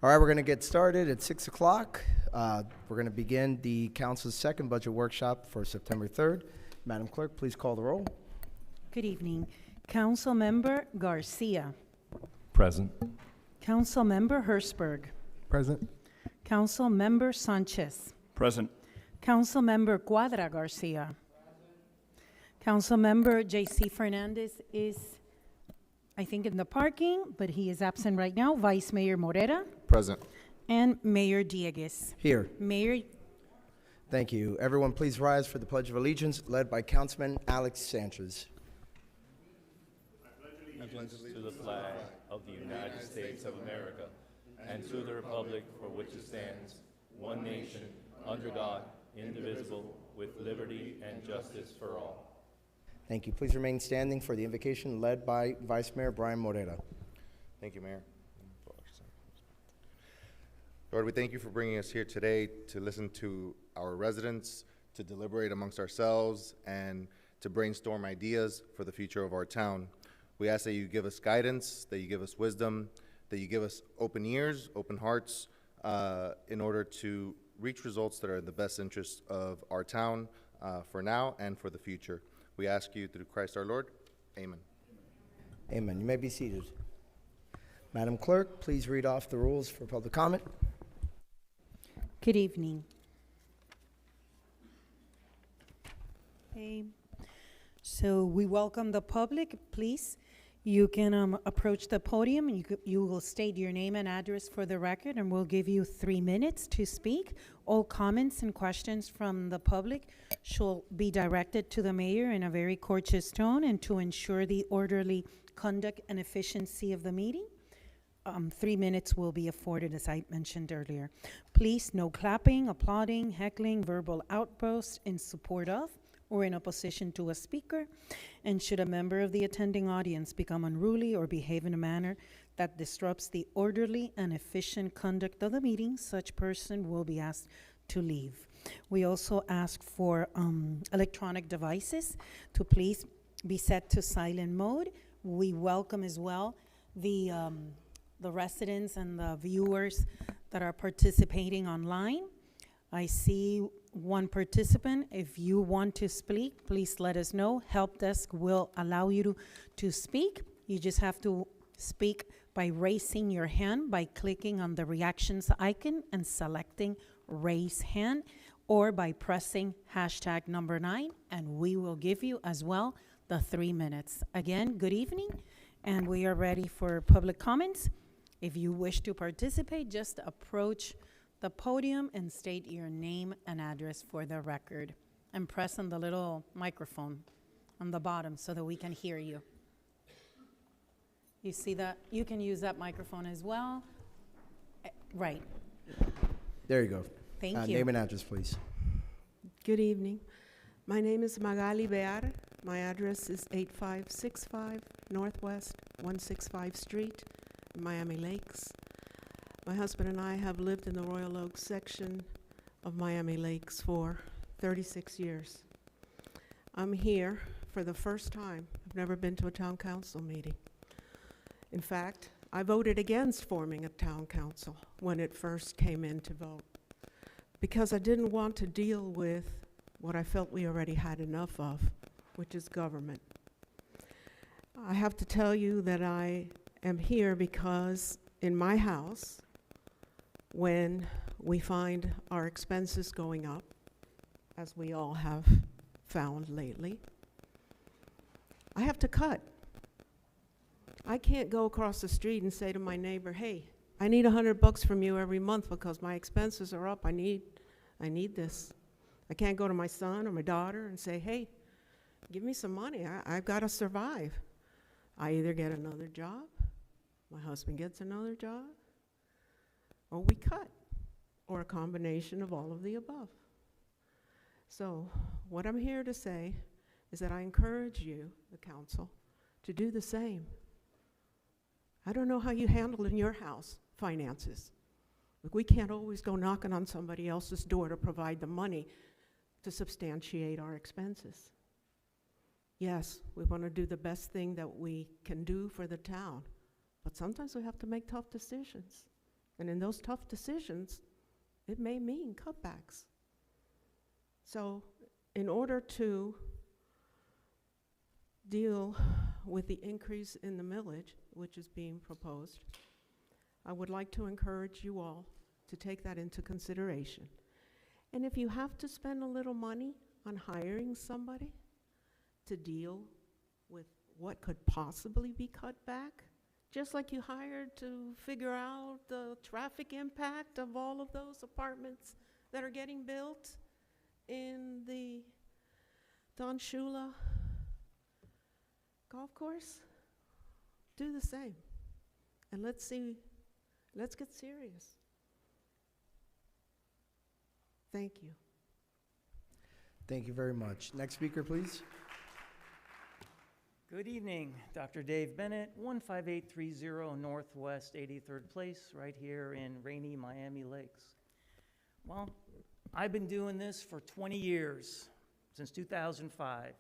All right, we're going to get started at 6 o'clock. We're going to begin the council's second budget workshop for September 3rd. Madam Clerk, please call the roll. Good evening. Council Member Garcia. Present. Council Member Hertzberg. Present. Council Member Sanchez. Present. Council Member Cuadra Garcia. Council Member J.C. Fernandez is, I think, in the parking, but he is absent right now. Vice Mayor Morera. Present. And Mayor Dieguez. Here. Mayor. Thank you. Everyone, please rise for the Pledge of Allegiance, led by Councilman Alex Sanchez. I pledge allegiance to the flag of the United States of America and to the republic for which it stands, one nation, under God, indivisible, with liberty and justice for all. Thank you. Please remain standing for the invocation led by Vice Mayor Brian Morera. Thank you, Mayor. Lord, we thank you for bringing us here today to listen to our residents, to deliberate amongst ourselves, and to brainstorm ideas for the future of our town. We ask that you give us guidance, that you give us wisdom, that you give us open ears, open hearts, in order to reach results that are in the best interest of our town for now and for the future. We ask you through Christ our Lord. Amen. Amen. You may be seated. Madam Clerk, please read off the rules for public comment. Good evening. Okay. So we welcome the public. Please, you can approach the podium and you will state your name and address for the record, and we'll give you 3 minutes to speak. All comments and questions from the public shall be directed to the mayor in a very courteous tone and to ensure the orderly conduct and efficiency of the meeting. 3 minutes will be afforded, as I mentioned earlier. Please, no clapping, applauding, heckling, verbal outbursts in support of or in opposition to a speaker. And should a member of the attending audience become unruly or behave in a manner that disrupts the orderly and efficient conduct of the meeting, such person will be asked to leave. We also ask for electronic devices to please be set to silent mode. We welcome as well the residents and the viewers that are participating online. I see one participant. If you want to speak, please let us know. Help desk will allow you to speak. You just have to speak by raising your hand by clicking on the reactions icon and selecting raise hand, or by pressing hashtag number 9, and we will give you as well the 3 minutes. Again, good evening, and we are ready for public comments. If you wish to participate, just approach the podium and state your name and address for the record. And press on the little microphone on the bottom so that we can hear you. You see that? You can use that microphone as well. Right. There you go. Thank you. Name and address, please. Good evening. My name is Magali Bear. My address is 8565 Northwest 165 Street, Miami Lakes. My husband and I have lived in the Royal Oaks section of Miami Lakes for 36 years. I'm here for the first time. I've never been to a town council meeting. In fact, I voted against forming a town council when it first came in to vote, because I didn't want to deal with what I felt we already had enough of, which is government. I have to tell you that I am here because in my house, when we find our expenses going up, as we all have found lately, I have to cut. I can't go across the street and say to my neighbor, hey, I need $100 from you every month because my expenses are up. I need this. I can't go to my son or my daughter and say, hey, give me some money. I've got to survive. I either get another job, my husband gets another job, or we cut, or a combination of all of the above. So what I'm here to say is that I encourage you, the council, to do the same. I don't know how you handle in your house finances. Look, we can't always go knocking on somebody else's door to provide the money to substantiate our expenses. Yes, we want to do the best thing that we can do for the town, but sometimes we have to make tough decisions. And in those tough decisions, it may mean cutbacks. So in order to deal with the increase in the millage, which is being proposed, I would like to encourage you all to take that into consideration. And if you have to spend a little money on hiring somebody to deal with what could possibly be cut back, just like you hired to figure out the traffic impact of all of those apartments that are getting built in the Don Shula golf course, do the same. And let's get serious. Thank you. Thank you very much. Next speaker, please. Good evening, Dr. Dave Bennett, 15830 Northwest 83rd Place, right here in rainy Miami Lakes. Well, I've been doing this for 20 years, since 2005.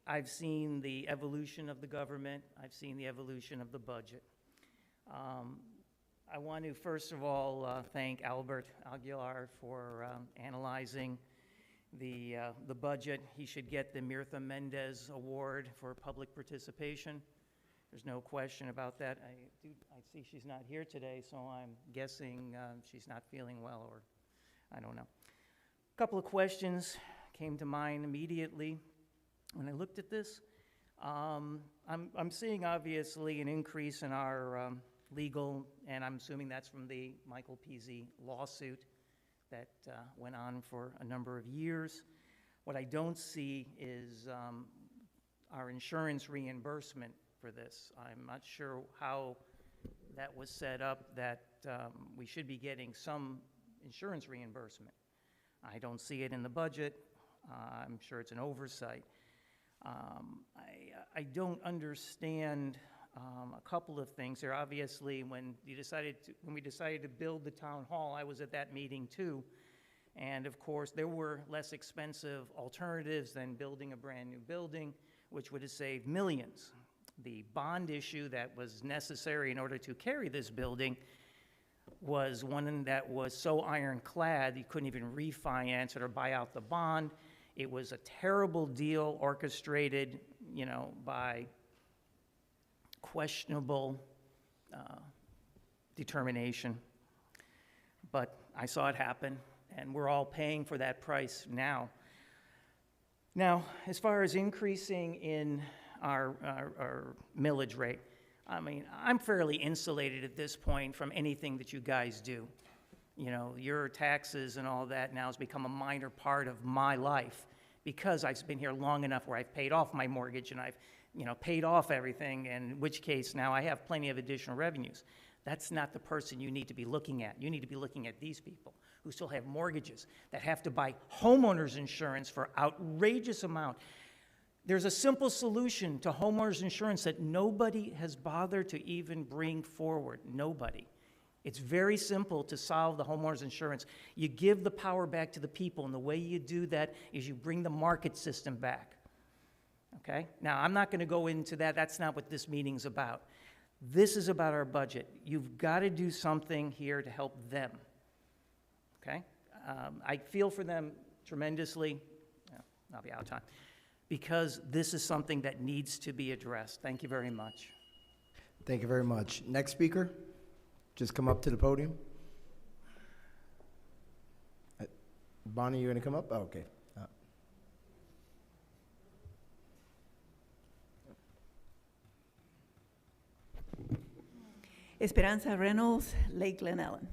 I've seen the evolution of the government. I've seen the evolution of the budget. I want to, first of all, thank Albert Aguilar for analyzing the budget. He should get the Mirtha Mendez Award for public participation. There's no question about that. I see she's not here today, so I'm guessing she's not feeling well, or I don't know. A couple of questions came to mind immediately when I looked at this. I'm seeing obviously an increase in our legal, and I'm assuming that's from the Michael Peasy lawsuit that went on for a number of years. What I don't see is our insurance reimbursement for this. I'm not sure how that was set up, that we should be getting some insurance reimbursement. I don't see it in the budget. I'm sure it's an oversight. I don't understand a couple of things here. Obviously, when we decided to build the town hall, I was at that meeting too. And of course, there were less expensive alternatives than building a brand new building, which would have saved millions. The bond issue that was necessary in order to carry this building was one that was so ironclad you couldn't even refinance it or buy out the bond. It was a terrible deal orchestrated, by questionable determination. But I saw it happen, and we're all paying for that price now. Now, as far as increasing in our millage rate, I mean, I'm fairly insulated at this point from anything that you guys do. Your taxes and all that now has become a minor part of my life because I've been here long enough where I've paid off my mortgage and I've paid off everything, and in which case now I have plenty of additional revenues. That's not the person you need to be looking at. You need to be looking at these people who still have mortgages, that have to buy homeowners insurance for outrageous amount. There's a simple solution to homeowners insurance that nobody has bothered to even bring forward. Nobody. It's very simple to solve the homeowners insurance. You give the power back to the people, and the way you do that is you bring the market system back. Okay? Now, I'm not going to go into that. That's not what this meeting's about. This is about our budget. You've got to do something here to help them. Okay? I feel for them tremendously. I'll be out of time. Because this is something that needs to be addressed. Thank you very much. Thank you very much. Next speaker, just come up to the podium. Bonnie, you going to come up? Oh, okay. Esperanza Reynolds, Lake Glen Ellen.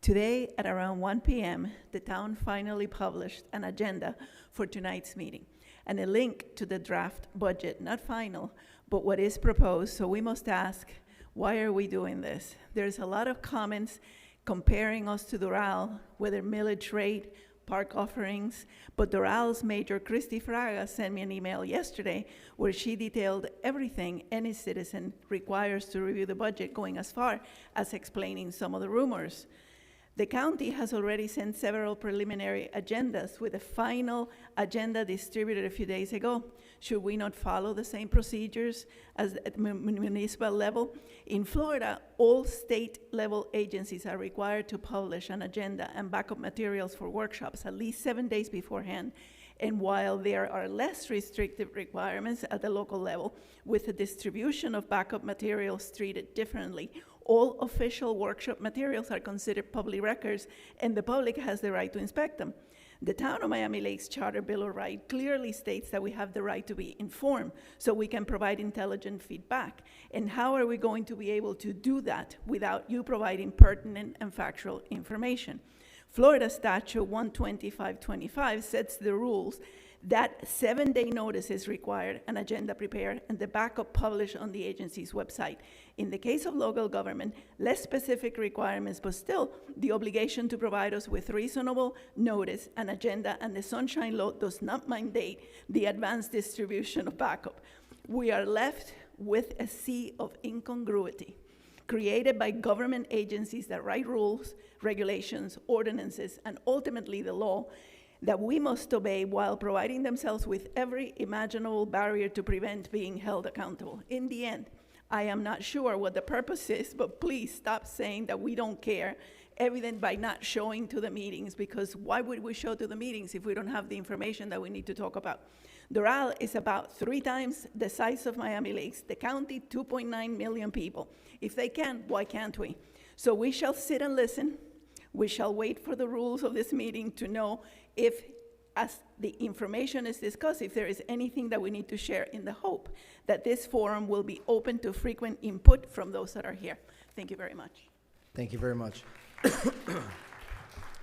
Today at around 1 p.m., the town finally published an agenda for tonight's meeting and a link to the draft budget, not final, but what is proposed. So we must ask, why are we doing this? There's a lot of comments comparing us to Doral, whether millage rate, park offerings, but Doral's Major Christy Fraga sent me an email yesterday where she detailed everything any citizen requires to review the budget, going as far as explaining some of the rumors. The county has already sent several preliminary agendas with a final agenda distributed a few days ago. Should we not follow the same procedures as at municipal level? In Florida, all state-level agencies are required to publish an agenda and backup materials for workshops at least 7 days beforehand. And while there are less restrictive requirements at the local level, with the distribution of backup materials treated differently, all official workshop materials are considered public records, and the public has the right to inspect them. The Town of Miami Lakes Charter Bill of Rights clearly states that we have the right to be informed, so we can provide intelligent feedback. And how are we going to be able to do that without you providing pertinent and factual information? Florida Statute 12525 sets the rules that 7-day notice is required, an agenda prepared, and the backup published on the agency's website. In the case of local government, less specific requirements, but still the obligation to provide us with reasonable notice, an agenda, and the Sunshine Law does not mandate the advanced distribution of backup. We are left with a sea of incongruity created by government agencies that write rules, regulations, ordinances, and ultimately the law that we must obey while providing themselves with every imaginable barrier to prevent being held accountable. In the end, I am not sure what the purpose is, but please stop saying that we don't care, evident by not showing to the meetings, because why would we show to the meetings if we don't have the information that we need to talk about? Doral is about 3 times the size of Miami Lakes, the county 2.9 million people. If they can, why can't we? So we shall sit and listen. We shall wait for the rules of this meeting to know if, as the information is discussed, if there is anything that we need to share, in the hope that this forum will be open to frequent input from those that are here. Thank you very much. Thank you very much.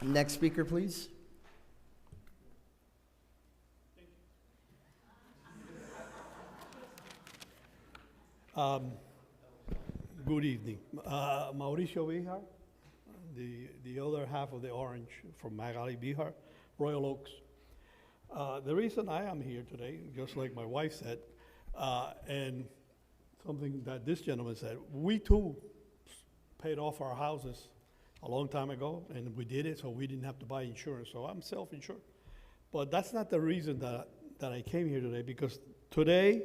Next speaker, please. Good evening. Mauricio Bihar, the other half of the orange from Magali Bihar, Royal Oaks. The reason I am here today, just like my wife said, and something that this gentleman said, we too paid off our houses a long time ago, and we did it so we didn't have to buy insurance. So I'm self-insured. But that's not the reason that I came here today, because today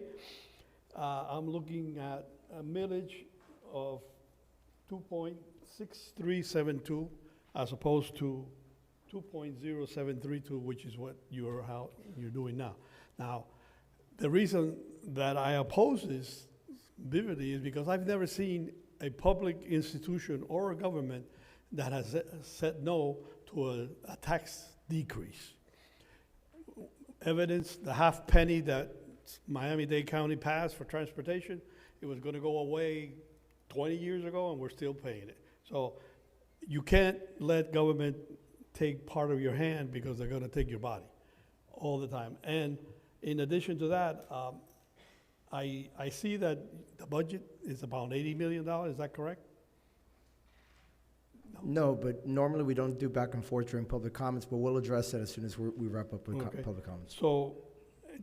I'm looking at a millage of 2.6372 as opposed to 2.0732, which is what you're doing now. Now, the reason that I oppose this vividly is because I've never seen a public institution or a government that has said no to a tax decrease. Evidence, the half penny that Miami-Dade County passed for transportation, it was going to go away 20 years ago, and we're still paying it. So you can't let government take part of your hand, because they're going to take your body all the time. And in addition to that, I see that the budget is about $80 million. Is that correct? No, but normally we don't do back and forth during public comments, but we'll address that as soon as we wrap up with Okay. public comments. So,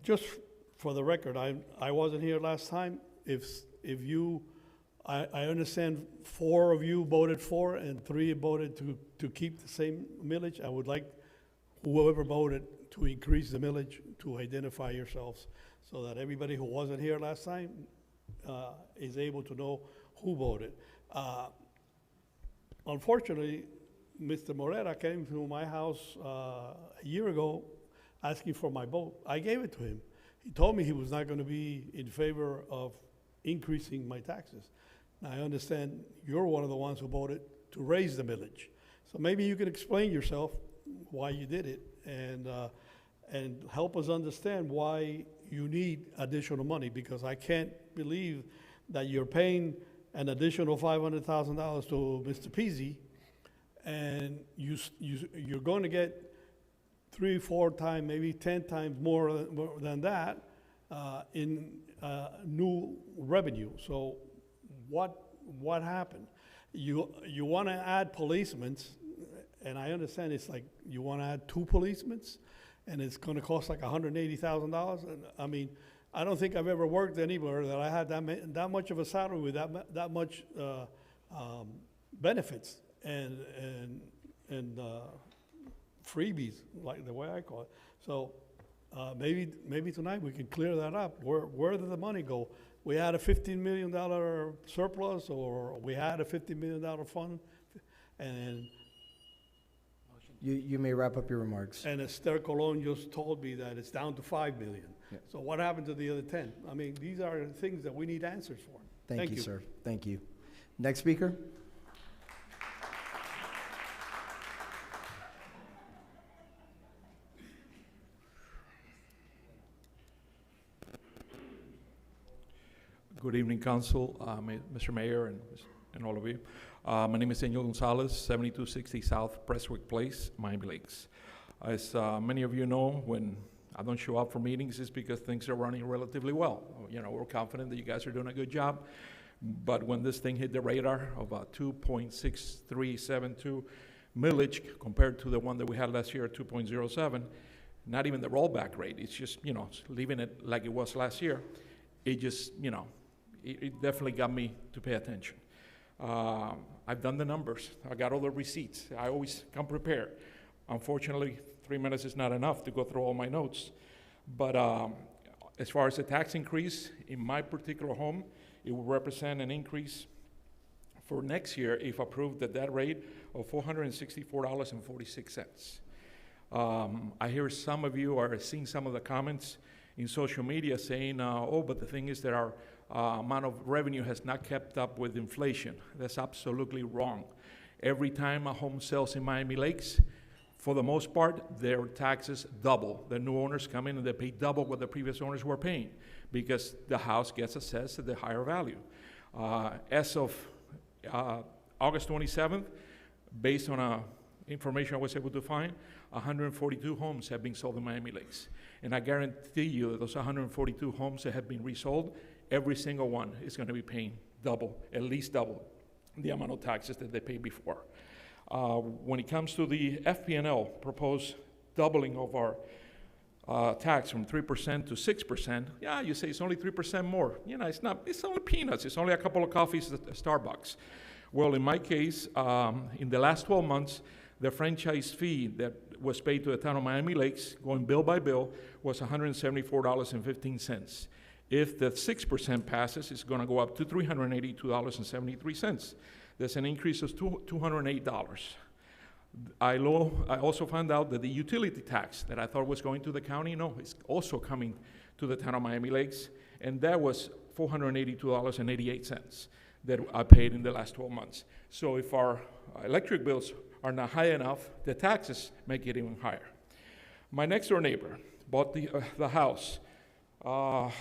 just for the record, I wasn't here last time. If you, I understand 4 of you voted for and 3 voted to keep the same millage. I would like whoever voted to increase the millage to identify yourselves, so that everybody who wasn't here last time is able to know who voted. Unfortunately, Mr. Morera came to my house a year ago asking for my vote. I gave it to him. He told me he was not going to be in favor of increasing my taxes. Now, I understand you're one of the ones who voted to raise the millage. So maybe you can explain yourself why you did it, and help us understand why you need additional money, because I can't believe that you're paying an additional $500,000 to Mr. Peasy, and you're going to get 3, 4 times, maybe 10 times more than that in new revenue. So what happened? You want to add policemen, and I understand it's like you want to add 2 policemen, and it's going to cost like $180,000. And I mean, I don't think I've ever worked anywhere that I had that much of a salary with that much benefits, and and freebies, like the way I call it. So maybe tonight we can clear that up. Where did the money go? We had a $15 million surplus, or we had a $50 million fund, and You may wrap up your remarks. Esther Colon just told me that it's down to 5 million. Yeah. So what happened to the other 10? I mean, these are things that we need answers for. Thank you, sir. Thank you. Next speaker? Good evening, Council, Mr. Mayor, and all of you. My name is Daniel Gonzalez, 7260 South Prestwick Place, Miami Lakes. As many of you know, when I don't show up for meetings, it's because things are running relatively well. You know, we're confident that you guys are doing a good job. But when this thing hit the radar of a 2.6372 millage compared to the one that we had last year at 2.07, not even the rollback rate, it's just, you know, leaving it like it was last year, it just, you know, it definitely got me to pay attention. I've done the numbers. I got all the receipts. I always come prepared. Unfortunately, 3 minutes is not enough to go through all my notes. But as far as the tax increase, in my particular home, it will represent an increase for next year, if approved, at that rate of $464.46. I hear some of you are seeing some of the comments in social media saying, oh, but the thing is that our amount of revenue has not kept up with inflation. That's absolutely wrong. Every time a home sells in Miami Lakes, for the most part, their taxes double. The new owners come in and they pay double what the previous owners were paying because the house gets assessed at the higher value. As of August 27th, based on information I was able to find, 142 homes have been sold in Miami Lakes. And I guarantee you that those 142 homes that have been resold, every single one is going to be paying double, at least double, the amount of taxes that they paid before. When it comes to the FP&L proposed doubling of our tax from 3% to 6%, yeah, you say it's only 3% more. You know, it's not, it's only peanuts. It's only a couple of coffees at Starbucks. Well, in my case, in the last 12 months, the franchise fee that was paid to the town of Miami Lakes, going bill by bill, was $174.15. If the 6% passes, it's going to go up to $382.73. That's an increase of $208. I also found out that the utility tax that I thought was going to the county, no, it's also coming to the town of Miami Lakes, and that was $482.88 that I paid in the last 12 months. So if our electric bills are not high enough, the taxes make it even higher. My next door neighbor bought the house. I'm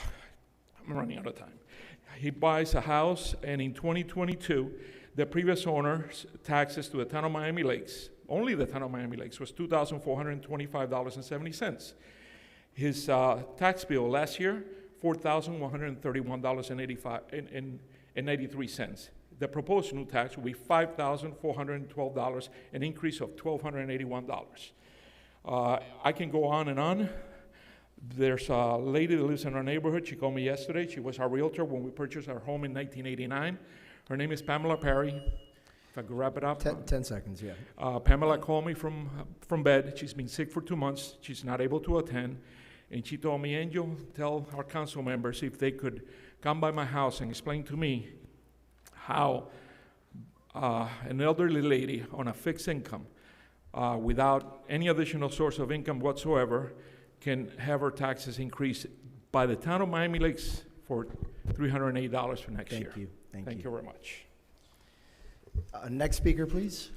running out of time. He buys a house, and in 2022, the previous owner's taxes to the town of Miami Lakes, only the town of Miami Lakes, was $2,425.70. His tax bill last year, $4,131.83. The proposed new tax will be $5,412, an increase of $1,281. I can go on and on. There's a lady that lives in our neighborhood. She called me yesterday. She was our realtor when we purchased our home in 1989. Her name is Pamela Perry. If I could wrap it up. 10 seconds, yeah. Pamela called me from bed. She's been sick for 2 months. She's not able to attend. And she told me, Angel, tell our council members if they could come by my house and explain to me how an elderly lady on a fixed income, without any additional source of income whatsoever, can have her taxes increased by the town of Miami Lakes for $308 for next year. Thank you. Thank you very much. Next speaker, please.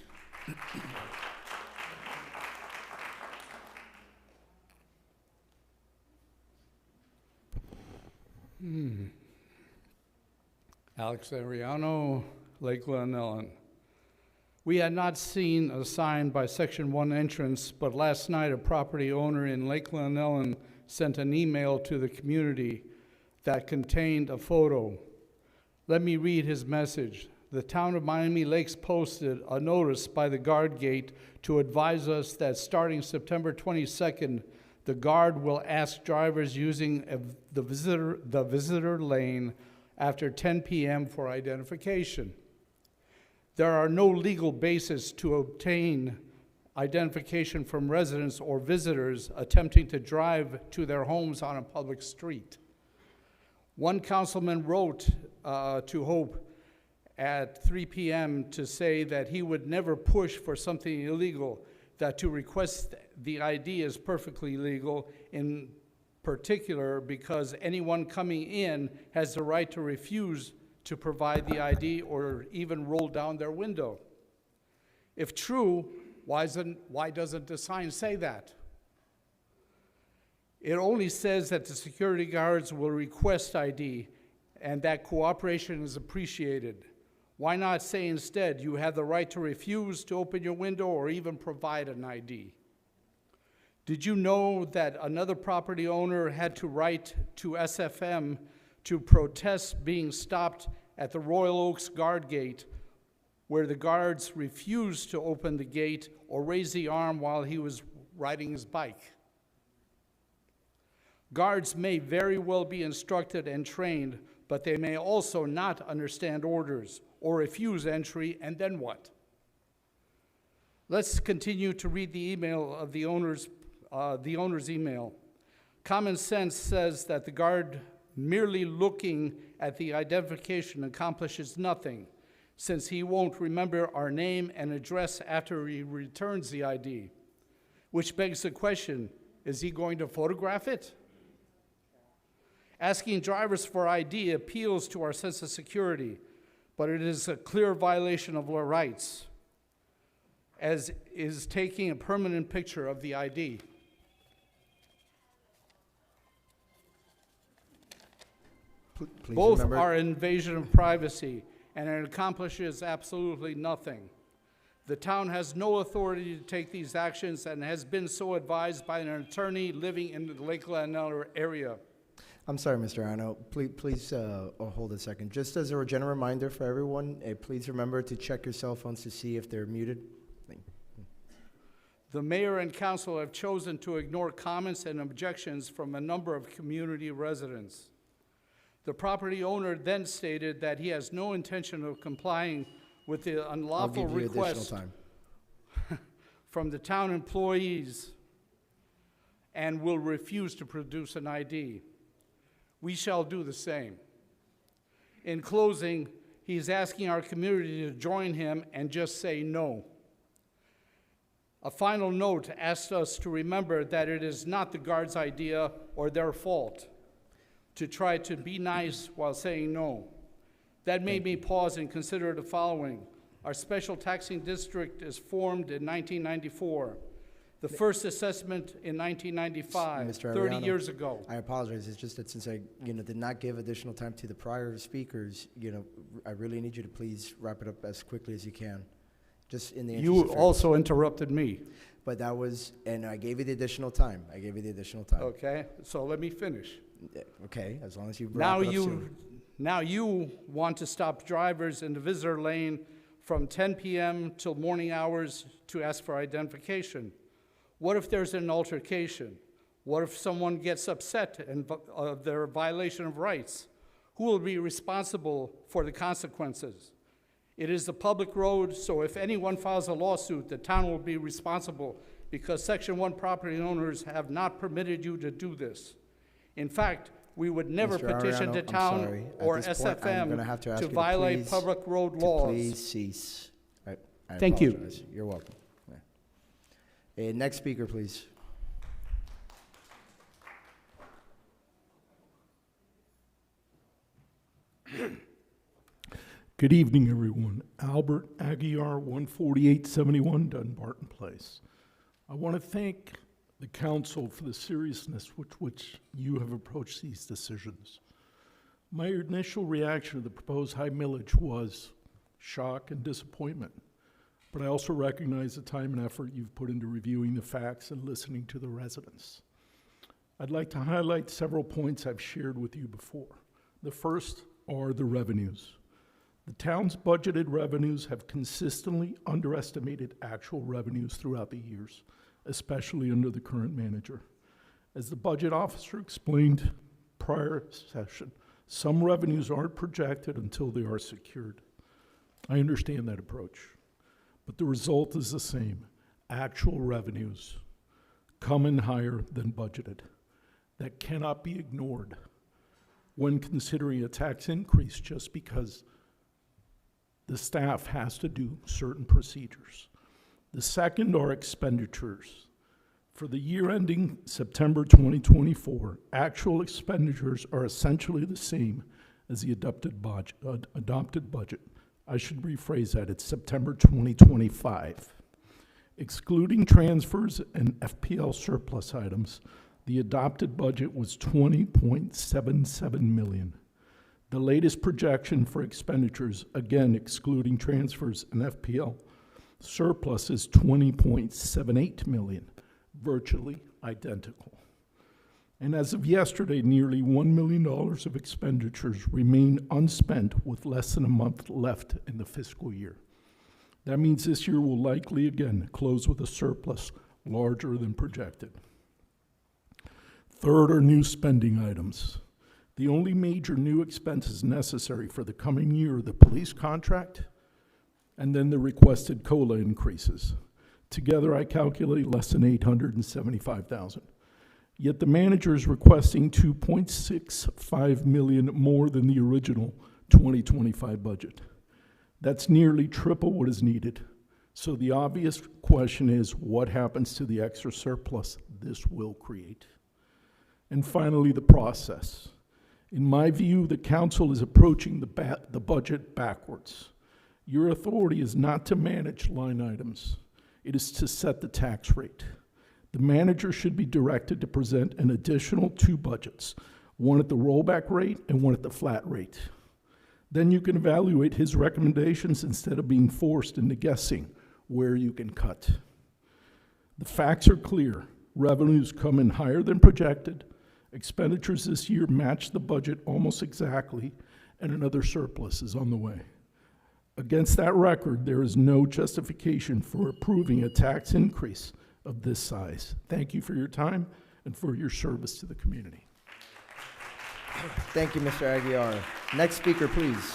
Alex Ariano, Lake Glenellen. We had not seen a sign by Section 1 entrance, but last night a property owner in Lake Glenellen sent an email to the community that contained a photo. Let me read his message. The town of Miami Lakes posted a notice by the guard gate to advise us that starting September 22nd, the guard will ask drivers using the visitor lane after 10 p.m. for identification. There are no legal basis to obtain identification from residents or visitors attempting to drive to their homes on a public street. One councilman wrote to Hope at 3 p.m. to say that he would never push for something illegal, that to request the ID is perfectly legal, in particular because anyone coming in has the right to refuse to provide the ID or even roll down their window. If true, why doesn't the sign say that? It only says that the security guards will request ID and that cooperation is appreciated. Why not say instead you have the right to refuse to open your window or even provide an ID? Did you know that another property owner had to write to SFM to protest being stopped at the Royal Oaks guard gate, where the guards refused to open the gate or raise the arm while he was riding his bike? Guards may very well be instructed and trained, but they may also not understand orders or refuse entry, and then what? Let's continue to read the email of the owner's email. Common sense says that the guard merely looking at the identification accomplishes nothing, since he won't remember our name and address after he returns the ID. Which begs the question, is he going to photograph it? Asking drivers for ID appeals to our sense of security, but it is a clear violation of our rights, as is taking a permanent picture of the ID. Please Both remember- are an invasion of privacy, and it accomplishes absolutely nothing. The town has no authority to take these actions and has been so advised by an attorney living in the Lakeland area. I'm sorry, Mr. Arno. Please hold a second. Just as a general reminder for everyone, please remember to check your cell phones to see if they're muted. The mayor and council have chosen to ignore comments and objections from a number of community residents. The property owner then stated that he has no intention of complying with the unlawful I'll give you request additional time. from the town employees and will refuse to produce an ID. We shall do the same. In closing, he's asking our community to join him and just say no. A final note asks us to remember that it is not the guards' idea or their fault to try to be nice while saying no. That made me pause and consider the following. Our special taxing district is formed in 1994. The first assessment in 1995, Mr. 30 Ariano, years ago. I apologize. It's just that since I, did not give additional time to the prior speakers, I really need you to please wrap it up as quickly as you can. Just in the interest You of fairness. also interrupted me. But that was, and I gave you the additional time. Okay, so let me finish. Okay, as long as you wrap it up soon. Now you want to stop drivers in the visitor lane from 10 p.m. till morning hours to ask for identification. What if there's an altercation? What if someone gets upset and their violation of rights? Who will be responsible for the consequences? It is a public road, so if anyone files a lawsuit, the town will be responsible because Section 1 property owners have not permitted you to do this. In fact, we would never Mr. petition Ariano, the I'm town sorry. At or this point, I'm gonna SFM have to ask to you to violate please- public road To laws. please cease. I Thank you. apologize. You're welcome. Yeah. Next speaker, please. Good evening, everyone. Albert Aguiar, 14871 Dunbarton Place. I want to thank the council for the seriousness with which you have approached these decisions. My initial reaction to the proposed high millage was shock and disappointment, but I also recognize the time and effort you've put into reviewing the facts and listening to the residents. I'd like to highlight several points I've shared with you before. The first are the revenues. The town's budgeted revenues have consistently underestimated actual revenues throughout the years, especially under the current manager. As the budget officer explained prior session, some revenues aren't projected until they are secured. I understand that approach, but the result is the same. actual revenues come in higher than budgeted. That cannot be ignored when considering a tax increase just because the staff has to do certain procedures. The second are expenditures. For the year ending September 2024, actual expenditures are essentially the same as the adopted budget. I should rephrase that, it's September 2025. Excluding transfers and FPL surplus items, the adopted budget was $20.77 million. The latest projection for expenditures, again excluding transfers and FPL surplus, is $20.78 million, virtually identical. And as of yesterday, nearly $1 million of expenditures remain unspent with less than a month left in the fiscal year. That means this year will likely again close with a surplus larger than projected. Third are new spending items. The only major new expenses necessary for the coming year are the police contract and then the requested COLA increases. Together, I calculate less than $875,000. Yet the manager is requesting $2.65 million more than the original 2025 budget. That's nearly triple what is needed. So the obvious question is, what happens to the extra surplus this will create? And finally, the process. In my view, the council is approaching the budget backwards. Your authority is not to manage line items. It is to set the tax rate. The manager should be directed to present an additional 2 budgets, one at the rollback rate and one at the flat rate. Then you can evaluate his recommendations instead of being forced into guessing where you can cut. The facts are clear. Revenues come in higher than projected. Expenditures this year match the budget almost exactly, and another surplus is on the way. Against that record, there is no justification for approving a tax increase of this size. Thank you for your time and for your service to the community. Thank you, Mr. Aguiar. Next speaker, please.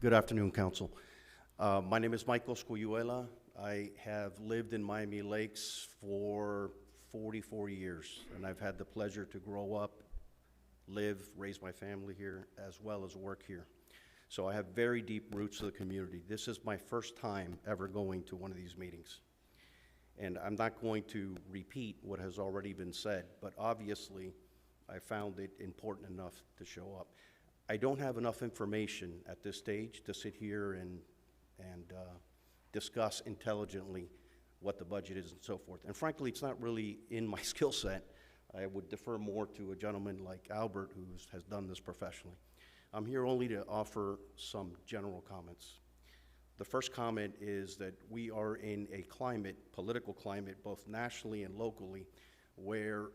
Good afternoon, Council. My name is Michael Scoyuela. I have lived in Miami Lakes for 44 years, and I've had the pleasure to grow up, live, raise my family here, as well as work here. So I have very deep roots to the community. This is my first time ever going to one of these meetings. And I'm not going to repeat what has already been said, but obviously I found it important enough to show up. I don't have enough information at this stage to sit here and discuss intelligently what the budget is and so forth. And frankly, it's not really in my skill set. I would defer more to a gentleman like Albert, who has done this professionally. I'm here only to offer some general comments. The first comment is that we are in a climate, political climate, both nationally and locally, where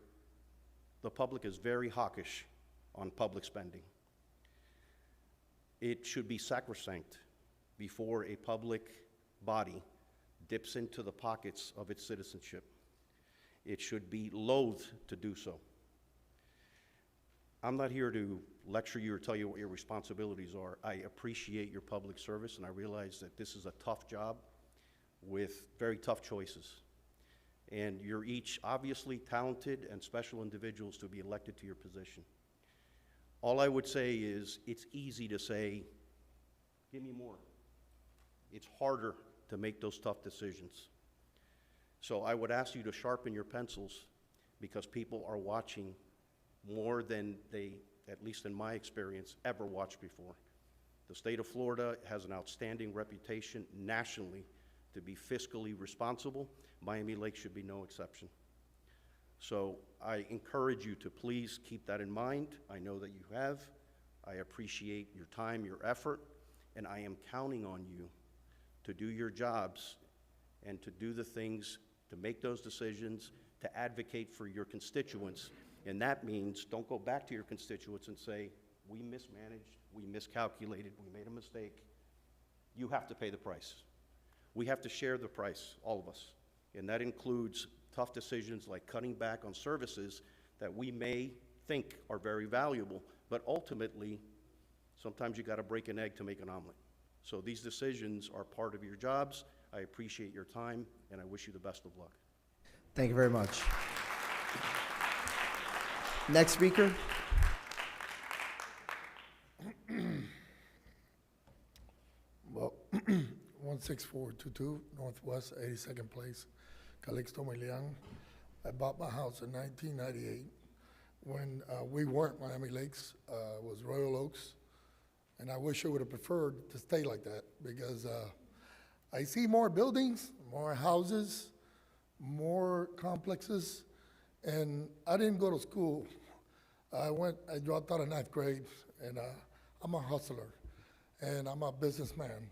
the public is very hawkish on public spending. It should be sacrosanct before a public body dips into the pockets of its citizenship. It should be loath to do so. I'm not here to lecture you or tell you what your responsibilities are. I appreciate your public service, and I realize that this is a tough job with very tough choices. And you're each obviously talented and special individuals to be elected to your position. All I would say is it's easy to say, give me more. It's harder to make those tough decisions. So I would ask you to sharpen your pencils, because people are watching more than they, at least in my experience, ever watched before. The state of Florida has an outstanding reputation nationally to be fiscally responsible. Miami Lakes should be no exception. So I encourage you to please keep that in mind. I know that you have. I appreciate your time, your effort, and I am counting on you to do your jobs and to do the things, to make those decisions, to advocate for your constituents. And that means don't go back to your constituents and say, we mismanaged, we miscalculated, we made a mistake. You have to pay the price. We have to share the price, all of us. And that includes tough decisions like cutting back on services that we may think are very valuable, but ultimately, sometimes you gotta break an egg to make an omelet. So these decisions are part of your jobs. I appreciate your time, and I wish you the best of luck. Thank you very much. Next speaker. Well, 16422 Northwest 82nd Place, Calixto Milian. I bought my house in 1998 when we weren't Miami Lakes, was Royal Oaks. And I wish I would have preferred to stay like that because I see more buildings, more houses, more complexes, and I didn't go to school. I dropped out of 9th grade, and I'm a hustler, and I'm a businessman.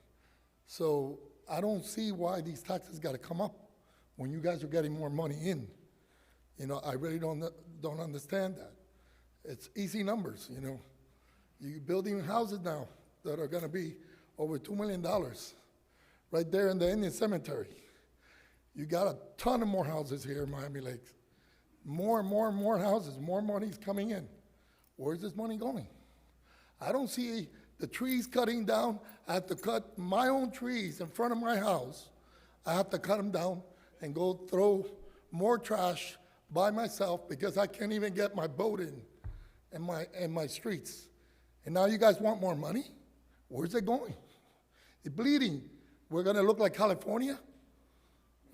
So I don't see why these taxes got to come up when you guys are getting more money in. You know, I really don't understand that. It's easy numbers, you know. You're building houses now that are going to be over $2 million right there in the Indian Cemetery. You got a ton of more houses here in Miami Lakes. More and more and more houses, more money's coming in. Where's this money going? I don't see the trees cutting down. I have to cut my own trees in front of my house. I have to cut them down and go throw more trash by myself because I can't even get my boat in my streets. And now you guys want more money? Where's it going? It's bleeding. We're gonna look like California?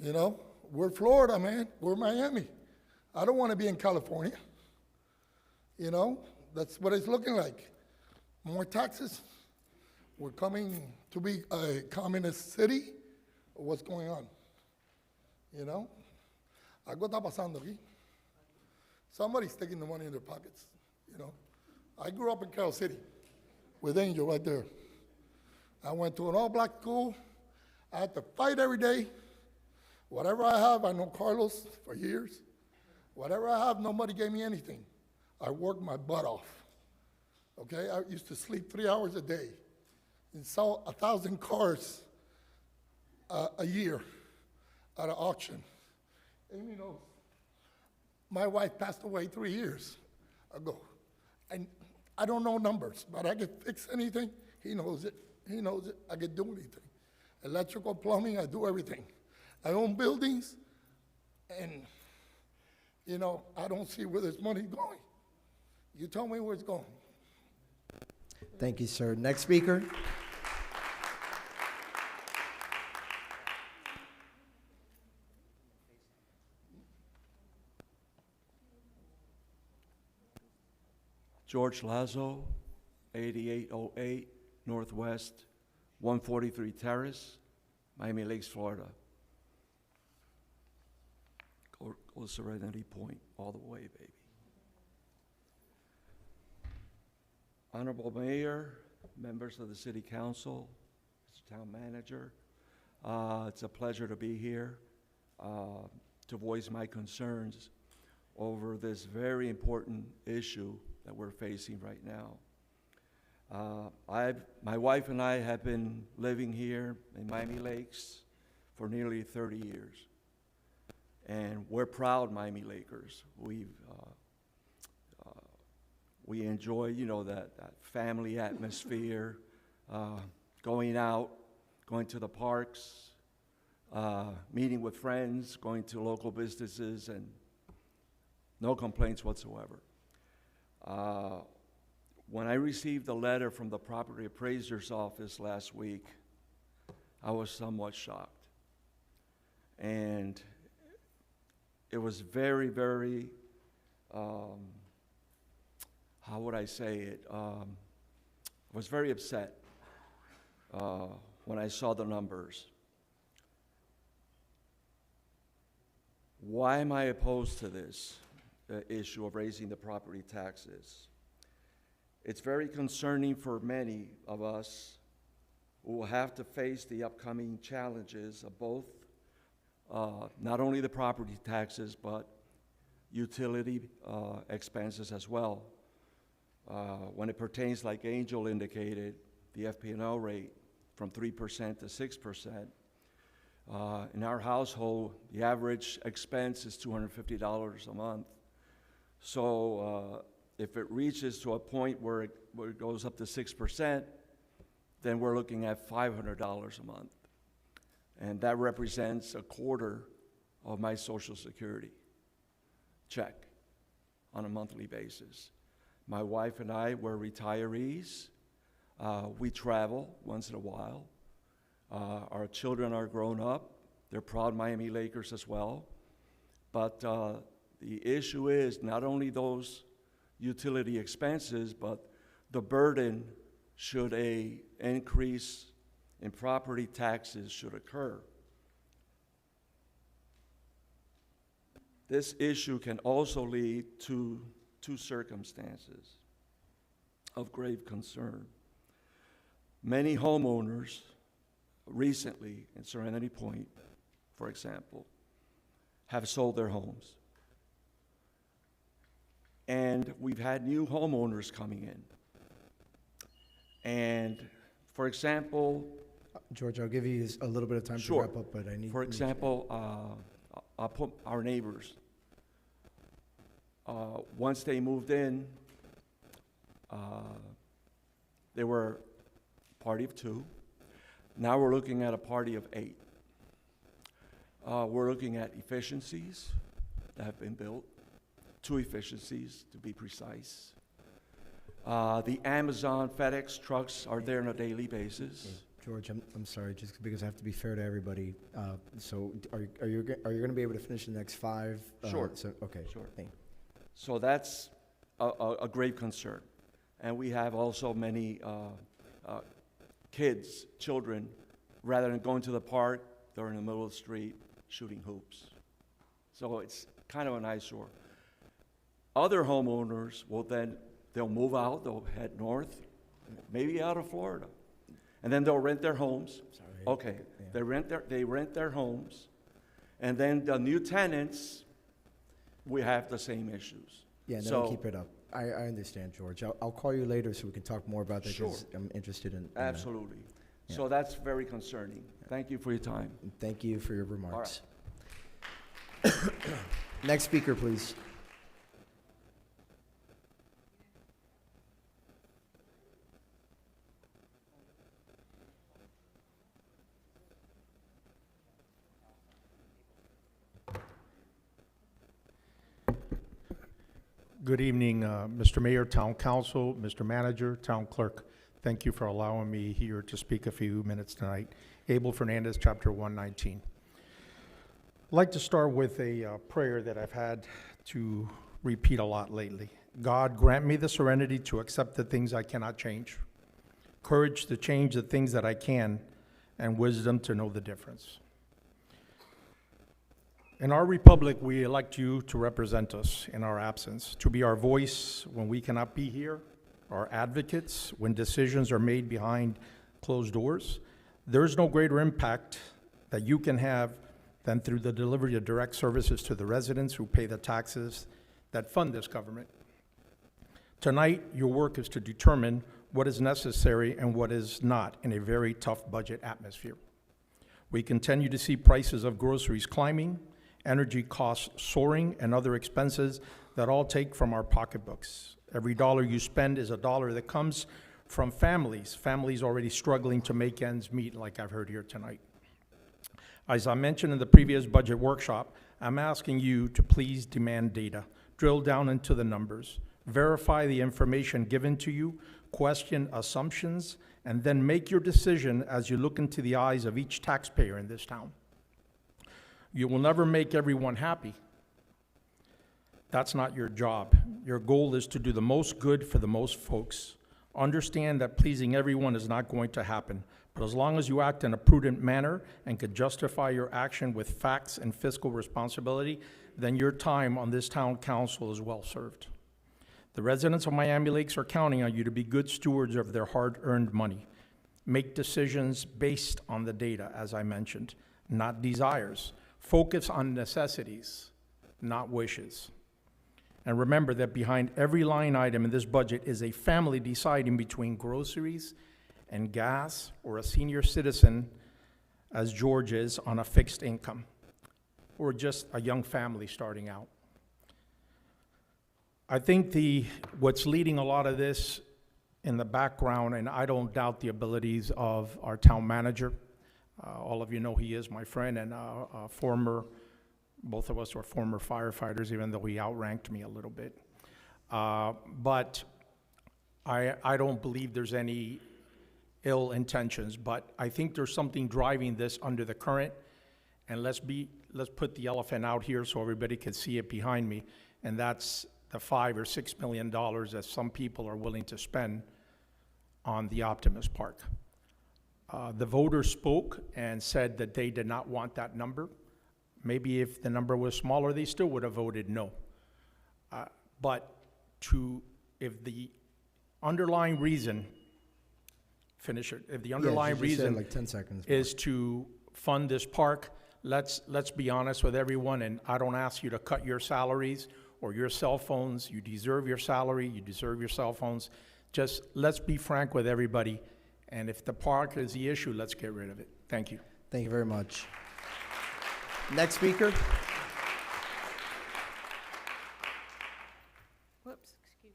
You know, we're Florida, man. We're Miami. I don't wanna be in California. You know, that's what it's looking like. More taxes. We're coming to be a communist city. What's going on? You know? Algo está pasando aquí. Somebody's taking the money in their pockets, you know? I grew up in Carroll City with Angel right there. I went to an all-black school. I had to fight every day. Whatever I have, I know Carlos for years. Whatever I have, nobody gave me anything. I worked my butt off, okay? I used to sleep 3 hours a day and sell 1,000 cars a year at an auction. And you know, my wife passed away 3 years ago. And I don't know numbers, but I could fix anything. He knows it. He knows it. I could do anything. Electrical, plumbing, I do everything. I own buildings, and, you know, I don't see where this money's going. You tell me where it's going. Thank you, sir. Next speaker. George Lazo, 8808 Northwest 143 Terrace, Miami Lakes, Florida. Go Serenity Point all the way, baby. Honorable Mayor, members of the City Council, Mr. Town Manager, it's a pleasure to be here to voice my concerns over this very important issue that we're facing right now. My wife and I have been living here in Miami Lakes for nearly 30 years. And we're proud Miami Lakers. We enjoy, you know, that family atmosphere, going out, going to the parks, meeting with friends, going to local businesses, and no complaints whatsoever. When I received a letter from the property appraiser's office last week, I was somewhat shocked. And it was very, very, how would I say it? I was very upset when I saw the numbers. Why am I opposed to this issue of raising the property taxes? It's very concerning for many of us who will have to face the upcoming challenges of both not only the property taxes, but utility expenses as well. When it pertains, like Angel indicated, the FP&O rate from 3% to 6%. In our household, the average expense is $250 a month. So if it reaches to a point where it goes up to 6%, then we're looking at $500 a month. And that represents a quarter of my Social Security check on a monthly basis. My wife and I were retirees. We travel once in a while. Our children are grown up. They're proud Miami Lakers as well. But the issue is not only those utility expenses, but the burden should an increase in property taxes should occur. This issue can also lead to two circumstances of grave concern. Many homeowners recently in Serenity Point, for example, have sold their homes. And we've had new homeowners coming in. And, for example, George, I'll give you a little bit of time to sure. wrap up, but I need. For example, I'll put our neighbors. Once they moved in, they were a party of 2. Now we're looking at a party of 8. We're looking at efficiencies that have been built, 2 efficiencies to be precise. The Amazon, FedEx trucks are there on a daily basis. George, I'm sorry, just because I have to be fair to everybody. So are you going to be able to finish the next 5? Sure. Okay. Sure. Thank you. So that's a grave concern. And we have also many children, rather than going to the park, they're in the middle of the street shooting hoops. So it's kind of an eyesore. Other homeowners they'll move out, they'll head north, maybe out of Florida. And then they'll rent their homes. Sorry. Okay, Yeah. they rent their homes. And then the new tenants, we have the same issues. Yeah, no, keep it up. I understand, George. I'll call you later so we can talk more about that. Sure. 'Cause I'm interested in. Absolutely. Yeah. So that's very concerning. Thank you for your time. Thank you for your remarks. Next speaker, please. Good evening, Mr. Mayor, Town Council, Mr. Manager, Town Clerk. Thank you for allowing me here to speak a few minutes tonight. Abel Fernandez, Chapter 119. I'd like to start with a prayer that I've had to repeat a lot lately. God, grant me the serenity to accept the things I cannot change, courage to change the things that I can, and wisdom to know the difference. In our republic, we elect you to represent us in our absence, to be our voice when we cannot be here, our advocates when decisions are made behind closed doors. There is no greater impact that you can have than through the delivery of direct services to the residents who pay the taxes that fund this government. Tonight, your work is to determine what is necessary and what is not in a very tough budget atmosphere. We continue to see prices of groceries climbing, energy costs soaring, and other expenses that all take from our pocketbooks. Every dollar you spend is a dollar that comes from families already struggling to make ends meet, like I've heard here tonight. As I mentioned in the previous budget workshop, I'm asking you to please demand data, drill down into the numbers, verify the information given to you, question assumptions, and then make your decision as you look into the eyes of each taxpayer in this town. You will never make everyone happy. That's not your job. Your goal is to do the most good for the most folks. Understand that pleasing everyone is not going to happen, but as long as you act in a prudent manner and can justify your action with facts and fiscal responsibility, then your time on this town council is well served. The residents of Miami Lakes are counting on you to be good stewards of their hard-earned money. Make decisions based on the data, as I mentioned, not desires. Focus on necessities, not wishes. And remember that behind every line item in this budget is a family deciding between groceries and gas, or a senior citizen, as George is, on a fixed income, or just a young family starting out. I think what's leading a lot of this in the background, and I don't doubt the abilities of our town manager. All of you know he is my friend and both of us are former firefighters, even though he outranked me a little bit. But I don't believe there's any ill intentions, but I think there's something driving this under the current, and let's put the elephant out here so everybody can see it behind me, and that's the $5 or $6 million that some people are willing to spend on the Optimus Park. The voters spoke and said that they did not want that number. Maybe if the number was smaller, they still would have voted no. But if the underlying reason, if the underlying reason like 10 seconds is to fund this park, let's be honest with everyone, and I don't ask you to cut your salaries or your cell phones. You deserve your salary, you deserve your cell phones. Just let's be frank with everybody, and if the park is the issue, let's get rid of it. Thank you. Thank you very much. Next speaker. Whoops, excuse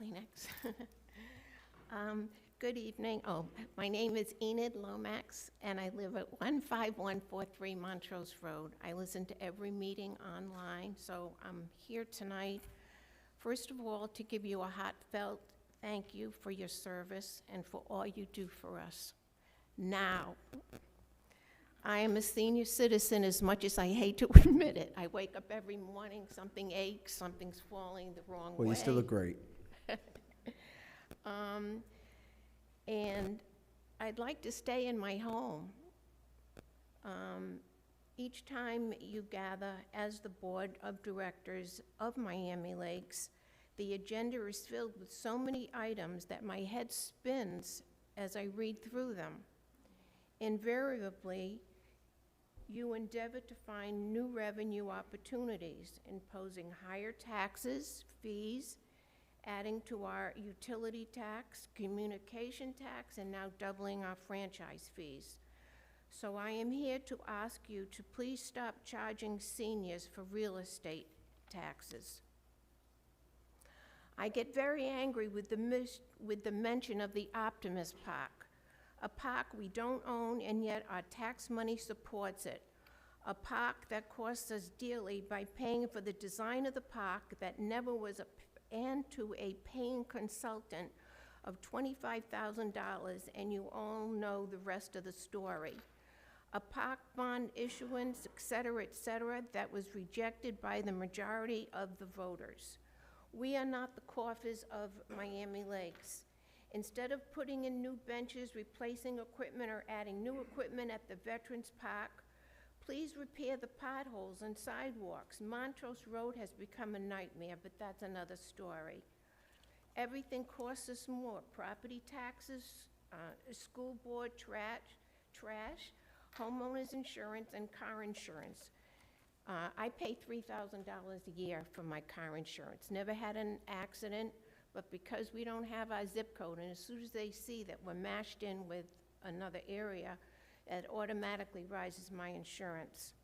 me. Kleenex. Good evening. Oh, my name is Enid Lomax, and I live at 15143 Montrose Road. I listen to every meeting online, so I'm here tonight, first of all, to give you a heartfelt thank you for your service and for all you do for us. Now, I am a senior citizen as much as I hate to admit it. I wake up every morning, something aches, something's falling the wrong way. Well, you still look great. And I'd like to stay in my home. Each time you gather as the board of directors of Miami Lakes, the agenda is filled with so many items that my head spins as I read through them. Invariably, you endeavor to find new revenue opportunities, imposing higher taxes, fees, adding to our utility tax, communication tax, and now doubling our franchise fees. So I am here to ask you to please stop charging seniors for real estate taxes. I get very angry with the mention of the Optimus Park, a park we don't own and yet our tax money supports it, a park that costs us dearly by paying for the design of the park that never was and to a paying consultant of $25,000, and you all know the rest of the story. A park bond issuance, et cetera, that was rejected by the majority of the voters. We are not the coffers of Miami Lakes. Instead of putting in new benches, replacing equipment, or adding new equipment at the Veterans Park, please repair the potholes and sidewalks. Montrose Road has become a nightmare, but that's another story. Everything costs us more. Property taxes, school board trash, homeowners insurance, and car insurance. I pay $3,000 a year for my car insurance. Never had an accident, but because we don't have our zip code, and as soon as they see that we're mashed in with another area, it automatically rises my insurance.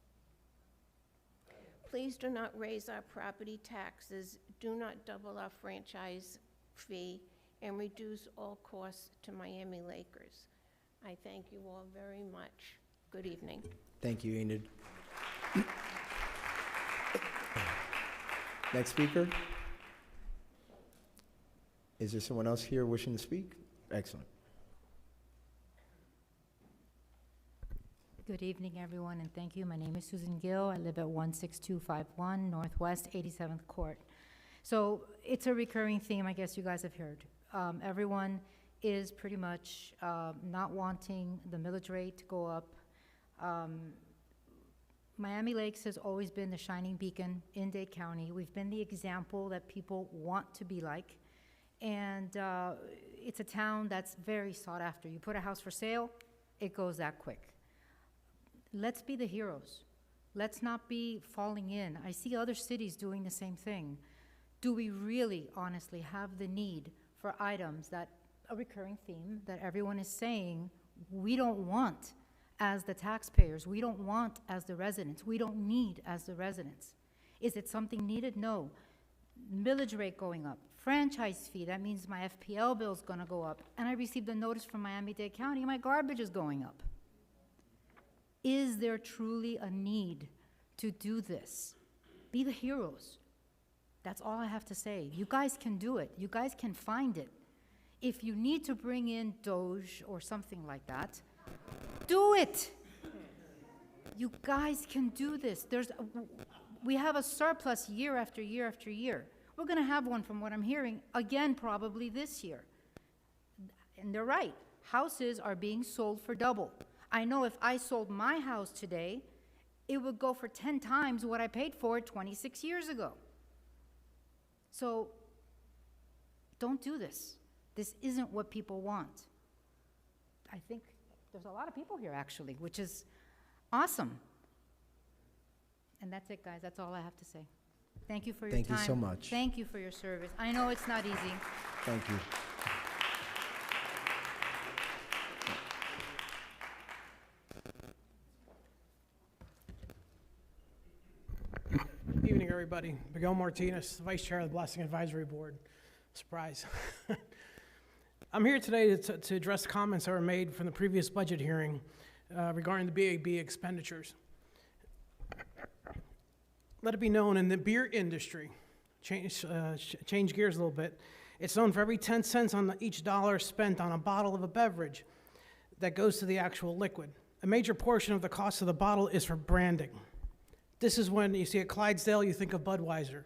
Please do not raise our property taxes, do not double our franchise fee, and reduce all costs to Miami Lakers. I thank you all very much. Good evening. Thank you, Enid. Next speaker. Is there someone else here wishing to speak? Excellent. Good evening, everyone, and thank you. My name is Susan Gill. I live at 16251 Northwest 87th Court. So it's a recurring theme, I guess you guys have heard. Everyone is pretty much not wanting the millage rate to go up. Miami Lakes has always been the shining beacon in Dade County. We've been the example that people want to be like. And it's a town that's very sought after. You put a house for sale, it goes that quick. Let's be the heroes. Let's not be falling in. I see other cities doing the same thing. Do we really, honestly, have the need for items that, a recurring theme, that everyone is saying we don't want as the taxpayers, we don't want as the residents, we don't need as the residents? Is it something needed? No. Millage rate going up, franchise fee, that means my FPL bill is going to go up. And I received a notice from Miami-Dade County, my garbage is going up. Is there truly a need to do this? Be the heroes. That's all I have to say. You guys can do it. You guys can find it. If you need to bring in Doge or something like that, do it. You guys can do this. We have a surplus year after year after year. We're going to have one, from what I'm hearing, again probably this year. And they're right. Houses are being sold for double. I know if I sold my house today, it would go for 10 times what I paid for it 26 years ago. So don't do this. This isn't what people want. I think there's a lot of people here, actually, which is awesome. And that's it, guys. That's all I have to say. Thank you for your time. Thank you so much. Thank you for your service. I know it's not easy. Thank you. Good evening, everybody. Miguel Martinez, Vice Chair of the Blessing Advisory Board. Surprise. I'm here today to address comments that were made from the previous budget hearing regarding the BAB expenditures. Let it be known, in the beer industry, change gears a little bit, it's known for every 10 cents on each dollar spent on a bottle of a beverage that goes to the actual liquid. A major portion of the cost of the bottle is for branding. This is when you see a Clydesdale, you think of Budweiser.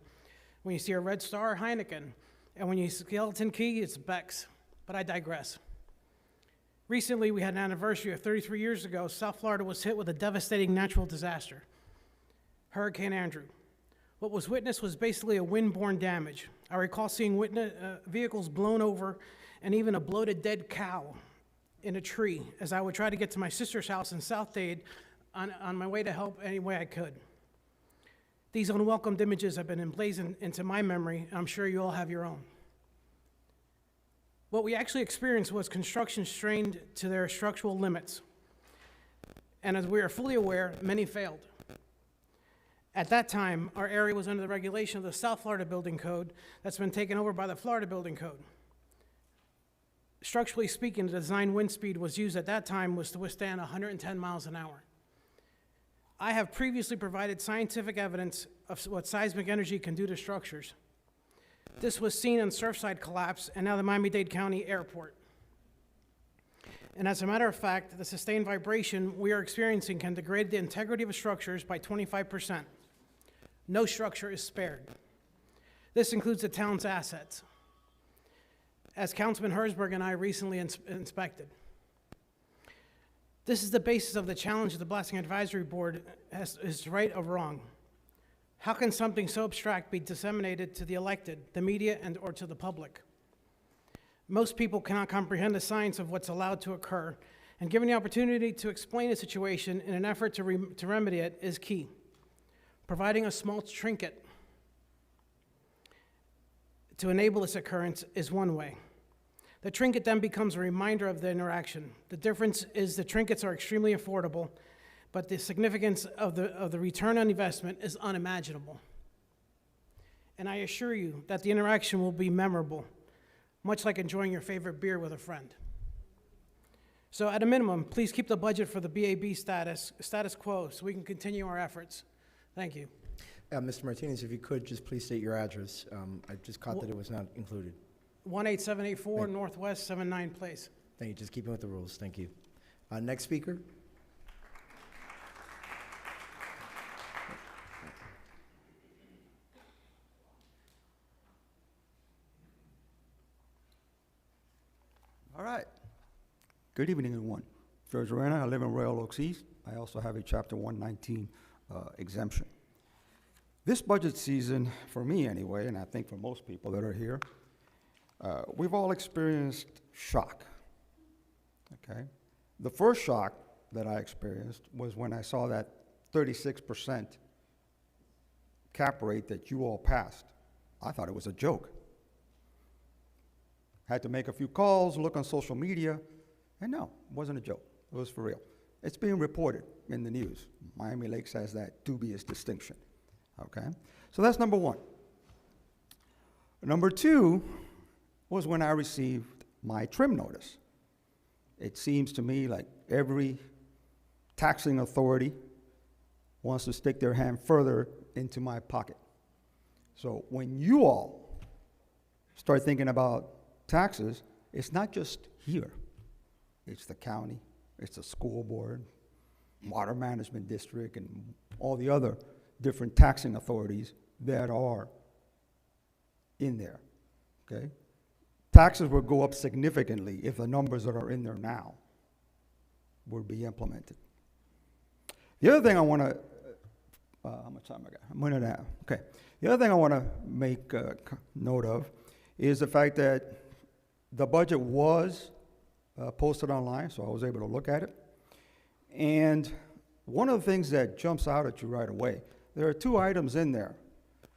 When you see a Red Star, Heineken. And when you see Skeleton Key, it's Beck's. But I digress. Recently, we had an anniversary of 33 years ago. South Florida was hit with a devastating natural disaster, Hurricane Andrew. What was witnessed was basically a wind-borne damage. I recall seeing vehicles blown over and even a bloated dead cow in a tree as I would try to get to my sister's house in South Dade on my way to help any way I could. These unwelcomed images have been emblazoned into my memory, and I'm sure you all have your own. What we actually experienced was construction strained to their structural limits. And as we are fully aware, many failed. At that time, our area was under the regulation of the South Florida Building Code that's been taken over by the Florida Building Code. Structurally speaking, the design wind speed was used at that time was to withstand 110 miles an hour. I have previously provided scientific evidence of what seismic energy can do to structures. This was seen in Surfside collapse and now the Miami-Dade County Airport. And as a matter of fact, the sustained vibration we are experiencing can degrade the integrity of structures by 25%. No structure is spared. This includes the town's assets, as Councilman Herzberg and I recently inspected. This is the basis of the challenge the Blessing Advisory Board is right or wrong. How can something so abstract be disseminated to the elected, the media, or to the public? Most people cannot comprehend the science of what's allowed to occur, and given the opportunity to explain the situation in an effort to remedy it is key. Providing a small trinket to enable this occurrence is one way. The trinket then becomes a reminder of the interaction. The difference is the trinkets are extremely affordable, but the significance of the return on investment is unimaginable. And I assure you that the interaction will be memorable, much like enjoying your favorite beer with a friend. So at a minimum, please keep the budget for the BAB status quo so we can continue our efforts. Thank you. Mr. Martinez, if you could, just please state your address. I just caught that it was not included. 18784 Northwest 79 Place. Thank you. Just keeping with the rules. Thank you. Next speaker. All right. Good evening, everyone. George Arena, I live in Royal Oaks East. I also have a Chapter 119 exemption. This budget season, for me anyway, and I think for most people that are here, we've all experienced shock, okay? The first shock that I experienced was when I saw that 36% cap rate that you all passed. I thought it was a joke. Had to make a few calls, look on social media, and no, it wasn't a joke. It was for real. It's being reported in the news. Miami Lakes has that dubious distinction, okay? So that's number one. Number two was when I received my trim notice. It seems to me like every taxing authority wants to stick their hand further into my pocket. So when you all start thinking about taxes, it's not just here. It's the county, it's the school board, water management district, and all the other different taxing authorities that are in there, okay? Taxes will go up significantly if the numbers that are in there now will be implemented. The other thing I want to, how much time I got? A minute and a half. Okay. The other thing I want to make note of is the fact that the budget was posted online, so I was able to look at it. And one of the things that jumps out at you right away, there are two items in there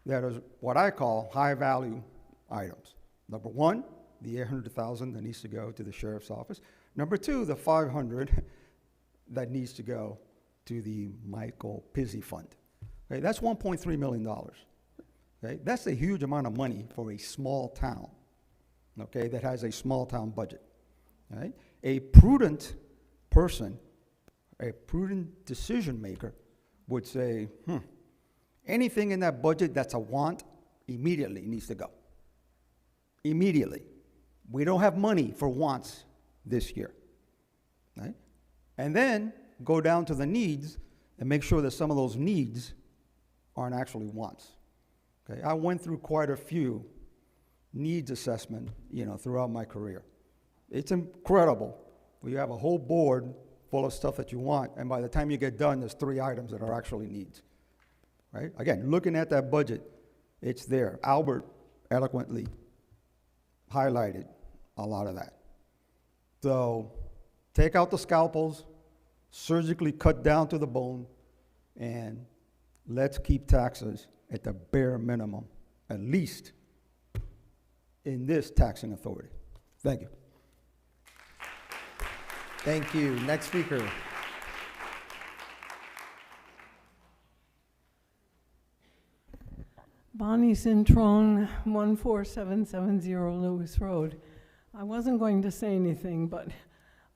that is what I call high-value items. Number one, the $800,000 that needs to go to the sheriff's office. Number two, the $500 that needs to go to the Michael Pizzey Fund. Okay, that's $1.3 million. Okay, that's a huge amount of money for a small town, okay, that has a small town budget. Right? A prudent person, a prudent decision maker would say, anything in that budget that's a want immediately needs to go. Immediately. We don't have money for wants this year. Right? And then go down to the needs and make sure that some of those needs aren't actually wants. Okay? I went through quite a few needs assessment, throughout my career. It's incredible. You have a whole board full of stuff that you want, and by the time you get done, there's 3 items that are actually needs. Right? Again, looking at that budget, it's there. Albert eloquently highlighted a lot of that. So take out the scalpels, surgically cut down to the bone, and let's keep taxes at the bare minimum, at least in this taxing authority. Thank you. Thank you. Next speaker. Bonnie Cintron, 14770 Lewis Road. I wasn't going to say anything, but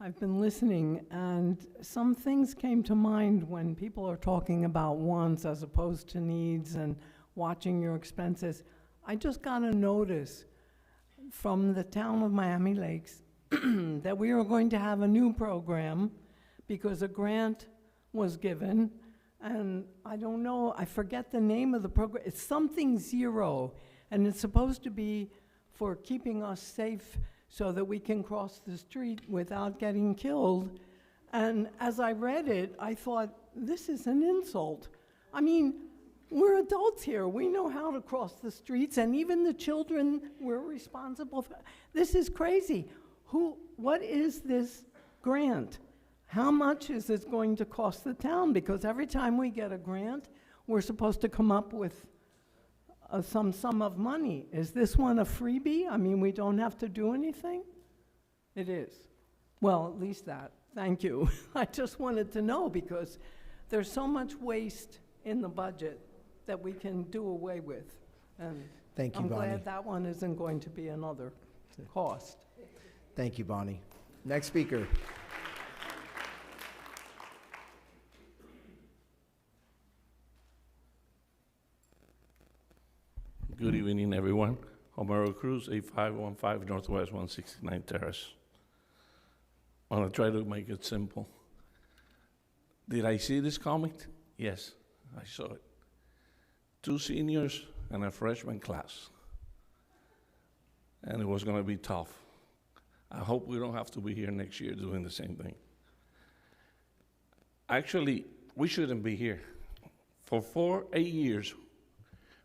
I've been listening, and some things came to mind when people are talking about wants as opposed to needs and watching your expenses. I just got a notice from the town of Miami Lakes that we are going to have a new program because a grant was given, and I don't know, I forget the name of the program. It's something zero, and it's supposed to be for keeping us safe so that we can cross the street without getting killed. And as I read it, I thought, this is an insult. I mean, we're adults here. We know how to cross the streets, and even the children, we're responsible for. This is crazy. What is this grant? How much is this going to cost the town? Because every time we get a grant, we're supposed to come up with some sum of money. Is this one a freebie? I mean, we don't have to do anything? It is. Well, at least that. Thank you. I just wanted to know because there's so much waste in the budget that we can do away with. And Thank you, I'm Bonnie. glad that one isn't going to be another cost. Thank you, Bonnie. Next speaker. Good evening, everyone. Homero Cruz, 8515 Northwest 169 Terrace. I'm gonna try to make it simple. Did I see this comment? Yes, I saw it. 2 seniors and a freshman class. And it was gonna be tough. I hope we don't have to be here next year doing the same thing. Actually, we shouldn't be here. For 8 years,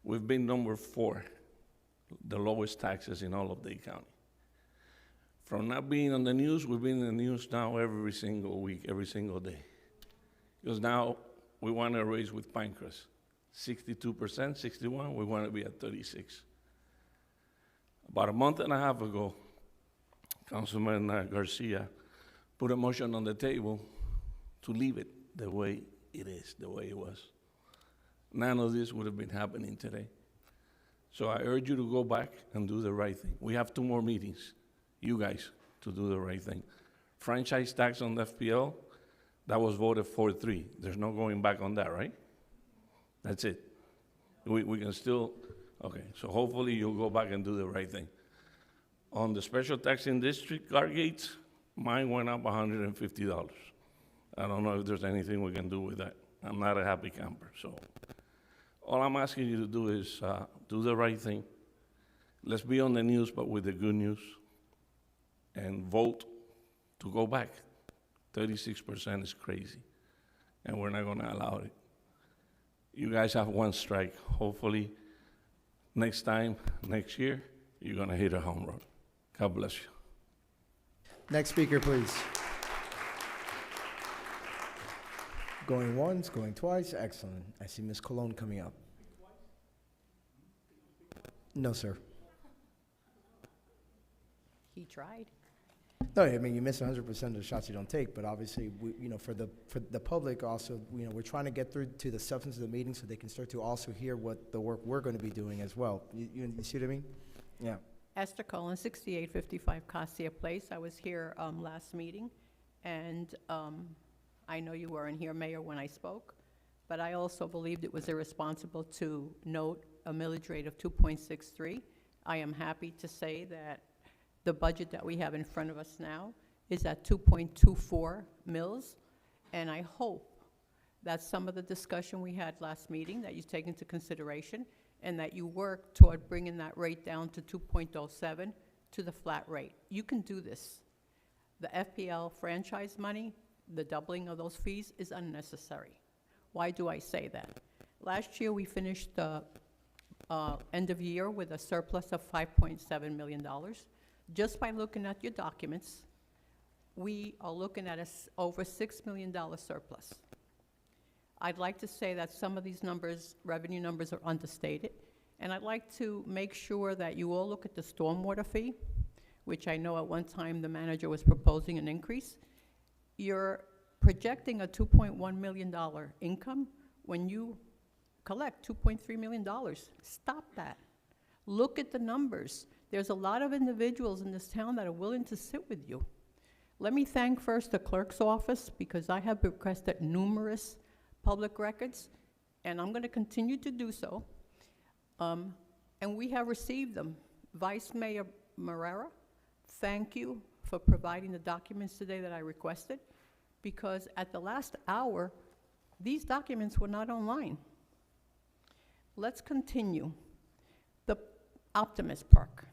we've been number 4, the lowest taxes in all of Dade County. From not being on the news, we've been in the news now every single week, every single day. Because now we want to raise with Pinecrest. 62%, 61, we want to be at 36. About a month and a half ago, Councilman Garcia put a motion on the table to leave it the way it is, the way it was. None of this would have been happening today. So I urge you to go back and do the right thing. We have 2 more meetings, you guys, to do the right thing. Franchise tax on the FPL, that was voted 4-3. There's no going back on that, right? That's it. We can still, okay, so hopefully you'll go back and do the right thing. On the special taxing district car gates, mine went up $150. I don't know if there's anything we can do with that. I'm not a happy camper, so. All I'm asking you to do is do the right thing. Let's be on the news, but with the good news, and vote to go back. 36% is crazy, and we're not gonna allow it. You guys have 1 strike. Hopefully, next time, next year, you're gonna hit a home run. God bless you. Next speaker, please. Going once, going twice, excellent. I see Ms. Colon coming up. No, sir. He tried. No, I mean, you miss 100% of the shots you don't take, but obviously, for the public also, we're trying to get through to the substance of the meeting so they can start to also hear what the work we're going to be doing as well. You see what I mean? Yeah. Esther Cullen, 6855 Cassia Place. I was here last meeting, and I know you weren't here, Mayor, when I spoke, but I also believed it was irresponsible to note a millage rate of 2.63. I am happy to say that the budget that we have in front of us now is at 2.24 mills, and I hope that some of the discussion we had last meeting that you take into consideration and that you work toward bringing that rate down to 2.07 to the flat rate. You can do this. The FPL franchise money, the doubling of those fees is unnecessary. Why do I say that? Last year, we finished the end of year with a surplus of $5.7 million. Just by looking at your documents, we are looking at over $6 million surplus. I'd like to say that some of these numbers, revenue numbers, are understated, and I'd like to make sure that you all look at the stormwater fee, which I know at one time the manager was proposing an increase. You're projecting a $2.1 million income when you collect $2.3 million. Stop that. Look at the numbers. There's a lot of individuals in this town that are willing to sit with you. Let me thank first the clerk's office, because I have requested numerous public records, and I'm going to continue to do so. And we have received them. Vice Mayor Morera, thank you for providing the documents today that I requested, because at the last hour, these documents were not online. Let's continue. The Optimist Park.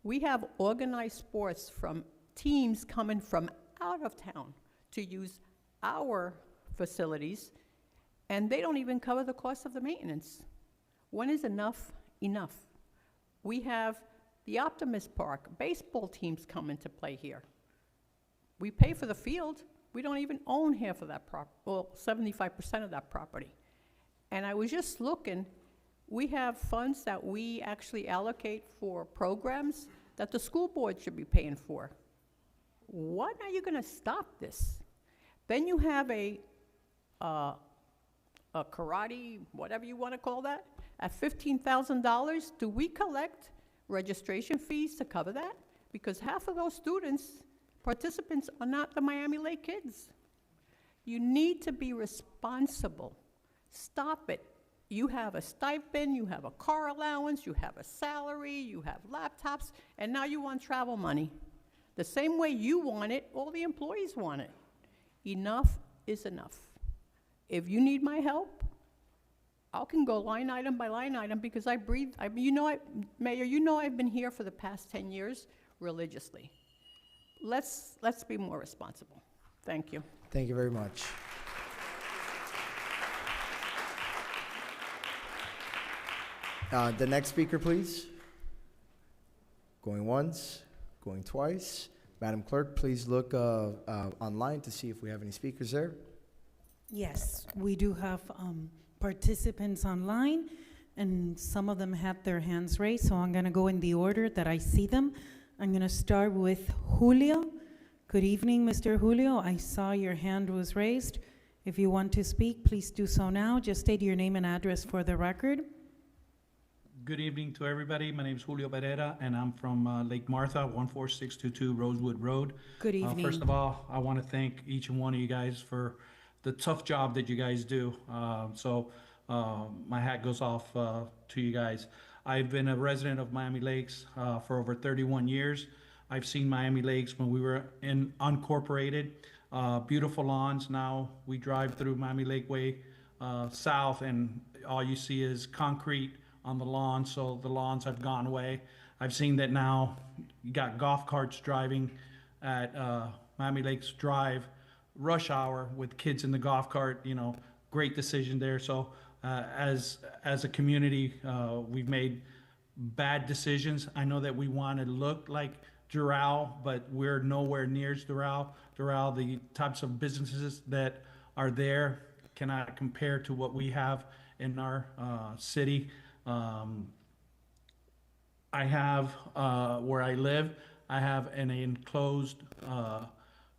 We have organized sports from teams coming from out of town to use our facilities, and they don't even cover the cost of the maintenance. When is enough enough? We have the Optimist Park, baseball teams come into play here. We pay for the field. We don't even own half of that well, 75% of that property. And I was just looking, we have funds that we actually allocate for programs that the school board should be paying for. When are you gonna stop this? Then you have a karate, whatever you wanna call that, at $15,000. Do we collect registration fees to cover that? Because half of those students, participants, are not the Miami Lake kids. You need to be responsible. Stop it. You have a stipend, you have a car allowance, you have a salary, you have laptops, and now you want travel money. The same way you want it, all the employees want it. Enough is enough. If you need my help, I can go line item by line item, because I breathe, Mayor, you know I've been here for the past 10 years religiously. Let's be more responsible. Thank you. Thank you very much. The next speaker, please. Going once, going twice. Madam Clerk, please look online to see if we have any speakers there. Yes, we do have participants online, and some of them had their hands raised, so I'm going to go in the order that I see them. I'm going to start with Julio. Good evening, Mr. Julio. I saw your hand was raised. If you want to speak, please do so now. Just state your name and address for the record. Good evening to everybody. My name is Julio Pereira, and I'm from Lake Martha, 14622 Rosewood Road. Good evening. First of all, I want to thank each and one of you guys for the tough job that you guys do. My hat goes off to you guys. I've been a resident of Miami Lakes for over 31 years. I've seen Miami Lakes when we were unincorporated. Beautiful lawns. Now we drive through Miami Lakeway south, and all you see is concrete on the lawn, so the lawns have gone away. I've seen that now. You got golf carts driving at Miami Lakes Drive, rush hour with kids in the golf cart. You know, great decision there. So as a community, we've made bad decisions. I know that we want to look like Doral, but we're nowhere near Doral. Doral, the types of businesses that are there cannot compare to what we have in our city. I have, where I live, I have an enclosed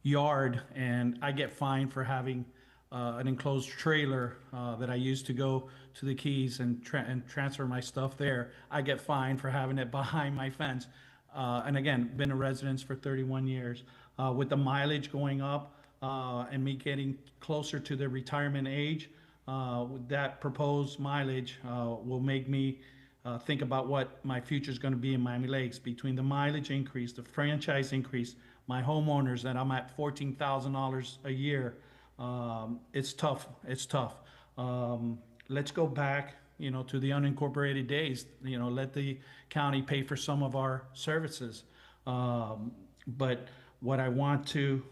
yard, and I get fined for having an enclosed trailer that I use to go to the Keys and transfer my stuff there. I get fined for having it behind my fence. And again, been a resident for 31 years. With the mileage going up and me getting closer to the retirement age, that proposed mileage will make me think about what my future is going to be in Miami Lakes. Between the mileage increase, the franchise increase, my homeowners that I'm at $14,000 a year, it's tough. It's tough. Let's go back, you know, to the unincorporated days. You know, let the county pay for some of our services. But what I want to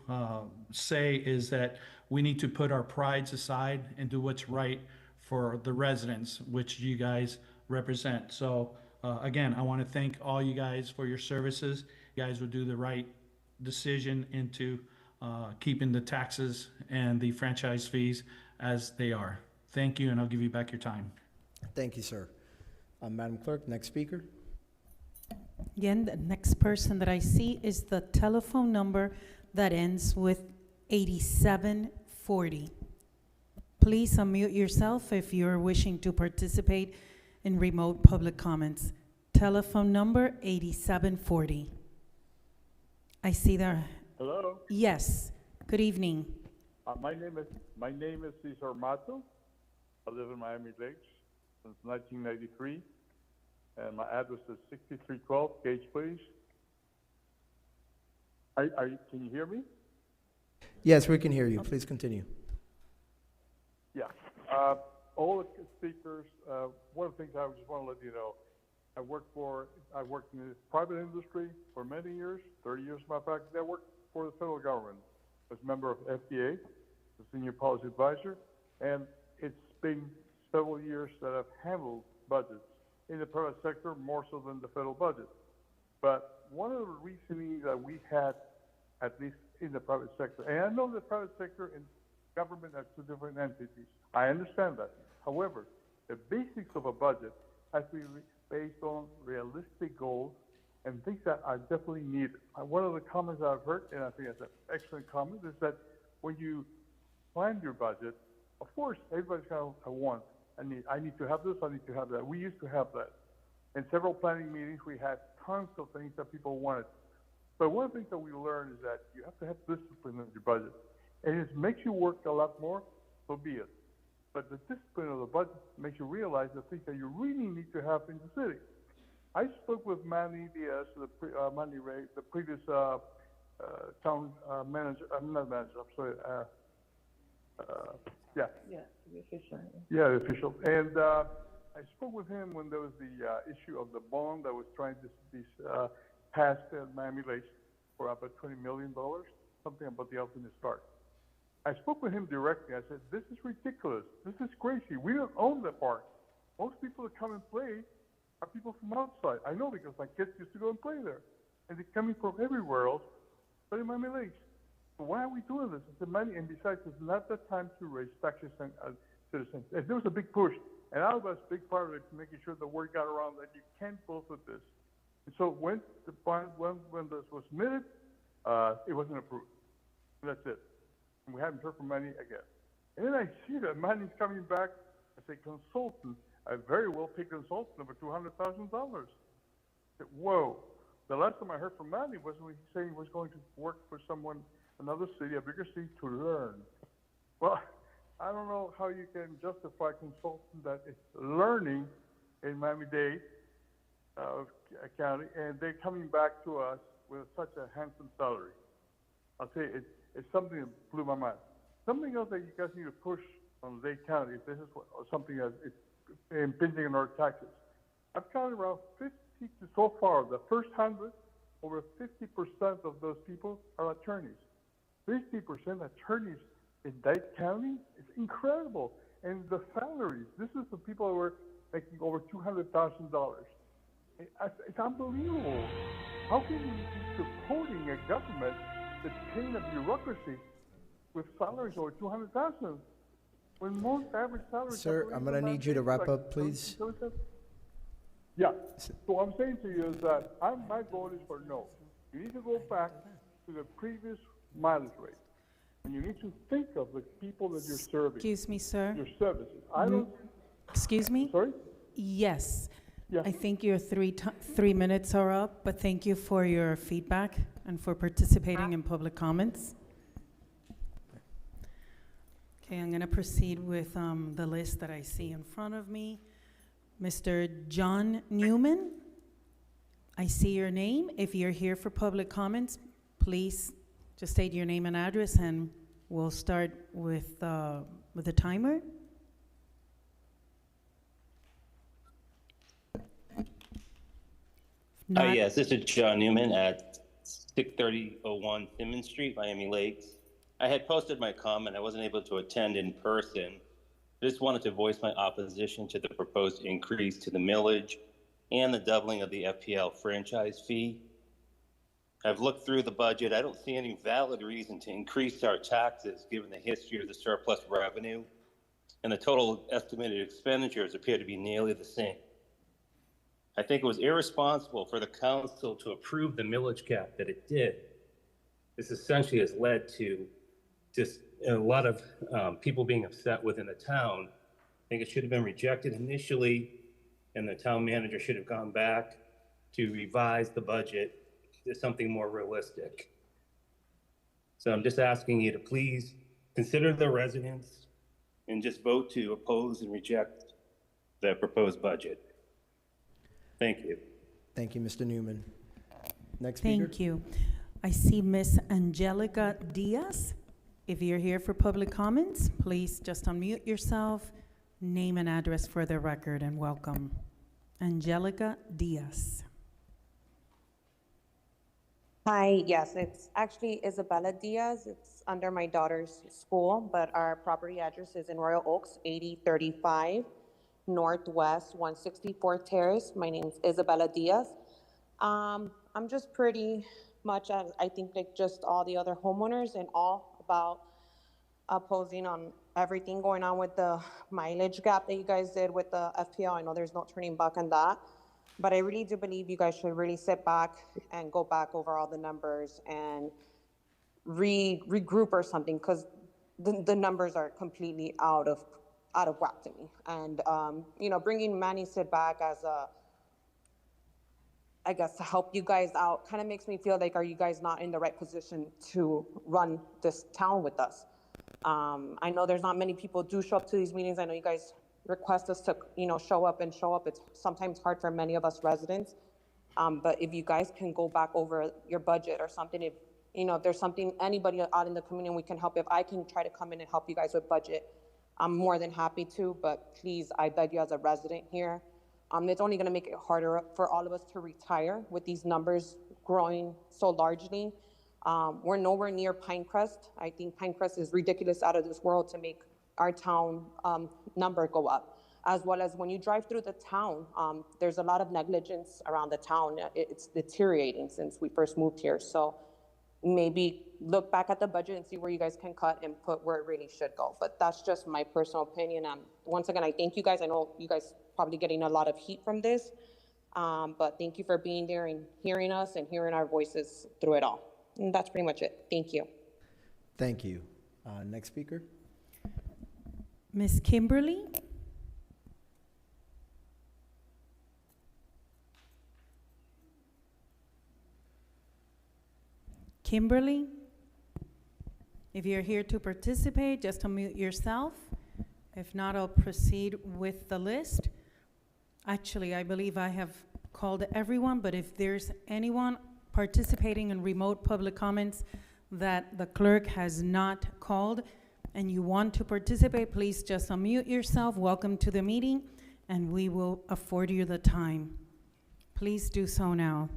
say is that we need to put our prides aside and do what's right for the residents, which you guys represent. So again, I want to thank all you guys for your services. You guys will do the right decision into keeping the taxes and the franchise fees as they are. Thank you, and I'll give you back your time. Thank you, sir. Madam Clerk, next speaker. Again, the next person that I see is the telephone number that ends with 8740. Please unmute yourself if you're wishing to participate in remote public comments. Telephone number 8740. I see there. Hello. Yes. Good evening. My name is Cesar Mato. I live in Miami Lakes since 1993, and my address is 6312 Gage Place. Can you hear me? Yes, we can hear you. Please continue. Yeah. All the speakers. One of the things I just want to let you know, I worked in the private industry for many years, 30 years, matter of fact. I worked for the federal government as a member of FDA, the senior policy advisor, and it's been several years that I've handled budgets in the private sector more so than the federal budget. But one of the reasonings that we had, at least in the private sector, and I know the private sector and government are two different entities. I understand that. However, the basics of a budget has to be based on realistic goals and things that are definitely needed. One of the comments I've heard, and I think that's an excellent comment, is that when you plan your budget, of course, everybody's going to want, I need to have this, I need to have that. We used to have that. In several planning meetings, we had tons of things that people wanted. But one of the things that we learned is that you have to have discipline in your budget. And it makes you work a lot more, so be it. But the discipline of the budget makes you realize the things that you really need to have in the city. I spoke with Manny Diaz, Manny Ray, the previous town manager, not manager, I'm sorry, yeah, the official. Yeah, the official. And I spoke with him when there was the issue of the bond that was trying to be passed at Miami Lakes for about $20 million, something about the ultimate start. I spoke with him directly. I said, this is ridiculous. This is crazy. We don't own the park. Most people that come and play are people from outside. I know because my kids used to go and play there. And they're coming from everywhere else, but in Miami Lakes. So why are we doing this? It's the money, and besides, it's not the time to raise taxes on citizens. And there was a big push, and I was a big part of it, making sure the word got around that you can't vote with this. And so when the bond, when this was submitted, it wasn't approved. And that's it. And we haven't heard from Manny again. And then I see that Manny's coming back as a consultant a very well-paid consultant over $200,000. Whoa. The last time I heard from Manny was when he said he was going to work for someone, another city, a bigger city, to learn. Well, I don't know how you can justify a consultant that is learning in Miami-Dade County, and they're coming back to us with such a handsome salary. I'll tell you, it's something that blew my mind. Something else that you guys need to push on Dade County, if this is something that is impinging on our taxes. I've counted around 50 to, so far, the first 100, over 50% of those people are attorneys. 50% attorneys in Dade County is incredible. And the salaries, this is the people who are making over $200,000. It's unbelievable. How can you be supporting a government that's paying a bureaucracy with salaries over $200,000 when most average salaries? Sir, I'm gonna need you to wrap up, please. Yeah. So what I'm saying to you is that my vote is for no. You need to go back to the previous mileage rate. And you need to think of the people that you're serving. Excuse me, sir. Your services. I don't. Excuse me? Sorry? Yes. Yeah. I think your 3 minutes are up, but thank you for your feedback and for participating in public comments. Okay, I'm going to proceed with the list that I see in front of me. Mr. John Newman, I see your name. If you're here for public comments, please just state your name and address, and we'll start with the timer. Yes, this is John Newman at 63001 Simmons Street, Miami Lakes. I had posted my comment. I wasn't able to attend in person. I just wanted to voice my opposition to the proposed increase to the millage and the doubling of the FPL franchise fee. I've looked through the budget. I don't see any valid reason to increase our taxes given the history of the surplus revenue, and the total estimated expenditures appear to be nearly the same. I think it was irresponsible for the council to approve the millage cap that it did. This essentially has led to just a lot of people being upset within the town. I think it should have been rejected initially, and the town manager should have gone back to revise the budget to something more realistic. So I'm just asking you to please consider the residents and just vote to oppose and reject the proposed budget. Thank you. Thank you, Mr. Newman. Next speaker. Thank you. I see Miss Angelica Diaz. If you're here for public comments, please just unmute yourself, name and address for the record, and welcome. Angelica Diaz. Hi, yes, it's actually Isabella Diaz. It's under my daughter's school, but our property address is in Royal Oaks, 8035 Northwest 164th Terrace. My name is Isabella Diaz. I'm just pretty much, as I think, like just all the other homeowners, and all about opposing on everything going on with the mileage gap that you guys did with the FPL. I know there's no turning back on that. But I really do believe you guys should really sit back and go back over all the numbers and regroup or something, because the numbers are completely out of whack to me. And you know, bringing Manny Sid back as I guess to help you guys out kind of makes me feel like, are you guys not in the right position to run this town with us? I know there's not many people do show up to these meetings. I know you guys request us to, you know, show up. It's sometimes hard for many of us residents. But if you guys can go back over your budget or something, if, you know, if there's something, anybody out in the community we can help, if I can try to come in and help you guys with budget, I'm more than happy to, but please, I beg you as a resident here, it's only gonna make it harder for all of us to retire with these numbers growing so largely. We're nowhere near Pinecrest. I think Pinecrest is ridiculous, out of this world, to make our town number go up. As well as when you drive through the town, there's a lot of negligence around the town. It's deteriorating since we first moved here. So maybe look back at the budget and see where you guys can cut and put where it really should go. But that's just my personal opinion. Once again, I thank you guys. I know you guys probably getting a lot of heat from this, but thank you for being there and hearing us and hearing our voices through it all. And that's pretty much it. Thank you. Thank you. Next speaker. Miss Kimberly? Kimberly, if you're here to participate, just unmute yourself. If not, I'll proceed with the list. Actually, I believe I have called everyone, but if there's anyone participating in remote public comments that the clerk has not called and you want to participate, please just unmute yourself. Welcome to the meeting, and we will afford you the time. Please do so now.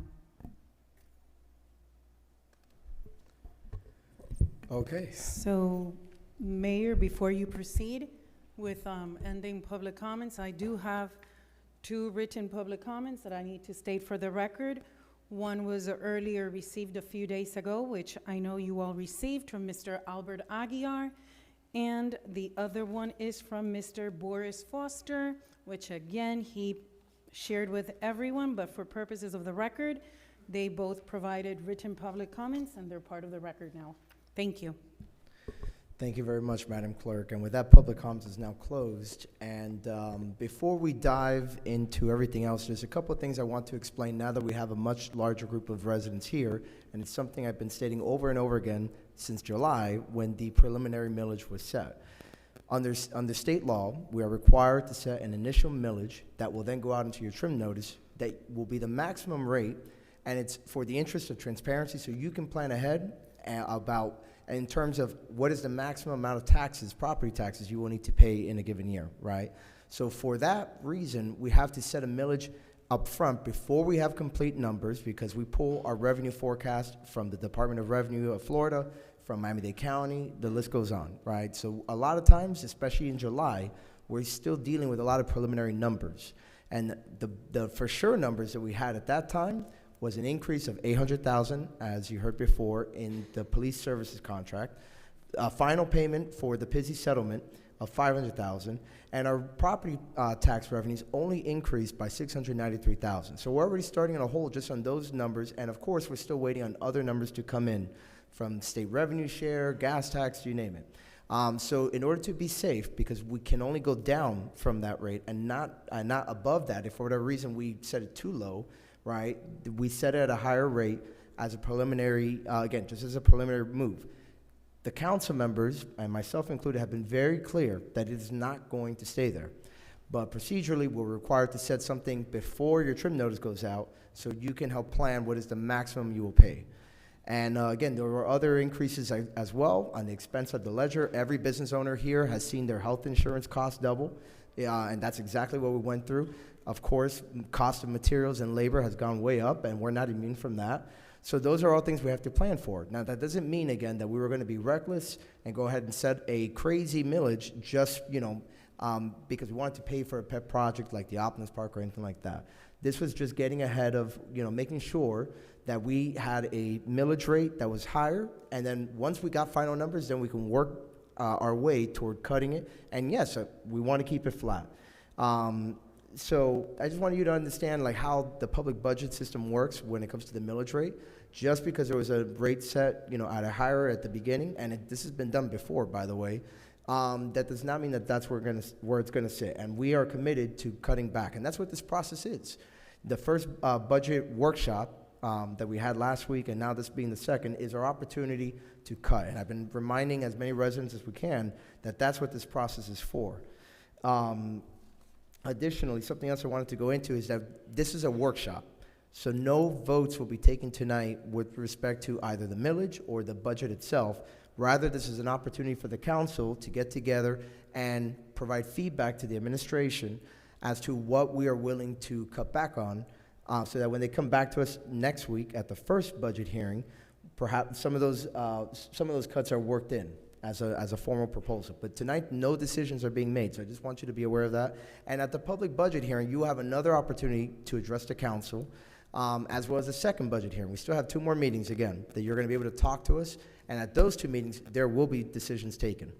Okay. So, Mayor, before you proceed with ending public comments, I do have 2 written public comments that I need to state for the record. One was earlier received a few days ago, which I know you all received from Mr. Albert Aguiar, and the other one is from Mr. Boris Foster, which again, he shared with everyone, but for purposes of the record, they both provided written public comments, and they're part of the record now. Thank you. Thank you very much, Madam Clerk. And with that, public comments is now closed. And before we dive into everything else, there's a couple of things I want to explain now that we have a much larger group of residents here. And it's something I've been stating over and over again since July when the preliminary millage was set. Under state law, we are required to set an initial millage that will then go out into your trim notice that will be the maximum rate. And it's for the interest of transparency so you can plan ahead about in terms of what is the maximum amount of taxes, property taxes, you will need to pay in a given year, right? So for that reason, we have to set a millage up front before we have complete numbers because we pull our revenue forecast from the Department of Revenue of Florida, from Miami-Dade County, the list goes on, right? So a lot of times, especially in July, we're still dealing with a lot of preliminary numbers. And the for sure numbers that we had at that time was an increase of $800,000, as you heard before, in the police services contract, a final payment for the PISI settlement of $500,000, and our property tax revenues only increased by $693,000. So we're already starting in a hole just on those numbers, and of course, we're still waiting on other numbers to come in from state revenue share, gas tax, you name it. So in order to be safe, because we can only go down from that rate and not above that, if for whatever reason we set it too low, right? We set it at a higher rate as a preliminary, again, just as a preliminary move. The council members, and myself included, have been very clear that it is not going to stay there. But procedurally, we're required to set something before your trim notice goes out so you can help plan what is the maximum you will pay. And again, there were other increases as well on the expense of the ledger. Every business owner here has seen their health insurance cost double, and that's exactly what we went through. Of course, cost of materials and labor has gone way up, and we're not immune from that. So those are all things we have to plan for. Now, that doesn't mean, again, that we were going to be reckless and go ahead and set a crazy millage just, because we wanted to pay for a pet project like the Optimus Park or anything like that. This was just getting ahead of, making sure that we had a millage rate that was higher, and then once we got final numbers, then we can work our way toward cutting it. And yes, we want to keep it flat. So I just want you to understand how the public budget system works when it comes to the millage rate. Just because there was a rate set, at a higher at the beginning, and this has been done before, by the way, that does not mean that that's where it's going to sit. And we are committed to cutting back, and that's what this process is. The first budget workshop that we had last week, and now this being the second, is our opportunity to cut. And I've been reminding as many residents as we can that that's what this process is for. Additionally, something else I wanted to go into is that this is a workshop. So no votes will be taken tonight with respect to either the millage or the budget itself. Rather, this is an opportunity for the council to get together and provide feedback to the administration as to what we are willing to cut back on, so that when they come back to us next week at the first budget hearing, perhaps some of those cuts are worked in as a formal proposal. But tonight, no decisions are being made, so I just want you to be aware of that. And at the public budget hearing, you have another opportunity to address the council, as well as the second budget hearing. We still have 2 more meetings, again, that you're going to be able to talk to us, and at those 2 meetings, there will be decisions taken.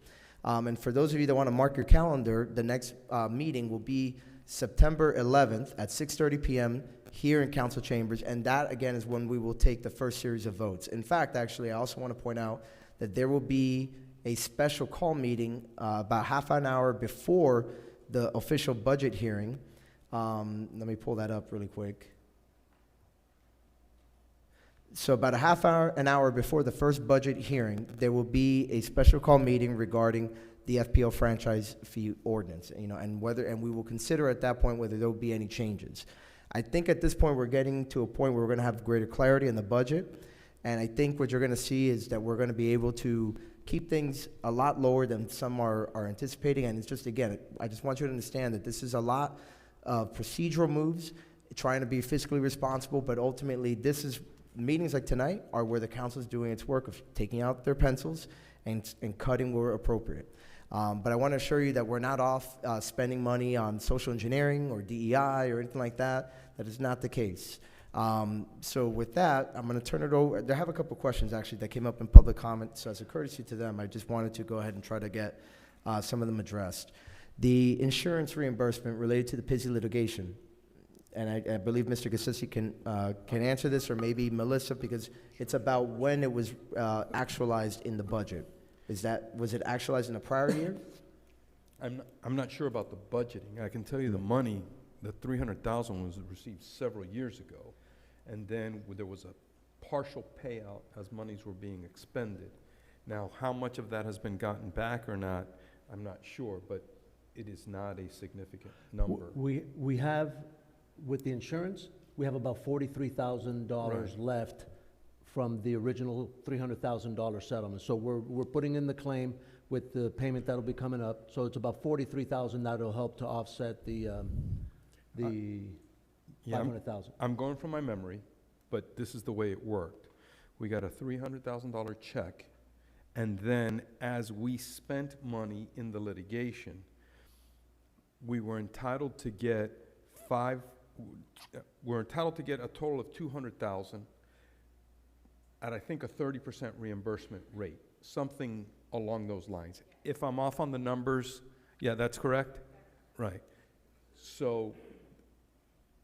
And for those of you that want to mark your calendar, the next meeting will be September 11th at 6:30 p.m. here in council chambers, and that, again, is when we will take the first series of votes. In fact, actually, I also want to point out that there will be a special call meeting about half an hour before the official budget hearing. Let me pull that up really quick. So about an hour before the first budget hearing, there will be a special call meeting regarding the FPL franchise fee ordinance, and we will consider at that point whether there will be any changes. I think at this point, we're getting to a point where we're gonna have greater clarity in the budget, and I think what you're gonna see is that we're gonna be able to keep things a lot lower than some are anticipating, and it's just, again, I just want you to understand that this is a lot of procedural moves, trying to be fiscally responsible, but ultimately, meetings like tonight are where the council is doing its work of taking out their pencils and cutting where appropriate. But I want to assure you that we're not off spending money on social engineering or DEI or anything like that. That is not the case. So with that, I'm going to turn it over. I have a couple questions, actually, that came up in public comment. So as a courtesy to them, I just wanted to go ahead and try to get some of them addressed. The insurance reimbursement related to the PISI litigation, and I believe Mr. Gassisi can answer this, or maybe Melissa, because it's about when it was actualized in the budget. Was it actualized in the prior year? I'm not sure about the budgeting. I can tell you the money, the $300,000 was received several years ago, and then there was a partial payout as monies were being expended. Now, how much of that has been gotten back or not, I'm not sure, but it is not a significant number. We have, with the insurance, we have about $43,000 left from the original $300,000 settlement. So we're putting in the claim with the payment that'll be coming up. So it's about $43,000 that'll help to offset the $500,000. I'm going from my memory, but this is the way it worked. We got a $300,000 check, and then as we spent money in the litigation, we were entitled to get a total of $200,000 at, I think, a 30% reimbursement rate, something along those lines. If I'm off on the numbers, yeah, that's correct? Right. So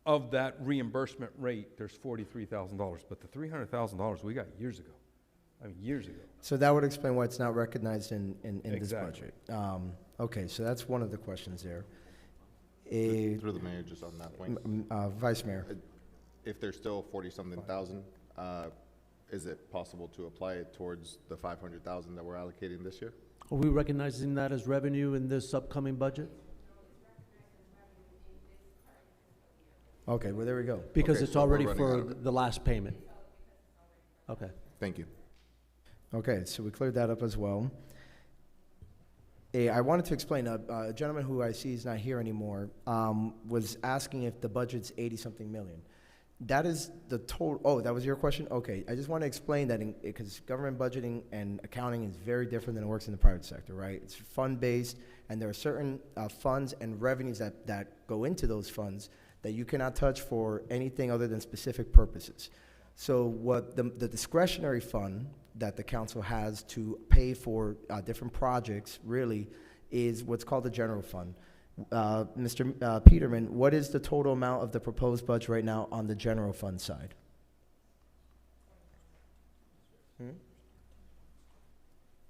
of that reimbursement rate, there's $43,000, but the $300,000 we got years ago. I mean, years ago. So that would explain why it's not recognized in Exactly. this budget. Okay, so that's one of the questions there. Through the mayor, just on that point. Vice Mayor. If there's still 40-something thousand, is it possible to apply it towards the 500,000 that we're allocating this year? Are we recognizing that as revenue in this upcoming budget? Okay, well, there we go. Because Okay, it's so we're already running for out of it. the last payment. Okay. Thank you. Okay, so we cleared that up as well. I wanted to explain, a gentleman who I see is not here anymore was asking if the budget's 80-something million. That is the total. Oh, that was your question? Okay, I just want to explain that because government budgeting and accounting is very different than it works in the private sector, right? It's fund-based, and there are certain funds and revenues that go into those funds that you cannot touch for anything other than specific purposes. So what the discretionary fund that the council has to pay for different projects really is what's called the general fund. Mr. Peterman, what is the total amount of the proposed budget right now on the general fund side?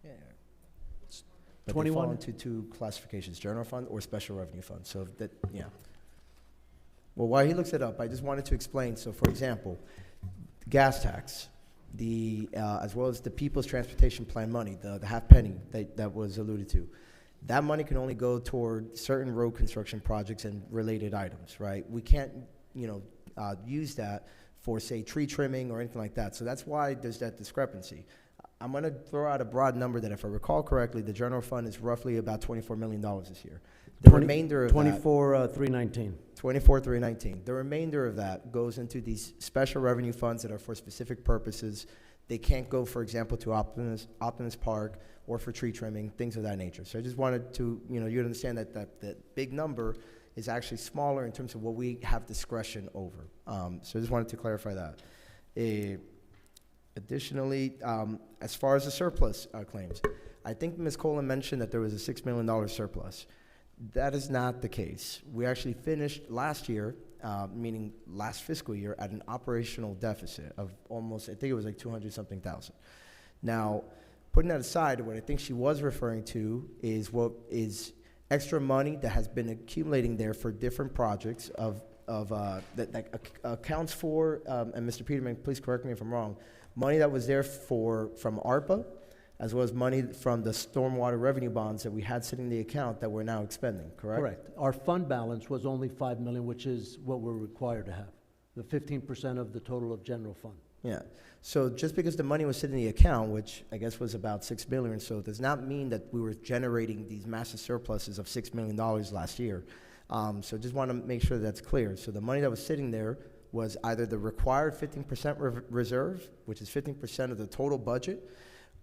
Yeah. But 21? they fall into two classifications, general fund or special revenue fund. So that, yeah. Well, while he looks it up, I just wanted to explain. So, for example, gas tax, as well as the People's Transportation Plan money, the half penny that was alluded to. That money can only go toward certain road construction projects and related items, right? We can't, use that for, say, tree trimming or anything like that. So that's why there's that discrepancy. I'm going to throw out a broad number that, if I recall correctly, the general fund is roughly about $24 million this year. The remainder of 24,319. 24,319. The remainder of that goes into these special revenue funds that are for specific purposes. They can't go, for example, to Optimus Park or for tree trimming, things of that nature. So I just wanted to, you to understand that big number is actually smaller in terms of what we have discretion over. So I just wanted to clarify that. Additionally, as far as the surplus claims, I think Ms. Colin mentioned that there was a $6 million surplus. That is not the case. We actually finished last year, meaning last fiscal year, at an operational deficit of almost, I think it was like 200-something thousand. Now, putting that aside, what I think she was referring to is what is extra money that has been accumulating there for different projects of that accounts for, and Mr. Peterman, please correct me if I'm wrong, money that was there from ARPA, as well as money from the stormwater revenue bonds that we had sitting in the account that we're now expending, correct? Correct. Our fund balance was only 5 million, which is what we're required to have, the 15% of the total of general fund. Yeah. So just because the money was sitting in the account, which I guess was about $6 billion, so does not mean that we were generating these massive surpluses of $6 million last year. So just want to make sure that's clear. So the money that was sitting there was either the required 15% reserve, which is 15% of the total budget,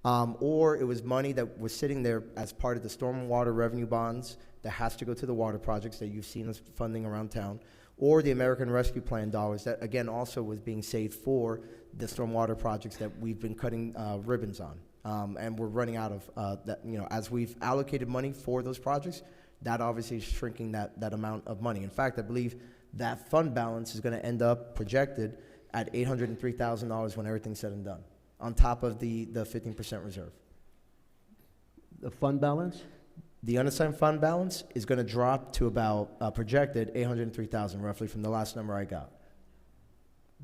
or it was money that was sitting there as part of the stormwater revenue bonds that has to go to the water projects that you've seen us funding around town, or the American Rescue Plan dollars that, again, also was being saved for the stormwater projects that we've been cutting ribbons on. And we're running out of that, as we've allocated money for those projects, that obviously is shrinking that amount of money. In fact, I believe that fund balance is going to end up projected at $803,000 when everything's said and done, on top of the 15% reserve. The fund balance? The unassigned fund balance is going to drop to about projected $803,000 roughly from the last number I got.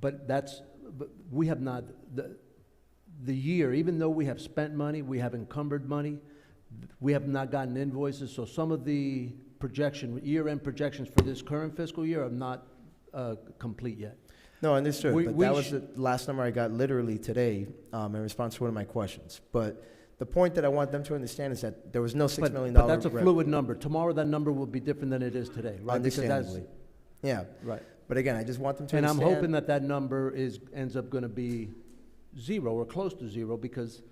But we have not, the year, even though we have spent money, we have encumbered money, we have not gotten invoices, so some of the year-end projections for this current fiscal year are not complete yet. No, understood, but that was the last number I got literally today in response to one of my questions. But the point that I want them to understand is that there was no $6 million. But that's a fluid number. Tomorrow that number will be different than it is today, right? Understandably. Yeah. Right. But again, I just want them to and understand. I'm hoping that number ends up going to be zero or close to zero, because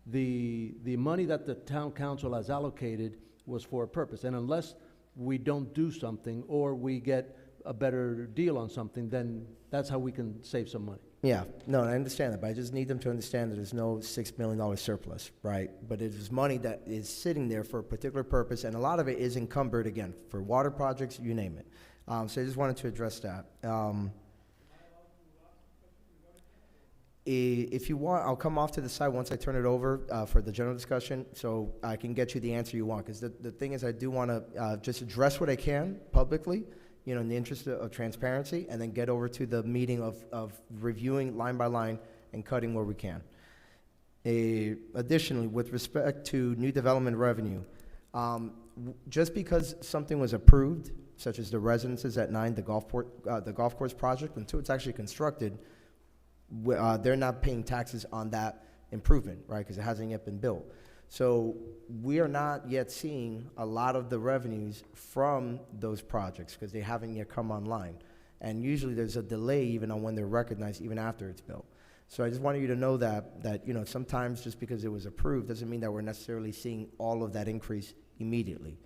the money that the town council has allocated was for a purpose. And unless we don't do something or we get a better deal on something, then that's how we can save some money. Yeah, no, I understand that, but I just need them to understand that there's no $6 million surplus, right? But it is money that is sitting there for a particular purpose, and a lot of it is encumbered, again, for water projects, you name it. So I just wanted to address that. If you want, I'll come off to the side once I turn it over for the general discussion, so I can get you the answer you want. Because the thing is, I do want to just address what I can publicly, in the interest of transparency, and then get over to the meeting of reviewing line by line and cutting where we can. Additionally, with respect to new development revenue, just because something was approved, such as the residences at 9, the golf course project, until it's actually constructed, they're not paying taxes on that improvement, right? Because it hasn't yet been built. So we are not yet seeing a lot of the revenues from those projects because they haven't yet come online. And usually there's a delay even on when they're recognized, even after it's built. So I just wanted you to know that sometimes just because it was approved doesn't mean that we're necessarily seeing all of that increase immediately.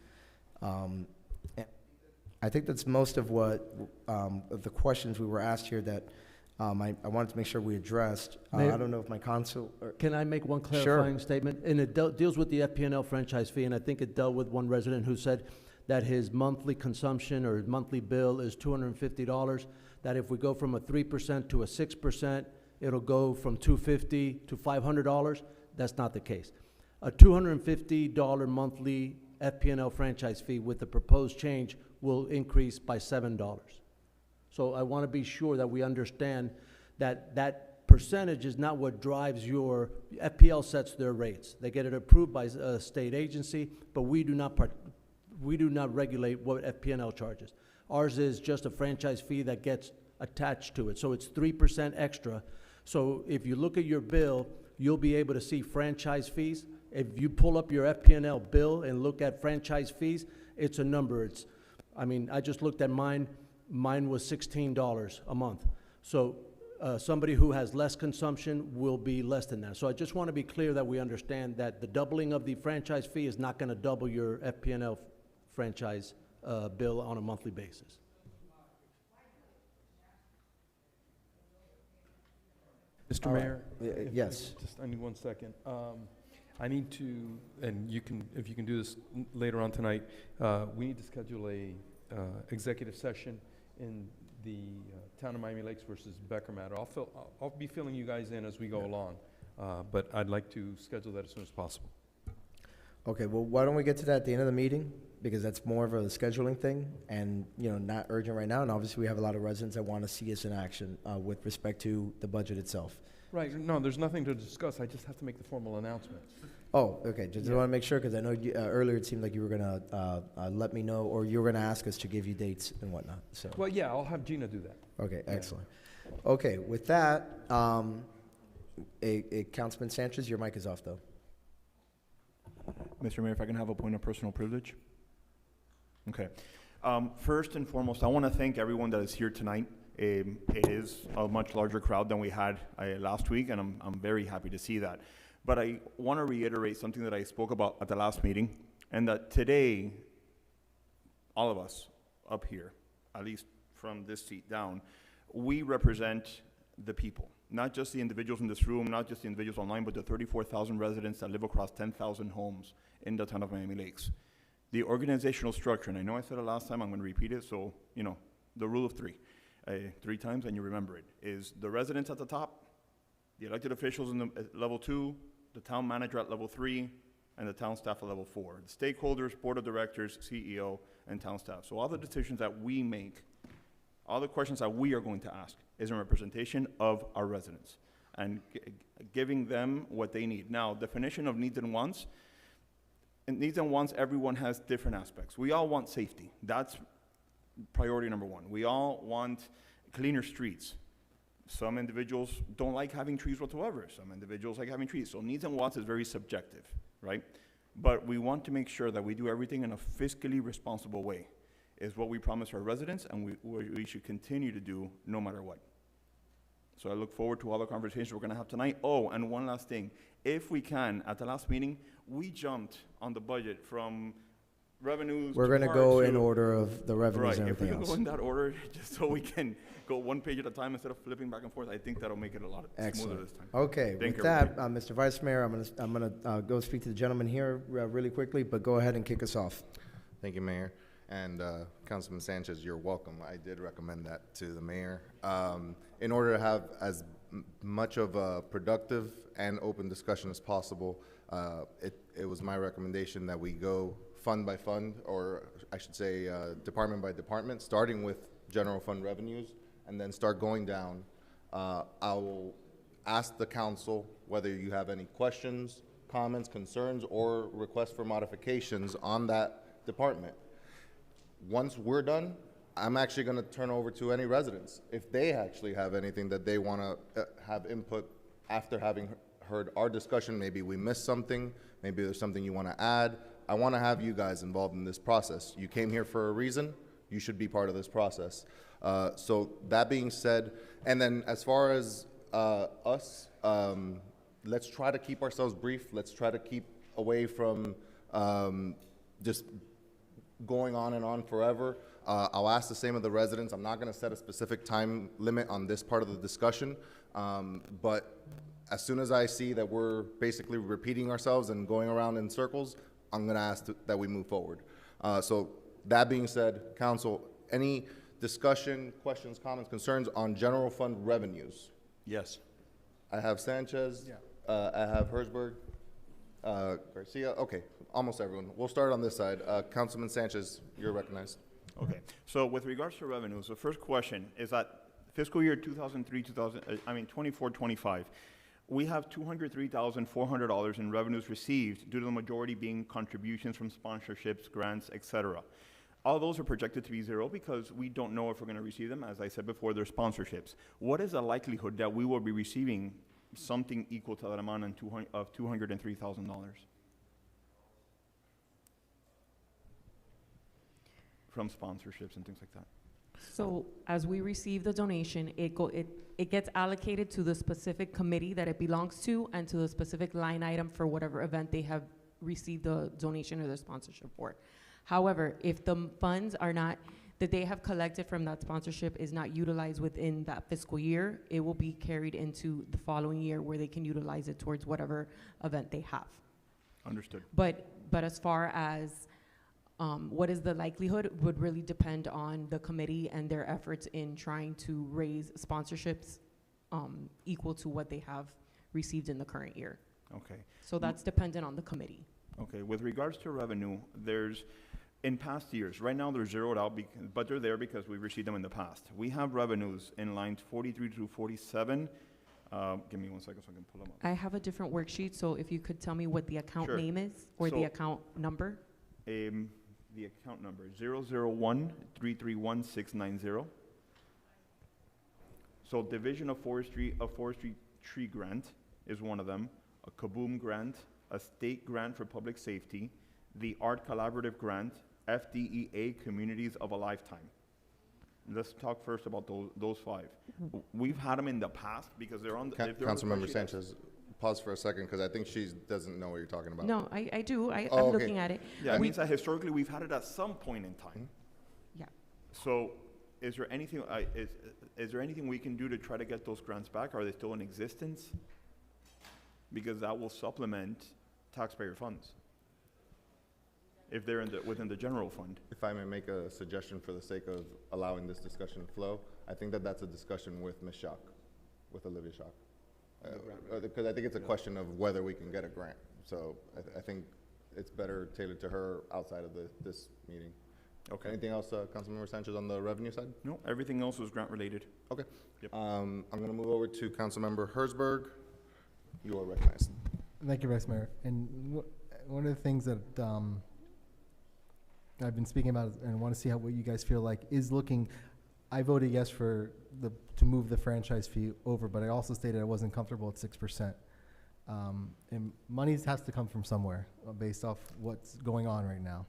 I think that's most of what of the questions we were asked here that I wanted to make sure we addressed. I don't know if my counsel... Can I make one clarifying statement? And it deals with the FP&L franchise fee, and I think it dealt with one resident who said that his monthly consumption or his monthly bill is $250, that if we go from a 3% to a 6%, it'll go from $250 to $500. That's not the case. A $250 monthly FP&L franchise fee with the proposed change will increase by $7. So I want to be sure that we understand that that percentage is not what drives your, FPL sets their rates. They get it approved by a state agency, but we do not regulate what FP&L charges. Ours is just a franchise fee that gets attached to it. So it's 3% extra. So if you look at your bill, you'll be able to see franchise fees. If you pull up your FP&L bill and look at franchise fees, it's a number. I just looked at mine. Mine was $16 a month. So somebody who has less consumption will be less than that. So I just want to be clear that we understand that the doubling of the franchise fee is not going to double your FP&L franchise bill on a monthly basis. Mr. Mayor? Yes. I need 1 second. I need to, and if you can do this later on tonight, we need to schedule a executive session in the Town of Miami Lakes versus Becker matter. I'll be filling you guys in as we go along, but I'd like to schedule that as soon as possible. Okay, well, why don't we get to that at the end of the meeting? because that's more of a scheduling thing and, you know, not urgent right now. And obviously, we have a lot of residents that want to see us in action with respect to the budget itself. Right, no, there's nothing to discuss, I just have to make the formal announcement. Oh, okay, just want to make sure, because I know you, earlier it seemed like you were going to let me know, or you were going to ask us to give you dates and whatnot, so. Well, yeah, I'll have Gina do that. Okay, Yeah. excellent. Okay, with that, Councilman Sanchez, your mic is off, though. Mr. Mayor, if I can have a point of personal privilege? Okay. First and foremost, I want to thank everyone that is here tonight. It is a much larger crowd than we had last week, and I'm very happy to see that. But I want to reiterate something that I spoke about at the last meeting, and that today, all of us up here, at least from this seat down, we represent the people. Not just the individuals in this room, not just the individuals online, but the 34,000 residents that live across 10,000 homes in the town of Miami Lakes. The organizational structure, and I know I said it last time, I'm going to repeat it, so, you know, the rule of three. 3 times and you remember it, is the residents at the top, the elected officials in the level 2, the town manager at level 3, and the town staff at level 4. The stakeholders, board of directors, CEO, and town staff. So all the decisions that we make, all the questions that we are going to ask is in representation of our residents and giving them what they need. Now, definition of needs and wants. In needs and wants, everyone has different aspects. We all want safety. That's priority number 1. We all want cleaner streets. Some individuals don't like having trees whatsoever. Some individuals like having trees. So needs and wants is very subjective, right? But we want to make sure that we do everything in a fiscally responsible way, is what we promise our residents, and we should continue to do no matter what. So I look forward to all the conversations we're going to have tonight. Oh, and one last thing. If we can, at the last meeting, we jumped on the budget from revenues. We're going to go in order of the revenues and everything If we else. go in that order, just so we can go one page at a time instead of flipping back and forth, I think that'll make it a lot smoother Excellent. this time. Okay, Thank with you, that, everybody. Mr. Vice Mayor, I'm gonna go speak to the gentleman here really quickly, but go ahead and kick us off. Thank you, Mayor. And Councilman Sanchez, you're welcome. I did recommend that to the mayor. In order to have as much of a productive and open discussion as possible, it was my recommendation that we go fund by fund, or I should say department by department, starting with general fund revenues, and then start going down. I will ask the council whether you have any questions, comments, concerns, or requests for modifications on that department. Once we're done, I'm actually going to turn over to any residents. If they actually have anything that they want to have input after having heard our discussion, maybe we missed something, maybe there's something you want to add. I want to have you guys involved in this process. You came here for a reason. You should be part of this process. So that being said, and then as far as us, let's try to keep ourselves brief. Let's try to keep away from just going on and on forever. I'll ask the same of the residents. I'm not going to set a specific time limit on this part of the discussion, but as soon as I see that we're basically repeating ourselves and going around in circles, I'm going to ask that we move forward. So that being said, council, any discussion, questions, comments, concerns on general fund revenues? Yes. I have Sanchez. Yeah. I have Herzberg. Garcia. Okay, almost everyone. We'll start on this side. Councilman Sanchez, you're recognized. Okay. So with regards to revenues, the first question is that fiscal year 24-25, we have $203,400 in revenues received, due to the majority being contributions from sponsorships, grants, etc. All those are projected to be zero because we don't know if we're going to receive them. As I said before, they're sponsorships. What is the likelihood that we will be receiving something equal to that amount of $203,000 from sponsorships and things like that? So as we receive the donation, it gets allocated to the specific committee that it belongs to and to the specific line item for whatever event they have received the donation or the sponsorship for. However, if the funds are not, that they have collected from that sponsorship is not utilized within that fiscal year, it will be carried into the following year where they can utilize it towards whatever event they have. Understood. But as far as what is the likelihood would really depend on the committee and their efforts in trying to raise sponsorships equal to what they have received in the current year. Okay. So that's dependent on the committee. Okay, with regards to revenue, there's In past years, right now they're zeroed out, but they're there because we've received them in the past. We have revenues in lines 43 through 47. Give me 1 second so I can pull them up. I have a different worksheet, so if you could tell me what the account Sure. name is, or the account number? The account number, 001-331-690. So Division of Forestry, a forestry tree grant is one of them, a Kaboom grant, a state grant for public safety, the Art Collaborative Grant, FDEA Communities of a Lifetime. Let's talk first about those five. We've had them in the past because they're on the. Councilmember Sanchez, pause for a second because I think she doesn't know what you're talking about. No, I do. I'm okay. looking at it. Yeah, it means that historically we've had it at some point in time. Yeah. So, is there anything? Is there anything we can do to try to get those grants back? Are they still in existence? Because that will supplement taxpayer funds if they're within the general fund. If I may make a suggestion for the sake of allowing this discussion to flow, I think that that's a discussion with Ms. Schock, with Olivia Schock. Because I think it's a question of whether we can get a grant. So I think it's better tailored to her outside of this meeting. Okay. Anything else, Councilmember Sanchez, on the revenue side? No, everything else was grant related. Okay. Yep. I'm going to move over to Councilmember Herzberg. You are recognized. Thank you, Vice Mayor. And one of the things that I've been speaking about and want to see what you guys feel like is looking. I voted yes for to move the franchise fee over, but I also stated I wasn't comfortable at 6%. And money has to come from somewhere based off what's going on right now.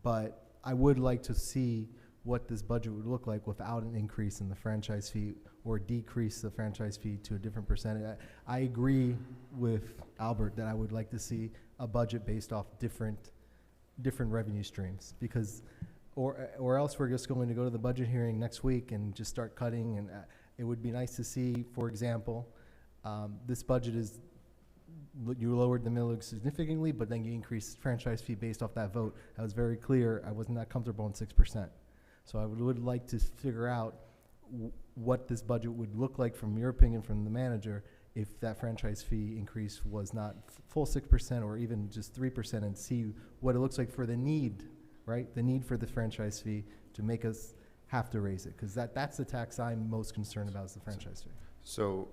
But I would like to see what this budget would look like without an increase in the franchise fee or decrease the franchise fee to a different percentage. I agree with Albert that I would like to see a budget based off different revenue streams, because or else we're just going to go to the budget hearing next week and just start cutting. And it would be nice to see, for example, this budget is, you lowered the millage significantly, but then you increased franchise fee based off that vote. I was very clear, I was not comfortable in 6%. So I would like to figure out what this budget would look like from your opinion, from the manager, if that franchise fee increase was not full 6% or even just 3%, and see what it looks like for the need, right? The need for the franchise fee to make us have to raise it, because that's the tax I'm most concerned about, is the franchise fee. So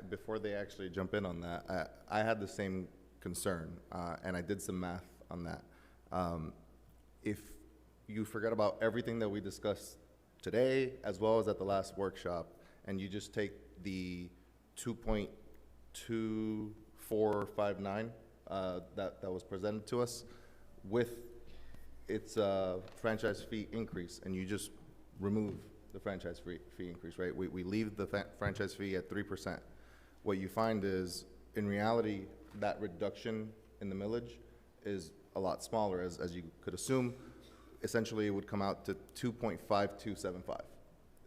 before they actually jump in on that, I had the same concern, and I did some math on that. If you forget about everything that we discussed today, as well as at the last workshop, and you just take the 2.2459 that was presented to us with its franchise fee increase, and you just remove the franchise fee increase, right? We leave the franchise fee at 3%. What you find is, in reality, that reduction in the millage is a lot smaller, as you could assume. Essentially, it would come out to 2.5275.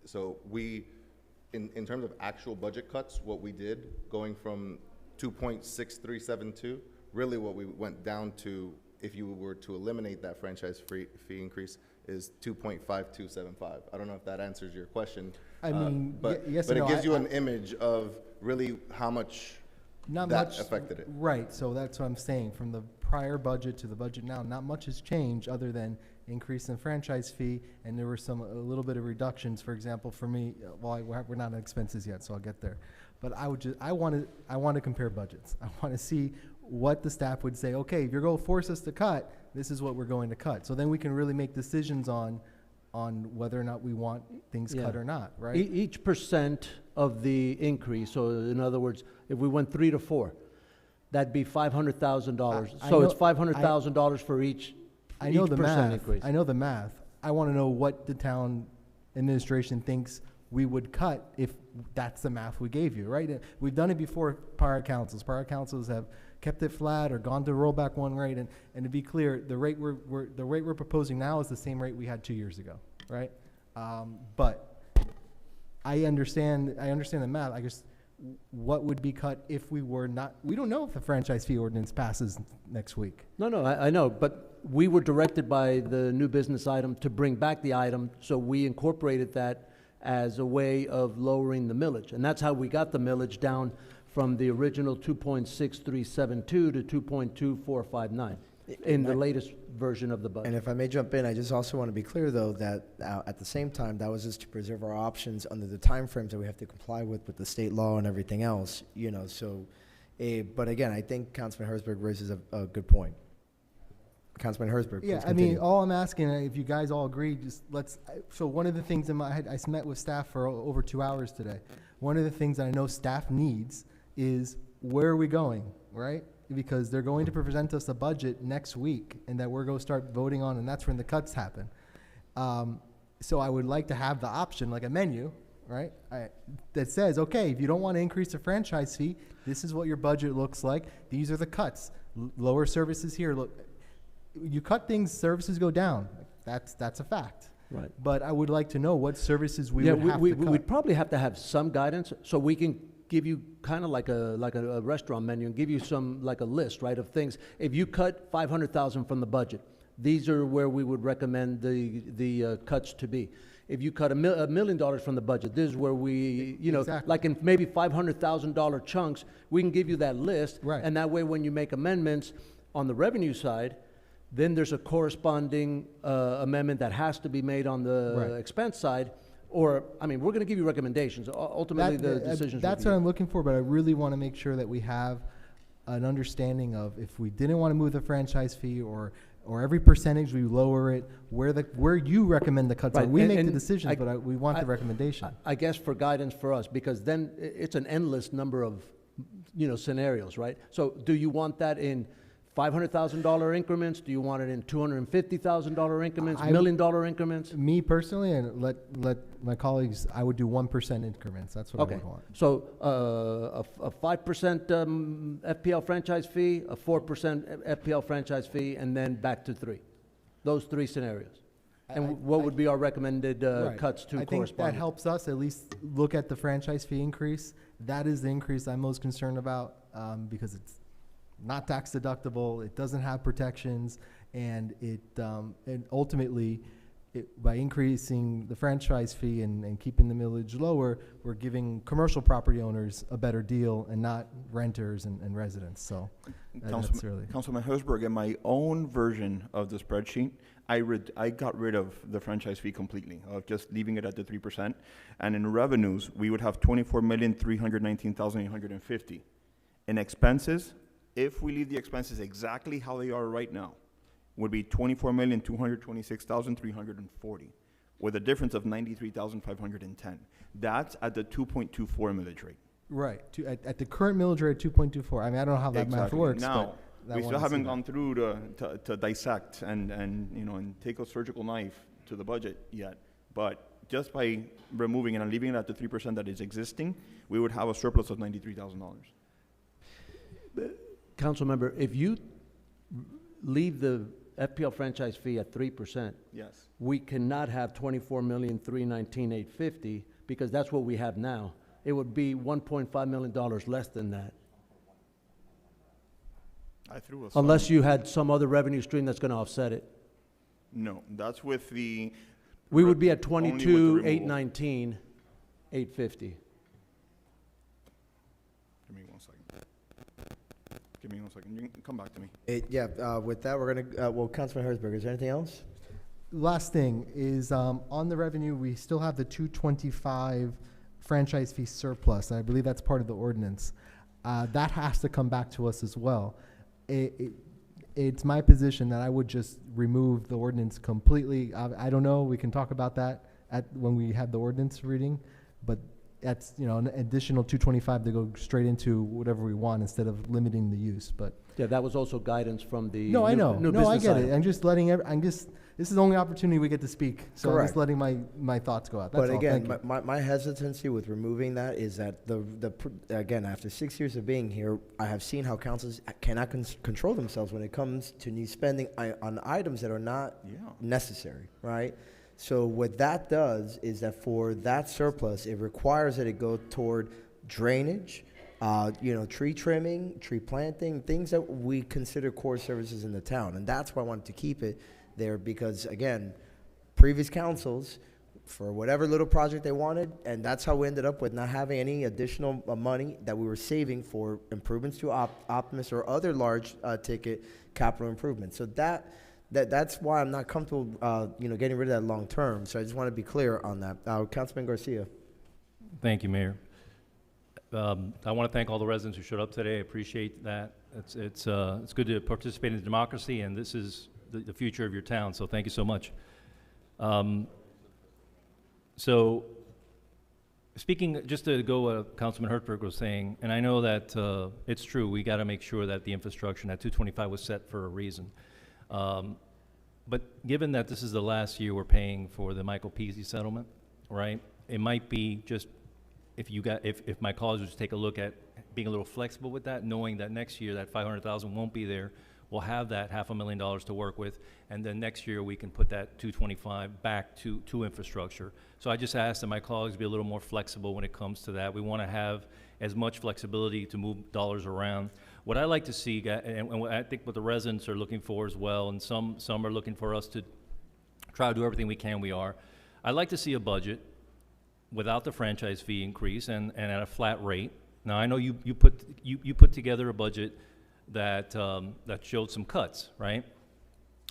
So in terms of actual budget cuts, what we did, going from 2.6372, really what we went down to, if you were to eliminate that franchise fee increase, is 2.5275. I don't know if that answers your question. I mean, but yes but and it no. gives you an image of really how much that affected it. Right, so that's what I'm saying. From the prior budget to the budget now, not much has changed other than increase in franchise fee, and there were a little bit of reductions. For example, for me, we're not on expenses yet, so I'll get there. But I want to compare budgets. I want to see what the staff would say. Okay, if you're going to force us to cut, this is what we're going to cut. So then we can really make decisions on whether or not we want things cut or not, right? Each percent of the increase, so in other words, if we went 3 to 4, that'd be $500,000. So it's $500,000 for each I know the math. increase. I know the math. I want to know what the town administration thinks we would cut if that's the math we gave you, right? We've done it before, prior councils. Prior councils have kept it flat or gone to rollback one rate. And to be clear, the rate we're proposing now is the same rate we had 2 years ago, right? But I understand the math. I guess what would be cut if we were not, we don't know if the franchise fee ordinance passes next week. No, I know, but we were directed by the new business item to bring back the item, so we incorporated that as a way of lowering the millage. And that's how we got the millage down from the original 2.6372 to 2.2459 in the latest version of the And budget. if I may jump in, I just also want to be clear, though, that at the same time, that was just to preserve our options under the timeframes that we have to comply with the state law and everything else, you know, so, but again, I think Councilman Herzberg raises a good point. Councilman Herzberg, please Yeah, I continue. mean, all I'm asking, if you guys all agree, just so one of the things in my head, I met with staff for over 2 hours today. One of the things I know staff needs is, where are we going, right? Because they're going to present us a budget next week, and that we're going to start voting on, and that's when the cuts happen. So I would like to have the option, like a menu, right? That says, okay, if you don't want to increase the franchise fee, this is what your budget looks like. These are the cuts. Lower services here. Look, you cut things, services go down. That's a fact. Right. But I would like to know what services we would have to cut. We'd probably have to have some guidance, so we can give you kind of like a restaurant menu and give you some, like a list, right, of things. If you cut 500,000 from the budget, these are where we would recommend the cuts to be. If you cut $1 million from the budget, this is where we, you know, Exactly. like in maybe $500,000 chunks, we can give you that list. Right. And that way, when you make amendments on the revenue side, then there's a corresponding amendment that has to be made on the Right. expense side. Or, I mean, we're going to give you recommendations. Ultimately, the decisions will That's be what I'm looking for, but I really want to make sure that we have an understanding of, if we didn't want to move the franchise fee, or every percentage we lower it, where you recommend the cuts are. Right, We make the and decisions, but we want the recommendation. I guess for guidance for us, because then it's an endless number of, you know, scenarios, right? So do you want that in $500,000 increments? Do you want it in $250,000 increments, $1 million increments? Me personally, and let my colleagues, I would do 1% increments. That's what I Okay, would want. so a 5% FPL franchise fee, a 4% FPL franchise fee, and then back to 3. Those 3 scenarios. And what would be our recommended Right. cuts to I think correspond? that helps us at least look at the franchise fee increase. That is the increase I'm most concerned about, because it's not tax deductible, it doesn't have protections, and and ultimately, by increasing the franchise fee and keeping the millage lower, we're giving commercial property owners a better deal and not renters and residents, so that's really. Councilman Herzberg, in my own version of the spreadsheet, I got rid of the franchise fee completely, of just leaving it at the 3%. And in revenues, we would have 24,319,850. In expenses, if we leave the expenses exactly how they are right now, would be 24,226,340, with a difference of 93,510. That's at the 2.24 millage rate. Right, at the current millage rate, 2.24. I mean, I don't know how that math Exactly. works, Now, but. we still haven't gone through to dissect and, you know, and take a surgical knife to the budget yet. But just by removing it and leaving it at the 3% that is existing, we would have a surplus of $93,000. Council member, if you leave the FPL franchise fee at 3%, Yes. we cannot have 24,319,850, because that's what we have now. It would be $1.5 million less than that. I threw a Unless you had some other revenue stream that's going to offset it. No, that's with the. We would be at only with the 22,819,850. Give me 1 second. Give me 1 second. You can come back to me. With that, we're gonna, well, Councilman Herzberg, is there anything else? Last thing is, on the revenue, we still have the 225 franchise fee surplus, and I believe that's part of the ordinance. That has to come back to us as well. It's my position that I would just remove the ordinance completely. I don't know, we can talk about that when we have the ordinance reading, but that's, you know, an additional 225 to go straight into whatever we want instead of limiting the use, but. Yeah, that was also guidance from the No, I know. new No, I business get side. it. I'm just letting, this is the only opportunity we get to speak. So I'm just letting my thoughts go out. That's But all. again, Thank you. my hesitancy with removing that is that again, after 6 years of being here, I have seen how councils cannot control themselves when it comes to new spending on items that are not necessary, right? So what that does is that for that surplus, it requires that it go toward drainage, tree trimming, tree planting, things that we consider core services in the town. And that's why I wanted to keep it there, because again, previous councils, for whatever little project they wanted, and that's how we ended up with not having any additional money that we were saving for improvements to Optimus or other large ticket capital improvements. So That's why I'm not comfortable, getting rid of that long term. So I just want to be clear on that. Councilman Garcia. Thank you, Mayor. I want to thank all the residents who showed up today. I appreciate that. It's good to participate in democracy, and this is the future of your town. So thank you so much. So, speaking, just to go what Councilman Hertzberg was saying, and I know that it's true, we got to make sure that the infrastructure, that 225 was set for a reason. But given that this is the last year we're paying for the Michael Peasy settlement, right? It might be just, if my colleagues would just take a look at being a little flexible with that, knowing that next year that 500,000 won't be there, we'll have that $500,000 to work with, and then next year we can put that 225 back to infrastructure. So I just ask that my colleagues be a little more flexible when it comes to that. We want to have as much flexibility to move dollars around. What I like to see, and what I think what the residents are looking for as well, and some are looking for us to try to do everything we can, I'd like to see a budget without the franchise fee increase and at a flat rate. Now, I know you put together a budget that showed some cuts, right?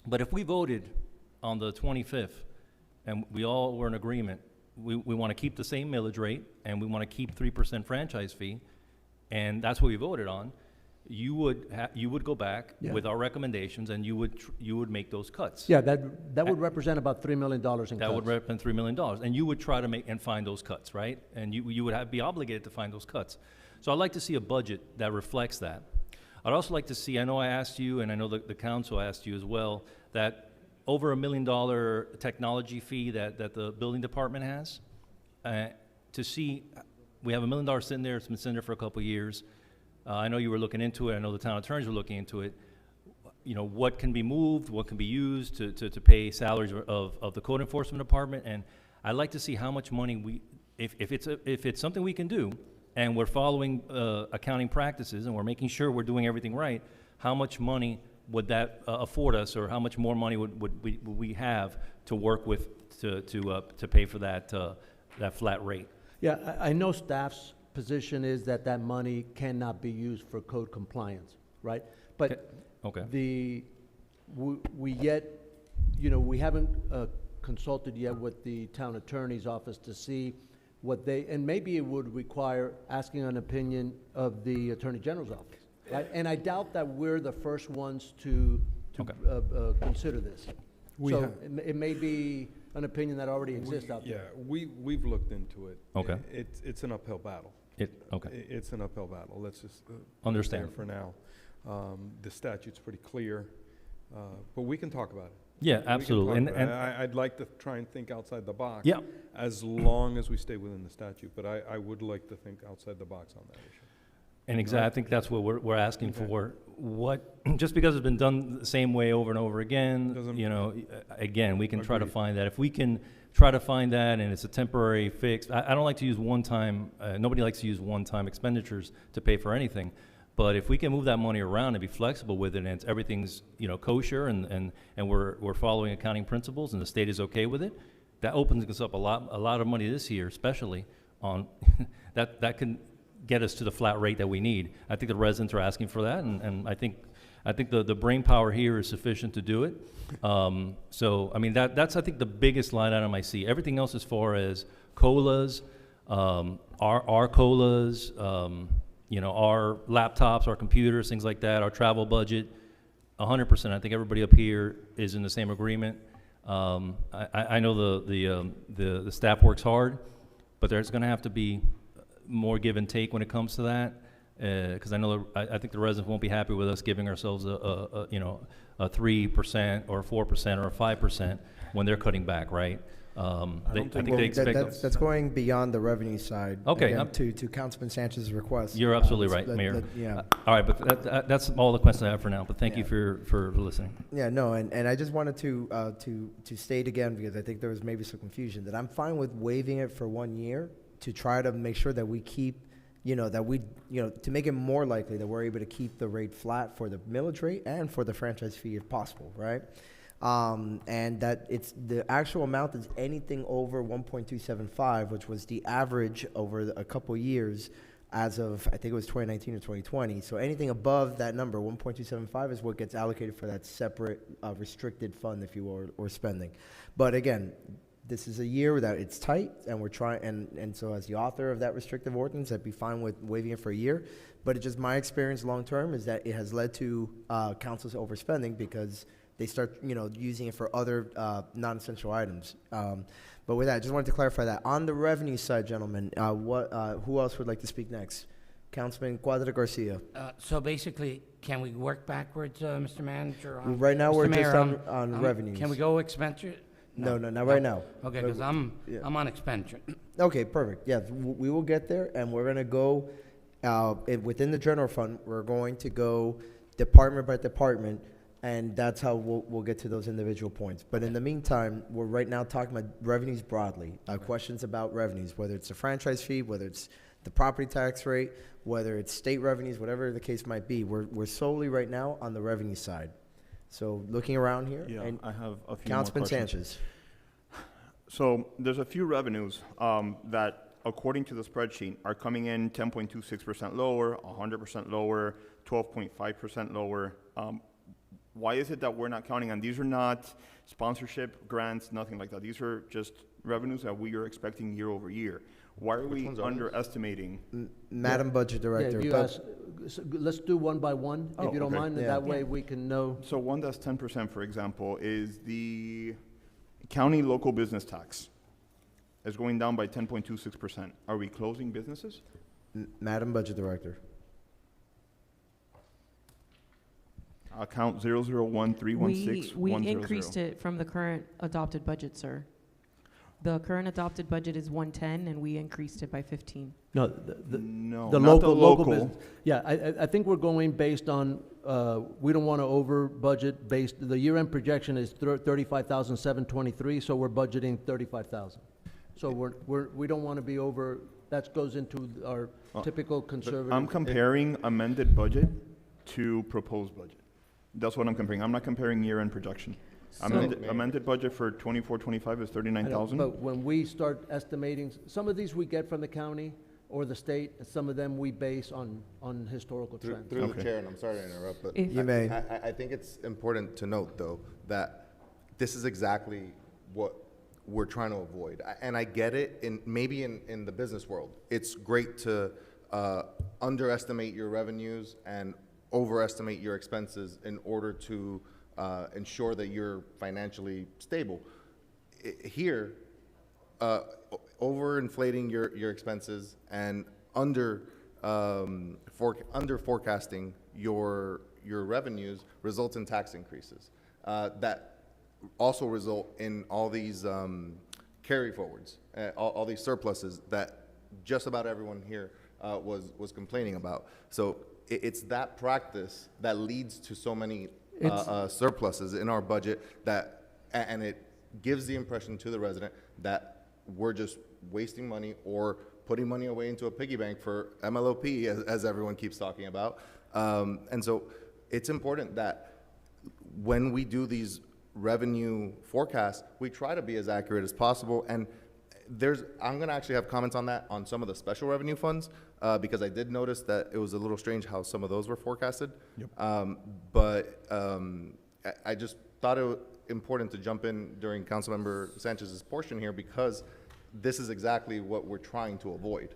But if we voted on the 25th and we all were in agreement, we want to keep the same millage rate and we want to keep 3% franchise fee, and that's what we voted on, you would go back with our recommendations and you would make those cuts. Yeah, that would represent about $3 million in cuts. That would represent $3 million, and you would try to make and find those cuts, right? And you would be obligated to find those cuts. So I'd like to see a budget that reflects that. I'd also like to see, I know I asked you, and I know the council asked you as well, that over $1 million technology fee that the building department has, to see, we have $1 million sitting there, it's been sitting there for a couple of years. I know you were looking into it, I know the town attorneys were looking into it. What can be moved, what can be used to pay salaries of the code enforcement department, and I'd like to see how much money if it's something we can do, and we're following accounting practices and we're making sure we're doing everything right, how much money would that afford us, or how much more money would we have to work with to pay for that flat rate? Yeah, I know staff's position is that money cannot be used for code compliance, right? But okay. We haven't consulted yet with the town attorney's office to see what and maybe it would require asking an opinion of the Attorney General's office, right? And I doubt that we're the first ones to consider this. It may be an opinion that already exists out there. Yeah, we've looked into it. Okay. It's an uphill battle. It's an uphill battle. Let's just understand for now. The statute's pretty clear, but we can talk about it. Yeah, absolutely. And I'd like to try and think outside the box. Yeah. As long as we stay within the statute, but I would like to think outside the box on that issue. And exactly, I think that's what we're asking for. Just because it's been done the same way over and over again, again, we can try to find that. If we can try to find that and it's a temporary fix, I don't like to use one-time, nobody likes to use one-time expenditures to pay for anything. But if we can move that money around and be flexible with it, and everything's kosher and we're following accounting principles and the state is okay with it, that opens us up a lot of money this year, especially on that can get us to the flat rate that we need. I think the residents are asking for that, and I think the brain power here is sufficient to do it. So I mean that's I think the biggest line item I see. Everything else as far as COLAs, our COLAs. Our laptops, our computers, things like that, our travel budget, 100%. I think everybody up here is in the same agreement. I know the staff works hard, but there's going to have to be more give and take when it comes to that, because I think the residents won't be happy with us giving ourselves a 3% or 4% or a 5% when they're cutting back, right? I think they expect that's going beyond the revenue side. Okay. Again, to Councilman Sanchez's request. You're absolutely right, Mayor. All right, but that's all the questions I have for now. But thank you for listening. Yeah, no, and I just wanted to state again, because I think there was maybe some confusion, that I'm fine with waiving it for 1 year to try to make sure that we keep, to make it more likely that we're able to keep the rate flat for the millage rate and for the franchise fee if possible, right? And that it's the actual amount is anything over 1.275, which was the average over a couple years. as of, I think it was 2019 or 2020. So anything above that number, 1.275, is what gets allocated for that separate restricted fund, if you will, or spending. But again, this is a year that it's tight, and we're trying, and so as the author of that restrictive ordinance, I'd be fine with waiving it for a year. But it's just my experience long-term is that it has led to councils overspending because they start, using it for other non-essential items. But with that, I just wanted to clarify that. On the revenue side, gentlemen, who else would like to speak next? Councilman Cuadra Garcia. So basically, can we work backwards, Mr. Manager? Right now, we're Mr. just Mayor, on revenues. Can we go expenditure? No, not right now. Okay, because I'm on expenditure. Okay, perfect. Yeah, we will get there, and we're going to go within the general fund. We're going to go department by department, and that's how we'll get to those individual points. But in the meantime, we're right now talking about revenues broadly. Questions about revenues, whether it's the franchise fee, whether it's the property tax rate, whether it's state revenues, whatever the case might be. We're solely right now on the revenue side. So looking around here, Yeah, and I have a few Councilman more questions. Sanchez. So there's a few revenues that, according to the spreadsheet, are coming in 10.26% lower, 100% lower, 12.5% lower. Why is it that we're not counting on? These are not sponsorship, grants, nothing like that. These are just revenues that we are expecting year over year. Why are we underestimating? Madam Budget Director. Yeah, let's do one by one, if you don't mind, and that way we can know. So one that's 10%, for example, is the county local business tax. It's going down by 10.26%. Are we closing businesses? Madam Budget Director. Account 001316100. We increased it from the current adopted budget, sir. The current adopted budget is 110, and we increased it by 15. No, no, the not local business. Yeah, I think we're going based on, we don't want to over budget based, the year-end projection is 35,723, so we're budgeting 35,000. So we don't want to be over, that goes into our typical conservative. I'm comparing amended budget to proposed budget. That's what I'm comparing. I'm not comparing year-end projection. Amended budget for 24-25 is 39,000. But when we start estimating, some of these we get from the county or the state, and some of them we base on historical trends. Through the chair, and I'm sorry to interrupt, but You may. I think it's important to note, though, that this is exactly what we're trying to avoid. And I get it, maybe in the business world. It's great to underestimate your revenues and overestimate your expenses in order to ensure that you're financially stable. Here, overinflating your expenses and under forecasting your revenues results in tax increases that also result in all these carry forwards, all these surpluses that just about everyone here was complaining about. So it's that practice that leads to so many surpluses in our budget and it gives the impression to the resident that we're just wasting money or putting money away into a piggy bank for MLOP, as everyone keeps talking about. And so it's important that when we do these revenue forecasts, we try to be as accurate as possible. And I'm going to actually have comments on that on some of the special revenue funds because I did notice that it was a little strange how some of those were forecasted. Yep. I just thought it was important to jump in during Councilmember Sanchez's portion here because this is exactly what we're trying to avoid.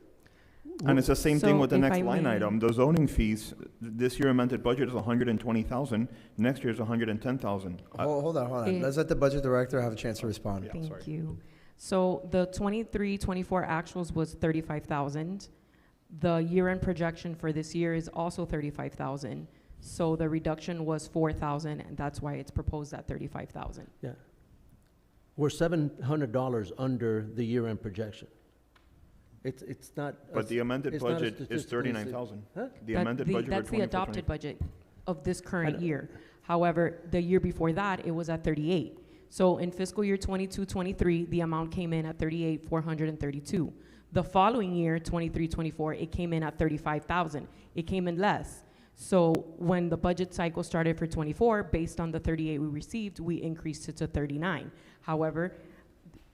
And it's the same thing with the if next I line may- item. The zoning fees, this year amended budget is 120,000. Next year is 110,000. Hold on. Let's let the Budget Director have a chance to respond. Thank you. So the 23-24 actuals was 35,000. The year-end projection for this year is also 35,000. So the reduction was 4,000, and that's why it's proposed at 35,000. Yeah. We're $700 under the year-end projection. It's not. But the amended it's not a budget is statistically 39,000. Huh? The amended budget for That's the 24-25. adopted budget of this current year. However, the year before that, it was at 38. So in fiscal year 22-23, the amount came in at 38,432. The following year, 23-24, it came in at 35,000. It came in less. So when the budget cycle started for 24, based on the 38 we received, we increased it to 39. However,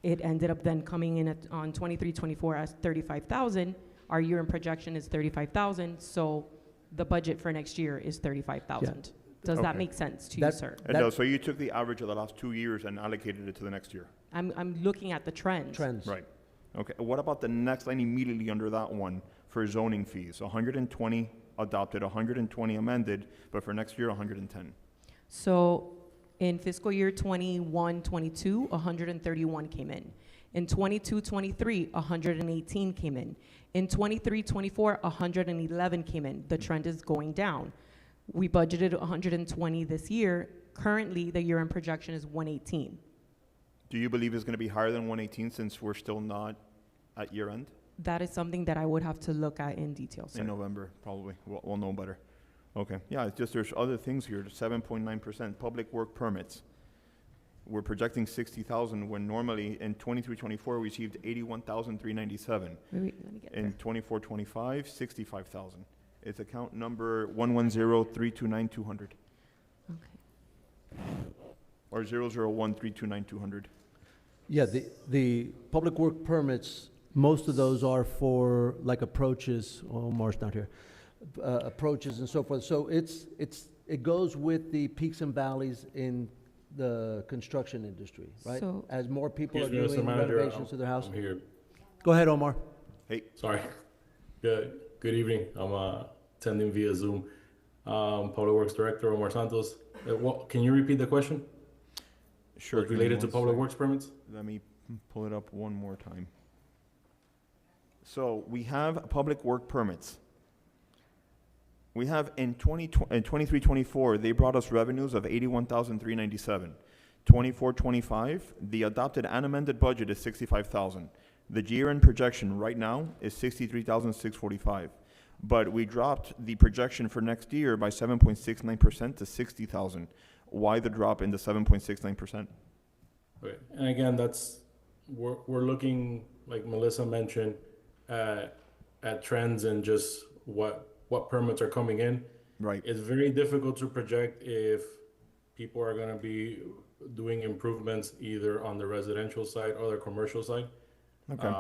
it ended up then coming in on 23-24 as 35,000. our year-end projection is 35,000, so the budget for next year is 35,000. Does that Okay. make sense to you, sir? It does. So you took the average of the last 2 years and allocated it to the next year? I'm looking at the trends. Right. Okay. What about the next line immediately under that one for zoning fees? 120 adopted, 120 amended, but for next year, 110. So in fiscal year 21-22, 131 came in. In 22-23, 118 came in. In 23-24, 111 came in. The trend is going down. We budgeted 120 this year. Currently, the year-end projection is 118. Do you believe it's going to be higher than 118 since we're still not at year end? That is something that I would have to look at in detail, sir. In November, probably. We'll know better. Okay. Yeah, it's just there's other things here. 7.9% public work permits. We're projecting 60,000 when normally in 23-24 we received 81,397. Wait, let me get In 24-25, 65,000. It's account number 110-329-200. Okay. Or 001-329-200. Yeah, the public work permits, most of those are for like approaches, Omar's not here, approaches and so forth. So it goes with the peaks and valleys in the construction industry, right? So- As more people are Excuse me, Mr. doing Manager, renovations to their house. I'm here. Go ahead, Omar. Hey. Sorry. Good evening. I'm attending via Zoom. Public Works Director Omar Santos. Can you repeat the question? Sure. Was related to public works permits? Let me pull it up one more time. So we have public work permits. We have in 23-24, they brought us revenues of 81,397. 24-25, the adopted and amended budget is 65,000. The year-end projection right now is 63,645. But we dropped the projection for next year by 7.69% to 60,000. Why the drop in the 7.69%? Okay. And again, we're looking, like Melissa mentioned, at trends and just what permits are coming in. Right. It's very difficult to project if people are going to be doing improvements either on the residential side or the commercial side. Okay.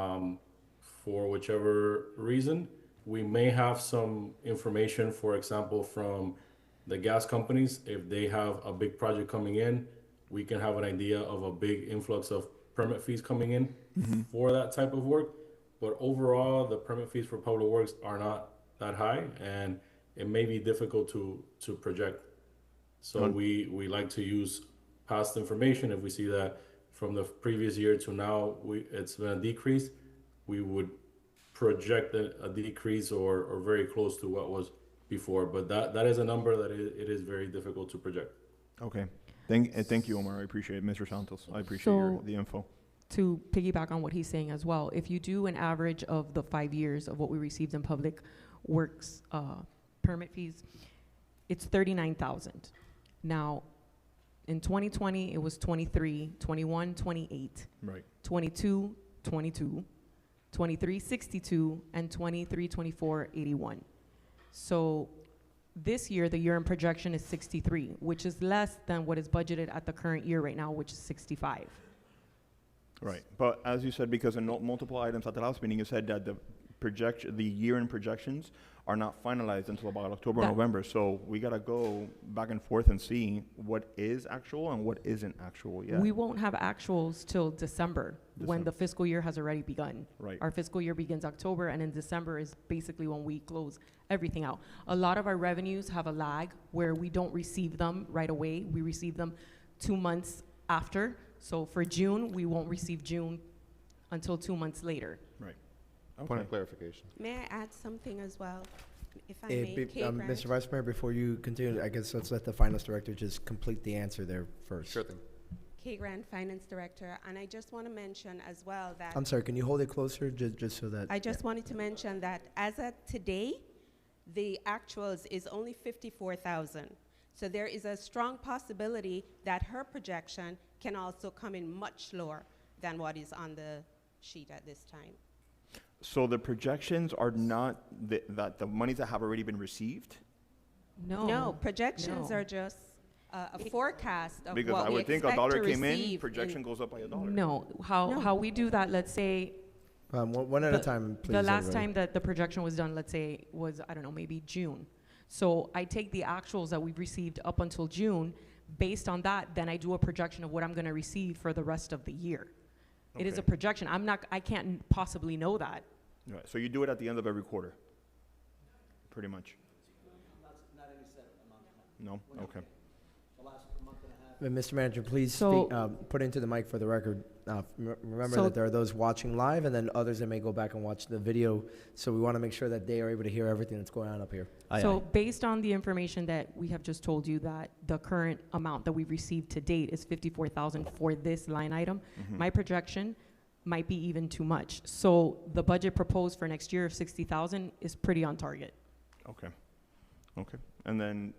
For whichever reason, we may have some information, for example, from the gas companies. If they have a big project coming in, we can have an idea of a big influx of permit fees coming in for that type of work. But overall, the permit fees for public works are not that high, and it may be difficult to project. So we like to use past information. If we see that from the previous year to now, it's been a decrease, we would project a decrease or very close to what was before. But that is a number that it is very difficult to project. Okay. Thank you, Omar. I appreciate it. Mr. Santos, I appreciate the info. To piggyback on what he's saying as well, if you do an average of the 5 years of what we received in public works permit fees, it's 39,000. Now, in 2020, it was 23, 21, 28, right, 22, 22, 23, 62, and 23, 24, 81. So this year, the year-end projection is 63, which is less than what is budgeted at the current year right now, which is 65. Right. But as you said, because in multiple items at the last meeting, you said that the year-end projections are not finalized until about October, November. So we got to go back and forth and see what is actual and what isn't actual yet. We won't have actuals till December, when the fiscal year has already begun. Right. Our fiscal year begins October, and in December is basically when we close everything out. A lot of our revenues have a lag where we don't receive them right away. We receive them 2 months after. So for June, we won't receive June until 2 months later. Right. Point of clarification. May I add something as well, if I If may? it- Kay Grant? Mr. Vice Mayor, before you continue, I guess let's let the finance director just complete the answer there first. Sure thing. Kay Grant, Finance Director, and I just want to mention as well that. I'm sorry, can you hold it closer, just so that? I just wanted to mention that as of today, the actuals is only 54,000. So there is a strong possibility that her projection can also come in much lower than what is on the sheet at this time. So the projections are not that the monies that have already been received? No, projections No. are just a forecast of Because what I we would think expect $1 to came in, receive projection goes up by $1. No, how we do that, let's say One at a time, please. The last everybody. time that the projection was done, let's say, was, I don't know, maybe June. So I take the actuals that we've received up until June. Based on that, then I do a projection of what I'm going to receive for the rest of the year. It is a projection. I can't possibly know that. Right, so you do it at the end of every quarter? Pretty much? No? Okay. Mr. Manager, please So- put into the mic for the record. Remember So- that there are those watching live and then others that may go back and watch the video. So we want to make sure that they are able to hear everything that's going on up here. So based on the information that we have just told you, that the current amount that we've received to date is 54,000 for this line item, my projection might be even too much. So the budget proposed for next year of 60,000 is pretty on target. Okay. Okay. And then...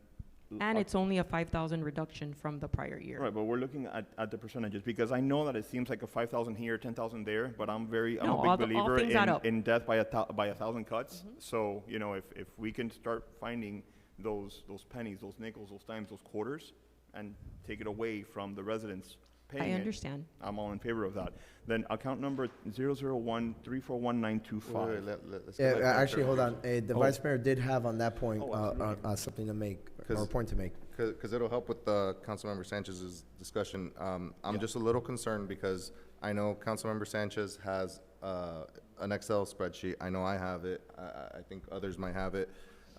And it's only a 5,000 reduction from the prior year. Right, but we're looking at the percentages, because I know that it seems like a 5,000 here, 10,000 there, but I'm No, a all big things believer add up. in death by a thousand cuts. So, you know, if we can start finding those pennies, those nickels, those dimes, those quarters, and take it away from the residents paying it, understand. I'm all in favor of that. Then account number 001341925. Let's Yeah, get that actually, hold on. clarification. The Vice Mayor did have on that point absolutely. something to make, or a point to make. Because it'll help with Councilmember Sanchez's discussion. I'm just a little concerned because I know Councilmember Sanchez has an Excel spreadsheet. I know I have it. I think others might have it.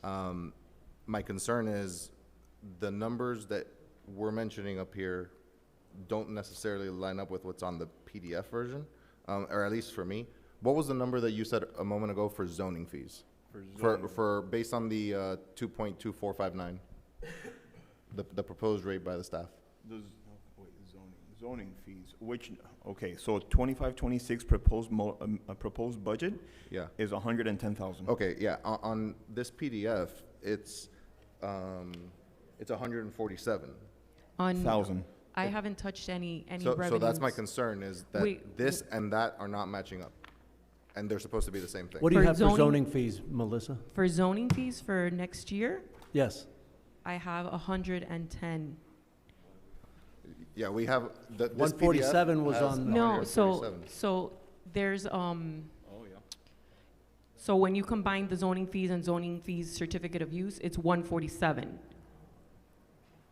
My concern is the numbers that we're mentioning up here don't necessarily line up with what's on the PDF version, or at least for me. What was the number that you said a moment ago for zoning fees? For based on the 2.2459? The proposed rate by the staff. Zoning fees, which, okay, so 25-26 proposed budget is 110,000. Okay, yeah, on this PDF, it's 147. On 1,000. I haven't touched any So revenues. that's my concern, is that this and that are not matching up, and they're supposed to be the same thing. What do you For have for zoning- zoning fees, Melissa? For zoning fees for next year, Yes. I have 110. Yeah, we have, this PDF 147 was has on- No, so 147. there's so when you combine the zoning fees and zoning fees certificate of use, it's 147.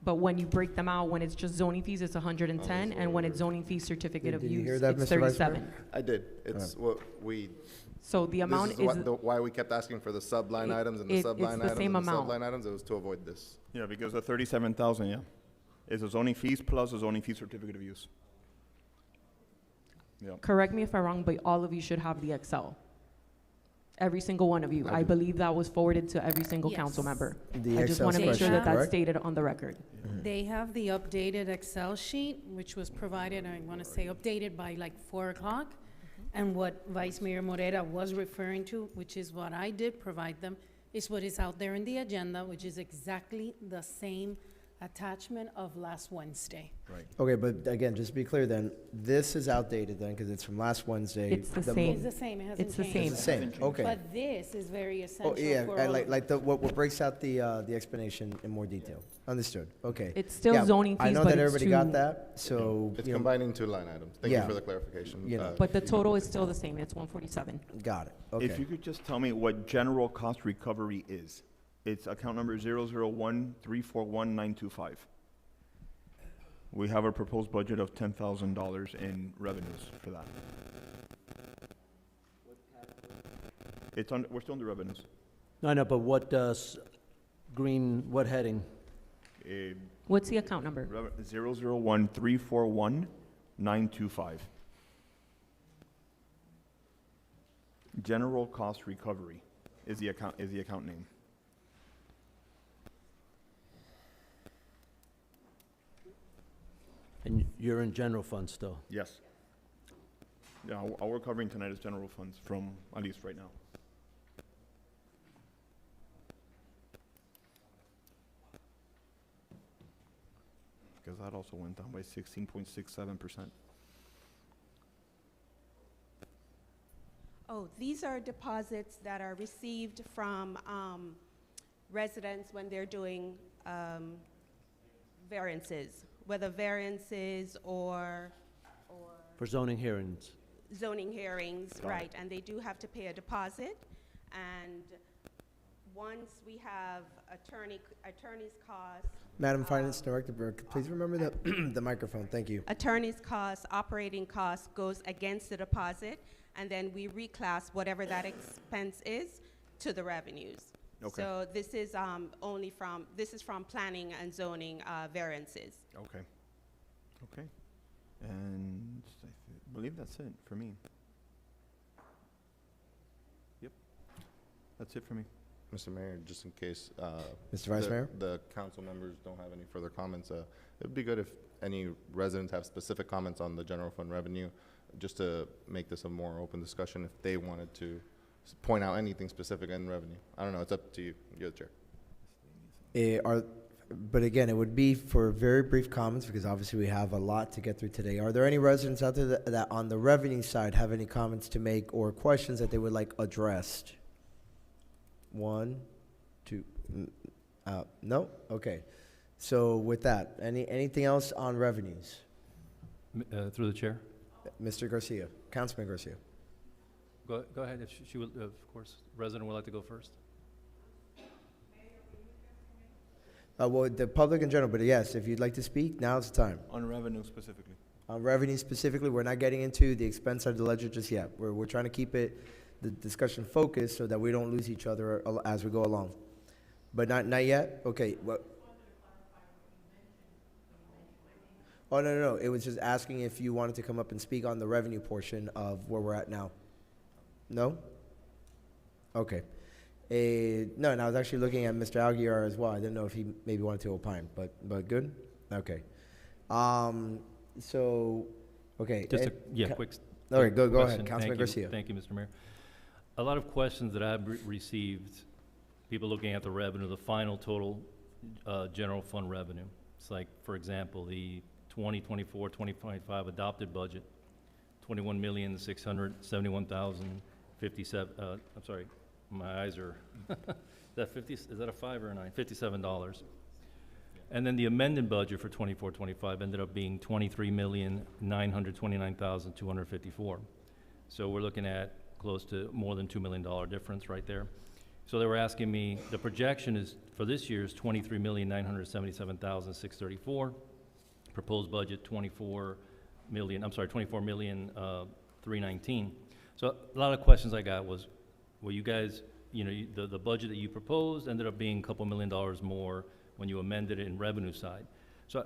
But when you break them out, when it's just zoning fees, it's 110, and when it's zoning fees certificate of Did you use, hear that, it's Mr. Vice Mayor? 37. I did. It's what we. So the amount This is is why we kept asking for the sub-line items and the it's sub-line the items same and the amount. sub-line items. It was to avoid this. Yeah, because the 37,000, yeah, is a zoning fees plus a zoning fee certificate of use. Yeah. Correct me if I'm wrong, but all of you should have the Excel. Every single one of you. I believe that was forwarded to every single council Yes. member. The I just Excel want to make sure that spreadsheet, that's correct? stated on the record. They have the updated Excel sheet, which was provided, I want to say, updated by like 4 o'clock. And what Vice Mayor Morera was referring to, which is what I did provide them, is what is out there in the agenda, which is exactly the same attachment of last Wednesday. Right. Okay, but again, just to be clear then, this is outdated then, because it's from last Wednesday. It's the mo- same. It's the same, it hasn't It's the changed. It's the same, okay. But this is very Oh, essential yeah, for all of like what breaks out the explanation in more detail. Understood, okay. It's still Yeah, zoning I fees, know but that it's everybody got to- that, so, It's you know, combining two line items. Thank you Yeah. for the clarification. You know. But the total is still the same. It's 147. got it, If okay. you could just tell me what general cost recovery is. It's account number 001341925. We have a proposed budget of $10,000 in revenues for that. We're still under revenues. I know, but what, what heading? What's the account number? 001341925. General cost recovery is the account name. And you're in general fund still? Yes. Yeah, all we're covering tonight is general funds from, at least right now. Because that also went down by 16.67%. Oh, these are deposits that are received from residents when they're doing variances, whether variances or For zoning hearings? zoning hearings, Got right, and they do have to pay a deposit. And once we have attorney's costs, Madam Finance Director Burke, please remember the microphone. Thank you. attorney's costs, operating costs goes against the deposit, and then we reclass whatever that expense is to the revenues. Okay. So this is this is from planning and zoning variances. Okay. Okay. And I believe that's it for me. Yep. That's it for me. Mr. Mayor, just in case, Mr. Vice Mayor? the council members don't have any further comments, it would be good if any residents have specific comments on the general fund revenue, just to make this a more open discussion if they wanted to point out anything specific in revenue. I don't know, it's up to you. You're the chair. But again, it would be for very brief comments because obviously we have a lot to get through today. Are there any residents out there that on the revenue side have any comments to make or questions that they would like addressed? One, two, no? Okay. So with that, anything else on revenues? Through the chair. Mr. Garcia, Councilman Garcia. Go ahead, if she would, of course, resident would like to go first. Well, the public in general, but yes, if you'd like to speak, now's the time. On revenue specifically. On revenue specifically, we're not getting into the expense side of the ledger just yet. We're trying to keep the discussion focused so that we don't lose each other as we go along. But not yet? Okay. Oh, no. It was just asking if you wanted to come up and speak on the revenue portion of where we're at now. No? Okay. No, and I was actually looking at Mr. Aguirre as well. I didn't know if he maybe wanted to opine, but good? Okay. So, okay. Just quick. All right, go question. ahead, Councilman Garcia. Thank you, Mr. Mayor. A lot of questions that I've received, people looking at the revenue, the final total general fund revenue. It's like, for example, the 2024-2025 adopted budget, 21,671,057. I'm sorry, my eyes are. Is that a 5 or a 9? $57. And then the amended budget for 24-25 ended up being 23,929,254. So we're looking at close to more than $2 million difference right there. So they were asking me, the projection is for this year's 23,977,634. Proposed budget 24,319. So a lot of questions I got was, well, you guys, the budget that you proposed ended up being a couple $1 million more when you amended it in revenue side. So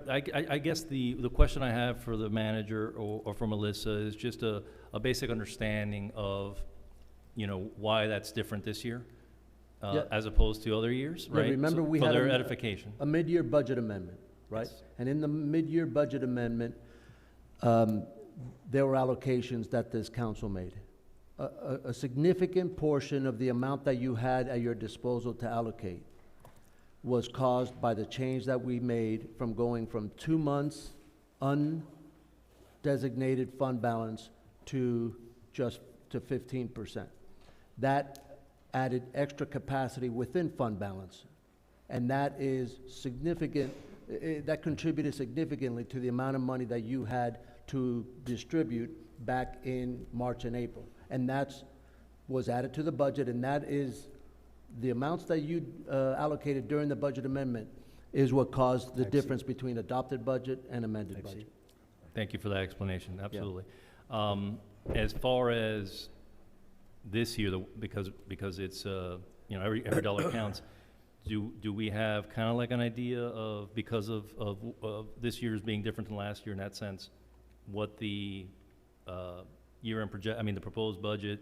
I guess the question I have for the manager or for Melissa is just a basic understanding of, why that's different this year as opposed to other years, right? Yeah, remember we for had their edification. a mid-year budget amendment, right? Yes. And in the mid-year budget amendment, there were allocations that this council made. A significant portion of the amount that you had at your disposal to allocate was caused by the change that we made from going from 2 months undesignated fund balance to just to 15%. That added extra capacity within fund balance, and that is significant. That contributed significantly to the amount of money that you had to distribute back in March and April. And that's was added to the budget, and that is the amounts that you allocated during the budget amendment is what caused the difference between adopted budget and amended budget. Thank you for that explanation, absolutely. As far as this year, because it's, every dollar counts, do we have kind of like an idea of, because of this year's being different than last year in that sense, what the year-end the proposed budget,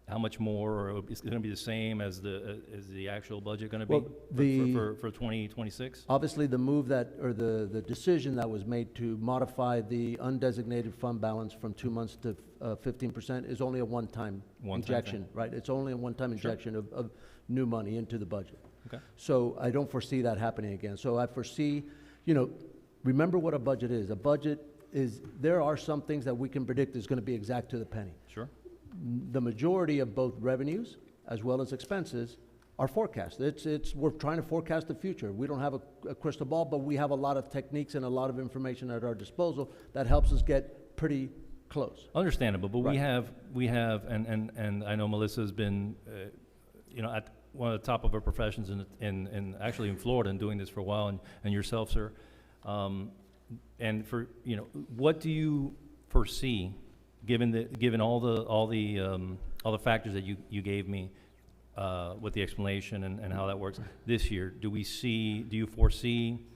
how much more, or is it going to be the same as the actual budget going to be for 2026? Obviously, the move the decision that was made to modify the undesignated fund balance from 2 months to 15% is only a one-time injection, right? It's only a one-time injection of new money into the budget. Okay. So I don't foresee that happening again. So I foresee, remember what a budget is. A budget is, there are some things that we can predict is going to be exact to the penny. Sure. The majority of both revenues as well as expenses our forecast. We're trying to forecast the future. We don't have a crystal ball, but we have a lot of techniques and a lot of information at our disposal that helps us get pretty close. Understandable, but Right. we have, and I know Melissa's been, at one of the top of her professions in actually in Florida and doing this for a while, and yourself, sir. And for, what do you foresee, given all the factors that you gave me, with the explanation and how that works this year? Do you foresee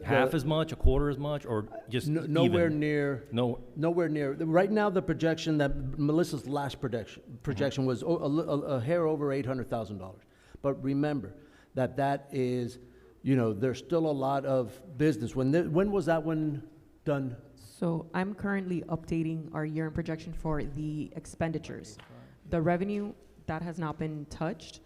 half as much, a quarter as much, or just nowhere even? near? No. Nowhere near. Right now, the projection that Melissa's last projection was a hair over $800,000. But remember that is, there's still a lot of business. When was that one done? So I'm currently updating our year-end projection for the expenditures. The revenue, that has not been touched.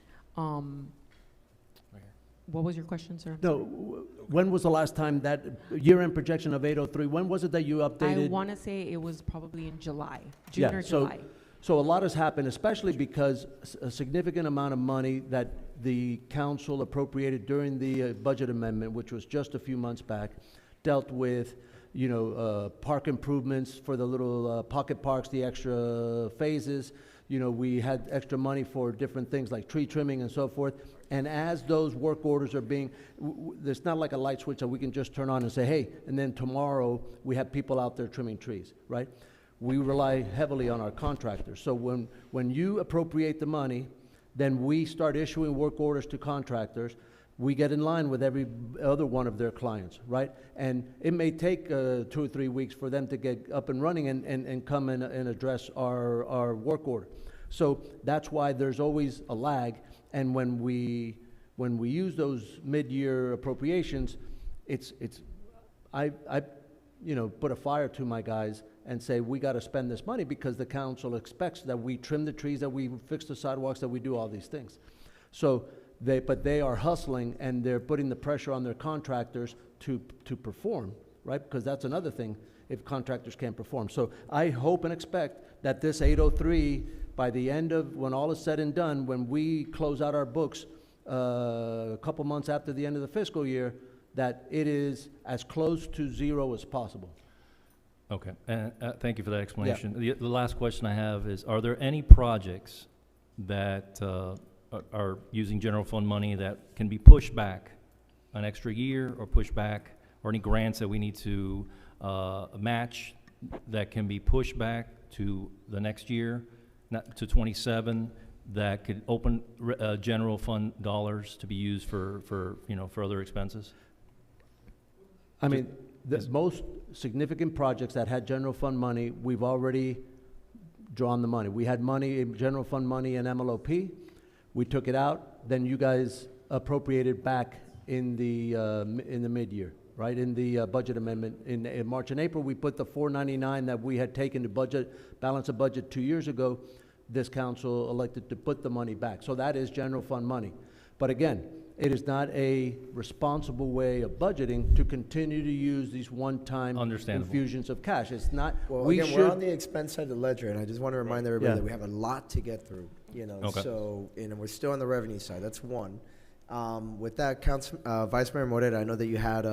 What was your question, sir? No, when was the last time that year-end projection of 803, when was it that you updated? I want to say it was probably in July, June or July. So a lot has happened, especially because a significant amount of money that the council appropriated during the budget amendment, which was just a few months back, dealt with, park improvements for the little pocket parks, the extra phases. We had extra money for different things like tree trimming and so forth. And as those work orders are being, there's not like a light switch that we can just turn on and say, hey, and then tomorrow we have people out there trimming trees, right? We rely heavily on our contractors. So when you appropriate the money, then we start issuing work orders to contractors. We get in line with every other one of their clients, right? And it may take 2 or 3 weeks for them to get up and running and come and address our work order. So that's why there's always a lag. And when we use those mid-year appropriations, I put a fire to my guys and say, we got to spend this money because the council expects that we trim the trees, that we fix the sidewalks, that we do all these things. So but they are hustling and they're putting the pressure on their contractors to perform, right? Because that's another thing if contractors can't perform. So I hope and expect that this 803, by the end of, when all is said and done, when we close out our books a couple months after the end of the fiscal year, that it is as close to zero as possible. Okay, and thank you for that explanation. The last question I have is, are there any projects that are using general fund money that can be pushed back an extra year or pushed back, or any grants that we need to match that can be pushed back to the next year, not to 27, that could open general fund dollars to be used for other expenses? I mean, the most significant projects that had general fund money, we've already drawn the money. We had money, general fund money in MLOP. We took it out. Then you guys appropriated back in the mid-year, right? In the budget amendment in March and April, we put the $499 that we had taken to balance a budget 2 years ago. This council elected to put the money back. So that is general fund money. But again, it is not a responsible way of budgeting to continue to use these one-time infusions of cash. It's not. Well, we're on the expense side of the ledger, and I just want to remind everybody that we have a lot to get through. Okay. So and we're still on the revenue side. That's one. With that, Vice Mayor Moreta, I know that you had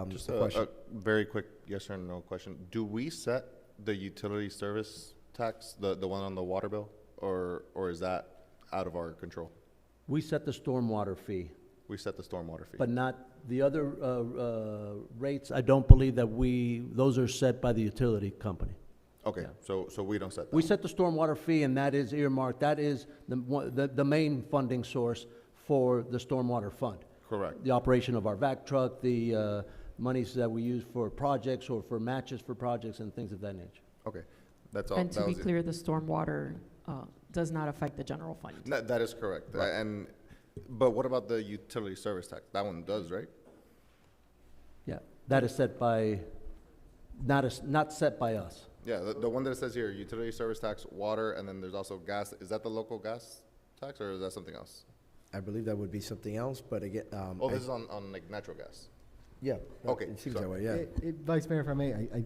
Just a question. a very quick yes or no question. Do we set the utility service tax, the one on the water bill, or is that out of our control? We set the stormwater fee. We set the stormwater fee. But not the other rates. I don't believe that those are set by the utility company. Okay, so we don't set that. We set the stormwater fee, and that is earmarked. That is the main funding source for the stormwater fund. Correct. The operation of our vac truck, the monies that we use for projects or for matches for projects and things of that nature. Okay, that's all. And to be clear, the stormwater does not affect the general fund. That is correct. Right. But what about the utility service tax? That one does, right? Yeah, that is set by, not set by us. Yeah, the one that says here, utility service tax, water, and then there's also gas. Is that the local gas tax, or is that something else? I believe that would be something else, but again. This is on like natural gas. Yeah. Okay, It seems so- that way, yeah. Vice Mayor, if I may, a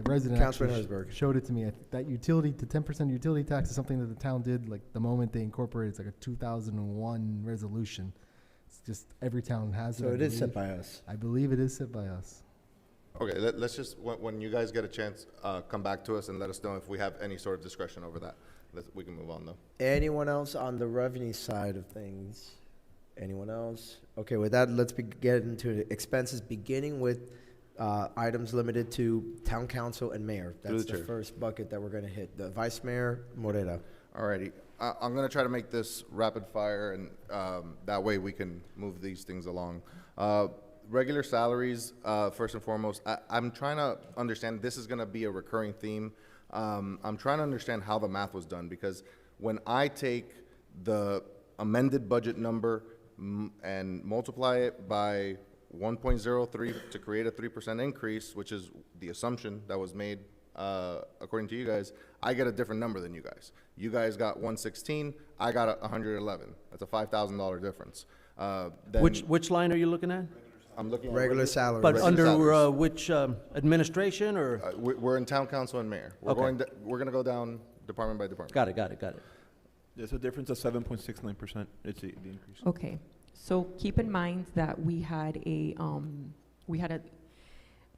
resident Councilor actually Harrisburg. showed it to me. That utility, the 10% utility tax is something that the town did, like, the moment they incorporated, it's like a 2001 resolution. It's just, every town has it. So I it is set believe. by us. I believe it is set by us. Okay, let's just, when you guys get a chance, come back to us and let us know if we have any sort of discretion over that. We can move on, though. Anyone else on the revenue side of things? Anyone else? Okay, with that, let's get into the expenses, beginning with items limited to town council and mayor. Through That's the the chair. first bucket that we're gonna hit. The Vice Mayor Morera. Alrighty, I'm gonna try to make this rapid fire, and that way we can move these things along. Regular salaries, first and foremost. I'm trying to understand, this is gonna be a recurring theme. I'm trying to understand how the math was done, because when I take the amended budget number and multiply it by 1.03 to create a 3% increase, which is the assumption that was made according to you guys, I get a different number than you guys. You guys got 116, I got 111. That's a $5,000 difference. Then Which line are you looking at? I'm looking at Regular salary. But regular under salaries. which administration, or? We're in town council and mayor. Okay. We're gonna go down department by department. Got it. There's a difference of 7.69%. It's the increase. Okay, so keep in mind that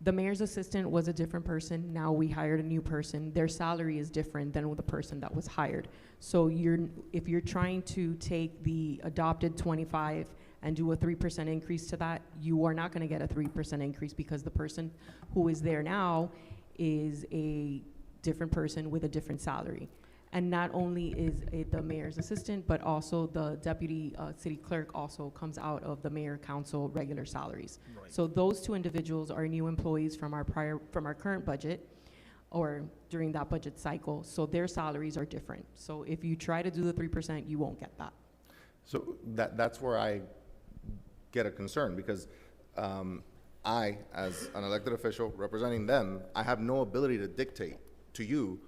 the mayor's assistant was a different person. Now we hired a new person. Their salary is different than the person that was hired. So if you're trying to take the adopted 25 and do a 3% increase to that, you are not gonna get a 3% increase, because the person who is there now is a different person with a different salary. And not only is it the mayor's assistant, but also the deputy city clerk also comes out of the mayor council regular salaries. Right. So those two individuals are new employees from our current budget, or during that budget cycle. So their salaries are different. So if you try to do the 3%, you won't get that. So that's where I get a concern, because I, as an elected official representing them, I have no ability to dictate to you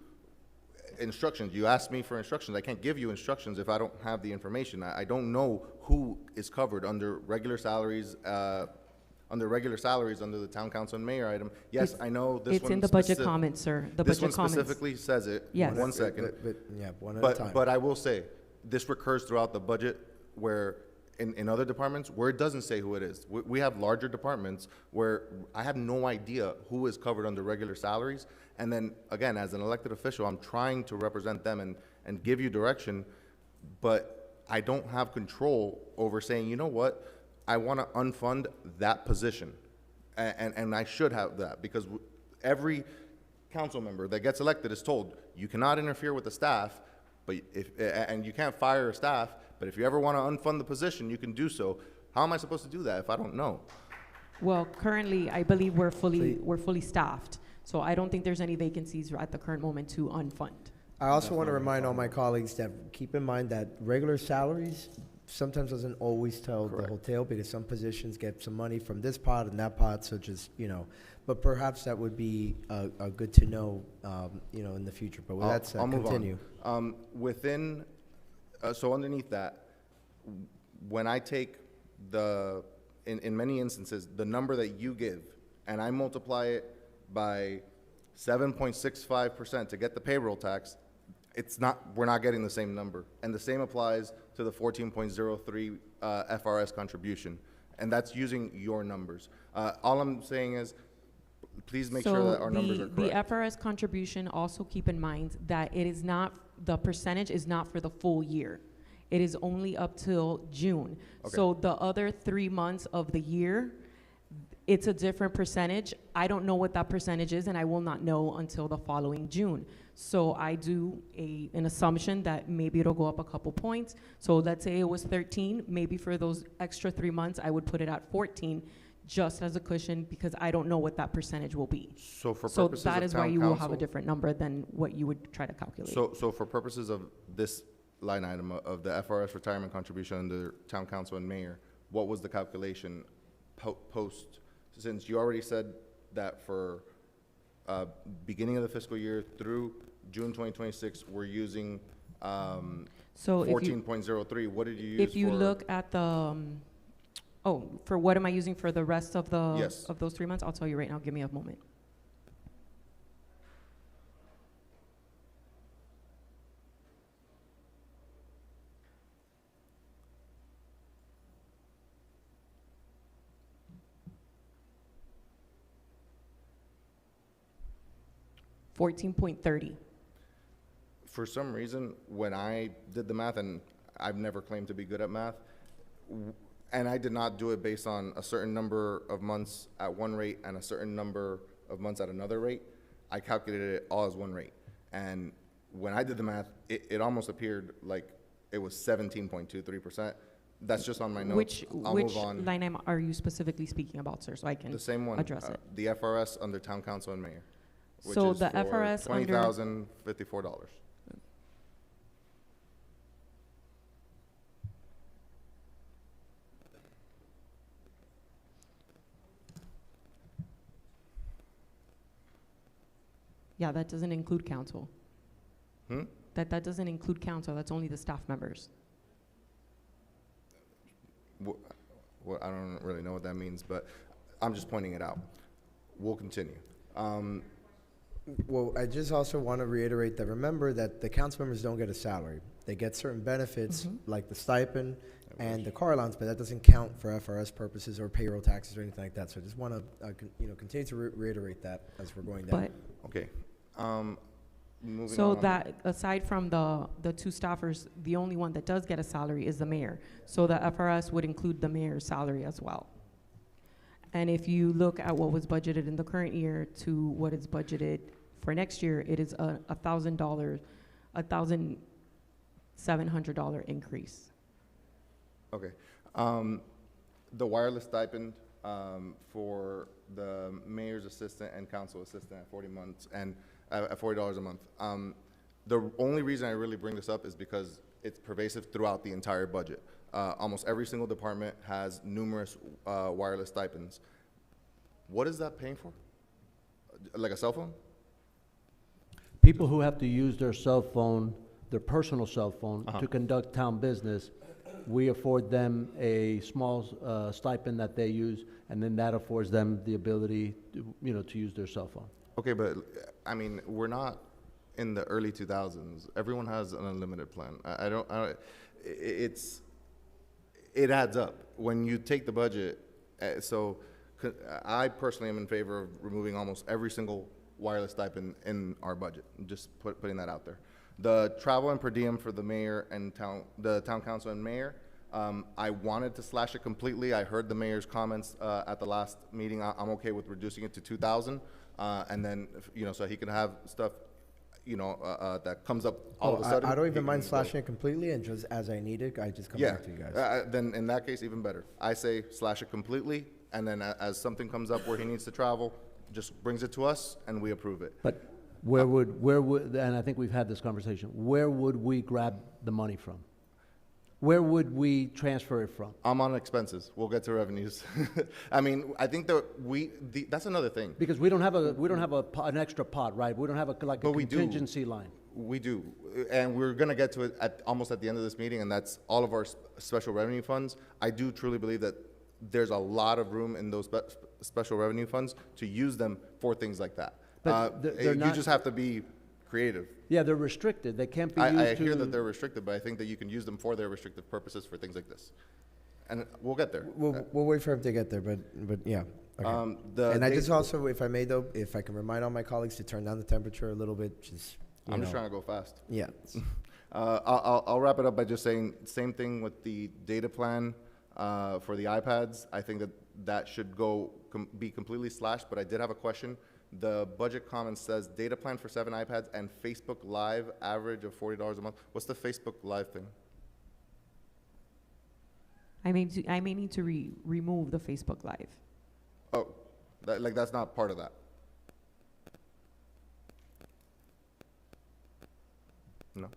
instructions. You asked me for instructions. I can't give you instructions if I don't have the information. I don't know who is covered under regular salaries, under the town council and mayor item. Yes, I know this one. It's in the budget comments, sir. The This budget one comments. specifically says it. Yes. One second. Yeah, one at a time. But I will say, this recurs throughout the budget, where in other departments where it doesn't say who it is. We have larger departments where I have no idea who is covered under regular salaries. And then, again, as an elected official, I'm trying to represent them and give you direction, but I don't have control over saying, you know what, I want to unfund that position. And I should have that, because every council member that gets elected is told, you cannot interfere with the staff, and you can't fire a staff, but if you ever want to unfund the position, you can do so. How am I supposed to do that if I don't know? Well, currently, I believe we're fully staffed. So I don't think there's any vacancies at the current moment to unfund. I also want to remind all my colleagues that keep in mind that regular salaries sometimes doesn't always tell the whole tale, because some positions get some money from this pot and that pot, so just, but perhaps that would be a good to know, in the future. But with that said, I'll move continue. on. So underneath that, when I take in many instances, the number that you give, and I multiply it by 7.65% to get the payroll tax, we're not getting the same number. And the same applies to the 14.03 FRS contribution. And that's using your numbers. All I'm saying is, please make sure that our numbers are correct. The FRS contribution, also keep in mind that the percentage is not for the full year. It is only up till June. Okay. So the other 3 months of the year, it's a different percentage. I don't know what that percentage is, and I will not know until the following June. So I do an assumption that maybe it'll go up a couple points. So let's say it was 13, maybe for those extra 3 months, I would put it at 14, just as a cushion, because I don't know what that percentage will be. So for purposes that of is why town you will have a council- different number than what you would try to calculate. So for purposes of this line item of the FRS retirement contribution under town council and mayor, what was the calculation post? Since you already said that for beginning of the fiscal year through June 2026, we're using So if you- 14.03. What did you use If you for- look at the Oh, for what am I using for the rest of the, Yes. of those 3 months? I'll tell you right now, give me a moment. $14.30. For some reason, when I did the math, and I've never claimed to be good at math, and I did not do it based on a certain number of months at one rate and a certain number of months at another rate, I calculated it all as one rate. And when I did the math, it almost appeared like it was 17.23%. That's just on my notes. I'll Which move on. line item are you specifically speaking about, sir, so I can The same one. address it? The FRS under town council and mayor. Which So is the for FRS under- $20,054. Yeah, that doesn't include council. Hmm? That doesn't include council, that's only the staff members. Well, I don't really know what that means, but I'm just pointing it out. We'll continue. Well, I just also want to reiterate that, remember that the council members don't get a salary. They get certain benefits, like the stipend and the car allowance, but that doesn't count for FRS purposes or payroll taxes or anything like that. So I just want to, continue to reiterate that as we're going down. But Okay. Moving So on. that, aside from the two staffers, the only one that does get a salary is the mayor. So the FRS would include the mayor's salary as well. And if you look at what was budgeted in the current year to what is budgeted for next year, it is a $1,700 increase. Okay. The wireless stipend for the mayor's assistant and council assistant at 40 months and at $40 a month. The only reason I really bring this up is because it's pervasive throughout the entire budget. Almost every single department has numerous wireless stipends. What is that paying for? Like a cell phone? People who have to use their cell phone, their personal cell phone, to conduct town business, we afford them a small stipend that they use, and then that affords them the ability to use their cell phone. Okay, but I mean, we're not in the early 2000s. Everyone has an unlimited plan. It adds up. When you take the budget, I personally am in favor of removing almost every single wireless stipend in our budget. Just putting that out there. The travel and per diem for the mayor and the town council and mayor, I wanted to slash it completely. I heard the mayor's comments at the last meeting. I'm okay with reducing it to 2,000, and then so he can have stuff, that comes up all of a sudden. I don't even he mind can slashing go. it completely, and just as I need it, I just come Yeah, back to you guys. then in that case, even better. I say slash it completely, and then as something comes up where he needs to travel, just brings it to us, and we approve it. But where would, and I think we've had this conversation, where would we grab the money from? Where would we transfer it from? I'm on expenses. We'll get to revenues. I mean, I think that that's another thing. Because we don't have an extra pot, right? We don't have a contingency line. We do, and we're gonna get to it almost at the end of this meeting, and that's all of our special revenue funds. I do truly believe that there's a lot of room in those special revenue funds to use them for things like that. But they're you not, just have to be creative. Yeah, they're restricted. They can't be used I hear that they're restricted, but I think that you can use them for their restrictive purposes for things like this. And we'll get there. We'll wait for him to get there, but yeah. Okay. And I just also, if I may though, if I can remind all my colleagues to turn down the temperature a little bit, just. I'm just trying to go fast. Yeah. I'll wrap it up by just saying, same thing with the data plan for the iPads. I think that should be completely slashed, but I did have a question. The budget comment says data plan for 7 iPads and Facebook Live average of $40 a month. What's the Facebook Live thing? I may need to remove the Facebook Live. Oh, that's not part of that. No.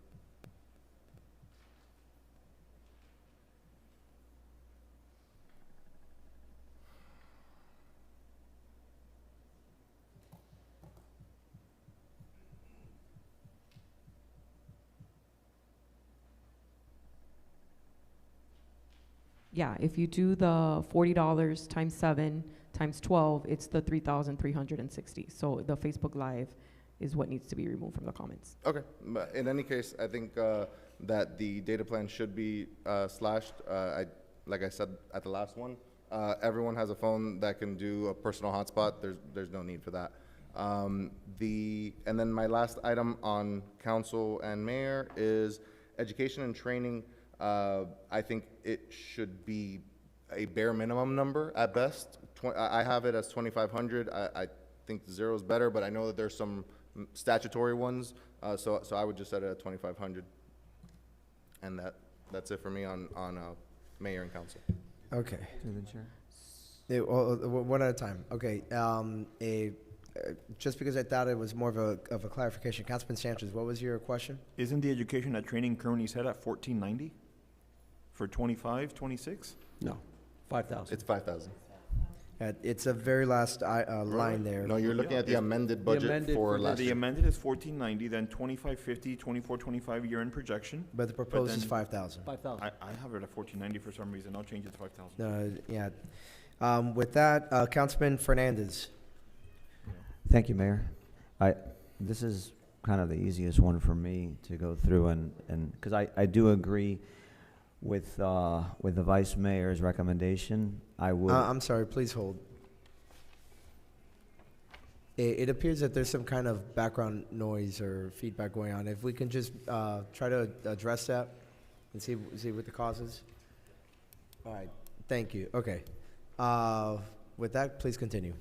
Yeah, if you do the $40 times 7 times 12, it's the 3,360. So the Facebook Live is what needs to be removed from the comments. Okay, but in any case, I think that the data plan should be slashed. Like I said at the last one, everyone has a phone that can do a personal hotspot. There's no need for that. And then my last item on council and mayor is education and training. I think it should be a bare minimum number at best. I have it as 2,500. I think zero is better, but I know that there's some statutory ones, so I would just set it at 2,500. And that's it for me on mayor and council. Okay. Through the chair. Yeah, well, one at a time. Okay. Just because I thought it was more of a clarification, Councilman Sanchez, what was your question? Isn't the education at training currently set at 1,490 for 25, 26? No, 5,000. It's 5,000. It's a very last line there. No, you're looking at the amended budget for last The year. amended is 1,490, then 2,550, 24-25 year-end projection. But the proposed is then 5,000. 5,000. I have it at 1,490 for some reason. I'll change it to 5,000. Yeah. With that, Councilman Fernandez. Thank you, Mayor. This is kind of the easiest one for me to go through, and because I do agree with the Vice Mayor's recommendation. I would. I'm sorry, please hold. It appears that there's some kind of background noise or feedback going on. If we can just try to address that and see what the cause is. All right, thank you. Okay. With that, please continue.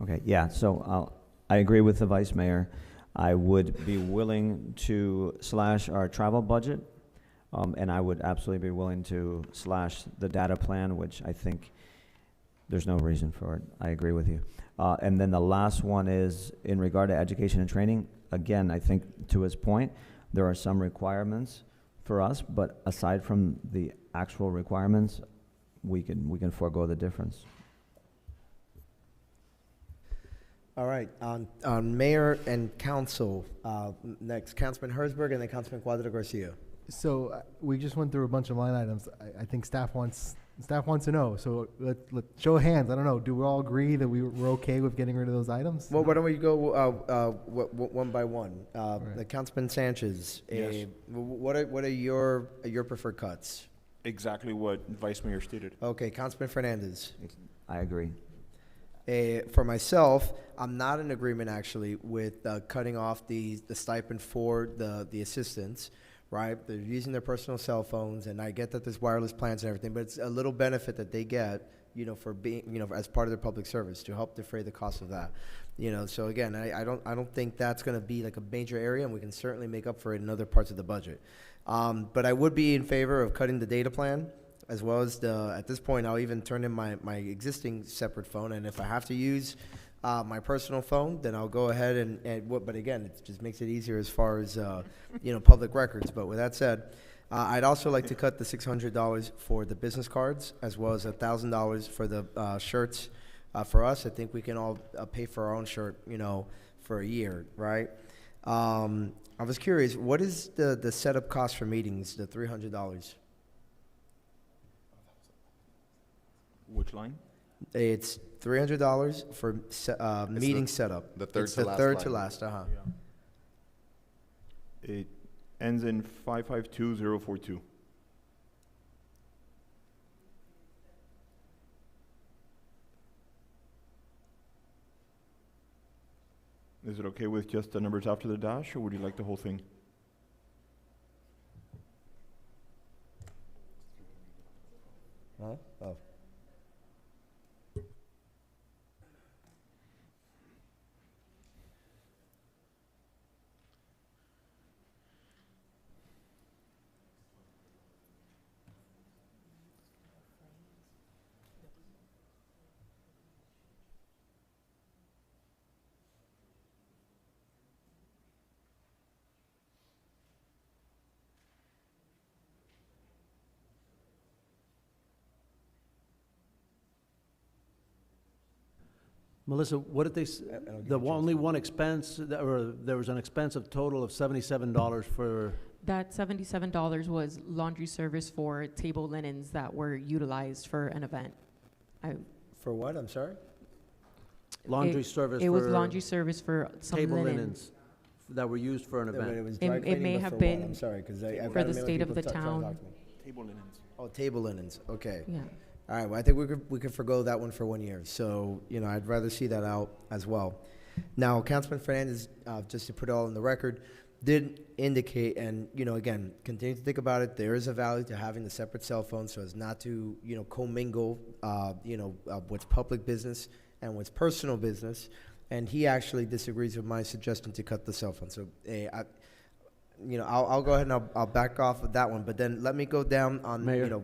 Okay, yeah, so I agree with the Vice Mayor. I would be willing to slash our travel budget, and I would absolutely be willing to slash the data plan, which I think there's no reason for it. I agree with you. And then the last one is in regard to education and training. Again, I think to his point, there are some requirements for us, but aside from the actual requirements, we can forego the difference. All right, on mayor and council, next, Councilman Herzberg and then Councilman Cuadra Garcia. So we just went through a bunch of line items. I think staff wants to know. So let show of hands. I don't know. Do we all agree that we're okay with getting rid of those items? Well, why don't we go one by one? Right. The Councilman Sanchez. Yes. What are your preferred cuts? Exactly what Vice Mayor stated. Okay, Councilman Fernandez. I agree. For myself, I'm not in agreement actually with cutting off the stipend for the assistants, right? They're using their personal cell phones, and I get that there's wireless plans and everything, but it's a little benefit that they get, for being, as part of their public service to help defray the cost of that. So again, I don't think that's going to be like a major area, and we can certainly make up for it in other parts of the budget. But I would be in favor of cutting the data plan, as well as at this point, I'll even turn in my existing separate phone, and if I have to use my personal phone, then I'll go ahead but again, it just makes it easier as far as, public records. But with that said, I'd also like to cut the $600 for the business cards, as well as $1,000 for the shirts. For us, I think we can all pay for our own shirt, for a year, right? I was curious, what is the setup cost for meetings, the $300? Which line? It's $300 for meeting setup. The third it's to the last third line. to last. It ends in 552042. Is it okay with just the numbers after the dash, or would you like the whole thing? Huh? Oh. Melissa, what did they, only one expense, or there was an expense of total of $77 for That $77 was laundry service for table linens that were utilized for an event. For what, I'm sorry? Laundry It- service It was for laundry service for some table linens. linens that were used for an Yeah, but event. it was It- dry it cleaning, may but have for what? been I'm sorry, because for I've the had many state of people the try to town. talk to me. Table linens. Oh, table linens, okay. Yeah. All right, well, I think we could forgo that one for 1 year, so, I'd rather see that out as well. Now, Councilman Fernandez, just to put it all in the record, did indicate, and, again, continue to think about it, there is a value to having the separate cell phone so as not to, commingle, what's public business and what's personal business, and he actually disagrees with my suggestion to cut the cell phone, so, I'll go ahead and I'll back off of that one, but then let me go down on, Mayor,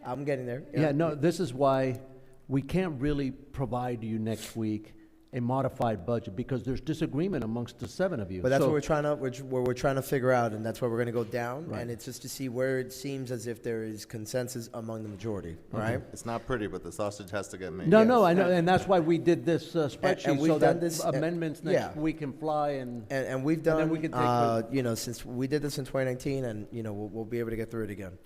I'm getting there. Yeah, no, this is why we can't really provide you next week a modified budget, because there's disagreement amongst the 7 of you. But that's So- what we're trying to figure out, and that's why we're going to go down, Right. and it's just to see where it seems as if there is consensus among the majority, right? It's not pretty, but the sausage has to get made. No, I know, and that's why we did this spreadsheet, we've so done that this, amendments yeah. next week can fly and. And we've And then done, we can take since we did this in 2019, and, we'll be able to get through it again.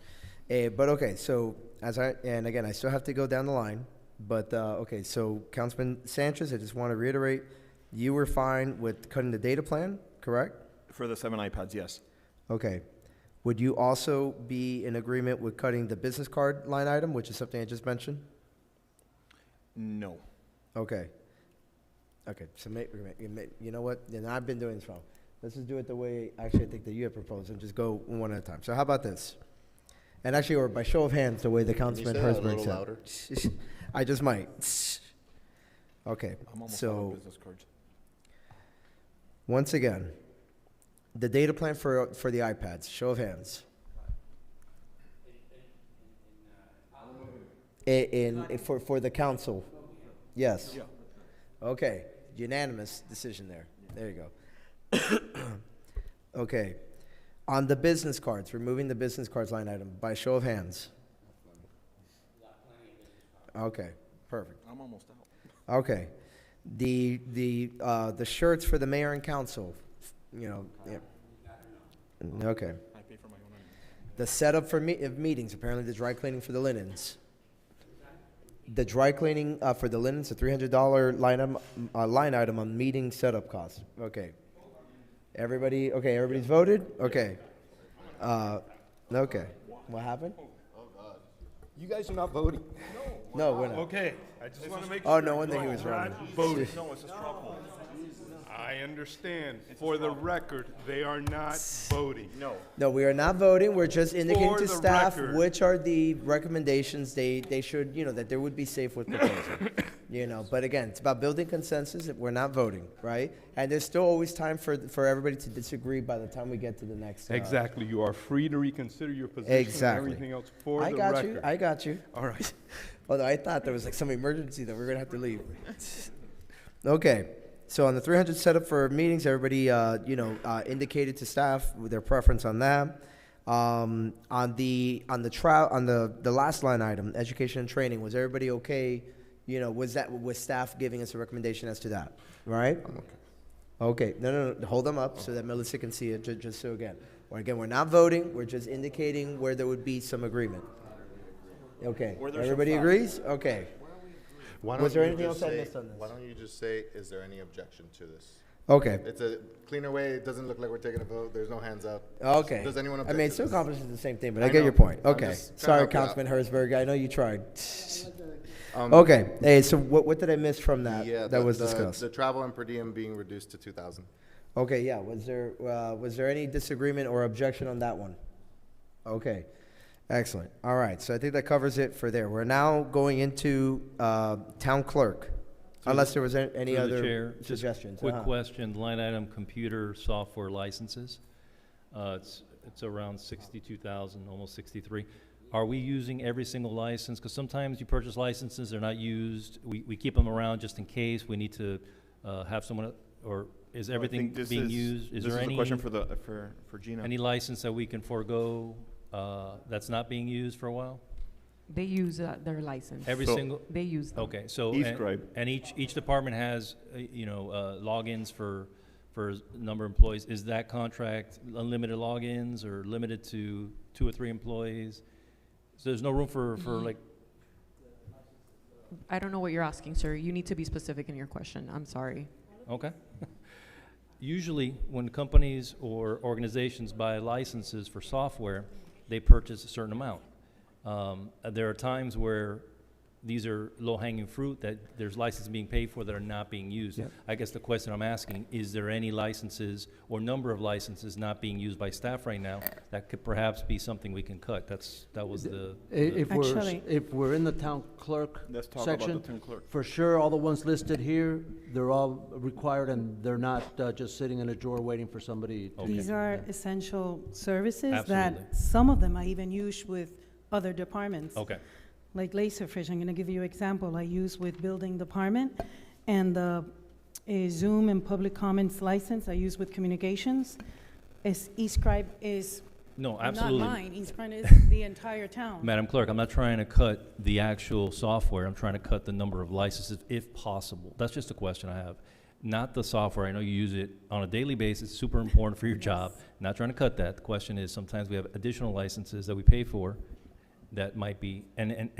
But okay, so and again, I still have to go down the line, but, okay, so Councilman Sanchez, I just want to reiterate, you were fine with cutting the data plan, correct? For the 7 iPads, yes. Okay. Would you also be in agreement with cutting the business card line item, which is something I just mentioned? No. Okay. Okay, so you know what? Then I've been doing this wrong. Let's just do it the way, actually, I think that you had proposed, and just go one at a time. So how about this? And actually, or by show of hands, the way the Councilman say that a Herzberg little said. louder? I just might. Okay, I'm almost out so, of business cards. once again, the data plan for the iPads, show of hands. For the council, yes. Okay, unanimous decision there. There you go. Okay, on the business cards, removing the business cards line item, by show of hands. Okay, perfect. I'm almost out. Okay, the shirts for the mayor and council, yeah. Okay. I pay for my own anyway. The setup for meetings, apparently the dry cleaning for the linens. The dry cleaning for the linens, a $300 line item on meeting setup costs. Okay. Everybody's voted? Okay. Okay. What happened? You guys are not voting. No, we're not. Okay, I just want to make Oh, sure. no wonder he No, was we're running. not voting. No, it's a straw poll. I understand. For the record, they are not voting. No. No, we are not voting. We're just indicating For to the staff record. which are the recommendations they should, that they would be safe with proposing. But again, it's about building consensus. We're not voting, right? And there's still always time for everybody to disagree by the time we get to the next. Exactly. You are free to reconsider your position Exactly. and everything else for I the got record. you. I got you. All right. Although I thought there was like some emergency that we're gonna have to leave. Okay, so on the 300 setup for meetings, everybody, indicated to staff with their preference on that. On the last line item, education and training, was everybody okay? Was staff giving us a recommendation as to that, right? Okay, no, hold them up so that Melissa can see it, just so again, we're not voting, we're just indicating where there would be some agreement. Okay, everybody agrees? Okay. Was there anything else I missed on this? Why don't you just say, is there any objection to this? Okay. It's a cleaner way. It doesn't look like we're taking a vote. There's no hands up. Okay. Does anyone I object mean, it to still this? accomplishes the same thing, but I I get know. your point. I'm Okay. just trying to Sorry, help you out. Councilman Herzberg, I know you tried. Okay, hey, so what did I miss from that, that was discussed? The travel and per diem being reduced to 2,000. Okay, yeah, was there any disagreement or objection on that one? Okay, excellent. All right, so I think that covers it for there. We're now going into town clerk, unless there was any Through the other chair, just suggestions. Quick question, line item, computer software licenses. It's around 62,000, almost 63. Are we using every single license? Because sometimes you purchase licenses, they're not used. We keep them around just in case. We need to have someone, or is everything being used? This is a question for Gina. Any license that we can forego that's not being used for a while? They use their license. Every single? They use them. Okay, so, E-scribe. and each department has, logins for for number of employees. Is that contract unlimited logins or limited to 2 or 3 employees? So there's no room for like, I don't know what you're asking, sir. You need to be specific in your question. I'm sorry. okay. Usually, when companies or organizations buy licenses for software, they purchase a certain amount. There are times where these are low-hanging fruit, that there's licenses being paid for that are not being used. Yep. I guess the question I'm asking, is there any licenses or number of licenses not being used by staff right now that could perhaps be something we can cut? That was the. If we're in the town clerk Let's talk section, about the town clerk. for sure, all the ones listed here, they're all required, and they're not just sitting in a drawer waiting for somebody to. These are essential services Absolutely. that some of them I even use with other departments. Okay. Like Laserfish, I'm gonna give you an example I use with building department, and the Zoom and public comments license I use with communications. eScribe is No, not absolutely. mine, eScribe is the entire town. Madam Clerk, I'm not trying to cut the actual software. I'm trying to cut the number of licenses if possible. That's just a question I have. Not the software. I know you use it on a daily basis, super important for your job. Not trying to cut that. The question is, sometimes we have additional licenses that we pay for that might be, and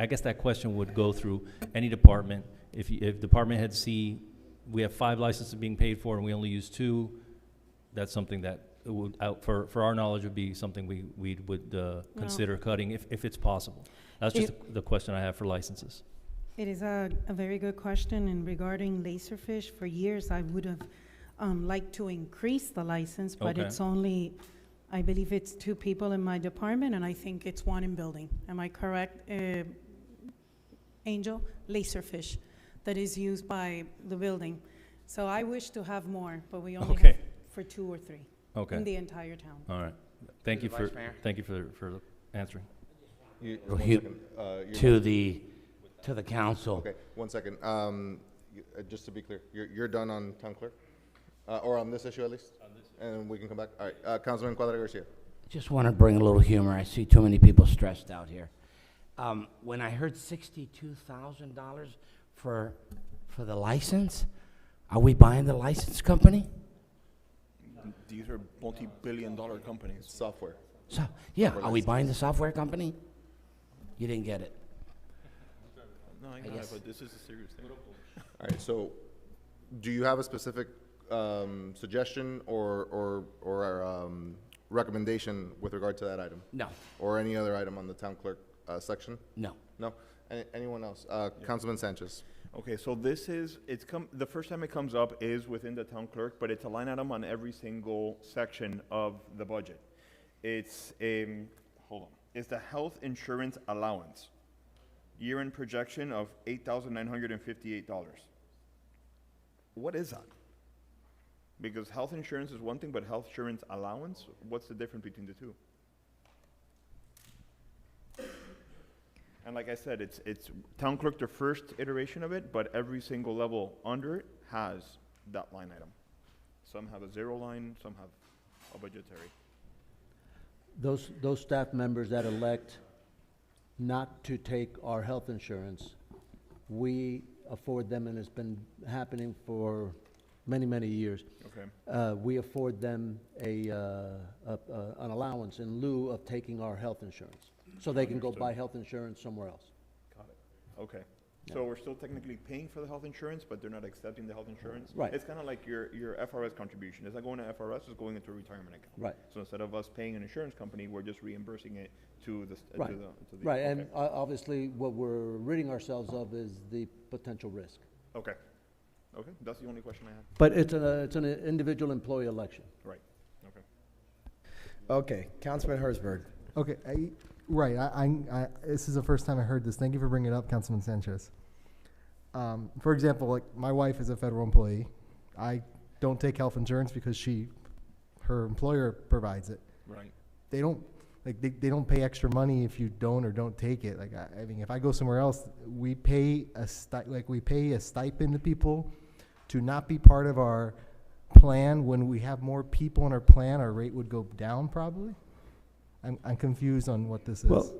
I guess that question would go through any department. If department heads see we have 5 licenses being paid for and we only use 2, that's something that would, for our knowledge, would be something we would consider cutting if it's possible. That's just the question I have for licenses. It is a very good question, and regarding Laserfish, for years I would have liked to increase the license, but Okay. it's only, I believe it's 2 people in my department, and I think it's 1 in building. Am I correct, Angel? Laserfish, that is used by the building. So I wish to have more, but we only Okay. have for 2 or 3 Okay. in the entire town. All right. Thank you Mr. for Vice Mayor? answering. One Hugh, second. to the council. Okay, 1 second. Just to be clear, you're done on town clerk? Or on this issue at least? On this. And we can come back? All right, Councilman Cuadra Garcia. Just want to bring a little humor. I see too many people stressed out here. When I heard $62,000 for the license, are we buying the license company? These are multi-billion-dollar companies. Software. So, yeah, Software are we license. buying the software company? You didn't get it. No, I got it, but this is a serious thing. All right, so do you have a specific suggestion or recommendation with regard to that item? No. Or any other item on the town clerk section? No. No? Anyone else? Councilman Sanchez. Okay, so this is, the first time it comes up is within the town clerk, but it's a line item on every single section of the budget. It's hold on. It's the health insurance allowance. Year-end projection of $8,958. What is that? Because health insurance is one thing, but health insurance allowance, what's the difference between the two? And like I said, it's town clerk, the first iteration of it, but every single level under it has that line item. Some have a 0 line, some have a budgetary. Those staff members that elect not to take our health insurance, we afford them, and it's been happening for many, many years. Okay. We afford them an allowance in lieu of taking our health insurance, so they can go Understood. buy health insurance somewhere else. Got it. Okay. So we're still technically paying for the health insurance, but they're not accepting the health insurance? Right. It's kind of like your FRS contribution. It's not going to FRS, it's going into a retirement account. Right. So instead of us paying an insurance company, we're just reimbursing it to the, Right, to the. right, okay. and obviously, what we're ridding ourselves of is the potential risk. Okay. Okay, that's the only question I have. But it's an individual employee election. Right, okay. Okay, Councilman Herzberg. Okay, right, this is the first time I heard this. Thank you for bringing it up, Councilman Sanchez. For example, like, my wife is a federal employee. I don't take health insurance because her employer provides it. Right. They don't, like, they don't pay extra money if you don't take it. Like, I mean, if I go somewhere else, we pay a stipend to people to not be part of our plan. When we have more people in our plan, our rate would go down probably. I'm confused on what this is. Well,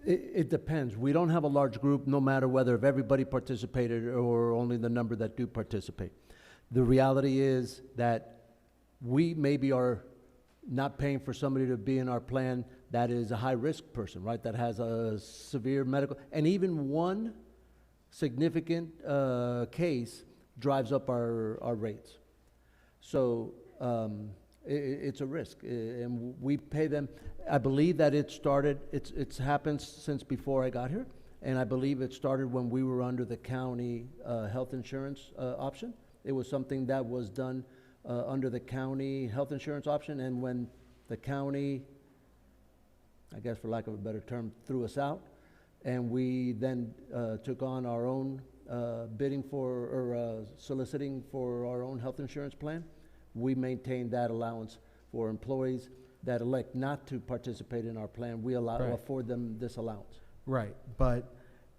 it depends. We don't have a large group, no matter whether if everybody participated or only the number that do participate. The reality is that we maybe are not paying for somebody to be in our plan that is a high-risk person, right? That has a severe medical, and even one significant case drives up our rates. So it's a risk, and we pay them. I believe that it started, it's happened since before I got here, and I believe it started when we were under the county health insurance option. It was something that was done under the county health insurance option, and when the county, I guess for lack of a better term, threw us out, and we then took on our own bidding for, or soliciting for our own health insurance plan, we maintained that allowance for employees that elect not to participate in our plan. We allow, Right. afford them this allowance. Right, but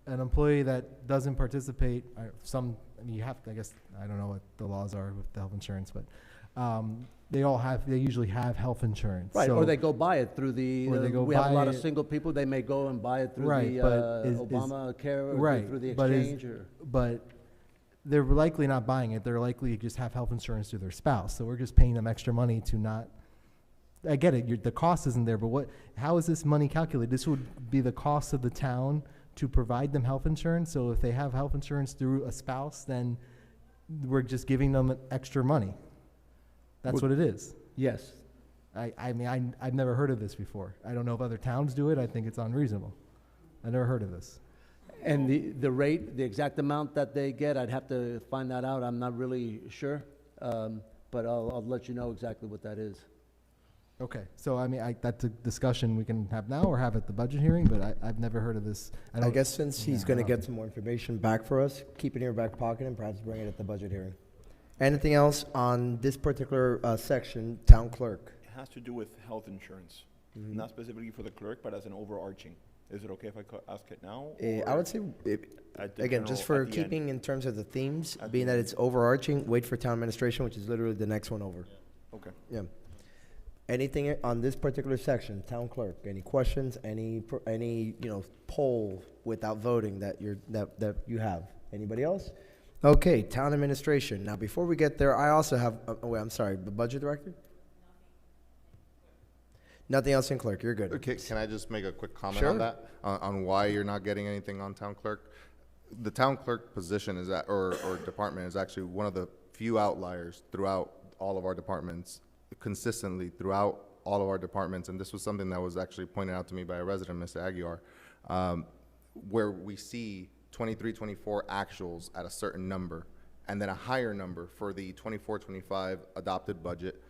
an employee that doesn't participate, I mean, you have to, I guess, I don't know what the laws are with the health insurance, but they usually have health insurance. Right, So- or they go buy it through the, Or they go we have a buy lot of it- single people, they may go and buy it through Right, the but Obamacare, or right, through the but exchange, or. But they're likely not buying it, they're likely to just have health insurance through their spouse, so we're just paying them extra money to not, I get it, the cost isn't there, but how is this money calculated? This would be the cost of the town to provide them health insurance, so if they have health insurance through a spouse, then we're just giving them extra money. That's what it is. Yes. I mean, I've never heard of this before. I don't know if other towns do it, I think it's unreasonable. I never heard of this. And the rate, the exact amount that they get, I'd have to find that out, I'm not really sure, but I'll let you know exactly what that is. Okay, so I mean, that's a discussion we can have now or have at the budget hearing, but I've never heard of this. I guess since he's going to get some more information back for us, keep it in your back pocket and perhaps bring it at the budget hearing. Anything else on this particular section, town clerk? It has to do with health insurance, not specifically for the clerk, but as an overarching. Is it okay if I ask it now? I would say, again, just for keeping in terms of the themes, being that it's overarching, wait for town administration, which is literally the next one over. Okay. Yeah. Anything on this particular section, town clerk? Any questions? Any poll without voting that you have? Anybody else? Okay, town administration. Now, before we get there, I also have. I'm sorry, the budget director. Nothing else in clerk. You're good. Okay, can I just make a quick comment Sure. on that? On why you're not getting anything on town clerk? The town clerk position is that, or department is actually one of the few outliers throughout all of our departments, consistently throughout all of our departments, and this was something that was actually pointed out to me by a resident, Mr. Aguiar, where we see 23-24 actuals at a certain number, and then a higher number for the 24-25 adopted budget,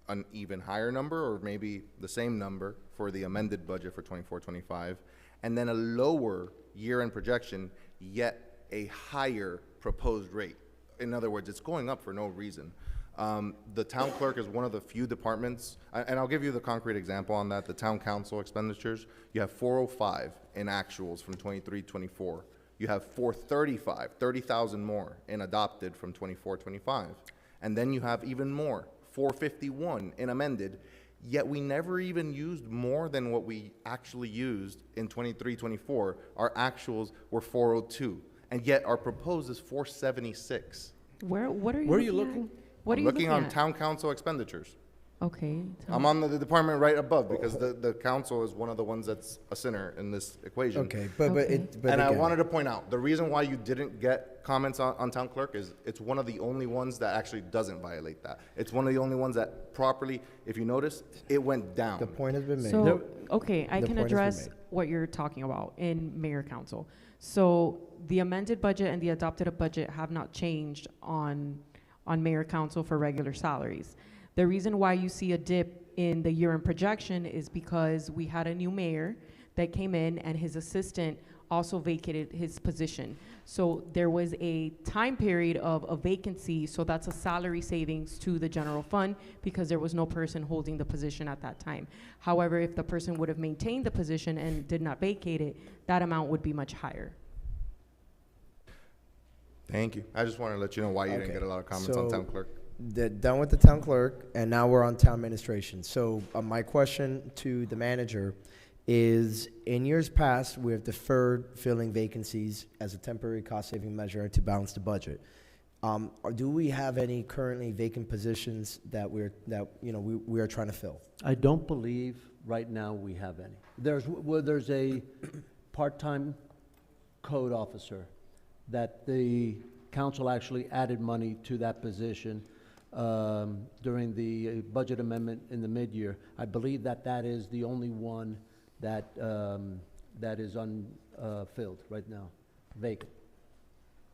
an even higher number, or maybe the same number for the amended budget for 24-25, and then a lower year-end projection, yet a higher proposed rate. In other words, it's going up for no reason. The town clerk is one of the few departments, and I'll give you the concrete example on that. The town council expenditures, you have 405 in actuals from 23-24. You have 435, 30,000 more in adopted from 24-25. And then you have even more, 451 in amended, yet we never even used more than what we actually used in 23-24. Our actuals were 402, and yet our proposed is 476. What are you Where are you looking at? looking? What are I'm you looking looking on at? town council expenditures. Okay. I'm on the department right above, because the council is one of the ones that's a sinner in this equation. Okay, but And I again- wanted to point out, the reason why you didn't get comments on town clerk is it's one of the only ones that actually doesn't violate that. It's one of the only ones that properly, if you notice, it went down. The point has been made. So, okay, I The can point has been address made. what you're talking about in mayor council. So the amended budget and the adopted budget have not changed on mayor council for regular salaries. The reason why you see a dip in the year-end projection is because we had a new mayor that came in and his assistant also vacated his position. So there was a time period of a vacancy, so that's a salary savings to the general fund because there was no person holding the position at that time. However, if the person would have maintained the position and did not vacate it, that amount would be much higher. Thank you. I just wanted to let you know why you didn't get a lot of comments on town clerk. Done with the town clerk, and now we're on town administration. So my question to the manager is, in years past, we have deferred filling vacancies as a temporary cost-saving measure to balance the budget. Or do we have any currently vacant positions that we are trying to fill? I don't believe right now we have any. There's a part-time code officer that the council actually added money to that position during the budget amendment in the mid-year. I believe that is the only one that is unfilled right now, vacant.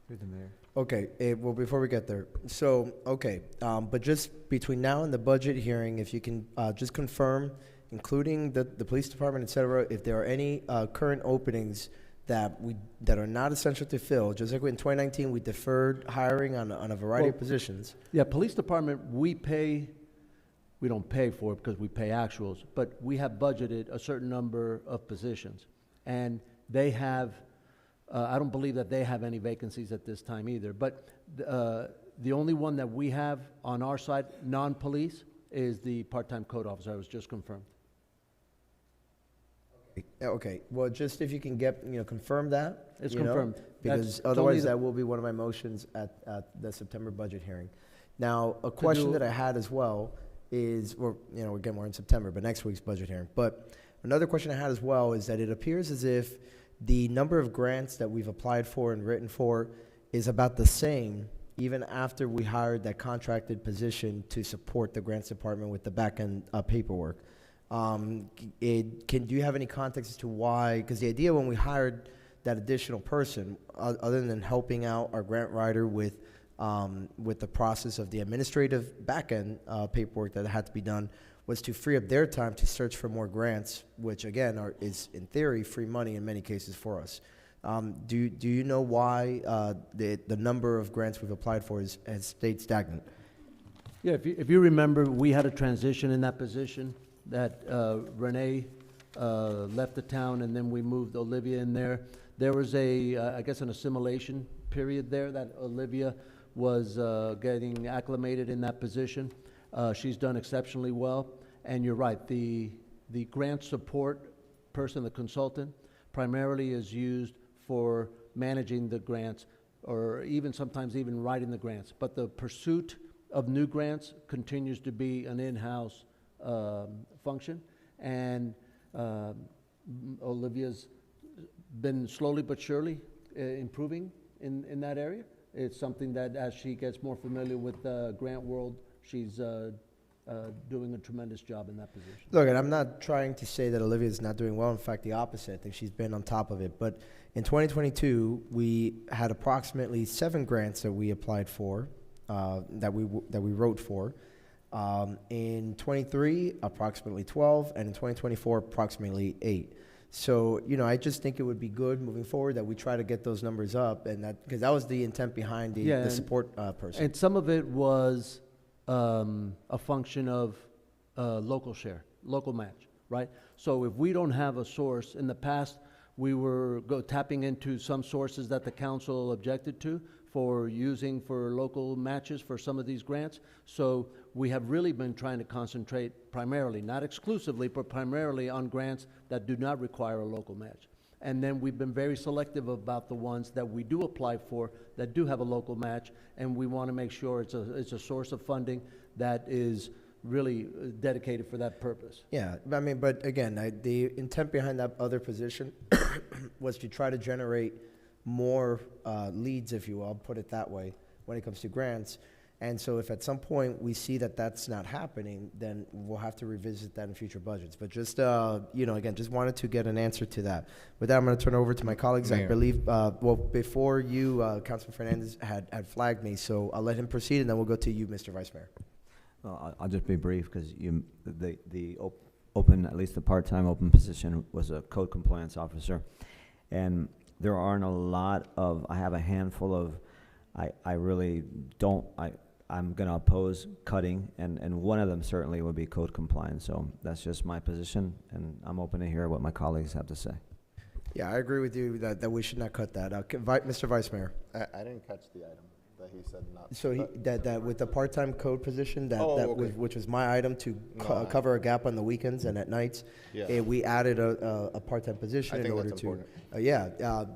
Through the mayor. Okay, well, before we get there, so, okay, but just between now and the budget hearing, if you can just confirm, including the police department, et cetera, if there are any current openings that are not essential to fill, just like in 2019, we deferred hiring on a variety of positions. Yeah, police department, we don't pay for it because we pay actuals, but we have budgeted a certain number of positions. And they have, I don't believe that they have any vacancies at this time either, but the only one that we have on our side, non-police, is the part-time code officer. I was just confirmed. Okay, well, just if you can confirm that. It's you know, confirmed. Because That's otherwise only the- that will be one of my motions at the September budget hearing. Now, a question that I had as well is, again, we're in September, but next week's budget hearing. But another question I had as well is that it appears as if the number of grants that we've applied for and written for is about the same, even after we hired that contracted position to support the grants department with the back-end paperwork. Do you have any context as to why? Because the idea when we hired that additional person, other than helping out our grant writer with the process of the administrative back-end paperwork that had to be done, was to free up their time to search for more grants, which again is in theory free money in many cases for us. Do you know why the number of grants we've applied for has stayed stagnant? Yeah, if you remember, we had a transition in that position that Renee left the town, and then we moved Olivia in there. There was I guess an assimilation period there that Olivia was getting acclimated in that position. She's done exceptionally well, and you're right, the grant support person, the consultant, primarily is used for managing the grants, or sometimes even writing the grants. But the pursuit of new grants continues to be an in-house function, and Olivia's been slowly but surely improving in that area. It's something that as she gets more familiar with the grant world, she's doing a tremendous job in that position. Look, and I'm not trying to say that Olivia is not doing well. In fact, the opposite. I think she's been on top of it. But in 2022, we had approximately 7 grants that we applied for, that we wrote for. In 23, approximately 12, and in 2024, approximately 8. So, I just think it would be good moving forward that we try to get those numbers up, and because that was the intent behind the support person. And some of it was a function of local share, local match, right? So if we don't have a source, in the past, we were tapping into some sources that the council objected to for using for local matches for some of these grants. So we have really been trying to concentrate primarily, not exclusively, but primarily on grants that do not require a local match. And then we've been very selective about the ones that we do apply for that do have a local match, and we want to make sure it's a source of funding that is really dedicated for that purpose. Yeah, but again, the intent behind that other position was to try to generate more leads, if you will, I'll put it that way, when it comes to grants. And so if at some point we see that that's not happening, then we'll have to revisit that in future budgets. But just, again, just wanted to get an answer to that. With that, I'm going to turn it over to my colleagues. Mayor. I believe, before you, Councilman Fernandez had flagged me, so I'll let him proceed, and then we'll go to you, Mr. Vice Mayor. Well, I'll just be brief, because the open, at least the part-time open position was a code compliance officer. And there aren't a lot of, I have a handful of, I really don't, I'm going to oppose cutting, and one of them certainly would be code compliance. So that's just my position, and I'm open to hear what my colleagues have to say. Yeah, I agree with you that we should not cut that. Mr. Vice Mayor. I didn't catch the item. that he said not. So that with the part-time code position, Okay. which was my item to cover a gap on the weekends and at nights, Yeah. we added a part-time position I in think order that's to. important.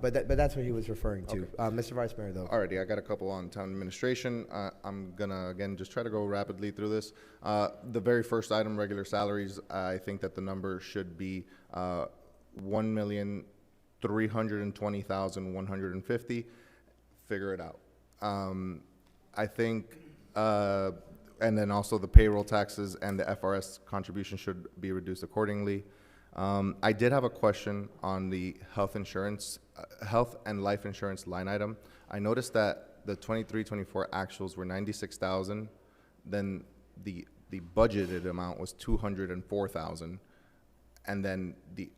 But that's what he was referring to. Mr. Vice Mayor, though. Alrighty, I got a couple on town administration. I'm gonna, again, just try to go rapidly through this. The very first item, regular salaries, I think that the number should be 1,320,150. Figure it out. I think, and then also the payroll taxes and the FRS contribution should be reduced accordingly. I did have a question on the health insurance, health and life insurance line item. I noticed that the 23-24 actuals were 96,000. Then the budgeted amount was 204,000, and then the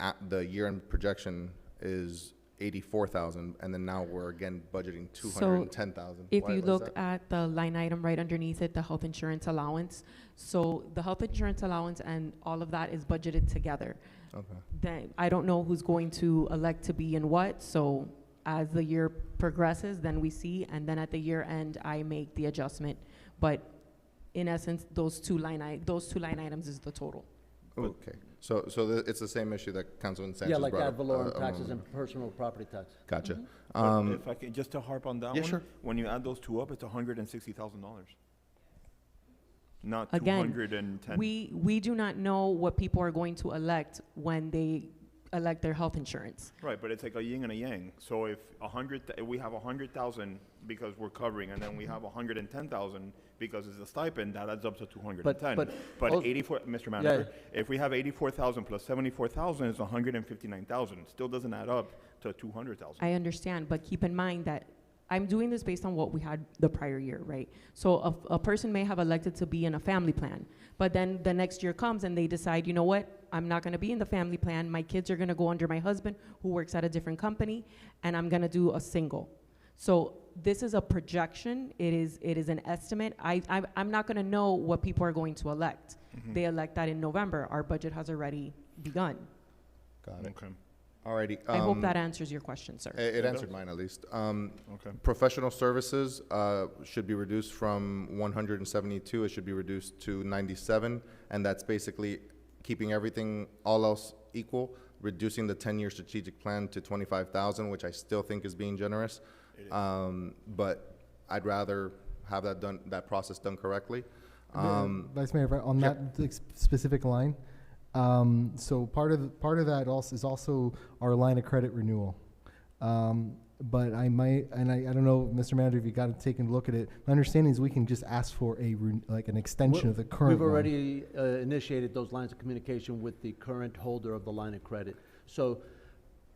year-end projection is 84,000, and then now we're again budgeting 210,000. If you look at the line item right underneath it, the health insurance allowance, so the health insurance allowance and all of that is budgeted together. Okay. Then I don't know who's going to elect to be in what, so as the year progresses, then we see, and then at the year end, I make the adjustment. But in essence, those two line items is the total. Okay. So it's the same issue that Councilman Sanchez Yeah, like brought ad up, valorem a taxes moment and personal property tax. Gotcha. But if I can, just to harp on that Yeah, one, sure. when you add those two up, it's $160,000. Not Again, 210. we do not know what people are going to elect when they elect their health insurance. Right, but it's like a yin and a yang. So if we have 100,000 because we're covering, and then we have 110,000 because it's a stipend, that adds up to 210. But 84, Mr. Manager, if we have 84,000 plus 74,000 is 159,000. Still doesn't add up to 200,000. I understand, but keep in mind that I'm doing this based on what we had the prior year, right? So a person may have elected to be in a family plan, but then the next year comes and they decide, you know what, I'm not gonna be in the family plan. My kids are gonna go under my husband who works at a different company, and I'm gonna do a single. So this is a projection. It is an estimate. I'm not gonna know what people are going to elect. Mm-hmm. They elect that in November. Our budget has already begun. Got it. Okay. Alrighty. I hope that answers your question, sir. It answered mine at least. Okay. Professional services should be reduced from 172. It should be reduced to 97, and that's basically keeping everything all else equal, reducing the 10-year strategic plan to 25,000, which I still think is being generous. But I'd rather have that process done correctly. Vice Mayor, on that specific line, so part of that is also our line of credit renewal. But I might, and I don't know, Mr. Manager, if you got to take a look at it. My understanding is we can just ask for an extension of the current We've one. already initiated those lines of communication with the current holder of the line of credit. So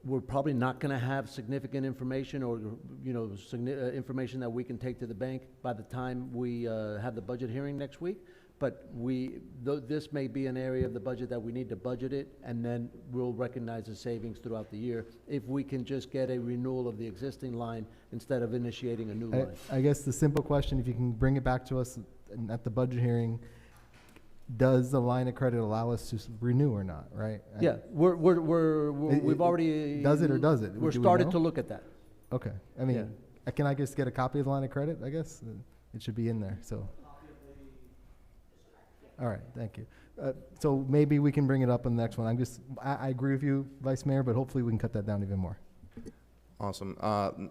we're probably not going to have significant information or, information that we can take to the bank by the time we have the budget hearing next week. But this may be an area of the budget that we need to budget it, and then we'll recognize the savings throughout the year if we can just get a renewal of the existing line instead of initiating a new line. I guess the simple question, if you can bring it back to us at the budget hearing, does the line of credit allow us to renew or not, right? Yeah, we've already. Does it or does it? We're Do we started know? to look at that. Okay, I mean, can I just get a copy of the line of credit, I guess? It should be in there, so. All right, thank you. So maybe we can bring it up on the next one. I agree with you, Vice Mayor, but hopefully we can cut that down even more. Awesome.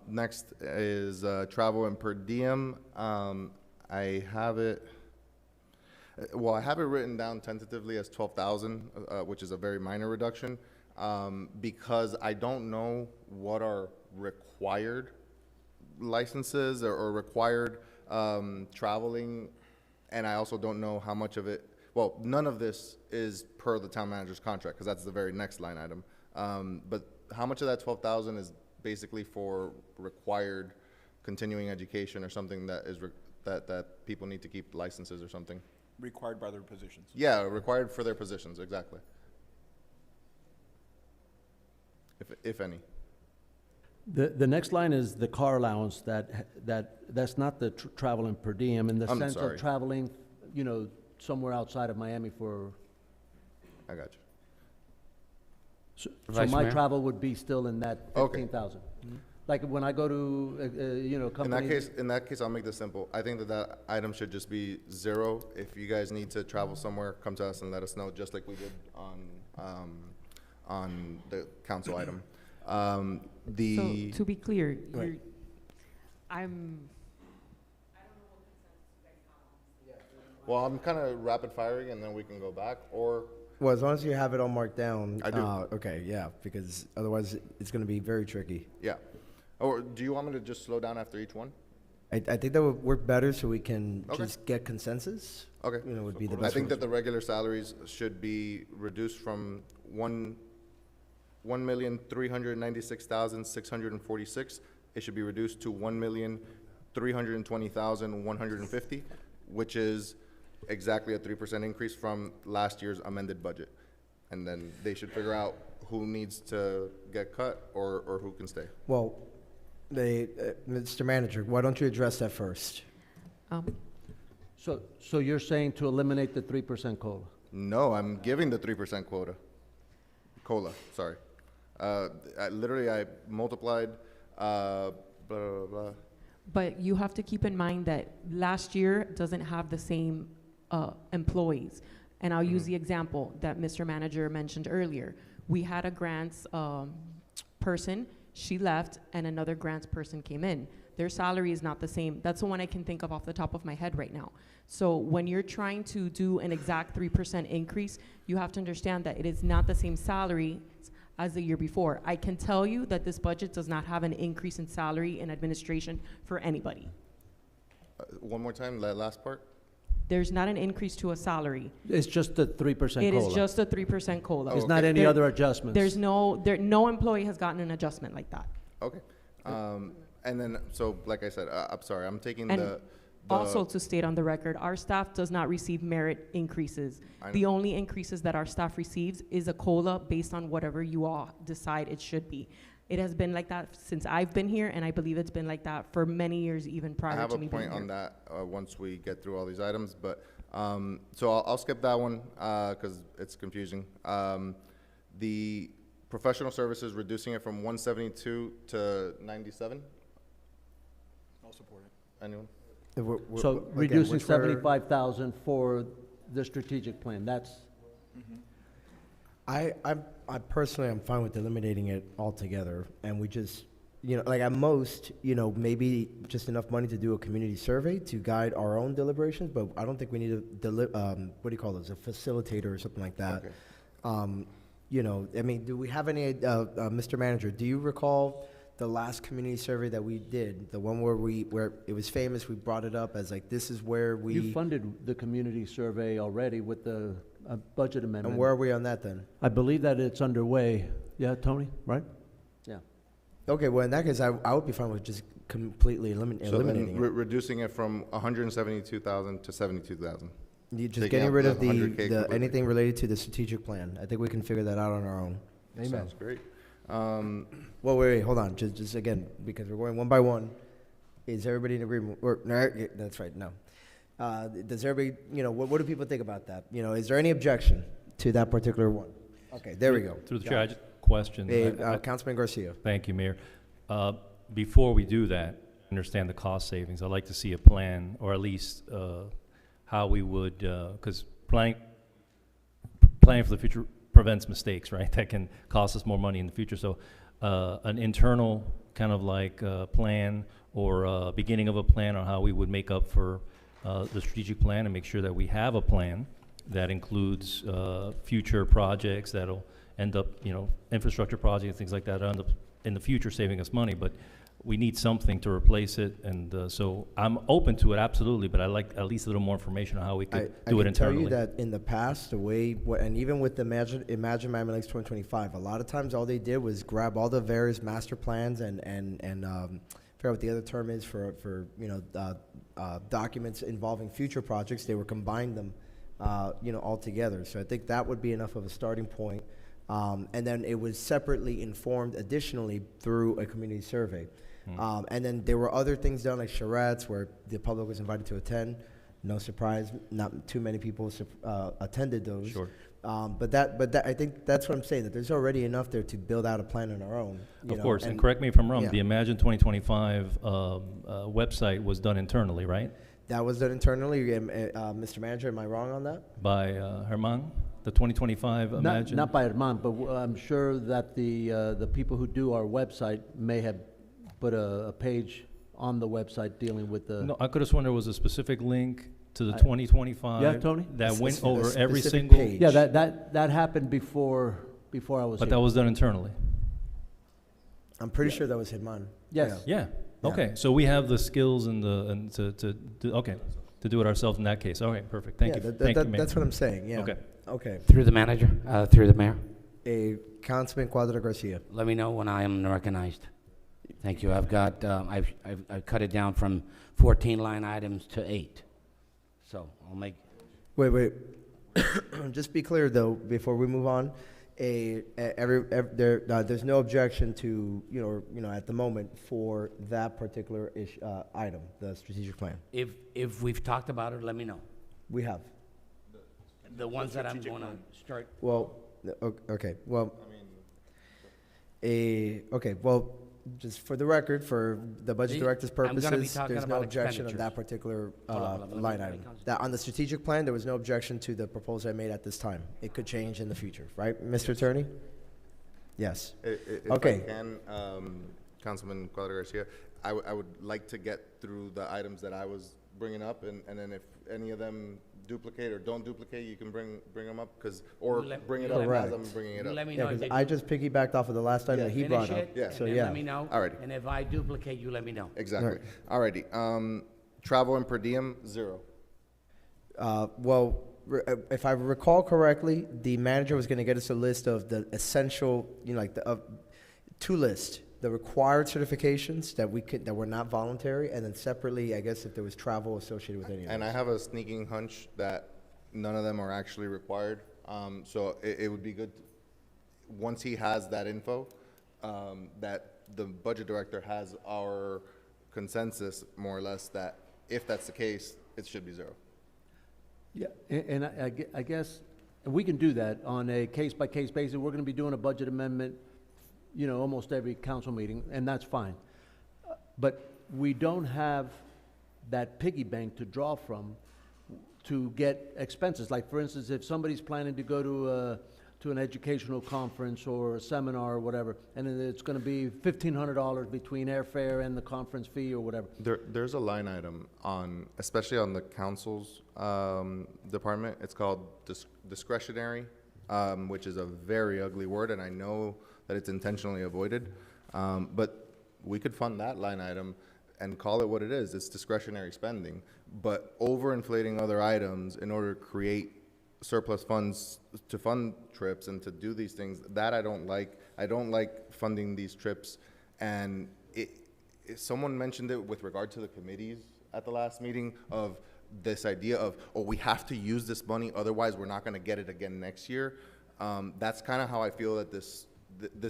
Next is travel and per diem. I have it. Well, I have it written down tentatively as 12,000, which is a very minor reduction, because I don't know what are required licenses or required traveling, and I also don't know how much of it. Well, none of this is per the town manager's contract, because that's the very next line item. But how much of that 12,000 is basically for required continuing education or something that is that people need to keep licenses or something? Required by their positions. Yeah, required for their positions, exactly. If any. The next line is the car allowance. That's not the travel and per diem in the sense of traveling, somewhere outside of Miami for. I got you. So my travel would be still in that 15,000. Like when I go to, companies. In that case, I'll make this simple. I think that item should just be 0. If you guys need to travel somewhere, come to us and let us know, just like we did on the council item. So to be clear, Well, I'm kind of rapid firing, and then we can go back, or. Well, as long as you have it all marked down. I do. Okay, yeah, because otherwise it's going to be very tricky. Yeah. Or do you want me to just slow down after each one? I think that would work better so we can Okay. just get consensus. Okay. Would be the I best. think way. that the regular salaries should be reduced from 1,396,646. It should be reduced to 1,320,150, which is exactly a 3% increase from last year's amended budget. And then they should figure out who needs to get cut or who can stay. Well, Mr. Manager, why don't you address that first? So you're saying to eliminate the 3% COLA? No, I'm giving the 3% COLA, sorry. I multiplied, blah, blah, blah. But you have to keep in mind that last year doesn't have the same employees. And I'll use the example that Mr. Manager mentioned earlier. We had a grants person, she left, and another grants person came in. Their salary is not the same. That's the one I can think of off the top of my head right now. So when you're trying to do an exact 3% increase, you have to understand that it is not the same salary as the year before. I can tell you that this budget does not have an increase in salary and administration for anybody. One more time, that last part? There's not an increase to a salary. It's just the 3% COLA? It is just a 3% COLA. There's not any other adjustments? There's no employee has gotten an adjustment like that. Okay. And then, so like I said, I'm sorry, I'm taking And the also to state on the record, our staff does not receive merit increases. The only increases that our staff receives is a COLA based on whatever you all decide it should be. It has been like that since I've been here, and I believe it's been like that for many years, even prior to me being here. I have a point on that once we get through all these items, but so I'll skip that one because it's confusing. The professional services, reducing it from 172 to 97. I'll support it. Anyone? So reducing 75,000 for the strategic plan, that's? I personally am fine with eliminating it altogether, and we just, like at most, maybe just enough money to do a community survey to guide our own deliberations, but I don't think we need a what do you call those, a facilitator or something like that. Okay. Do we have any, Mr. Manager, do you recall the last community survey that we did, the one where it was famous, we brought it up as like, this is where we. You funded the community survey already with the budget amendment. And where are we on that then? I believe that it's underway. Yeah, Tony, right? Yeah. Okay, well, in that case, I would be fine with just completely eliminating it. Reducing it from 172,000 to 72,000. You just getting rid of the anything related to the strategic plan. I think we can figure that out on our own. Amen. Sounds great. Well, wait, hold on. Just again, because we're going one by one. Is everybody in agreement? No, that's right. No. Does everybody? What do people think about that? Is there any objection to that particular one? Okay, there we go. Through the chair, I just question. Councilman Garcia. Thank you, Mayor. Before we do that, understand the cost savings. I'd like to see a plan, or at least how we would, because planning for the future prevents mistakes, right? That can cost us more money in the future. So an internal kind of like plan or beginning of a plan on how we would make up for the strategic plan and make sure that we have a plan that includes future projects that'll end up, infrastructure projects, things like that, end up in the future saving us money. But we need something to replace it, and so I'm open to it, absolutely, but I'd like at least a little more information on how we could do it internally. I can tell you that in the past, and even with the Imagine Miami Lakes 2025, a lot of times all they did was grab all the various master plans and figure out what the other term is for documents involving future projects. They would combine them, all together. So I think that would be enough of a starting point. And then it was separately informed additionally through a community survey. And then there were other things done like charrettes where the public was invited to attend. No surprise, not too many people attended those. Sure. But that, I think that's what I'm saying, that there's already enough there to build out a plan on our own. You Of know, course, and correct me if I'm wrong, yeah. the Imagine 2025 website was done internally, right? That was done internally. Mr. Manager, am I wrong on that? By Herman? The 2025 Imagine? Not by Herman, but I'm sure that the people who do our website may have put a page on the website dealing with the. No, I could have sworn there was a specific link to the 2025. Yeah, Tony? That went over a every specific single. page. Yeah, that happened before I was But here. that was done internally. I'm pretty sure that was Hitman. Yes. Yeah. Yeah. Okay. So we have the skills and to do, okay, to do it ourselves in that case. Okay, perfect. Thank you. Thank you, Mayor. That's what I'm saying, yeah. Okay. Okay. Through the manager, through the mayor. Councilman Cuadra Garcia. Let me know when I am recognized. Thank you. I've got, I've cut it down from 14 line items to 8. So I'll make. Wait. Just be clear though, before we move on, there's no objection to, you know, at the moment for that particular item, the strategic plan. If we've talked about it, let me know. We have. The ones that I'm going to start. Well, okay, well, okay, well, just for the record, for the budget director's I'm gonna be purposes, talking there's no about objection on expenditures. that particular Hold on, let me- line let me item. concentrate. That, on the strategic plan, there was no objection to the proposal I made at this time. It could change in the future, right, Mr. Attorney? Yes. If Okay. I can, Councilman Cuadra Garcia, I would like to get through the items that I was bringing up, and then if any of them duplicate or don't duplicate, you can bring them up, or bring it up as I'm bringing it up. Let me Yeah, know. if 'cause they I do- just piggybacked off of the last item that he Finish brought up. it, Yeah. and So, then yeah. let me know. Alrighty. And if I duplicate, you let me know. Exactly. Alrighty. Travel and per diem, 0. Well, if I recall correctly, the manager was gonna get us a list of the essential, you know, like two lists. The required certifications that were not voluntary, and then separately, I guess, if there was travel associated with any of And I those. have a sneaking hunch that none of them are actually required. So it would be good, once he has that info, that the budget director has our consensus, more or less, that if that's the case, it should be 0. Yeah, and I guess we can do that on a case-by-case basis. We're gonna be doing a budget amendment, you know, almost every council meeting, and that's fine. But we don't have that piggy bank to draw from to get expenses. Like, for instance, if somebody's planning to go to an educational conference or a seminar or whatever, and then it's gonna be $1,500 between airfare and the conference fee or whatever. There's a line item especially on the council's department. It's called discretionary, which is a very ugly word, and I know that it's intentionally avoided. But we could fund that line item and call it what it is. It's discretionary spending. But overinflating other items in order to create surplus funds to fund trips and to do these things, that I don't like. I don't like funding these trips. And someone mentioned it with regard to the committees at the last meeting, of this idea of, oh, we have to use this money, otherwise we're not going to get it again next year. That's kind of how I feel that this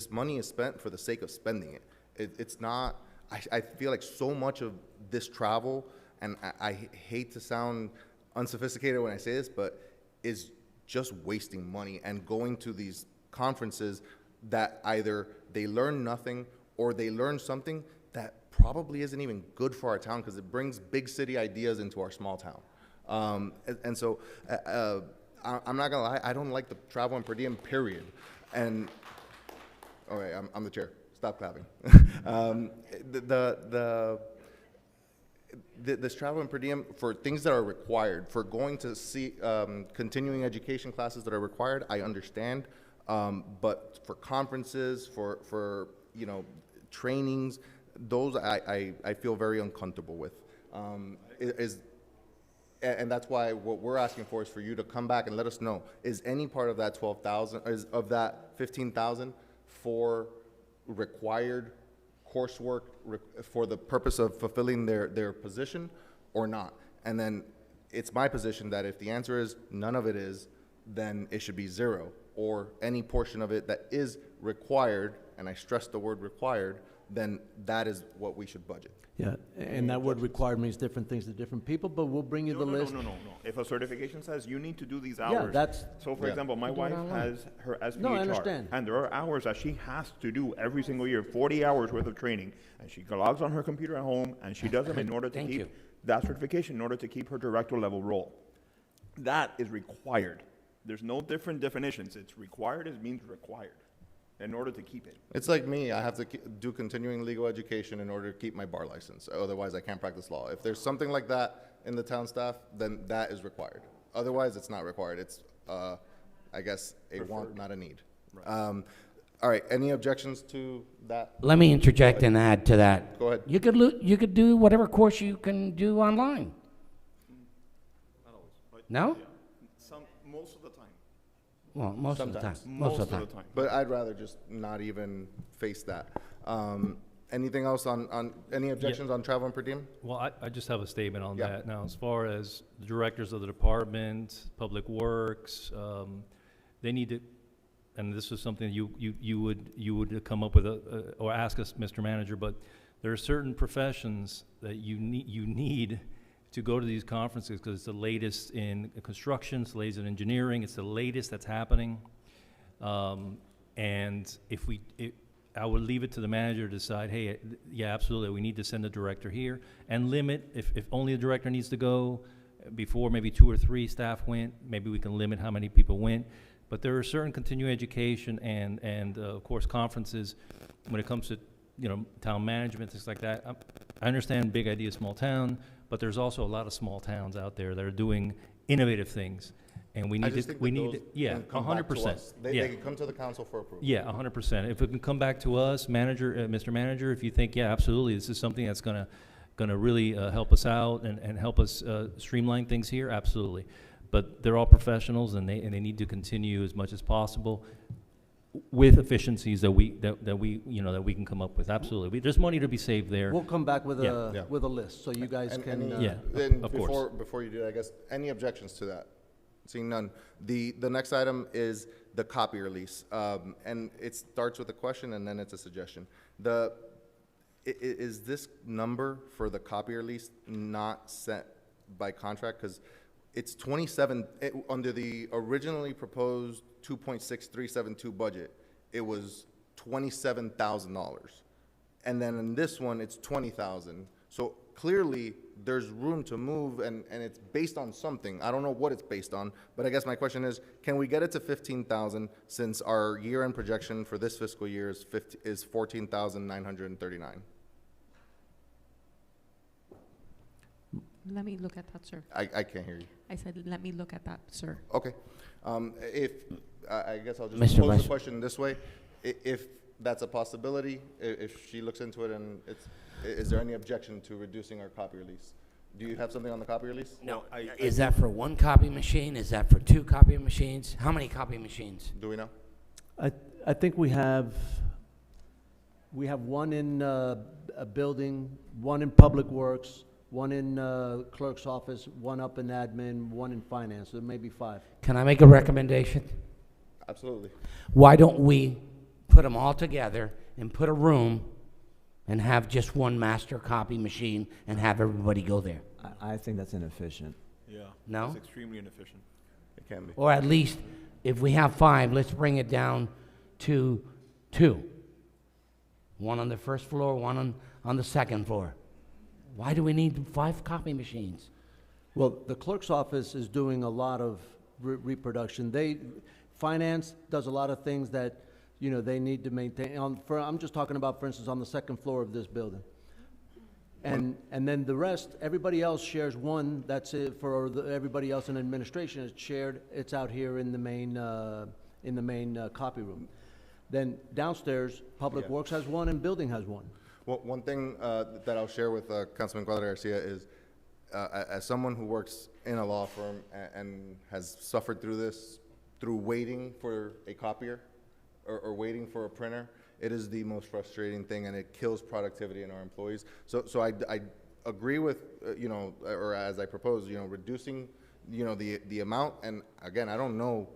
money is spent for the sake of spending it. It's not, I feel like so much of this travel, and I hate to sound unsophisticated when I say this, but is just wasting money and going to these conferences that either they learn nothing or they learn something that probably isn't even good for our town, because it brings big city ideas into our small town. And so I'm not gonna lie, I don't like the travel and per diem, period. And, okay, I'm the chair, stop clapping. This travel and per diem for things that are required, for going to see continuing education classes that are required, I understand. But for conferences, for you know, trainings, those I feel very uncomfortable with. And that's why what we're asking for is for you to come back and let us know, is any part of that 12,000, of that 15,000 for required coursework for the purpose of fulfilling their position or not? And then it's my position that if the answer is none of it is, then it should be 0, or any portion of it that is required, and I stress the word required, then that is what we should budget. Yeah, and that would require means different things to different people, but we'll bring you the list. No. If a certification says you need to do these Yeah, hours. that's- So for Yeah. example, my Do it wife online. has her SPHR. No, I understand. And there are hours that she has to do every single year, 40 hours worth of training. And she logs on her computer at home and she does them in order to Thank keep you. that certification, in order to keep her director level role. That is required. There's no different definitions. It's required, it means required in order to keep it. It's like me, I have to do continuing legal education in order to keep my bar license, otherwise I can't practice law. If there's something like that in the town staff, then that is required. Otherwise, it's not required. It's, I guess, a want, not a need. All right, any objections to that? Let me interject and add to that. Go ahead. You could do whatever course you can do online. No? Most of the time. Well, most of the time. Sometimes. Most of the time. But I'd rather just not even face that. Anything else on any objections on travel and per diem? Well, I just have a statement on Yeah. that. Now, as far as the directors of the department, Public Works, they need to, and this is something you would come up with or ask us, Mr. Manager, but there are certain professions that you need to go to these conferences because it's the latest in construction, it's the latest in engineering, it's the latest that's happening. And I would leave it to the manager to decide, hey, yeah, absolutely, we need to send a director here and limit, if only the director needs to go, before maybe 2 or 3 staff went, maybe we can limit how many people went. But there are certain continuing education and of course, conferences when it comes to, town management, things like that. I understand big idea, small town, but there's also a lot of small towns out there that are doing innovative things. And we need yeah, 100%. They can come to the council for approval. Yeah, 100%. If it can come back to us, Mr. Manager, if you think, yeah, absolutely, this is something that's gonna really help us out and help us streamline things here, absolutely. But they're all professionals, and they need to continue as much as possible with efficiencies that we can come up with. Absolutely, there's money to be saved there. We'll come back with Yeah. with a list, so you guys can. Then of course. before you do that, I guess, any objections to that? Seeing none. The next item is the copy release. And it starts with a question and then it's a suggestion. Is this number for the copy release not set by contract? Because it's 27, under the originally proposed 2.6372 budget, it was $27,000. And then in this one, it's 20,000. So clearly, there's room to move, and it's based on something. I don't know what it's based on, but I guess my question is, can we get it to 15,000 since our year-end projection for this fiscal year is 14,939? Let me look at that, sir. I can't hear you. I said, let me look at that, sir. Okay. I guess I'll just Mr. pose Vice- the question this way. If that's a possibility, if she looks into it and is there any objection to reducing our copy release? Do you have something on the copy release? No. Is that for 1 copy machine? Is that for 2 copy machines? How many copy machines? Do we know? I think we have one in a building, one in Public Works, one in clerk's office, one up in admin, one in finance. There may be 5. Can I make a recommendation? Absolutely. Why don't we put them all together and put a room and have just one master copy machine and have everybody go there? I think that's inefficient. Yeah. No? It's extremely inefficient. It can be. Or at least, if we have 5, let's bring it down to 2. One on the first floor, one on the second floor. Why do we need 5 copy machines? Well, the clerk's office is doing a lot of reproduction. Finance does a lot of things that, they need to maintain. I'm just talking about, for instance, on the second floor of this building. And then the rest, everybody else shares one. That's it for everybody else in administration is shared. It's out here in the main copy room. Then downstairs, Public Works has one and Building has one. Well, one thing that I'll share with Councilman Cuadra Garcia is, as someone who works in a law firm and has suffered through this, through waiting for a copier or waiting for a printer, it is the most frustrating thing, and it kills productivity in our employees. So I agree with, or as I propose, reducing, the amount. And again, I don't know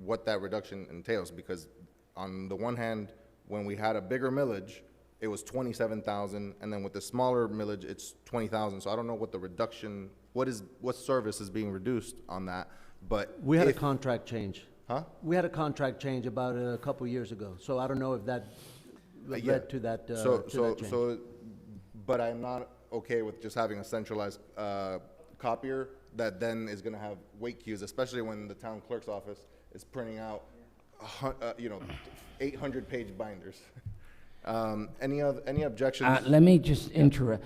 what that reduction entails, because on the one hand, when we had a bigger millage, it was 27,000, and then with the smaller millage, it's 20,000. So I don't know what the reduction, what service is being reduced on that, but. We had a if- contract change. Huh? We had a contract change about a couple years ago, so I don't know if that Yeah. led to that, So, to so, that change. so, but I'm not okay with just having a centralized, copier that then is gonna have wait queues, especially when the town clerk's office is printing out, 800-page binders. Any objections? Let me just interrupt.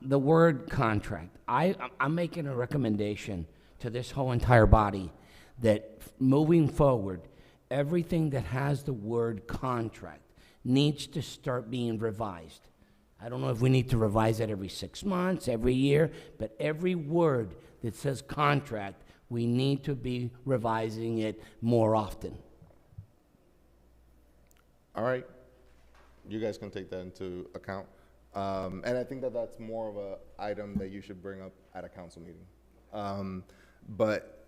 The word contract, I'm making a recommendation to this whole entire body that moving forward, everything that has the word contract needs to start being revised. I don't know if we need to revise it every 6 months, every year, but every word that says contract, we need to be revising it more often. All right, you guys can take that into account. And I think that that's more of a item that you should bring up at a council meeting. But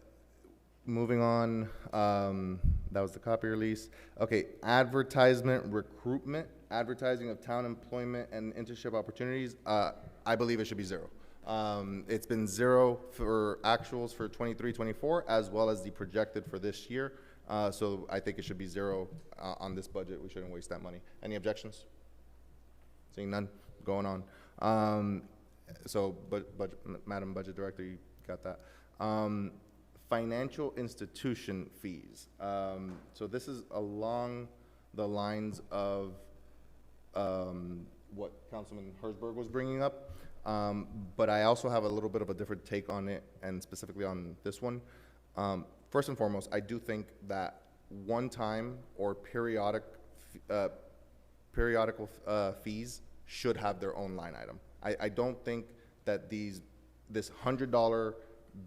moving on, that was the copy release. Okay, advertisement, recruitment, advertising of town employment and internship opportunities. I believe it should be 0. It's been 0 for actuals for 23-24, as well as the projected for this year. So I think it should be 0 on this budget. We shouldn't waste that money. Any objections? Seeing none, going on. Madam Budget Director, you got that. Financial institution fees. So this is along the lines of what Councilman Herzberg was bringing up. But I also have a little bit of a different take on it, and specifically on this one. First and foremost, I do think that one-time or periodical fees should have their own line item. I don't think that this $100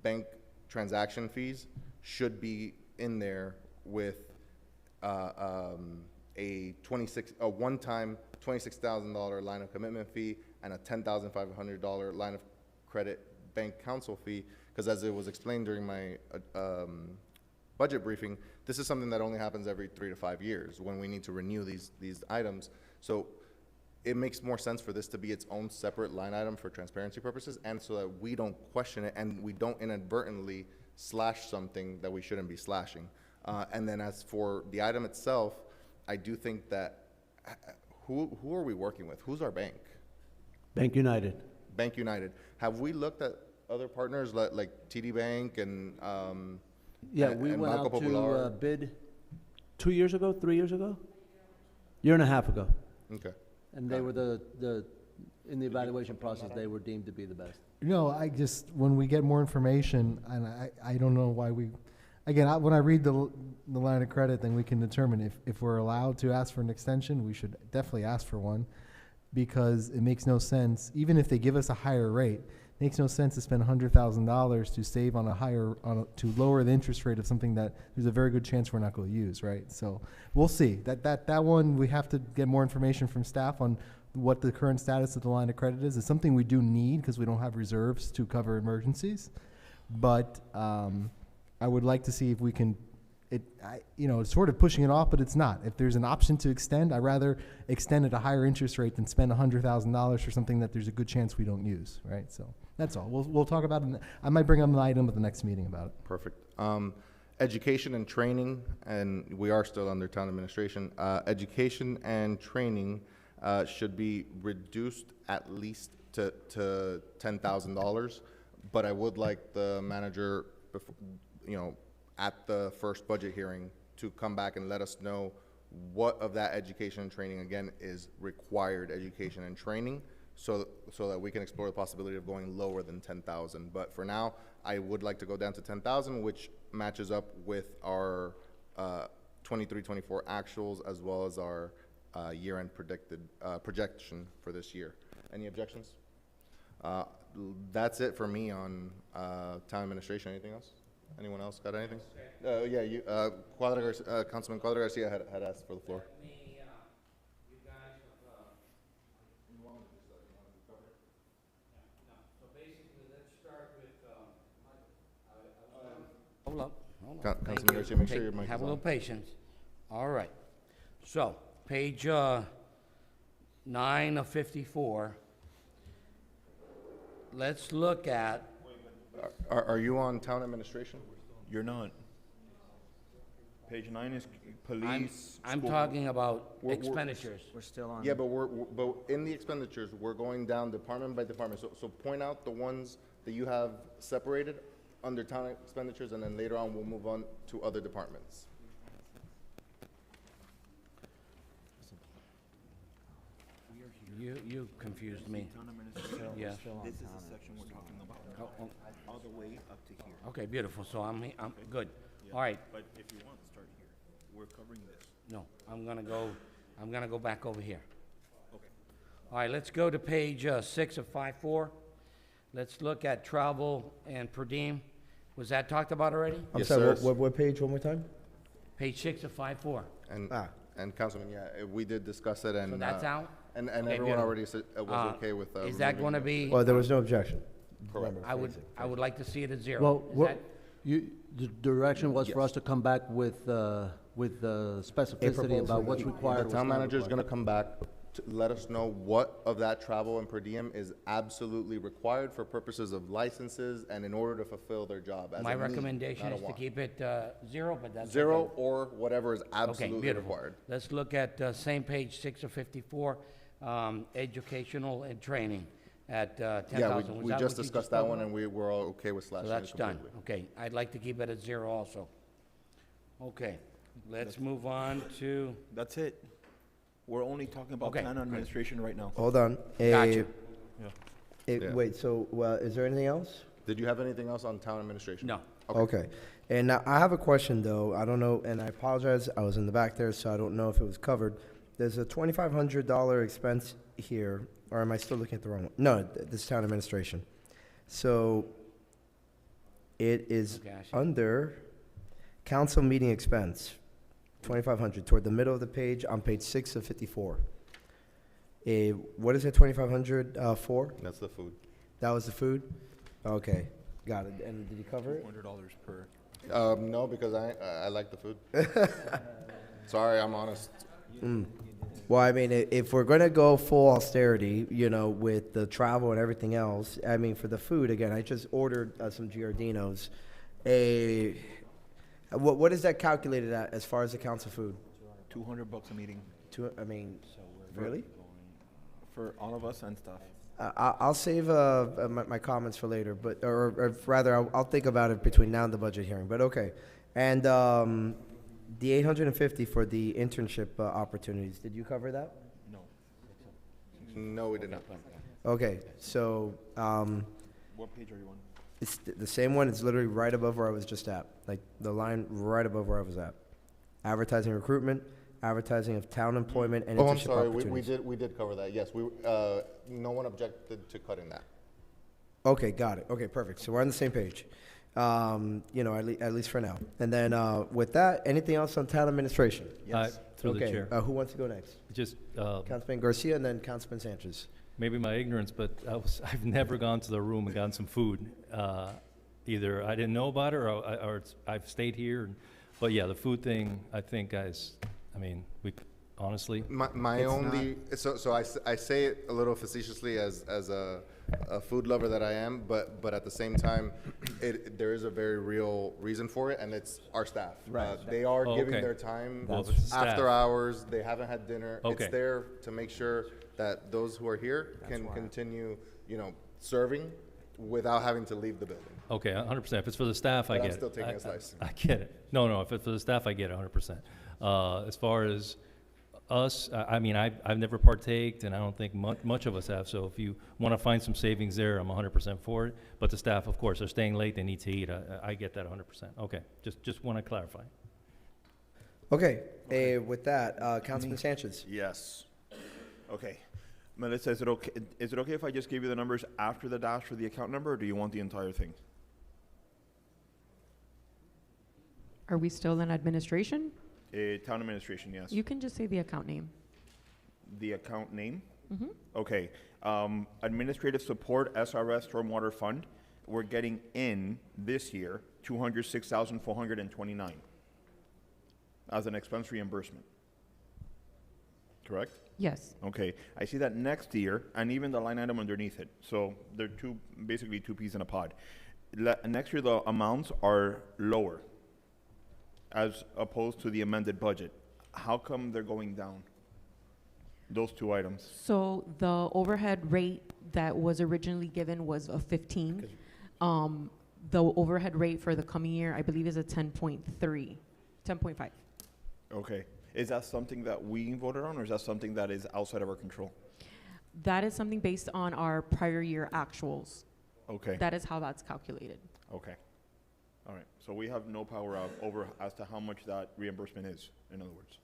bank transaction fees should be in there with a one-time $26,000 line of commitment fee and a $10,500 line of credit bank counsel fee, because as it was explained during my budget briefing, this is something that only happens every 3 to 5 years when we need to renew these items. So it makes more sense for this to be its own separate line item for transparency purposes, and so that we don't question it and we don't inadvertently slash something that we shouldn't be slashing. And then as for the item itself, I do think that who are we working with? Who's our bank? Bank United. Bank United. Have we looked at other partners like TD Bank and Yeah, and we went Banco out to Popular? bid 2 years ago, 3 years ago? Year and a half ago. Okay. And they were in the evaluation process, they were deemed to be the best. When we get more information, and I don't know why when I read the line of credit, then we can determine if we're allowed to ask for an extension. We should definitely ask for one, because it makes no sense, even if they give us a higher rate, it makes no sense to spend $100,000 to save on to lower the interest rate of something that there's a very good chance we're not going to use, right? So we'll see. That one, we have to get more information from staff on what the current status of the line of credit is. It's something we do need because we don't have reserves to cover emergencies. But I would like to see if we can, it's sort of pushing it off, but it's not. If there's an option to extend, I'd rather extend at a higher interest rate than spend $100,000 for something that there's a good chance we don't use, right? So that's all. We'll talk about it. I might bring up an item at the next meeting about it. Perfect. Education and training, and we are still under town administration. Education and training should be reduced at least to $10,000, but I would like the manager, at the first budget hearing, to come back and let us know what of that education and training, again, is required education and training, so that we can explore the possibility of going lower than 10,000. But for now, I would like to go down to 10,000, which matches up with our 23-24 actuals, as well as our year-end predicted projection for this year. Any objections? That's it for me on town administration. Anything else? Anyone else got anything? Councilman Cuadra Garcia had asked for the floor. Hold up. Councilman Garcia, make sure your mic is Have a on. little patience. All right. So, page 9 of 54. Let's look at, Are you on town administration? You're not. Page 9 is police. I'm school- talking about We're- expenditures. We're still on. Yeah, but but in the expenditures, we're going down department by department. So point out the ones that you have separated under town expenditures, and then later on, we'll move on to other departments. You confused me. Yeah. This is the section we're talking about, all the way up to here. Okay, beautiful, so I'm good. All right, But if you want to start here, we're covering this. no, I'm gonna go back over here. Okay. All right, let's go to page 6 of 5-4. Let's look at travel and per diem. Was that talked about already? I'm Yes, sorry, sir. what page, one more time? Page 6 of 5-4. And Councilman, yeah, we did discuss it, and. So that's out? And Okay, everyone beautiful. already said, was okay with. Is that removing gonna it. be? Well, there was no objection. Correct. Remember, I would like to see it at 0. Well, Is we're- that- the direction was for Yes. us to come back with specificity proposal. about what's required. The what's town not manager is required. gonna come back to let us know what of that travel and per diem is absolutely required for purposes of licenses and in order to fulfill their job as a My need, recommendation not a is to want. keep it 0, but that's. 0 okay. or whatever is Okay, absolutely beautiful. required. Let's look at same page 6 of 54, educational and training at 10,000. Yeah, Was we that just what you discussed that spoke one, about? and we were all okay with So slashing it that's done. completely. Okay, I'd like to keep it at 0 also. Okay, let's move on to, That's it. We're only talking about Okay, town good. administration right now. Hold on. Gotcha. Yeah. Wait, so, is there anything else? Did you have anything else on town administration? no. Okay. And now I have a question, though. I don't know, and I apologize, I was in the back there, so I don't know if it was covered. There's a $2,500 expense here, or am I still looking at the wrong one? No, this is town administration. So it is Okay, I see. under council meeting expense, 2,500, toward the middle of the page, on page 6 of 54. What is it, 2,500 for? That's the food. That was the food? Okay, got it. And did you cover it? $200 per. No, because I like the food. Sorry, I'm honest. Well, I mean, if we're gonna go full austerity, with the travel and everything else, I mean, for the food, again, I just ordered some Giardinos. What is that calculated at as far as the council food? $200 a meeting I mean, really? for all of us and stuff. I'll save my comments for later, but or rather, I'll think about it between now and the budget hearing. But okay, and the 850 for the internship opportunities. Did you cover that? No. No, we did not. Okay, so What page are you on? it's the same one. It's literally right above where I was just at, like the line right above where I was at. Advertising recruitment, advertising of town employment, and Oh, I'm internship sorry, opportunities. we did cover that, yes, no one objected to cutting that. Okay, got it. Okay, perfect. So we're on the same page. At least for now. And then with that, anything else on town administration? Through the Okay, chair. who wants to go next? Just, Councilman Garcia and then Councilman Sanchez. maybe my ignorance, but I've never gone to the room and gotten some food. Either I didn't know about it, or I've stayed here. But yeah, the food thing, I think, guys, I mean, we honestly. My only, so I say it a little facetiously as a food lover that I am, but at the same time, there is a very real reason for it, and it's our staff. Right. They are Oh, giving okay. their time Well, if it's the staff. after hours. They haven't had dinner. Okay. It's there to make sure that those who are here can continue, serving without having to leave the building. Okay, 100%. If it's for the staff, I But I'm get it. still taking a slice. I get it. No, if it's for the staff, I get it 100%. As far as us, I mean, I've never partaked, and I don't think much of us have. So if you want to find some savings there, I'm 100% for it. But the staff, of course, are staying late. They need to eat. I get that 100%. Okay, just want to clarify. Okay, with that, Councilman Sanchez. Yes. Okay. Melissa, is it okay if I just give you the numbers after the dash for the account number, or do you want the entire thing? Are we still in administration? Town administration, yes. You can just say the account name. The account name? Mm-hmm. Okay. Administrative support, SRS Stormwater Fund, we're getting in this year $206,429 as an expense reimbursement. Correct? Yes. Okay, I see that next year, and even the line item underneath it. So they're basically two peas in a pod. Next year, the amounts are lower as opposed to the amended budget. How come they're going down? Those two items. So the overhead rate that was originally given was a 15. The overhead rate for the coming year, I believe, is a 10.3, 10.5. Okay. Is that something that we voted on, or is that something that is outside of our control? That is something based on our prior year actuals. Okay. That is how that's calculated. Okay. All right. So we have no power over as to how much that reimbursement is, in other words.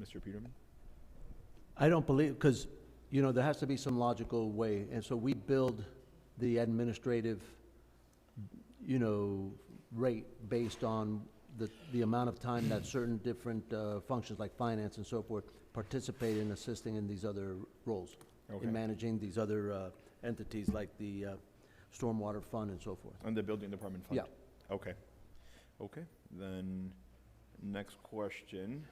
Mr. Peterman? I don't believe, because, you know, there has to be some logical way, and so we build the administrative, you know, rate based on the amount of time that certain different functions like finance and so forth participate in assisting in these other roles, Okay. in managing these other entities like the stormwater fund and so forth. And the building department fund? Yeah. Okay. Okay. Then, next question.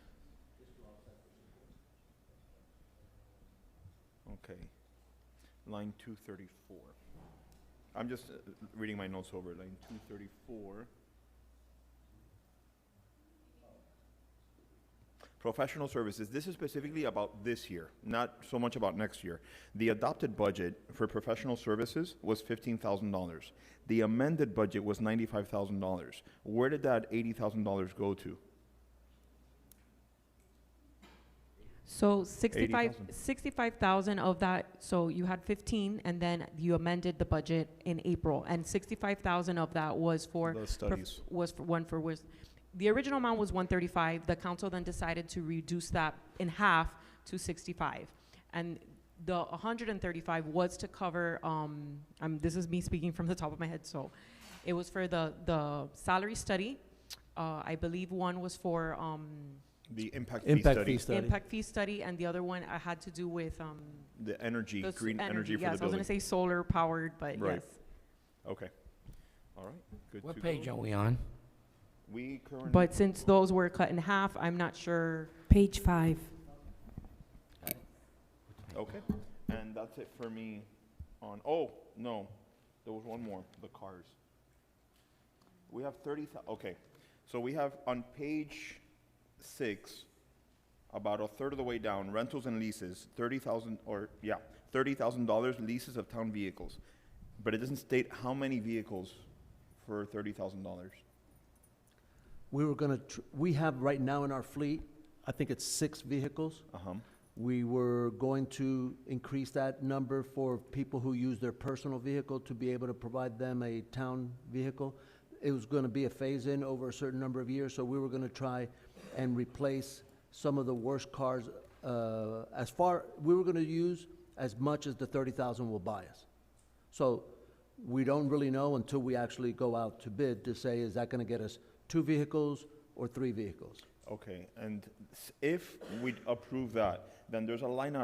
Okay. Line 234. I'm just reading my notes over. Line 234. Professional services. This is specifically about this year, not so much about next year. The adopted budget for professional services was $15,000. The amended budget was $95,000. Where did that $80,000 go to? So 65,000 of that, so you had 15 and then you amended the budget in April, and 65,000 of that was for The studies. the original amount was 135. The council then decided to reduce that in half to 65. And the 135 was to cover, this is me speaking from the top of my head, so it was for the salary study. I believe one was for The impact fee study. Impact fee study, and the other one I had to do with The energy, the green energy for yes, the I was building. gonna say solar powered, but Right. yes. Okay. All right. Good What to page go. are we on? We currently. But since those were cut in half, I'm not sure. Page 5. Okay. And that's it for me on, oh, no, there was one more, the cars. We have okay. So we have on page 6, about a third of the way down, rentals and leases, $30,000 leases of town vehicles. But it doesn't state how many vehicles for $30,000. We were gonna, we have right now in our fleet, I think it's 6 vehicles. Uh-huh. We were going to increase that number for people who use their personal vehicle to be able to provide them a town vehicle. It was gonna be a phase-in over a certain number of years, so we were gonna try and replace some of the worst cars. We were gonna use as much as the 30,000 will buy us. So we don't really know until we actually go out to bid to say, is that gonna get us 2 vehicles or 3 vehicles? Okay, and if we approve that, then there's a line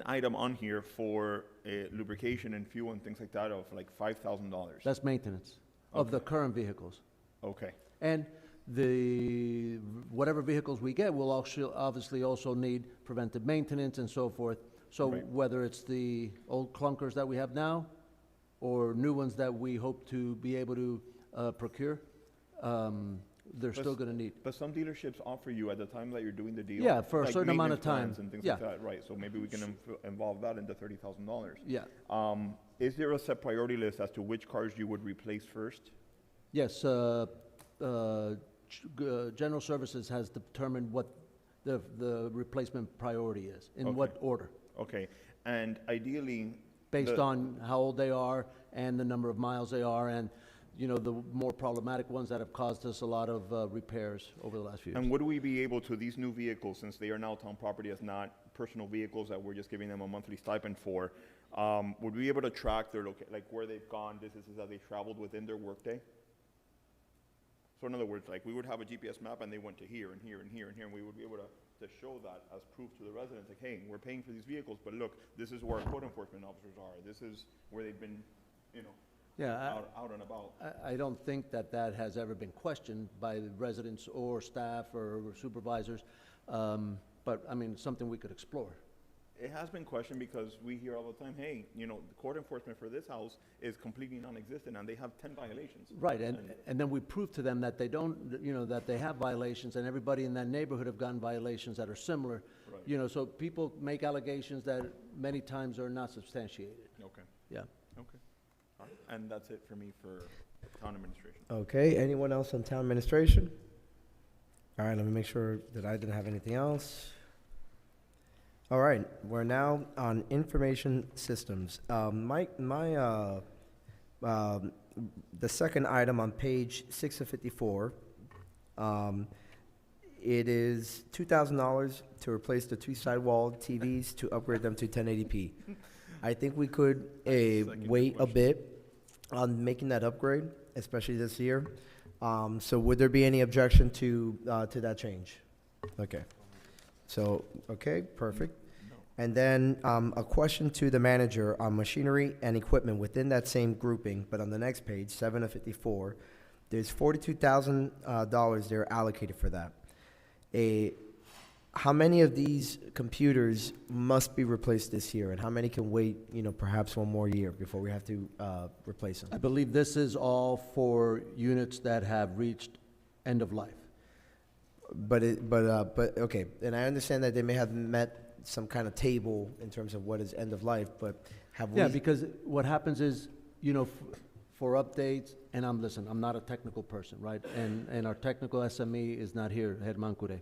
item on here for lubrication and fuel and things like that of like $5,000. That's maintenance of the current vehicles. Okay. And whatever vehicles we get will also obviously also need preventive maintenance and so forth. So Right. whether it's the old clunkers that we have now or new ones that we hope to be able to procure, they're still gonna need. But some dealerships offer you at the time that you're doing the deal. Yeah, for a like certain amount of maintenance plans time. and things Yeah. like that, right? So maybe we can involve that into $30,000. Yeah. Is there a set priority list as to which cars you would replace first? Yes, General Services has determined what the replacement priority is, in what order, Okay, and ideally. based on how old they are and the number of miles they are, and, you know, the more problematic ones that have caused us a lot of repairs over the last few years. And would we be able to, these new vehicles, since they are now town property as not personal vehicles that we're just giving them a monthly stipend for, would we be able to track their like where they've gone, distances that they traveled within their workday? So in other words, like we would have a GPS map and they went to here and here and here and here, and we would be able to show that as proof to the residents, like, hey, we're paying for these vehicles, but look, this is where our code enforcement officers are. This is where they've been, you know, Yeah, out and about. I don't think that that has ever been questioned by the residents or staff or supervisors, but, I mean, it's something we could explore. It has been questioned because we hear all the time, hey, you know, the court enforcement for this house is completely non-existent and they have 10 violations. Right, and then we prove to them that they don't, you know, that they have violations, and everybody in that neighborhood have gotten violations that are similar. Right. You know, so people make allegations that many times are not substantiated. Okay. Yeah. Okay. All right. And that's it for me for town administration. Okay, anyone else on town administration? All right, let me make sure that I didn't have anything else. All right, we're now on information systems. The second item on page 6 of 54, it is $2,000 to replace the two sidewall TVs to upgrade them to 1080p. I think we could wait a bit on making that upgrade, especially this year. So would there be any objection to that change? Okay. So, okay, perfect. And then a question to the manager on machinery and equipment within that same grouping, but on the next page, 7 of 54, there's $42,000 there allocated for that. How many of these computers must be replaced this year, and how many can wait, you know, perhaps one more year before we have to replace them? I believe this is all for units that have reached end of life. But okay, and I understand that they may have met some kind of table in terms of what is end of life, but have we? Yeah, because what happens is, you know, for updates, and I'm not a technical person, right? And our technical SME is not here, Herman Cure.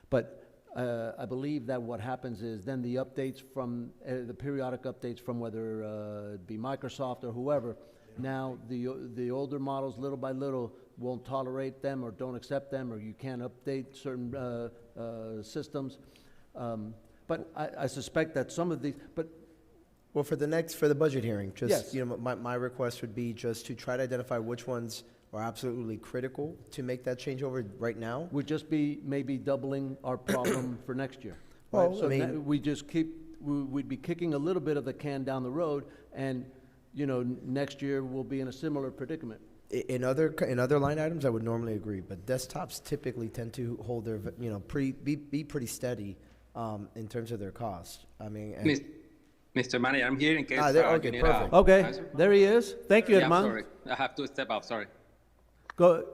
But I believe that what happens is then the updates from, the periodic updates from whether it be Microsoft or whoever, now the older models, little by little, won't tolerate them or don't accept them, or you can't update certain systems. But I suspect that some of these, Well, for the budget hearing, just, Yes. you know, my request would be just to try to identify which ones are absolutely critical to make that changeover right now. would just be maybe doubling our problem for next year. Well, right? So I mean- we just we'd be kicking a little bit of the can down the road, and, you know, next year we'll be in a similar predicament. In other line items, I would normally agree, but desktops typically tend to hold their, you know, be pretty steady in terms of their cost. I mean, and Mr. Manager, I'm here in case. okay, you need perfect. Okay, answer. there he is. Thank you, Yeah, Herman. sorry. I have to step out, sorry. Go,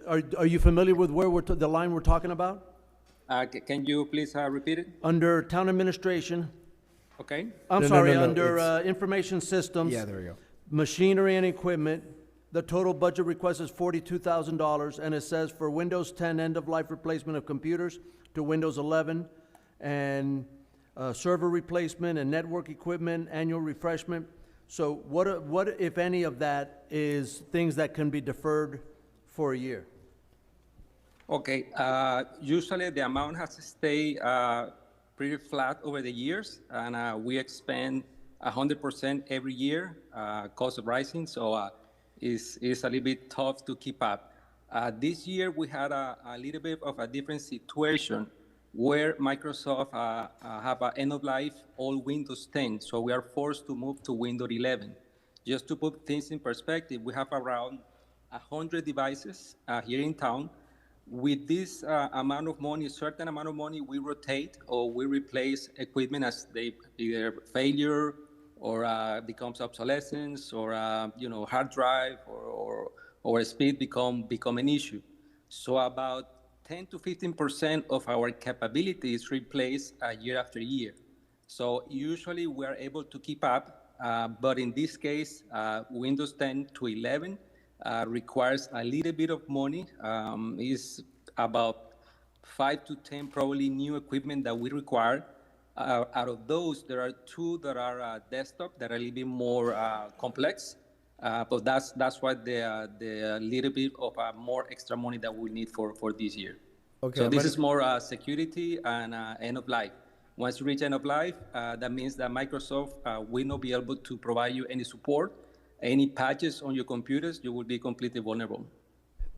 are you familiar with where the line we're talking about? Can you please repeat it? Under town administration, Okay. I'm No, sorry, no, under it's- information systems. Yeah, there we go. Machinery and equipment, the total budget request is $42,000, and it says for Windows 10 end-of-life replacement of computers to Windows 11, and server replacement and network equipment, annual refreshment. So what, if any of that is things that can be deferred for a year? Okay. Usually the amount has stayed pretty flat over the years, and we expend 100% every year, cost of rising, so it's a little bit tough to keep up. This year we had a little bit of a different situation where Microsoft have an end-of-life all Windows 10, so we are forced to move to Windows 11. Just to put things in perspective, we have around 100 devices here in town. With this amount of money, a certain amount of money, we rotate or we replace equipment as they either failure or becomes obsolescence, or you know, hard drive or speed become an issue. So about 10 to 15% of our capability is replaced year after year. So usually we are able to keep up, but in this case, Windows 10 to 11 requires a little bit of money. It's about 5 to 10 probably new equipment that we require. Out of those, there are 2 that are desktop that are a little bit more complex. But that's why the little bit of more extra money that we need for this year. Okay, So this is more security and end of life. Once you reach end of life, that means that Microsoft will not be able to provide you any support, any patches on your computers. You will be completely vulnerable.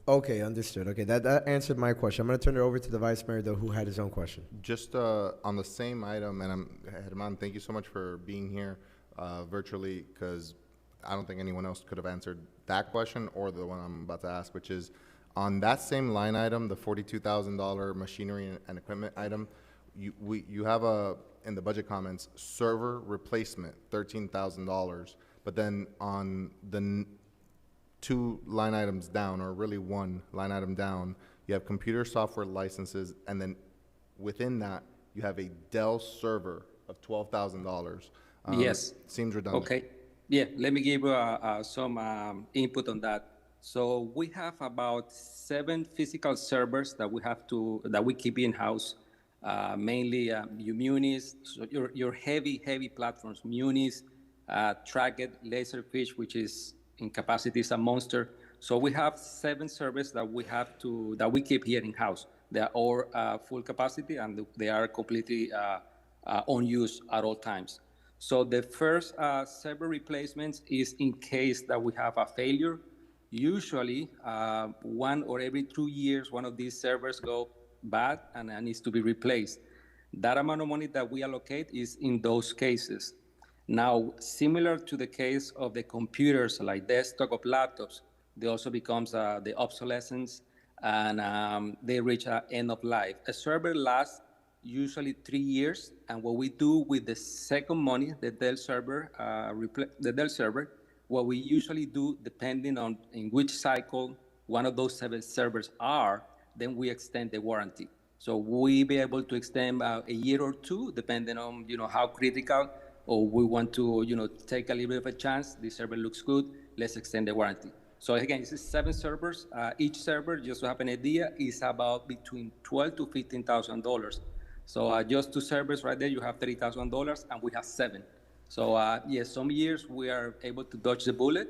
Okay, understood. Okay, that answered my question. I'm going to turn it over to the Vice Mayor, though, who had his own question. Just on the same item, and Herman, thank you so much for being here virtually, because I don't think anyone else could have answered that question or the one I'm about to ask, which is on that same line item, the $42,000 machinery and equipment item, you have in the budget comments, server replacement, $13,000, but then on the two line items down, or really one line item down, you have computer software licenses, and then within that, you have a Dell server of $12,000. Yes. Seems redundant. Okay. Yeah, let me give some input on that. So we have about 7 physical servers that we keep in-house, mainly Munis, so your heavy platforms, Munis, Trackit, Laserfish, which is in capacity is a monster. So we have 7 servers that we keep here in-house. They are all full capacity and they are completely on use at all times. So the first server replacements is in case that we have a failure. Usually, 1 or every 2 years, one of these servers go bad and needs to be replaced. That amount of money that we allocate is in those cases. Now, similar to the case of the computers, like desktop or laptops, they also becomes the obsolescence and they reach an end of life. A server lasts usually 3 years, and what we do with the second money, the Dell server, what we usually do, depending on in which cycle one of those 7 servers are, then we extend the warranty. So we be able to extend a year or 2, depending on how critical, or we want to take a little bit of a chance. The server looks good, let's extend the warranty. So again, this is 7 servers. Each server, just to have an idea, is about between $12,000 to $15,000. So just 2 servers right there, you have $30,000, and we have 7. So yes, some years we are able to dodge the bullet.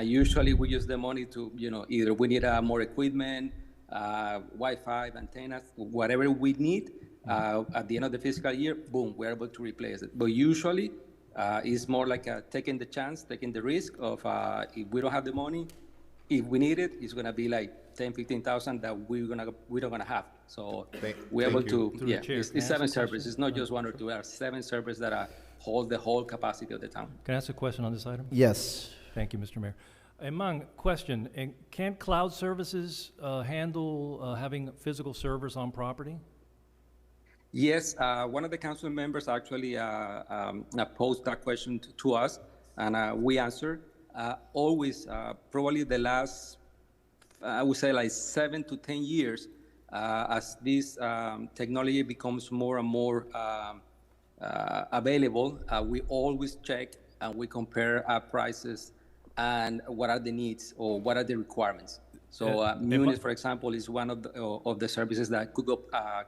Usually we use the money to, either we need more equipment, Wi-Fi, antennas, whatever we need. At the end of the fiscal year, boom, we're able to replace it. But usually it's more like taking the chance, taking the risk of if we don't have the money, if we need it, it's gonna be like 10, 15,000 that we're not gonna have. So we're able to, yeah, it's 7 servers. It's not just 1 or 2. There are 7 servers that hold the whole capacity of the town. Can I ask a question on this item? Yes. Thank you, Mr. Mayor. Mang, question, can cloud services handle having physical servers on property? Yes, one of the council members actually posed that question to us, and we answered. Always, probably the last, I would say like 7 to 10 years, as this technology becomes more and more available, we always check and we compare prices and what are the needs or what are the requirements. So Munis, for example, is one of the services that could go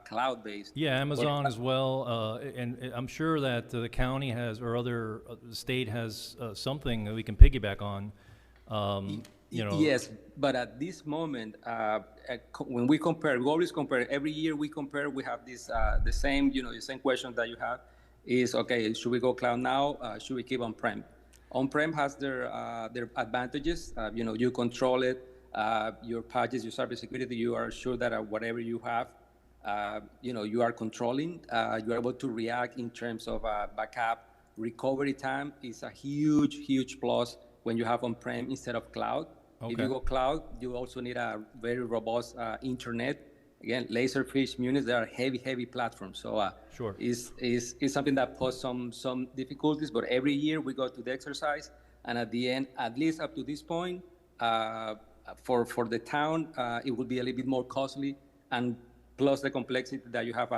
cloud-based. Yeah, Amazon as well, and I'm sure that the county has, or other state has something that we can piggyback on. Yes, but at this moment, when we compare, we always compare. Every year we compare. We have this the same question that you have is, okay, should we go cloud now? Should we keep on-prem? On-prem has their advantages. You control it. Your patches, your cybersecurity, you are sure that whatever you have, you are controlling. You are able to react in terms of backup. Recovery time is a huge plus when you have on-prem instead of cloud. Okay. If you go cloud, you also need a very robust internet. Again, Laserfish, Munis, they are heavy platforms. So sure, is something that poses some difficulties. But every year we go to the exercise, and at the end, at least up to this point, for the town, it would be a little bit more costly, and plus the complexity that you have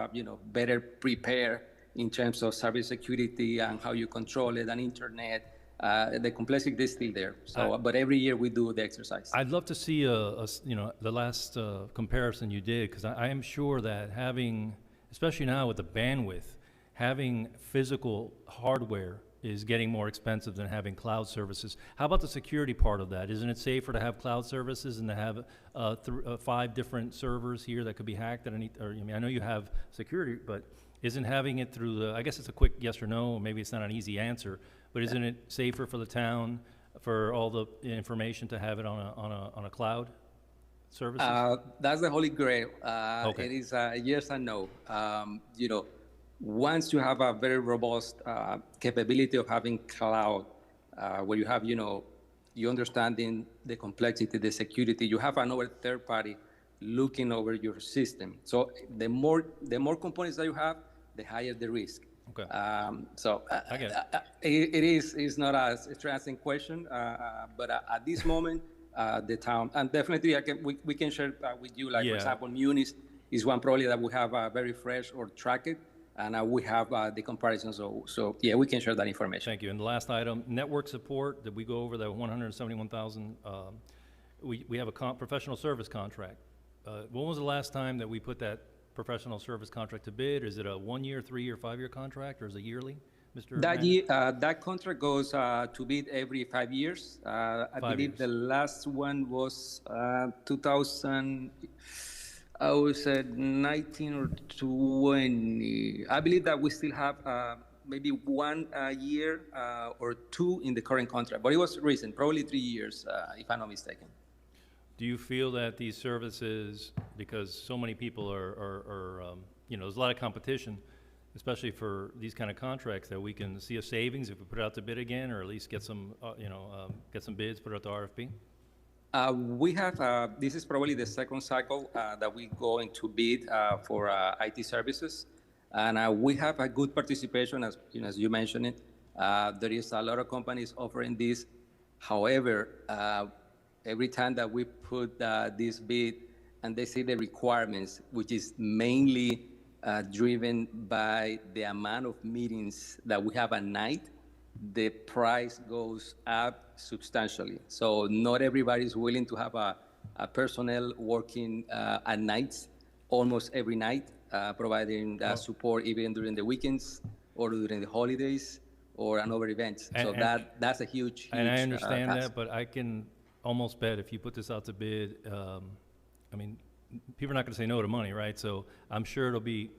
better prepare in terms of cybersecurity and how you control it and internet. The complexity is still there. So, but every year we do the exercise. I'd love to see the last comparison you did, because I am sure that having, especially now with the bandwidth, having physical hardware is getting more expensive than having cloud services. How about the security part of that? Isn't it safer to have cloud services and to have 5 different servers here that could be hacked at any? I know you have security, but isn't having it through the? I guess it's a quick yes or no. Or maybe it's not an easy answer. But isn't it safer for the town, for all the information, to have it on a cloud service? That's the holy grail. Okay. It is yes and no. Once you have a very robust capability of having cloud, where you have, you understanding the complexity, the security. You have another third party looking over your system. So the more components that you have, the higher the risk. Okay. I get it's not a stressing question, but at this moment, the town, and definitely we can share with you, like, for example, Munis is one probably that we have very fresh or track it, and we have the comparison. So yeah, we can share that information. Thank you. And the last item, network support. Did we go over that 171,000? We have a professional service contract. When was the last time that we put that professional service contract to bid? Is it a 1 year, 3 year, 5 year contract, or is it yearly, Mr. That contract goes to bid every 5 years. I believe the last one was 2000. I was at 19 or 20. I believe that we still have maybe 1 year or 2 in the current contract, but it was recent, probably 3 years, if I'm not mistaken. Do you feel that these services, because so many people are there's a lot of competition, especially for these kind of contracts, that we can see a savings if we put it out to bid again, or at least get some, get some bids, put it out to RFP? We have, this is probably the second cycle that we go into bid for IT services. And we have a good participation, as you mentioned it. There is a lot of companies offering this. However, every time that we put this bid and they see the requirements, which is mainly driven by the amount of meetings that we have at night, the price goes up substantially. So not everybody is willing to have a personnel working at nights, almost every night, providing support even during the weekends or during the holidays or another events. So that's a huge And I understand task. that, but I can almost bet if you put this out to bid, I mean, people are not going to say no to money, right? So I'm sure it'll be,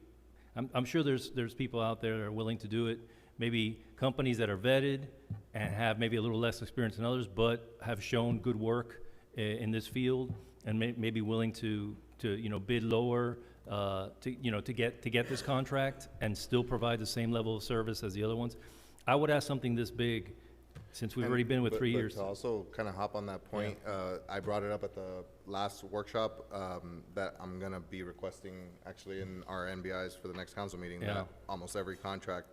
I'm sure there's people out there that are willing to do it. Maybe companies that are vetted and have maybe a little less experience than others, but have shown good work in this field and may be willing to bid lower to get this contract and still provide the same level of service as the other ones. I would ask something this big, since we've already been with 3 years. To also kind of hop on that point, I brought it up at the last workshop that I'm going to be requesting actually in our NBIs for the next council meeting. That almost every contract,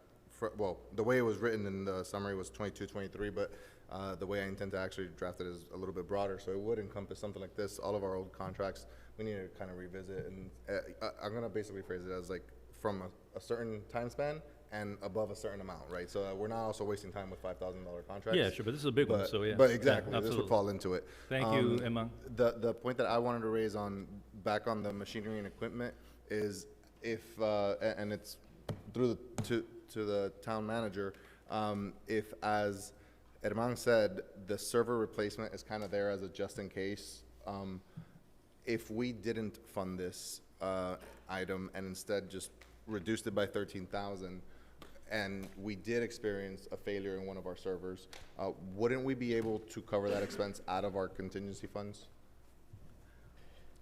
the way it was written in the summary was 22, 23, but the way I intend to actually draft it is a little bit broader. So it would encompass something like this. All of our old contracts, we need to kind of revisit. And I'm going to basically phrase it as like from a certain time span and above a certain amount, right? So we're not also wasting time with $5,000 contracts. Yeah, sure, but this is a big one, so yeah. But exactly, yeah, this would fall into it. Thank you, Emma. The point that I wanted to raise back on the machinery and equipment is if, and it's through to the town manager, if, as Herman said, the server replacement is kind of there as a just in case, if we didn't fund this item and instead just reduced it by 13,000, and we did experience a failure in one of our servers, wouldn't we be able to cover that expense out of our contingency funds?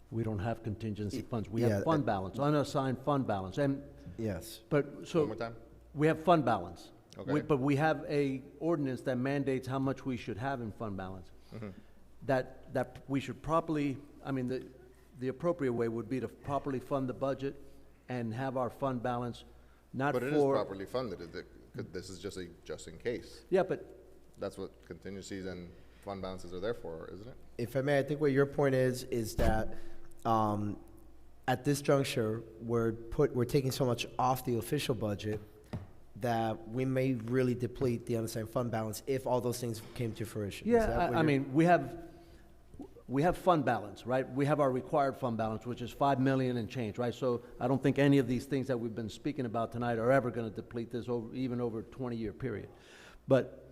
We don't have contingency funds. We have fund balance, unassigned fund balance. And yes. But so One more time. we have fund balance. Okay. But we have a ordinance that mandates how much we should have in fund balance. Mm-hmm. That we should properly, I mean, the appropriate way would be to properly fund the budget and have our fund balance not for. But it is properly funded. This is just in case. Yeah, but. That's what contingencies and fund balances are there for, isn't it? If I may, I think what your point is that at this juncture, we're taking so much off the official budget that we may really deplete the unassigned fund balance if all those things came to fruition. Yeah, I mean, we have fund balance, right? We have our required fund balance, which is 5 million and change, right? So I don't think any of these things that we've been speaking about tonight are ever going to deplete this even over a 20-year period. But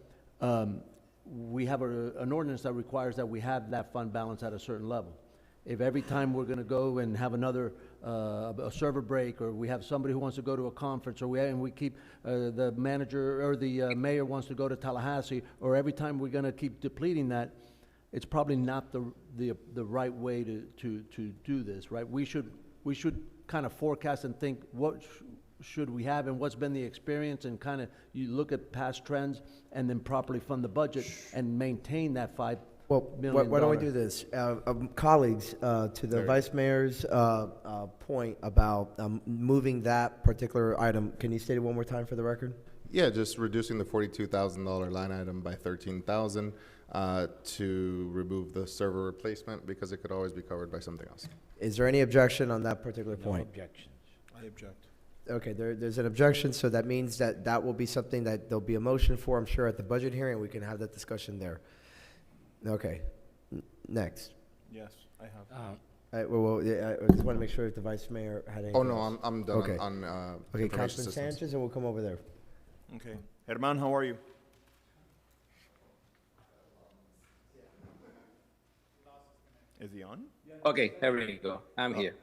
we have an ordinance that requires that we have that fund balance at a certain level. If every time we're going to go and have another a server break, or we have somebody who wants to go to a conference, or we keep the manager or the mayor wants to go to Tallahassee, or every time we're going to keep depleting that, it's probably not the right way to do this, right? We should kind of forecast and think should we have and what's been the experience, and kind of you look at past trends and then properly fund the budget and maintain that $5 Well, million. why don't we do this? Colleagues, to the Vice Mayor's point about moving that particular item, can you state it one more time for the record? Yeah, just reducing the $42,000 line item by 13,000 to remove the server replacement because it could always be covered by something else. Is there any objection on that particular point? objections. I object. Okay, there's an objection, so that means that that will be something that there'll be a motion for, I'm sure, at the budget hearing. We can have that discussion there. Okay, next. Yes, I have. Yeah, I just want to make sure if the Vice Mayor had anything Oh, no, else. I'm done Okay. on Okay, information Councilman systems. Sanchez, and we'll come over there. Okay. Herman, how are you? Is he on? Okay, there we go. I'm here.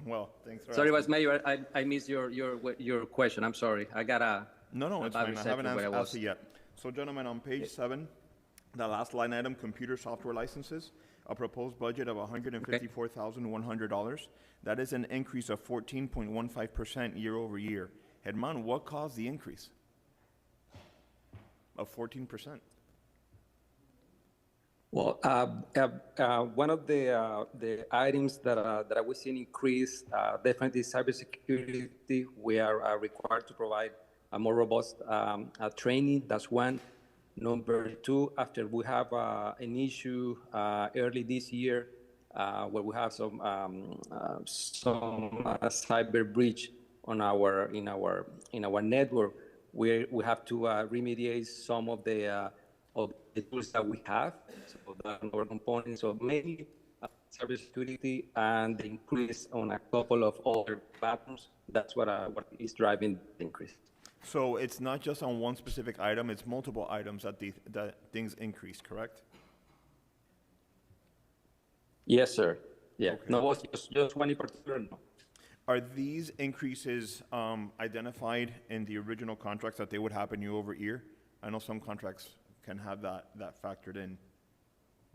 Well, thanks for Sorry, asking. Vice Mayor, I missed your question. I'm sorry. I got a. No, it's about fine. I exactly haven't where I asked was. it yet. So, gentlemen, on page 7, the last line item, computer software licenses, a proposed budget of $154,100. That is an increase of 14.15% year over year. Herman, what caused the increase of 14%? Well, one of the items that I was seeing increase, definitely cybersecurity. We are required to provide a more robust training. That's one. Number two, after we have an issue early this year where we have some cyber breach on in our network, we have to remediate some of the tools that we have, so that our components. So mainly cybersecurity and the increase on a couple of other platforms. That's what is driving the increase. So it's not just on one specific item, it's multiple items that things increase, correct? Yes, sir. Yeah. Okay. No, just one in particular, no. Are these increases identified in the original contracts that they would happen year over year? I know some contracts can have that factored in,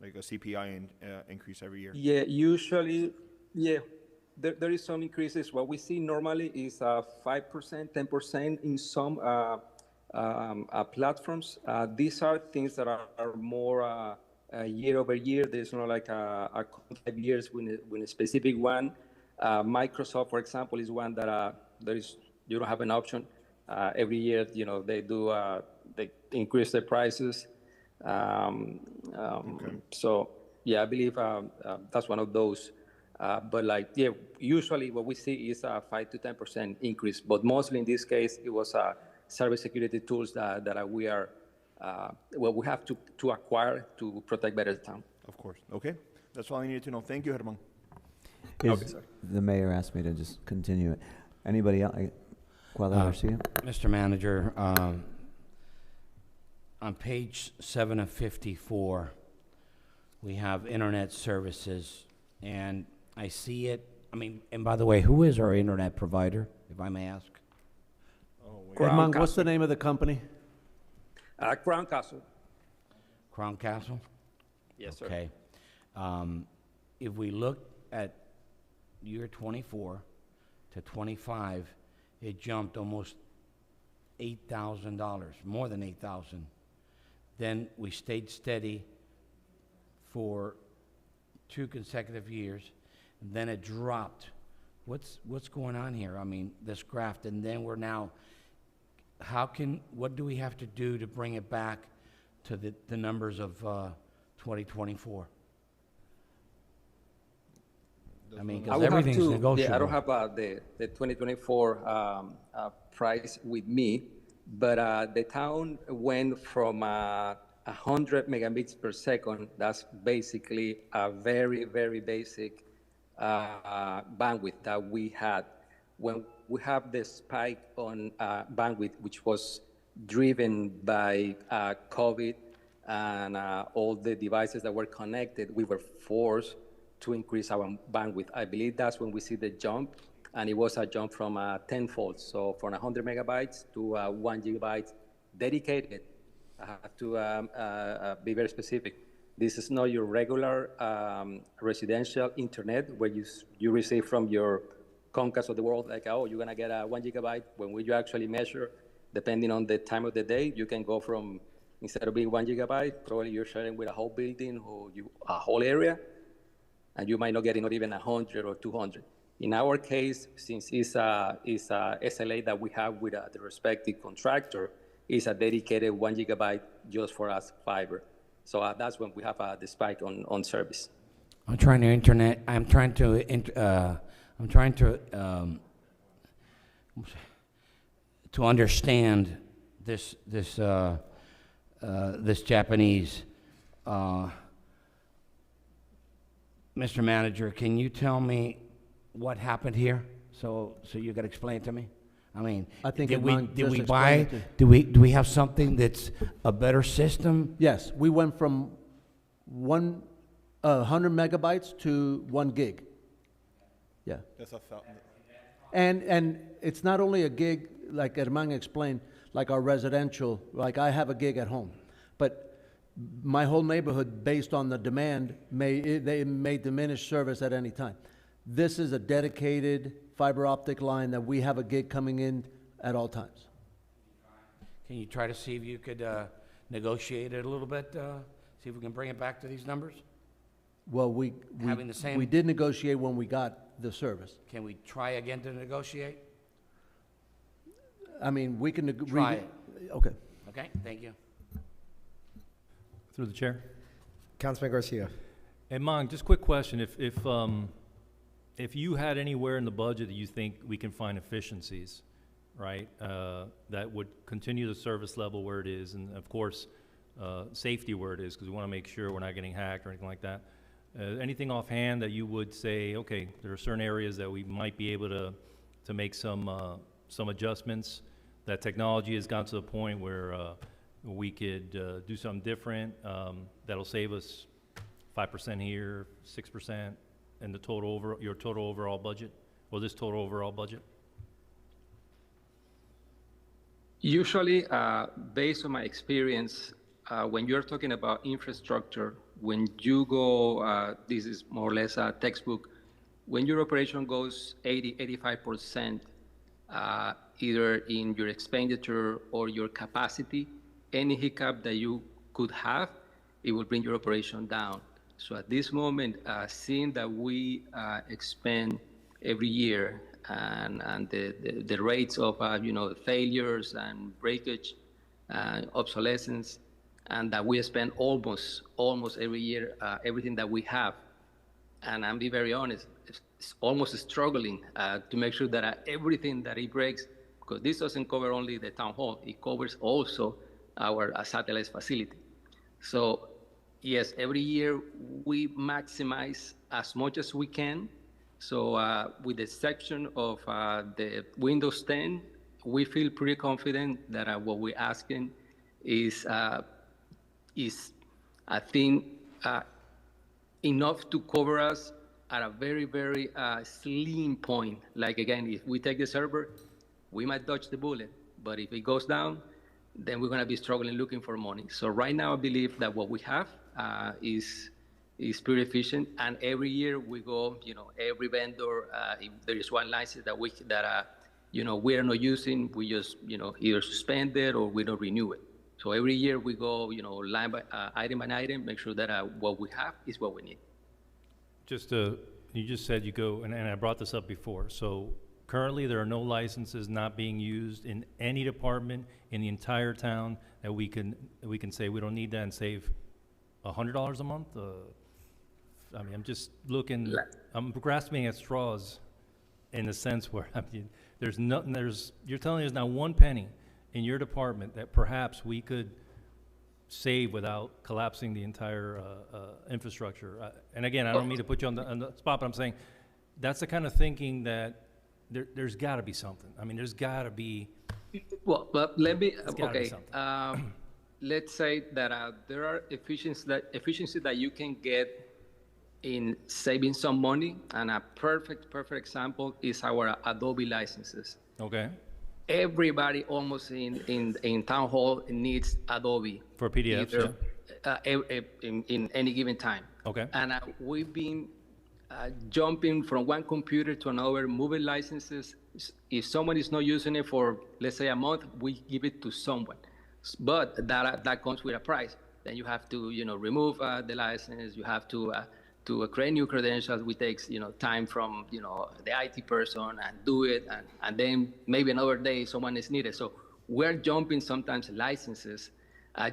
like a CPI increase every year. Yeah, usually, yeah, there is some increases. What we see normally is 5%, 10% in some platforms. These are things that are more year over year. There's not like a 5 years with a specific one. Microsoft, for example, is one that you don't have an option. Every year, they do they increase their prices. So yeah, I believe that's one of those. But usually what we see is a 5 to 10% increase. But mostly in this case, it was cybersecurity tools that we are we have to acquire to protect better the town. Of course. Okay, that's all I needed to know. Thank you, Herman. The mayor asked me to just continue it. Anybody else? Garcia? Mr. Manager, on page 7 of 54, we have internet services, and I see it. And by the way, who is our internet provider, if I may ask? Herman, what's the name of the company? Crown Castle. Crown Castle? Yes, sir. Okay. If we look at year 24 to 25, it jumped almost $8,000, more than $8,000. Then we stayed steady for 2 consecutive years. Then it dropped. What's going on here? I mean, this graph, and then we're now, what do we have to do to bring it back to the numbers of 2024? I mean, because everything's negotiable. Yeah, I don't have the 2024 price with me, but the town went from 100 megabits per second. That's basically a very, very basic bandwidth that we had. When we have the spike on bandwidth, which was driven by COVID and all the devices that were connected, we were forced to increase our bandwidth. I believe that's when we see the jump, and it was a jump from tenfold. So from 100 megabytes to 1 gigabyte dedicated. I have to be very specific. This is not your regular residential internet where you receive from your Comcast of the world, like, oh, you're gonna get a 1 gigabyte. When we actually measure, depending on the time of the day, you can go from, instead of being 1 gigabyte, probably you're sharing with a whole building or a whole area, and you might not get not even 100 or 200. In our case, since it's a SLA that we have with the respective contractor, it's a dedicated 1 gigabyte just for us fiber. So that's when we have the spike on service. I'm trying to understand this Japanese. Mr. Manager, can you tell me what happened here? So you could explain to me. I mean, I think did Iman we just buy? explained it. Do we have something that's a better system? Yes, we went from 100 megabytes to 1 gig. Yeah. That's a thought. And it's not only a gig, like Herman explained, like our residential, like I have a gig at home. But my whole neighborhood, based on the demand, they may diminish service at any time. This is a dedicated fiber optic line that we have a gig coming in at all times. Can you try to see if you could negotiate it a little bit? See if we can bring it back to these numbers? Well, we did negotiate when we got the service. Can we try again to negotiate? I mean, we can Try it. Okay. Okay, thank you. Through the chair. Councilman Garcia. Hey, Mang, just quick question. If you had anywhere in the budget that you think we can find efficiencies, right, that would continue the service level where it is, and of course, safety where it is, because we want to make sure we're not getting hacked or anything like that. Anything offhand that you would say, okay, there are certain areas that we might be able to make some adjustments, that technology has gotten to the point where we could do something different that'll save us 5% here, 6%, and your total overall budget, or this total overall budget? Usually, based on my experience, when you're talking about infrastructure, when you go, this is more or less a textbook, when your operation goes 85%, either in your expenditure or your capacity, any hiccup that you could have, it will bring your operation down. So at this moment, seeing that we expend every year and the rates of failures and breakage, obsolescence, and that we spend almost every year everything that we have, and I'm being very honest, it's almost struggling to make sure that everything that it breaks, because this doesn't cover only the town hall, it covers also our satellite facility. So yes, every year we maximize as much as we can. So with the exception of the Windows 10, we feel pretty confident that what we're asking is I think, enough to cover us at a very, very slim point. Like again, if we take the server, we might dodge the bullet, but if it goes down, then we're gonna be struggling looking for money. So right now, I believe that what we have is pretty efficient, and every year we go, every vendor, if there is one license that we are not using, we just, either suspend it or we don't renew it. So every year we go, line by item by item, make sure that what we have is what we need. You just said you go, and I brought this up before. So currently, there are no licenses not being used in any department in the entire town that we can say we don't need that and save $100 a month. I mean, I'm just looking. I'm grasping at straws, in a sense where there's nothing. You're telling me there's not one penny in your department that perhaps we could save without collapsing the entire infrastructure. And again, I don't mean to put you on the spot, but I'm saying that's the kind of thinking that there's got to be something. I mean, there's got to be. Well, but let me. Okay. Let's say that there are efficiency that you can get in saving some money, and a perfect example is our Adobe licenses. Okay. Everybody almost in town hall needs Adobe for PDFs, in any given time. Okay. And we've been jumping from one computer to another, moving licenses. If someone is not using it for, let's say, a month, we give it to someone. But that comes with a price. Then you have to, remove the license. You have to create new credentials, which takes, time from, the IT person and do it. And then maybe another day someone is needed. So we're jumping sometimes licenses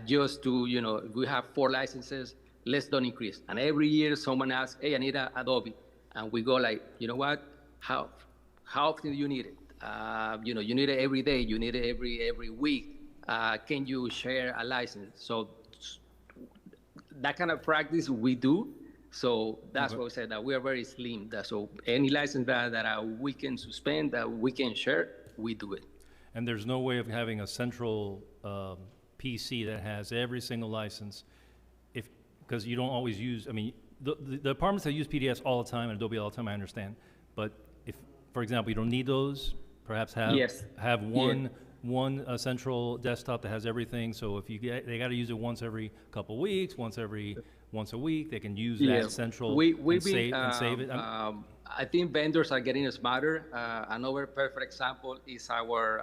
just to, if we have 4 licenses, let's don't increase. And every year someone asks, hey, I need Adobe. And we go like, you know what, how often do you need it? You need it every day, you need it every week. Can you share a license? So that kind of practice we do. So that's why we said that we are very slim. So any license that we can suspend, that we can share, we do it. And there's no way of having a central PC that has every single license, because you don't always use, the departments that use PDFs all the time and Adobe all the time, I understand. But if, for example, you don't need those, perhaps have one central desktop that has everything. So if they got to use it once every couple weeks, once a week, they can use that central and save it. I think vendors are getting smarter. Another perfect example is our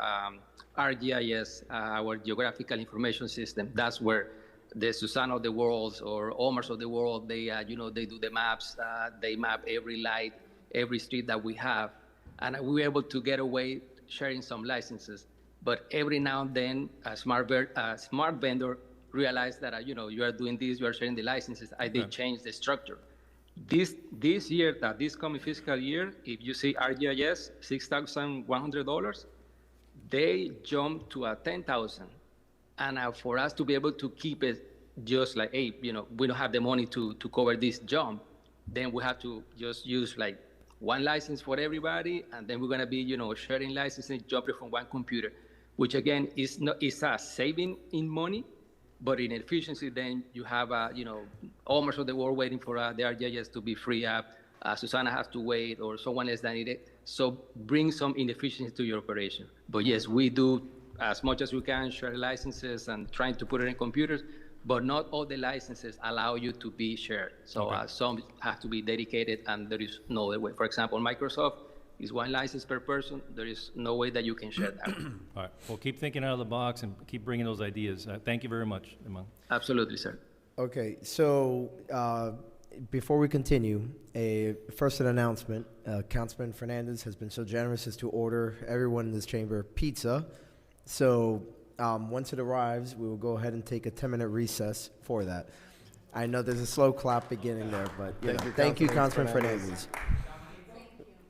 RGIS, our Geographical Information System. That's where the Susanna of the world or Omars of the world, they do the maps. They map every light, every street that we have, and we were able to get away sharing some licenses. But every now and then, a smart vendor realized that you are doing this, you are sharing the licenses. They changed the structure. This year, this coming fiscal year, if you see RGIS, $6,100, they jumped to $10,000. And for us to be able to keep it just like, hey, we don't have the money to cover this jump, then we have to just use like one license for everybody, and then we're gonna be, sharing licenses, jumping from one computer, which again is a saving in money, but in efficiency, then you have, almost of the world waiting for the RGIS to be free up. Susanna has to wait, or someone else that need it. So bring some inefficiency to your operation. But yes, we do as much as we can share licenses and trying to put it in computers, but not all the licenses allow you to be shared. So some have to be dedicated, and there is no other way. For example, Microsoft is one license per person. There is no way that you can share that. All right. Well, keep thinking out of the box and keep bringing those ideas. Thank you very much, Iman. Absolutely, sir. Okay, so before we continue, first an announcement. Councilman Fernandez has been so generous as to order everyone in this chamber pizza. So once it arrives, we will go ahead and take a 10-minute recess for that. I know there's a slow clap beginning there, but thank you, Councilman Fernandez.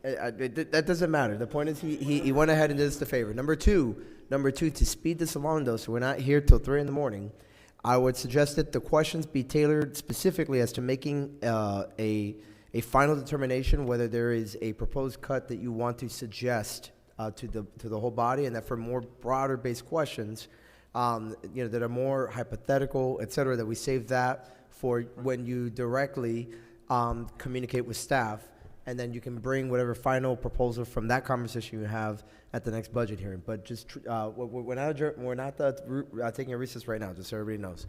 That doesn't matter. The point is he went ahead and did us the favor. Number two, to speed this along, though, so we're not here till 3 in the morning, I would suggest that the questions be tailored specifically as to making a final determination whether there is a proposed cut that you want to suggest to the whole body, and that for more broader based questions, that are more hypothetical, et cetera, that we save that for when you directly communicate with staff, and then you can bring whatever final proposal from that conversation you have at the next budget hearing. But just we're not taking a recess right now, just so everybody knows.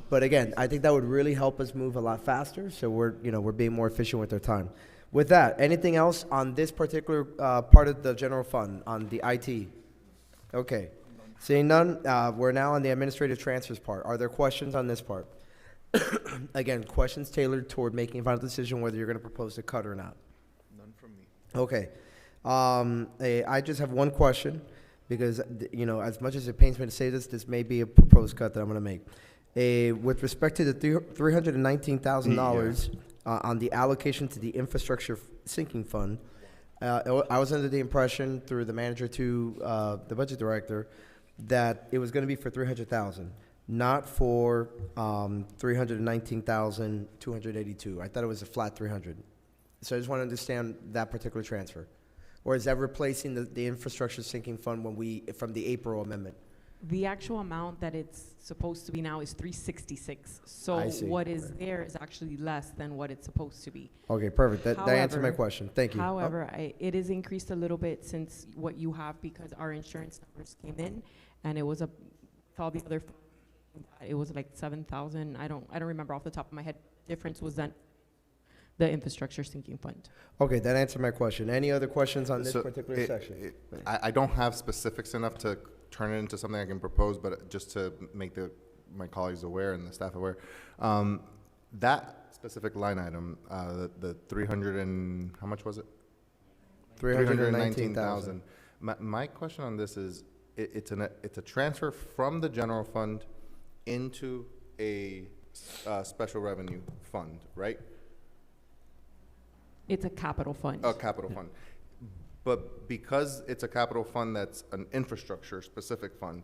But again, I think that would really help us move a lot faster, so we're being more efficient with our time. With that, anything else on this particular part of the general fund, on the IT? Okay. Seeing none, we're now on the administrative transfers part. Are there questions on this part? Again, questions tailored toward making a final decision whether you're going to propose to cut or not. None from me. Okay. I just have one question, because, as much as it pains me to say this may be a proposed cut that I'm going to make. With respect to the $319,000 on the allocation to the infrastructure sinking fund, I was under the impression through the manager to the budget director that it was going to be for $300,000, not for $319,282. I thought it was a flat 300. So I just want to understand that particular transfer. Or is that replacing the infrastructure sinking fund from the April amendment? The actual amount that it's supposed to be now is 366. So I see. what is there is actually less than what it's supposed to be. Okay, perfect. That answered my question. Thank you. However, it is increased a little bit since what you have, because our insurance numbers came in, and it was with all the other, it was like 7,000. I don't remember off the top of my head. Difference was then the infrastructure sinking fund. Okay, that answered my question. Any other questions on this So particular section? I don't have specifics enough to turn it into something I can propose, but just to make my colleagues aware and the staff aware, that specific line item, the 300 and, how much was it? 319,000. My question on this is, it's a transfer from the general fund into a special revenue fund, right? It's a capital fund. A capital fund. But because it's a capital fund that's an infrastructure specific fund,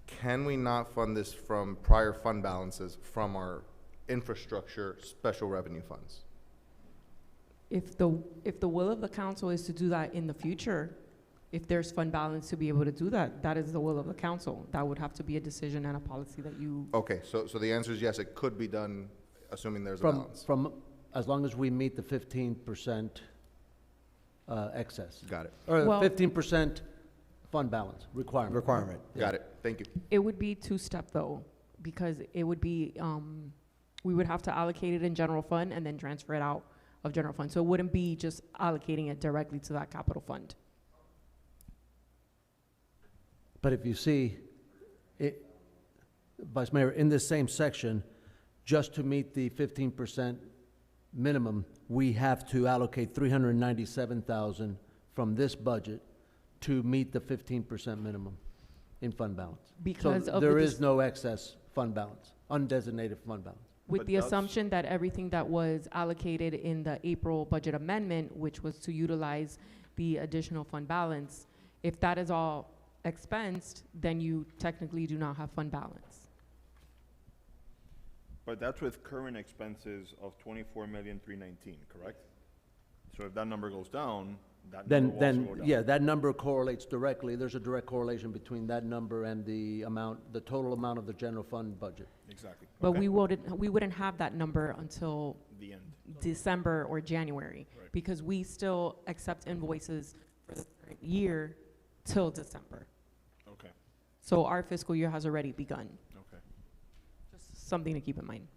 can we not fund this from prior fund balances from our infrastructure special revenue funds? If the will of the council is to do that in the future, if there's fund balance to be able to do that, that is the will of the council. That would have to be a decision and a policy that you. Okay, so the answer is yes, it could be done, assuming there's a balance. As long as we meet the 15% excess. Got it. Or Well- 15% fund balance requirement. Got it. Thank you. It would be two-step though, because it would be, we would have to allocate it in general fund and then transfer it out of general fund. So it wouldn't be just allocating it directly to that capital fund. But if you see, Vice Mayor, in this same section, just to meet the 15% minimum, we have to allocate 397,000 from this budget to meet the 15% minimum in fund balance. Because so of there is no excess fund balance, undesignated fund balance. With the assumption that everything that was allocated in the April budget amendment, which was to utilize the additional fund balance, if that is all expensed, then you technically do not have fund balance. But that's with current expenses of 24,319,000, correct? So if that number goes down, that number will also go down. Yeah, that number correlates directly. There's a direct correlation between that number and the amount, the total amount of the general fund budget. Exactly. But Okay. we wouldn't have that number until The end. December or January, Right. because we still accept invoices for the current year till December. Okay. So our fiscal year has already begun. Okay. Just something to keep in mind.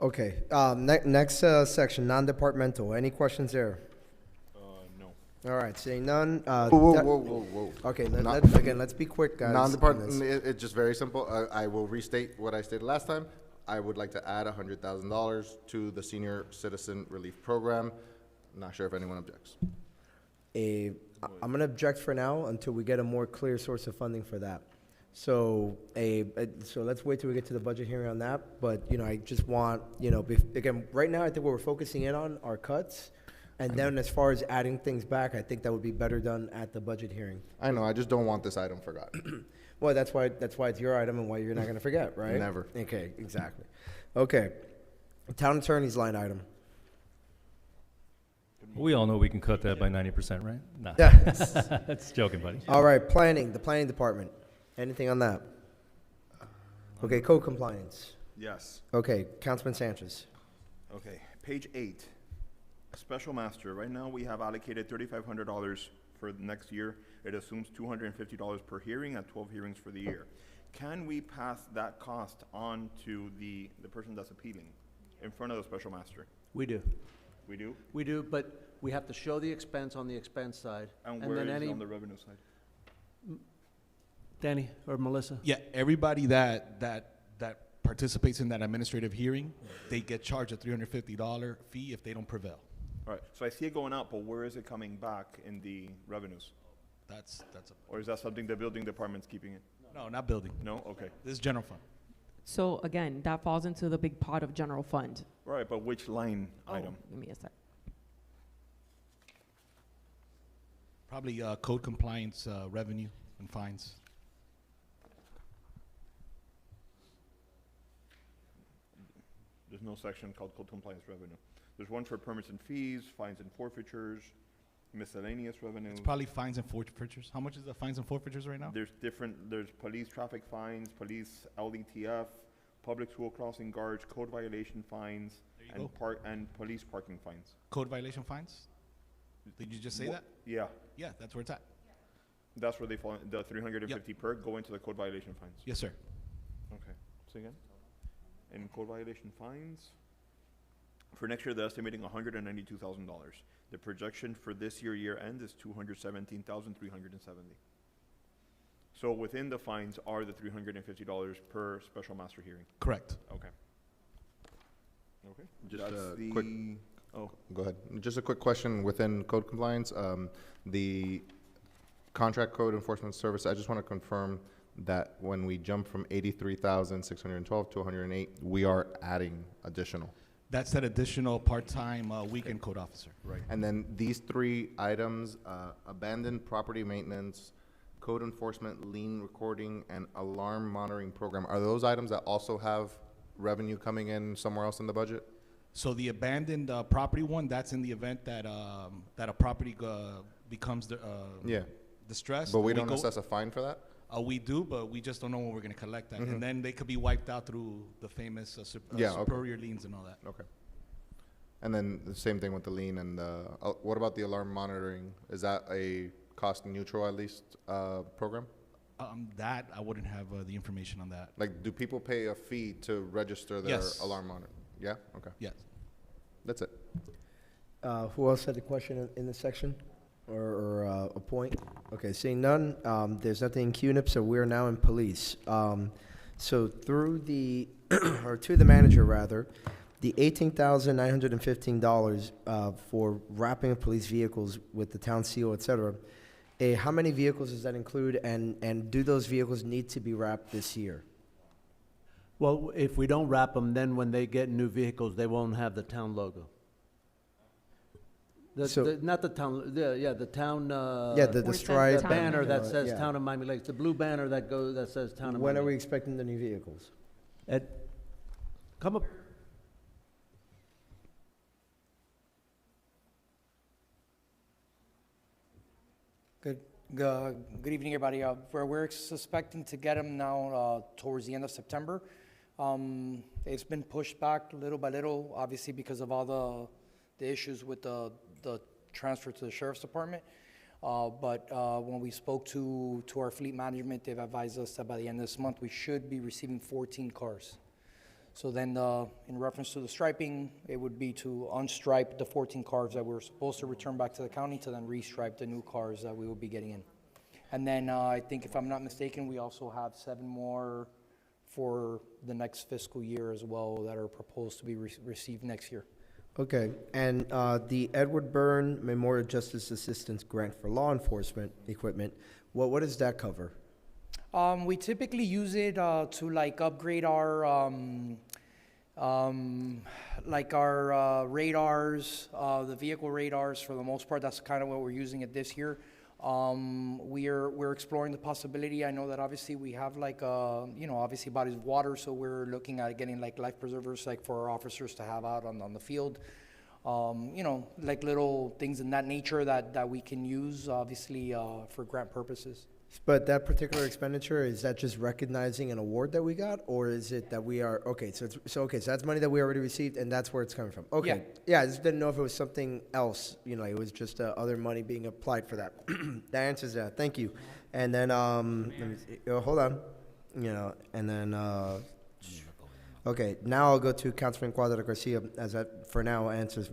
Okay, next section, non-departmental. Any questions there? No. All right, seeing none. Whoa. Okay, Not- let's be quick, guys. on Non-department, this. it's just very simple. I will restate what I stated last time. I would like to add $100,000 to the Senior Citizen Relief Program. Not sure if anyone objects. I'm going to object for now until we get a more clear source of funding for that. So let's wait till we get to the budget hearing on that. But, I just want, again, right now, I think what we're focusing in on are cuts. And then as far as adding things back, I think that would be better done at the budget hearing. I know, I just don't want this item forgotten. Well, that's why it's your item and why you're not going to forget, right? Never. Okay, exactly. Okay. Town attorney's line item. We all know we can cut that by 90%, right? Nah. Yes. That's joking, buddy. All right, the planning department. Anything on that? Okay, code compliance. Yes. Okay, Councilman Sanchez. Okay, page 8, special master. Right now, we have allocated $3,500 for the next year. It assumes $250 per hearing at 12 hearings for the year. Can we pass that cost on to the person that's appealing in front of the special master? We do. We do? We do, but we have to show the expense on the expense side. And where then is any, it on the revenue side? Danny or Melissa? Yeah, everybody that participates in that administrative hearing, they get charged a $350 fee if they don't prevail. All right, so I see it going up, but where is it coming back in the revenues? That's Or is that something the building department's keeping it? No, not building. No? Okay. This is general fund. So again, that falls into the big pot of general fund. Right, but which line item? Give me a sec. Probably code compliance, revenue and fines. There's no section called code compliance revenue. There's one for permits and fees, fines and forfeitures, miscellaneous revenue. It's probably fines and forfeitures. How much is the fines and forfeitures right now? There's police traffic fines, police LDTF, public school crossing guards, code violation fines, and police parking fines. Code violation fines? Did you just say that? Yeah. Yeah, that's where it's at. That's where they fall, the 350 per go into the code violation fines. Yes, sir. Okay, say again? And code violation fines? For next year, they're estimating $192,000. The projection for this year end is $217,370. So within the fines are the $350 per special master hearing. Correct. Okay. Okay. Just That's a the, quick, go ahead. Just a quick question within code compliance. The contract code enforcement service, I just want to confirm that when we jump from 83,612 to 108, we are adding additional. That's that additional part-time weekend code officer, right? And then these three items, abandoned property maintenance, code enforcement, lien recording, and alarm monitoring program, are those items that also have revenue coming in somewhere else in the budget? So the abandoned property one, that's in the event that that a property becomes distressed. But we don't assess a fine for that? We do, but we just don't know when we're going to collect that. And then they could be wiped out through the famous superior liens and all that. Okay. And then the same thing with the lien and what about the alarm monitoring? Is that a cost neutral at least program? That I wouldn't have the information on that. Like, do people pay a fee to register their alarm monitor? Yeah? Okay. Yes. That's it. Who else had a question in this section or a point? Okay, seeing none, there's nothing in QNIP, so we're now in police. So through the, or to the manager rather, the $18,915 for wrapping of police vehicles with the town seal, et cetera, how many vehicles does that include, and do those vehicles need to be wrapped this year? Well, if we don't wrap them, then when they get new vehicles, they won't have the town logo. Not the town, the town. The stripe. The banner that says yeah. Town of Miami Lakes, the blue banner that says Town of Miami. When are we expecting the new vehicles? Come up. Good evening, everybody. We're suspecting to get them now towards the end of September. It's been pushed back little by little, obviously because of all the issues with the transfer to the sheriff's department. But when we spoke to our fleet management, they've advised us that by the end of this month, we should be receiving 14 cars. So then in reference to the striping, it would be to unstripe the 14 cars that we're supposed to return back to the county to then restripe the new cars that we will be getting in. And then I think if I'm not mistaken, we also have 7 more for the next fiscal year as well that are proposed to be received next year. Okay, and the Edward Byrne Memorial Justice Assistance Grant for law enforcement equipment, what does that cover? We typically use it to like upgrade our radars, the vehicle radars for the most part. That's kind of what we're using it this year. We're exploring the possibility. I know that obviously we have like obviously bodies of water, so we're looking at getting like life preservers like for our officers to have out on the field. Like little things in that nature that we can use obviously for grant purposes. But that particular expenditure, is that just recognizing an award that we got, or is it that we are, so that's money that we already received, and that's where it's coming from? Okay. Yeah, I just didn't know if it was something else, it was just other money being applied for that. That answers that, thank you. And then, let me see, hold on, and then, okay, now I'll go to Councilman Cuadra Garcia, as that, for now, answers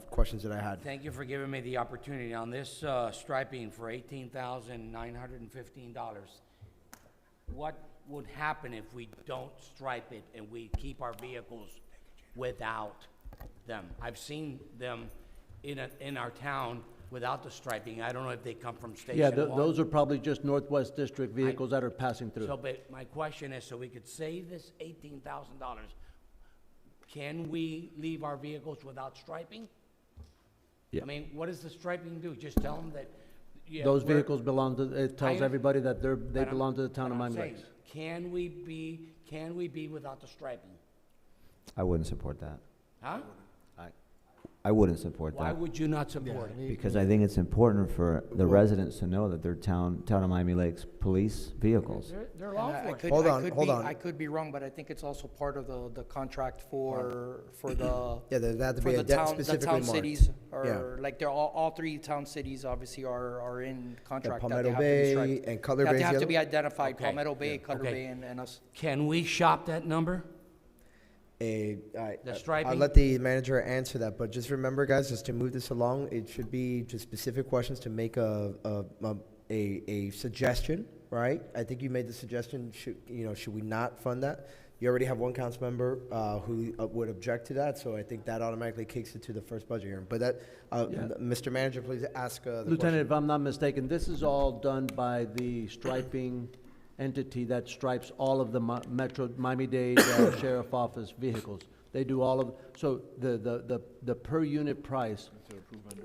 questions that I had. Thank you for giving me the opportunity on this striping for $18,915. What would happen if we don't stripe it and we keep our vehicles without them? I've seen them in our town without the striping. I don't know if they come from Station 1. Those are probably just Northwest District vehicles that are passing through. So, but my question is, so we could save this $18,000, can we leave our vehicles without striping? Yeah. I mean, what does the striping do? Just tell them that, those vehicles belong to, it tells everybody that they belong to the town of Miami Lakes. Can we be without the striping? I wouldn't support that. Huh? I wouldn't support that. Why would you not support it? Because I think it's important for the residents to know that they're town of Miami Lakes police vehicles. They're lawful. Hold on. I could be wrong, but I think it's also part of the contract for the there had to be for a the town specifically marked. cities, or like they're all 3 town cities obviously are in contract. Palmetto Bay and Cutler Bay. They have to be identified. Okay. Palmetto Bay, Cutler Bay, and us. Can we shop that number? The striping? I'll let the manager answer that, but just remember, guys, just to move this along, it should be just specific questions to make a suggestion, right? I think you made the suggestion, should we not fund that? You already have one council member who would object to that, so I think that automatically kicks it to the first budget hearing. But that, Mr. Manager, please ask the Lieutenant, question. if I'm not mistaken, this is all done by the striping entity that stripes all of the Metro Miami-Dade Sheriff Office vehicles. They do all of, so the per unit price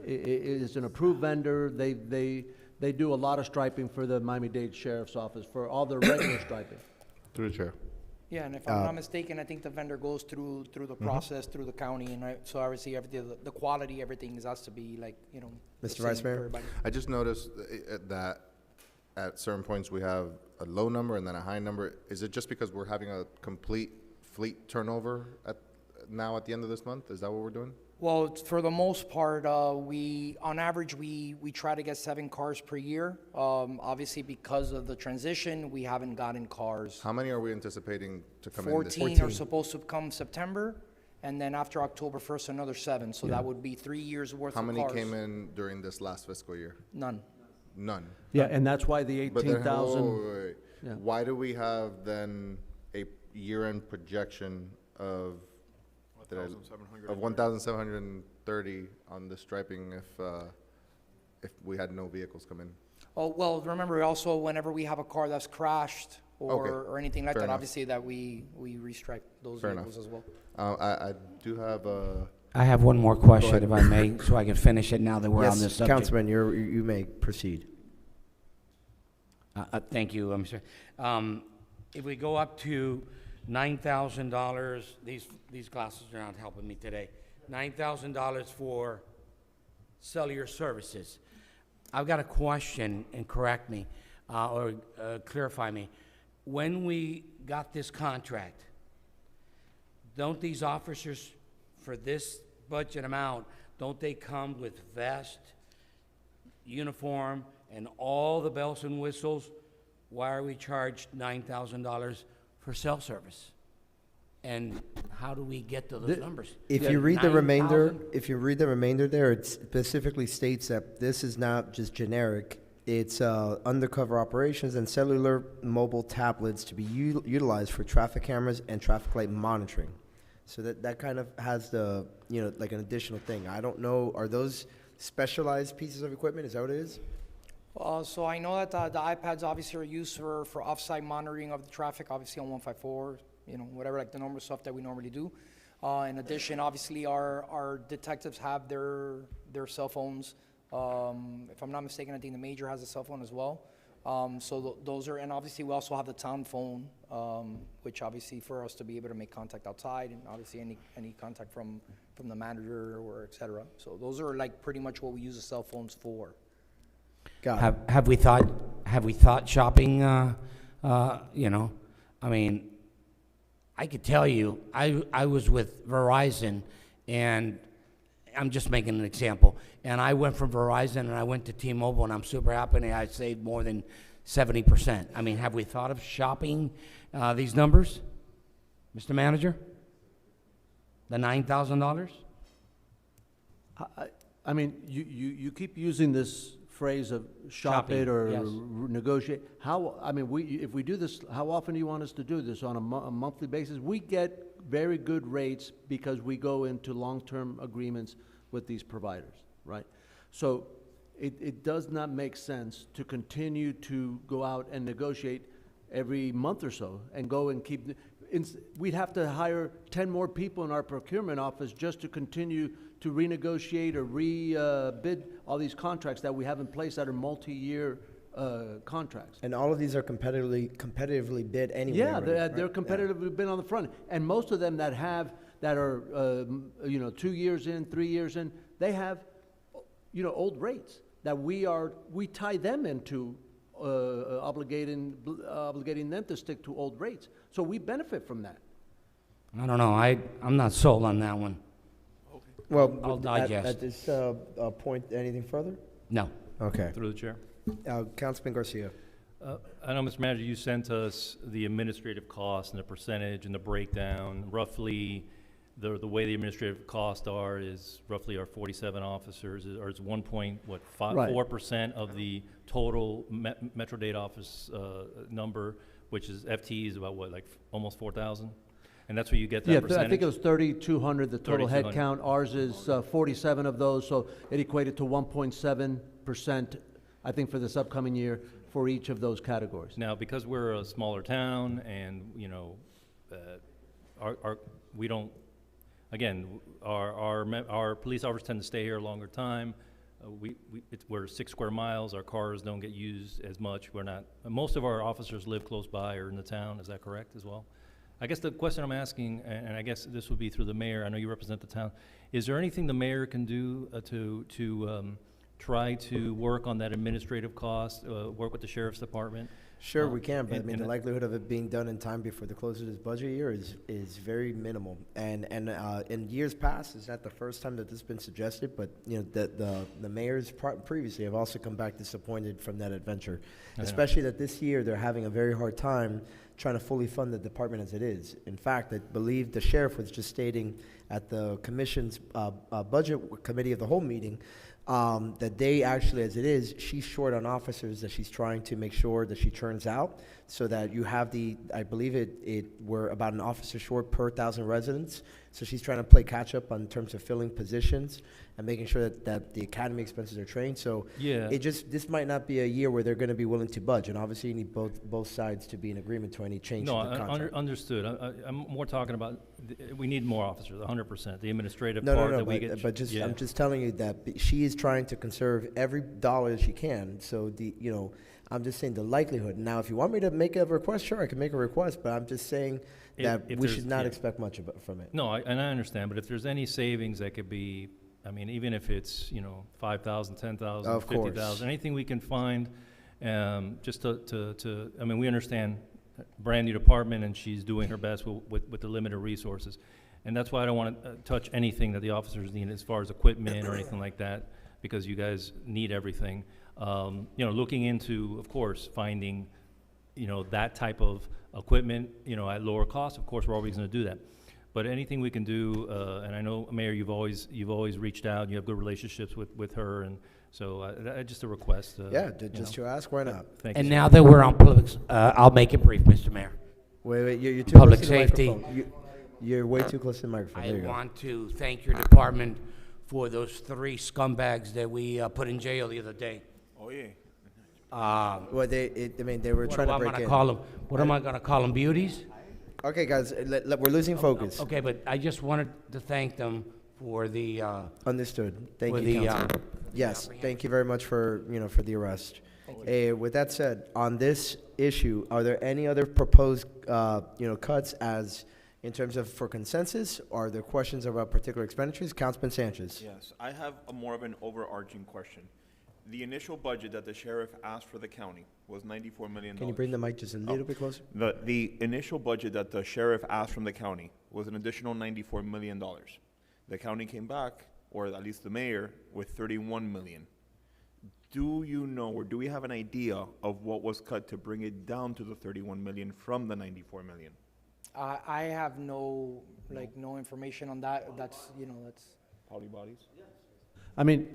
is an approved vendor. They do a lot of striping for the Miami-Dade Sheriff's Office for all the regular striping. Through the chair. Yeah, and if I'm not mistaken, I think the vendor goes through the process, through the county, and so obviously everything, the quality, everything has to be like, the Mr. same Vice for Mayor? everybody. I just noticed that at certain points we have a low number and then a high number. Is it just because we're having a complete fleet turnover now at the end of this month? Is that what we're doing? Well, for the most part, on average, we try to get 7 cars per year. Obviously, because of the transition, we haven't gotten cars. How many are we anticipating to come in 14 this are supposed to come September, and then after October 1st, another 7. So that would be 3 years worth How of many cars. came in during this last fiscal year? None. None. Yeah, and that's why the But then, 18,000. wait. Yeah. Why do we have then a year-end projection of 1,730 on the striping if we had no vehicles come in? Oh, well, remember also, whenever we have a car that's crashed Okay. or anything like Fair that, enough. obviously that we restrict those Fair vehicles enough. as well. I do have a. I have one more question, if I may, so I can finish it now that we're on this Yes, subject. Councilman, you may proceed. Thank you, Mr. If we go up to $9,000, these glasses are not helping me today. $9,000 for cellular services. I've got a question, and correct me, or clarify me. When we got this contract, don't these officers, for this budget amount, don't they come with vest, uniform, and all the bells and whistles? Why are we charged $9,000 for cell service? And how do we get to those numbers? If you read the remainder there, it specifically states that this is not just generic. It's undercover operations and cellular mobile tablets to be utilized for traffic cameras and traffic light monitoring. So that kind of has the, like an additional thing. I don't know, are those specialized pieces of equipment? Is that what it is? So I know that the iPads obviously are used for off-site monitoring of the traffic, obviously on 154, whatever, like the normal stuff that we normally do. In addition, obviously, our detectives have their cell phones. If I'm not mistaken, I think the major has a cell phone as well. So those are, and obviously we also have the town phone, which obviously for us to be able to make contact outside, and obviously any contact from the manager or et cetera. So those are like pretty much what we use the cell phones for. Have we thought shopping? I mean, I could tell you, I was with Verizon, and I'm just making an example. And I went from Verizon and I went to T-Mobile, and I'm super happy, and I saved more than 70%. I mean, have we thought of shopping these numbers, Mr. Manager? The $9,000? I mean, you keep using this phrase of shop it or yes. negotiate. If we do this, how often do you want us to do this? On a monthly basis? We get very good rates because we go into long-term agreements with these providers, right? So it does not make sense to continue to go out and negotiate every month or so and go and keep. We'd have to hire 10 more people in our procurement office just to continue to renegotiate or bid all these contracts that we have in place that are multi-year contracts. And all of these are competitively bid anyway. Yeah, already, they're right? competitively bid on the front. And most of them that are 2 years in, 3 years in, they have, old rates that we tie them into obligating them to stick to old rates. So we benefit from that. I don't know. I'm not sold on that one. Well, I'll digest. At this point, anything further? No. Okay. Through the chair. Councilman Garcia. I know, Mr. Manager, you sent us the administrative cost and the percentage and the breakdown. Roughly, the way the administrative costs are is roughly our 47 officers, or it's 1.4% of the total Metro Dade office number, which is FTE is about what, like almost 4,000? And that's where you get that percentage? I think it was 3,200, the total head 3,200. count. Ours is 47 of those, so it equated to 1.7%, I think, for this upcoming year for each of those categories. Now, because we're a smaller town and, we don't, again, our police officers tend to stay here a longer time. We're 6 square miles. Our cars don't get used as much. Most of our officers live close by or in the town. Is that correct as well? I guess the question I'm asking, and I guess this would be through the mayor, I know you represent the town, is there anything the mayor can do to try to work on that administrative cost, work with the sheriff's department? Sure, we can, but I mean, the likelihood of it being done in time before the close of this budget year is very minimal. And in years past, it's not the first time that this has been suggested, but the mayors previously have also come back disappointed from that adventure, especially that this year they're having a very hard time trying to fully fund the department as it is. In fact, I believe the sheriff was just stating at the commission's budget committee of the whole meeting that they actually, as it is, she's short on officers that she's trying to make sure that she churns out so that you have I believe we're about an officer short per 1,000 residents. So she's trying to play catch up in terms of filling positions and making sure that the academy expenses are trained. So yeah, this might not be a year where they're going to be willing to budge. And obviously you need both sides to be in agreement to any change in the contract. Understood. I'm more talking about, we need more officers, 100%. The administrative No, part no, that we get. but yeah. I'm just telling you that she is trying to conserve every dollar that she can. So I'm just saying the likelihood. Now, if you want me to make a request, sure, I can make a request, but I'm just saying that we should not expect much from it. No, and I understand, but if there's any savings that could be, I mean, even if it's, 5,000, 10,000, Of course. 50,000, anything we can find, just to, I mean, we understand brand new department and she's doing her best with the limited resources. And that's why I don't want to touch anything that the officers need as far as equipment or anything like that, because you guys need everything. Looking into, of course, finding, that type of equipment, at lower cost, of course, we're always going to do that. But anything we can do, and I know, Mayor, you've always reached out, and you have good relationships with her, and so just a request. Just to ask, why not? Thank And you, now that we're on public, I'll make it brief, Mr. Mayor. Wait, you're too Public close to the safety. microphone. You're way too close to the microphone. There you go. I want to thank your department for those 3 scumbags that we put in jail the other day. Oh, yeah. Well, they were trying to break in. What am I going to call them, beauties? Okay, guys, we're losing focus. Okay, but I just wanted to thank them for the, Understood. Thank for you, the, Councilman. Yes, thank you very much for the arrest. With that said, on this issue, are there any other proposed, cuts as in terms of for consensus? Or are there questions about particular expenditures? Councilman Sanchez. Yes, I have more of an overarching question. The initial budget that the sheriff asked for the county was $94 million. Can you bring the mic just a little bit closer? The initial budget that the sheriff asked from the county was an additional $94 million. The county came back, or at least the mayor, with $31 million. Do you know, or do we have an idea of what was cut to bring it down to the $31 million from the $94 million? I have no information on that. That's. Poly bodies? I mean,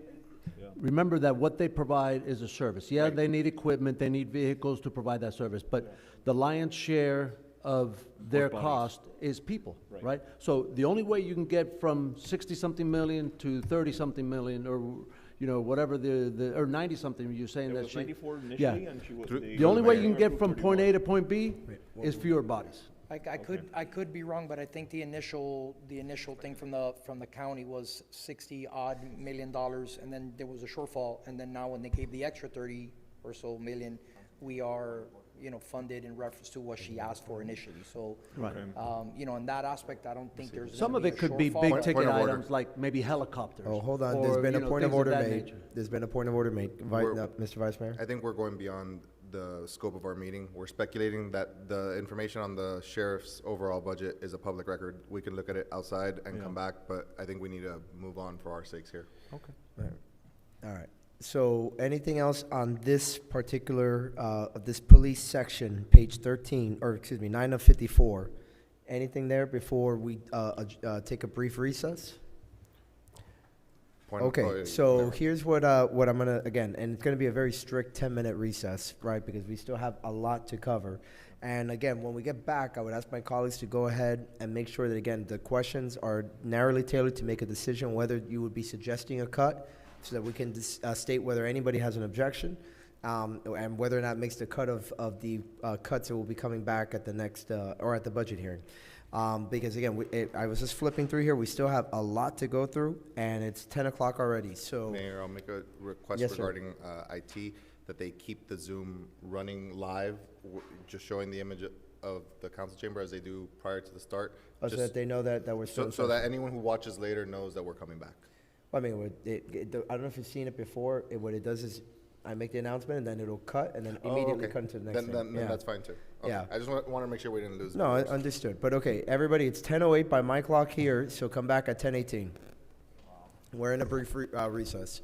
remember that what they provide is a service. Yeah, they need equipment, they need vehicles to provide that service, but the lion's share of their bodies. cost is people, Right. right? So the only way you can get from 60-something million to 30-something million, or whatever or 90-something, you're saying It that was she. 94 initially, Yeah. and she was The only way you can get from point A to point B is fewer bodies. I could be wrong, but I think the initial thing from the county was $60-odd million, and then there was a shortfall, and then now when they gave the extra 30 or so million, we are funded in reference to what she asked for initially. So, Right. In that aspect, I don't think there's Some of gonna it could be shortfall, big but- ticket items like maybe helicopters. Oh, hold on. or, There's been a point of things order that made. nature. There's been a point of order made. Mr. Vice Mayor? I think we're going beyond the scope of our meeting. We're speculating that the information on the sheriff's overall budget is a public record. We can look at it outside and come back, but I think we need to move on for our sakes here. Okay. All right. So anything else on this particular, this police section, page 13, or excuse me, 9 of 54? Anything there before we take a brief recess? Okay, so here's what I'm gonna, again, and it's gonna be a very strict 10-minute recess, right? Because we still have a lot to cover. And again, when we get back, I would ask my colleagues to go ahead and make sure that, again, the questions are narrowly tailored to make a decision whether you would be suggesting a cut, so that we can state whether anybody has an objection, and whether or not it makes the cut of the cuts that will be coming back at the next, or at the budget hearing. Because again, I was just flipping through here, we still have a lot to go through, and it's 10 o'clock already, so. Mayor, I'll make a request Yes, sir. regarding IT, that they keep the Zoom running live, just showing the image of the council chamber as they do prior to the start. So that they know that we're still. So that anyone who watches later knows that we're coming back. I mean, I don't know if you've seen it before. What it does is, I make the announcement, and then it'll cut, and then immediately cut into the next thing. Then that's fine too. Okay. Yeah. I just want to make sure we didn't lose. No, understood. But okay, everybody, it's 10:08 by my clock here, so come back at 10:18. We're in a brief recess.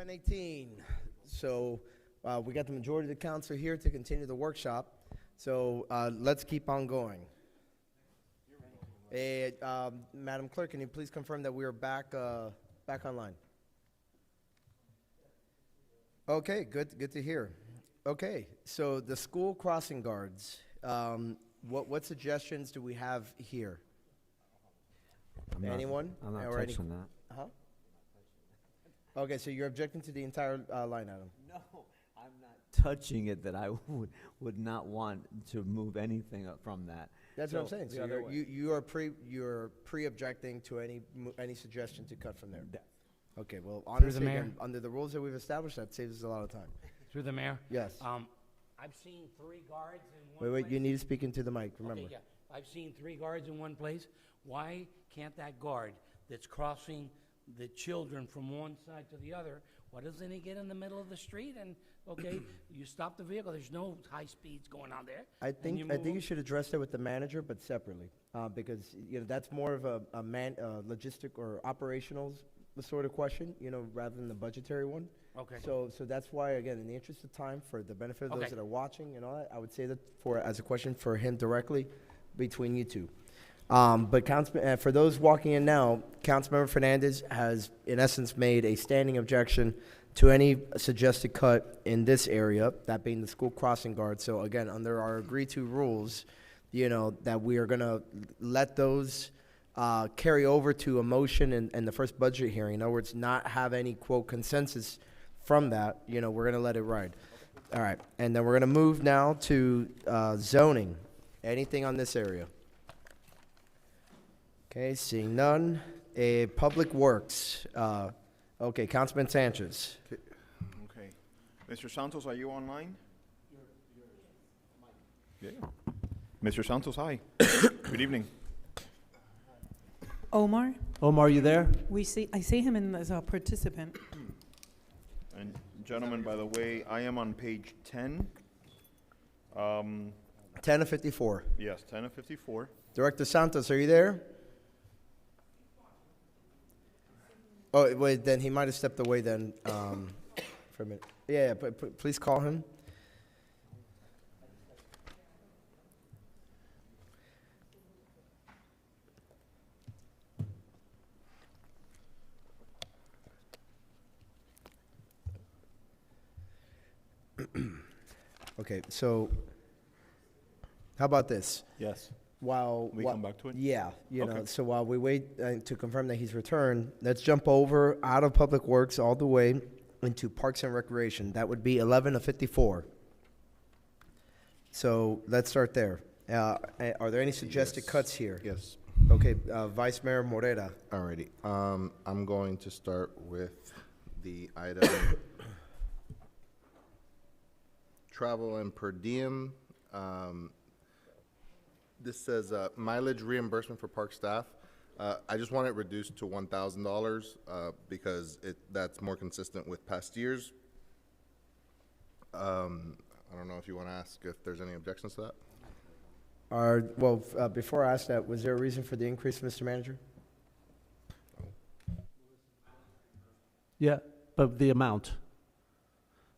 10:18. So we got the majority of the council here to continue the workshop. So let's keep on going. Madam Clerk, can you please confirm that we are back online? Okay, good to hear. Okay, so the school crossing guards, what suggestions do we have here? Anyone? I'm not Or any- touching that. Huh? Okay, so you're objecting to the entire line item? No, I'm not touching it, that I would not want to move anything up from that. That's what I'm saying. the So other way. you're pre-objecting to any suggestion to cut from there? Okay, well, honestly, Mayor. again, under the rules that we've established, that saves us a lot of time. Through the mayor? Yes. I've seen 3 guards in one Wait, place. you need to speak into the mic, remember. Okay, yeah. I've seen 3 guards in one place. Why can't that guard that's crossing the children from one side to the other, why doesn't he get in the middle of the street and, okay, you stop the vehicle, there's no high speeds going on there. I and think you move you them? should address that with the manager, but separately, because, that's more of a logistic or operational sort of question, rather than the budgetary one. Okay. So that's why, again, in the interest of time, for the benefit of those Okay. that are watching and all that, I would say that as a question for him directly between you two. But for those walking in now, Councilmember Fernandez has, in essence, made a standing objection to any suggested cut in this area, that being the school crossing guard. So again, under our agreed-to rules, that we are going to let those carry over to a motion in the first budget hearing. In other words, not have any, quote, consensus from that. We're going to let it ride. All right. And then we're going to move now to zoning. Anything on this area? Okay, seeing none. Public Works. Okay, Councilman Sanchez. Okay. Mr. Santos, are you online? Yeah. Mr. Santos, hi. Good evening. Omar, Omar, you there? I see him as a participant. And gentlemen, by the way, I am on page 10. 10 of 54. Yes, 10 of 54. Director Santos, are you there? Oh, wait, then he might have stepped away then for a minute. Yeah, but please call him. Okay, so how about this? Yes. While We come back to it? Yeah, Okay. so while we wait to confirm that he's returned, let's jump over out of Public Works all the way into Parks and Recreation. That would be 11 of 54. So let's start there. Are there any suggested cuts here? Yes. Okay, Vice Mayor Morera. Alrighty. I'm going to start with the item travel and per diem. This says mileage reimbursement for park staff. I just want it reduced to $1,000 because that's more consistent with past years. I don't know if you want to ask if there's any objections to that. Before I ask that, was there a reason for the increase, Mr. Manager? Yeah, but the amount.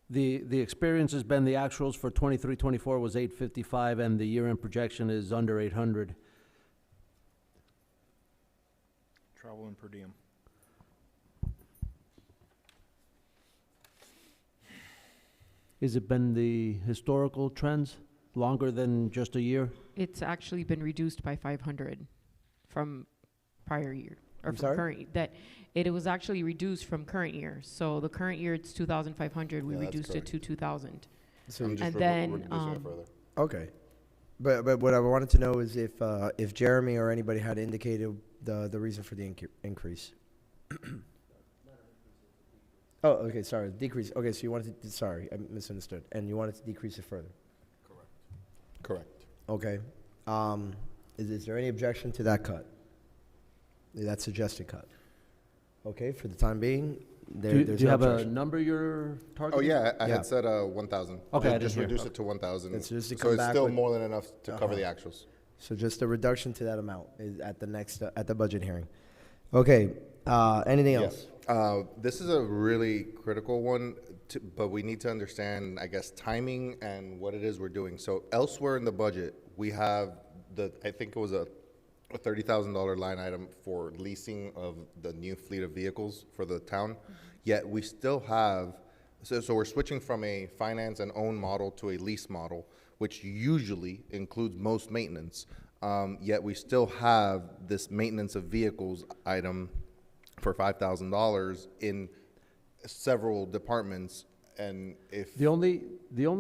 The experience has been, the actuals for 23-24 was 855, and the year-end projection is under 800. Travel and per diem. Has it been the historical trends, longer than just a year? It's actually been reduced by 500 from prior year, or I'm from sorry? current, that it was actually reduced from current year. So the current year, it's 2,500, we Yeah, that's reduced it correct. to 2,000. So I'm just And then, reducing it further. Okay. But what I wanted to know is if Jeremy or anybody had indicated the reason for the increase. Oh, okay, sorry, decrease. Okay, so you wanted to, sorry, I misunderstood. And you wanted to decrease it further? Correct. Okay. Is there any objection to that cut? That suggested cut? Okay, for the time being, Do there's you no have a objection. number you're targeting? Oh, yeah, I Yeah. had said 1,000. Okay, I didn't Just hear. reduce it to 1,000. It's just to So come it's back still with- more than enough to cover Uh-huh. the actuals. So just a reduction to that amount is at the next, at the budget hearing. Okay, anything else? Yes. This is a really critical one, but we need to understand, I guess, timing and what it is we're doing. So elsewhere in the budget, we have I think it was a $30,000 line item for leasing of the new fleet of vehicles for the town. Yet we still have, so we're switching from a finance and own model to a lease model, which usually includes most maintenance. Yet we still have this maintenance of vehicles item for $5,000 in several departments. And if The only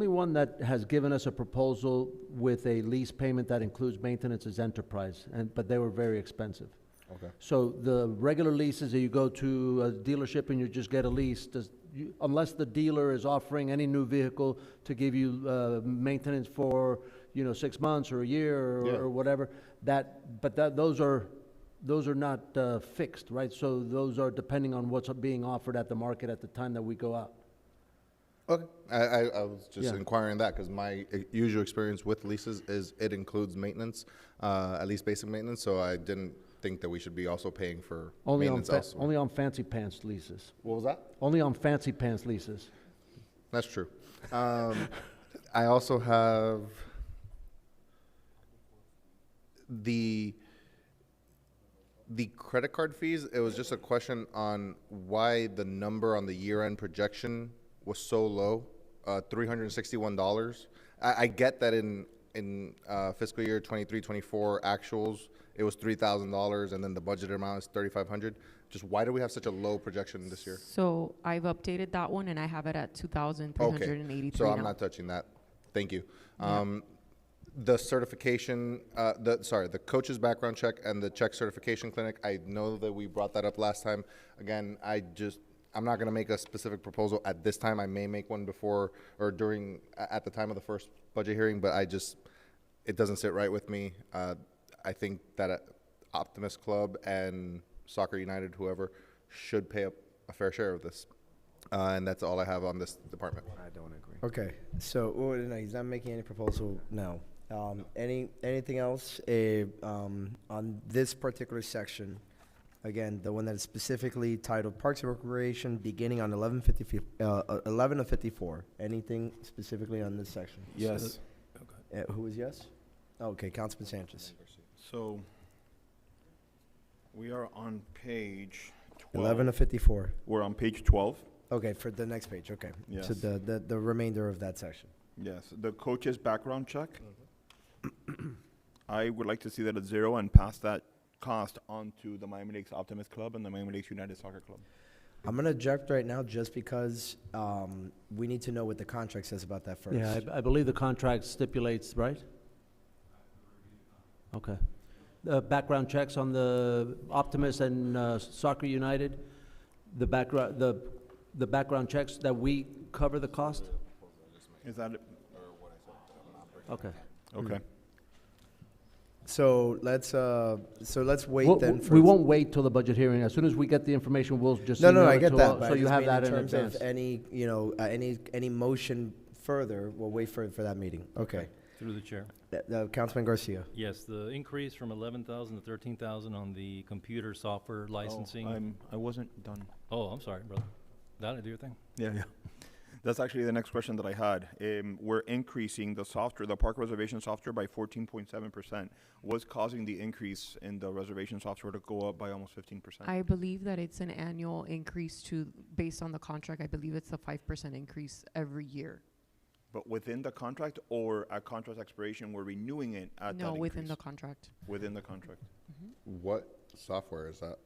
one that has given us a proposal with a lease payment that includes maintenance is Enterprise, but they were very expensive. Okay. So the regular leases that you go to a dealership and you just get a lease, unless the dealer is offering any new vehicle to give you maintenance for 6 months or a year or whatever, those are not fixed, right? So those are depending on what's being offered at the market at the time that we go out. Okay, I was just inquiring that because my usual experience with leases is it includes maintenance, at least basic maintenance. So I didn't think that we should be also paying for maintenance elsewhere. Only on fancy pants leases. What was that? Only on fancy pants leases. That's true. I also have the credit card fees. It was just a question on why the number on the year-end projection was so low, $361. I get that in fiscal year 23-24 actuals, it was $3,000, and then the budgeted amount is $3,500. Just why do we have such a low projection this year? So I've updated that one, and I have it at 2,383 Okay, so I'm now. not touching that. Thank you. Yeah. The certification, the coach's background check and the check certification clinic, I know that we brought that up last time. Again, I'm not going to make a specific proposal at this time. I may make one before or during, at the time of the first budget hearing, but it doesn't sit right with me. I think that Optimist Club and Soccer United, whoever, should pay a fair share of this. And that's all I have on this department. I don't agree. Okay, so, no, he's not making any proposal now. Anything else on this particular section? Again, the one that is specifically titled Parks and Recreation, beginning on 11 of 54. Anything specifically on this section? Yes. Who is yes? Okay, Councilman Sanchez. So we are on page 12. 11 of 54. We're on page 12. Okay, for the next page, okay. Yes. So the remainder of that section. Yes, the coach's background check. I would like to see that at zero and pass that cost on to the Miami Lakes Optimist Club and the Miami Lakes United Soccer Club. I'm going to object right now just because we need to know what the contract says about that first. Yeah, I believe the contract stipulates, right? Okay. The background checks on the Optimist and Soccer United, the background checks that we cover the cost? Is that it? Okay. Okay. So let's wait then. We won't wait till the budget hearing. As soon as we get the information, we'll just No, email I it get to that. all- But So I you just have mean that in in terms advance. of any motion further, we'll wait for that meeting. Okay. Through the chair. Councilman Garcia. Yes, the increase from 11,000 to 13,000 on the computer software licensing. I wasn't done. Oh, I'm sorry, brother. That'll do your thing. Yeah. That's actually the next question that I had. We're increasing the software, the park reservation software, by 14.7%. What's causing the increase in the reservation software to go up by almost 15%? I believe that it's an annual increase based on the contract. I believe it's a 5% increase every year. But within the contract or at contract expiration, we're renewing it at that No, within increase? the contract. Within the contract. What software is that?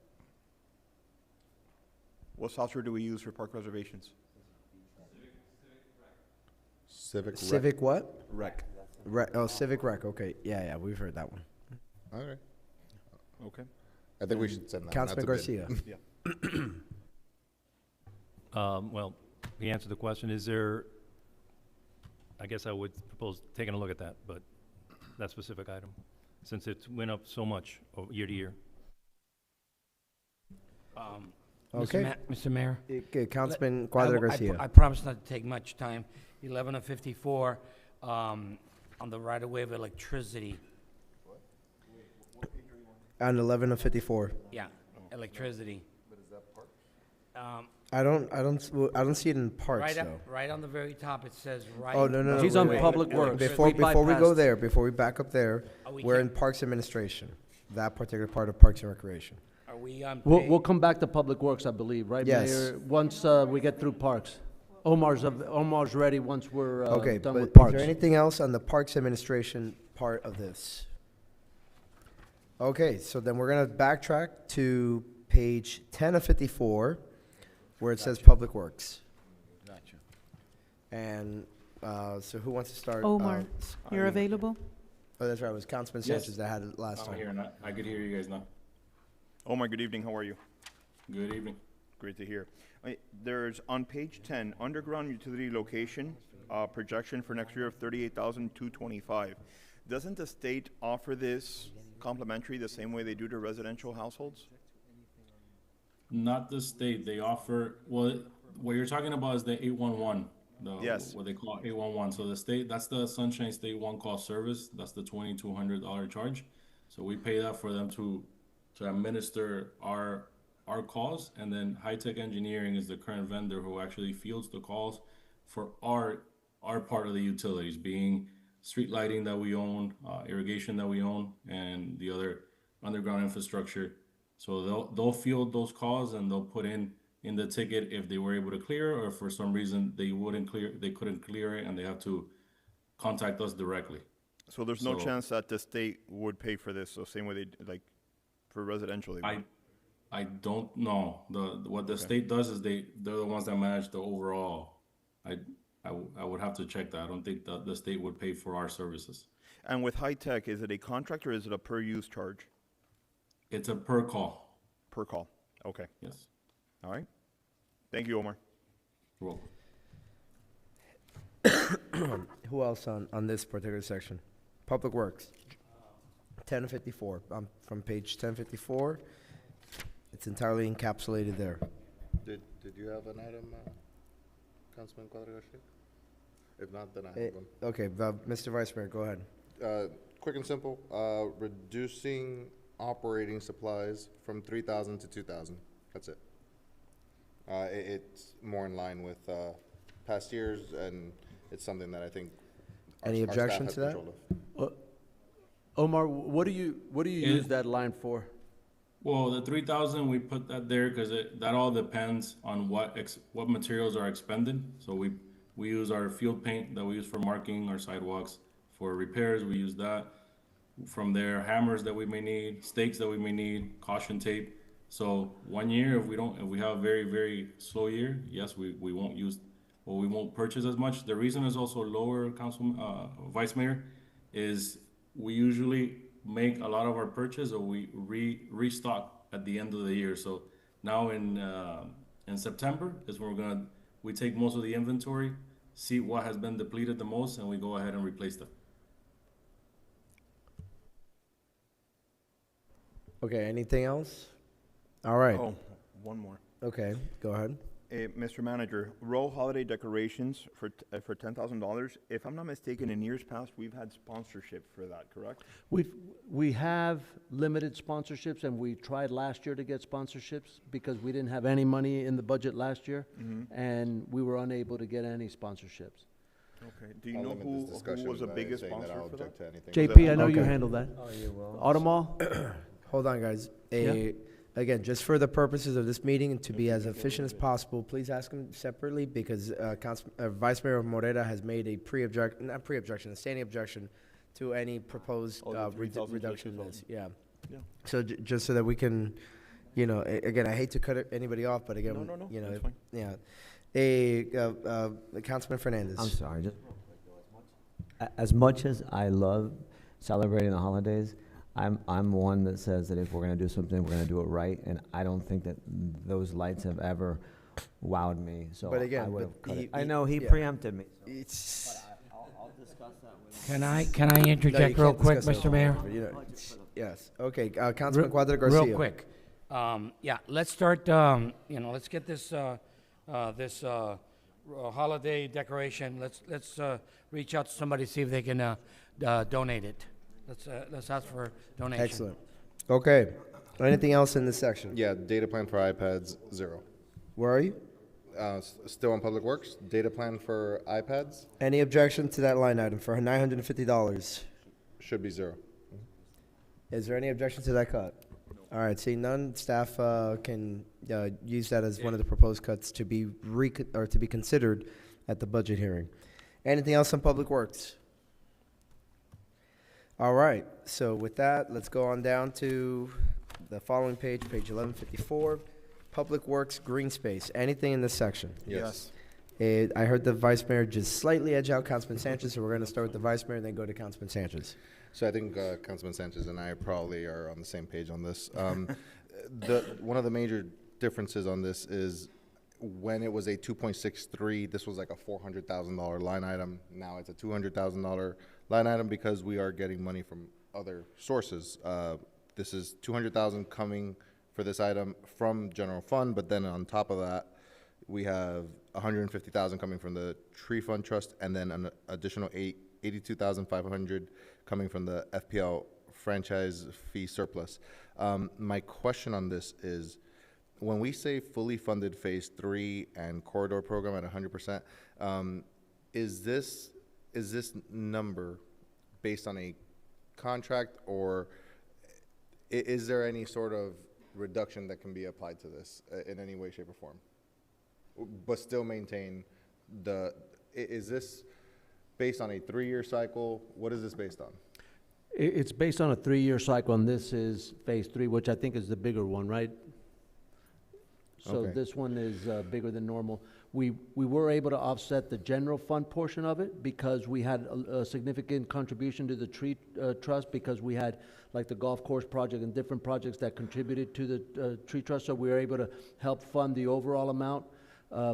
What software do we use for park reservations? Civic what? Rec. Civic Rec. Okay. Yeah, we've heard that one. Okay. Okay. I think we should send that. Councilman one out to bid. Garcia. Well, the answer to the question is there, I guess I would propose taking a look at that, but that specific item, since it went up so much year to year. Okay. Mr. Mayor? Councilman Cuadra Garcia. I promise not to take much time. 11 of 54, on the right-of-way of electricity. On 11 of 54. Yeah, electricity. I don't see it in parks, though. Right on the very top, it says right. Oh, no. She's on Public Works. Before We we go bypassed- there, before we back up there, we we're in can't- Parks Administration, that particular part of Parks and Recreation. Are we on We'll come back to Public Works, I believe, right, Yes. Mayor? Once we get through Parks. Omar's ready once we're Okay, done but with is Parks. there anything else on the Parks Administration part of this? Okay, so then we're gonna backtrack to page 10 of 54, where it says Public Works. Gotcha. And, so who wants to start? Omar, you're available? Oh, that's right, it was Councilman Yes. Sanchez that had it last I'm time. here now. I could hear you guys now. Omar, good evening. How are you? Good evening. Great to hear. There's on page 10, underground utility location, projection for next year of 38,225. Doesn't the state offer this complimentary the same way they do to residential households? Not the state. They offer, well, what you're talking about is the 811. Yes. What they call 811. So the state, that's the Sunshine State One Call Service. That's the $2,200 charge. So we pay that for them to administer our calls, and then High Tech Engineering is the current vendor who actually fields the calls for our part of the utilities, being street lighting that we own, irrigation that we own, and the other underground infrastructure. So they'll field those calls and they'll put in the ticket if they were able to clear, or if for some reason they couldn't clear it, and they have to contact us directly. So there's no chance that the state would pay for this, so same way they, like, for residential, they would? I don't know. What the state does is they're the ones that manage the overall. I would have to check that. I don't think the state would pay for our services. And with high tech, is it a contract or is it a per use charge? It's a per call. Per call. Okay. Yes. All right. Thank you, Omar. You're welcome. Who else on this particular section? Public Works. 1054. From page 1054. It's entirely encapsulated there. Did you have an item, Councilman Cuadra-Garcia? If not, then I have one. Okay, Mr. Vice Mayor, go ahead. Quick and simple, reducing operating supplies from 3,000 to 2,000. That's it. It's more in line with past years, and it's something that I think Any our staff objection has to that? control of. Omar, what do you use that line for? Well, the 3,000, we put that there because that all depends on what materials are expended. So we use our field paint that we use for marking our sidewalks. For repairs, we use that. From there, hammers that we may need, stakes that we may need, caution tape. So 1 year, if we have a very, very slow year, yes, we won't purchase as much. The reason is also lower, Vice Mayor, is we usually make a lot of our purchase, or we restock at the end of the year. So now in September is when we take most of the inventory, see what has been depleted the most, and we go ahead and replace them. Okay, anything else? All right. Oh, one more. Okay, go ahead. Mr. Manager, row holiday decorations for $10,000. If I'm not mistaken, in years past, we've had sponsorship for that, correct? We have limited sponsorships, and we tried last year to get sponsorships because we didn't have any money in the budget last year, and we were unable to get any sponsorships. Okay. Do you know who was the biggest sponsor for that? JP, I know you handled that. Oh, you will. Automall? Hold on, guys. Yeah. Again, just for the purposes of this meeting and to be as efficient as possible, please ask them separately because Vice Mayor Morera has made a a standing objection to any proposed reduction in this. Yeah. So just so that we can, again, I hate to cut anybody off, but again, No, that's fine. yeah. Councilman Fernandez. I'm sorry. Just as much as I love celebrating the holidays, I'm one that says that if we're going to do something, we're going to do it right, and I don't think that those lights have ever wowed me. So But again, I would have cut it. I he- know he yeah. preempted me. It's. I'll discuss that with Can I No, interject you real can't quick, discuss it Mr. Mayor? but, yes. Okay, Councilman Cuadra Garcia. Real quick. Yeah, let's start, let's get this holiday decoration. Let's reach out to somebody, see if they can donate it. Let's ask for donation. Excellent. Okay. Anything else in this section? Yeah, data plan for iPads, 0. Where are you? Still on Public Works, data plan for iPads, Any objection to that line item for $950? should be 0. Is there any objection to that cut? All right, seeing none, staff can use that as one of the proposed cuts to be to be considered at the budget hearing. Anything else on Public Works? All right, so with that, let's go on down to the following page, page 1154, Public Works Green Space. Anything in this section? Yes. I heard the Vice Mayor just slightly edge out Councilman Sanchez, so we're going to start with the Vice Mayor and then go to Councilman Sanchez. So I think Councilman Sanchez and I probably are on the same page on this. One of the major differences on this is when it was a 2.63, this was like a $400,000 line item. Now it's a $200,000 line item because we are getting money from other sources. This is $200,000 coming for this item from general fund, but then on top of that, we have $150,000 coming from the tree fund trust, and then an additional $82,500 coming from the FPL franchise fee surplus. My question on this is, when we say fully funded phase 3 and corridor program at 100%, is this number based on a contract, or is there any sort of reduction that can be applied to this in any way, shape, or form, but still maintain is this based on a 3-year cycle? What is this based on? It's based on a 3-year cycle, and this is phase 3, which I think is the bigger one, right? So Okay. this one is bigger than normal. We were able to offset the general fund portion of it because we had a significant contribution to the tree trust, because we had like the golf course project and different projects that contributed to the tree trust. So we were able to help fund the overall amount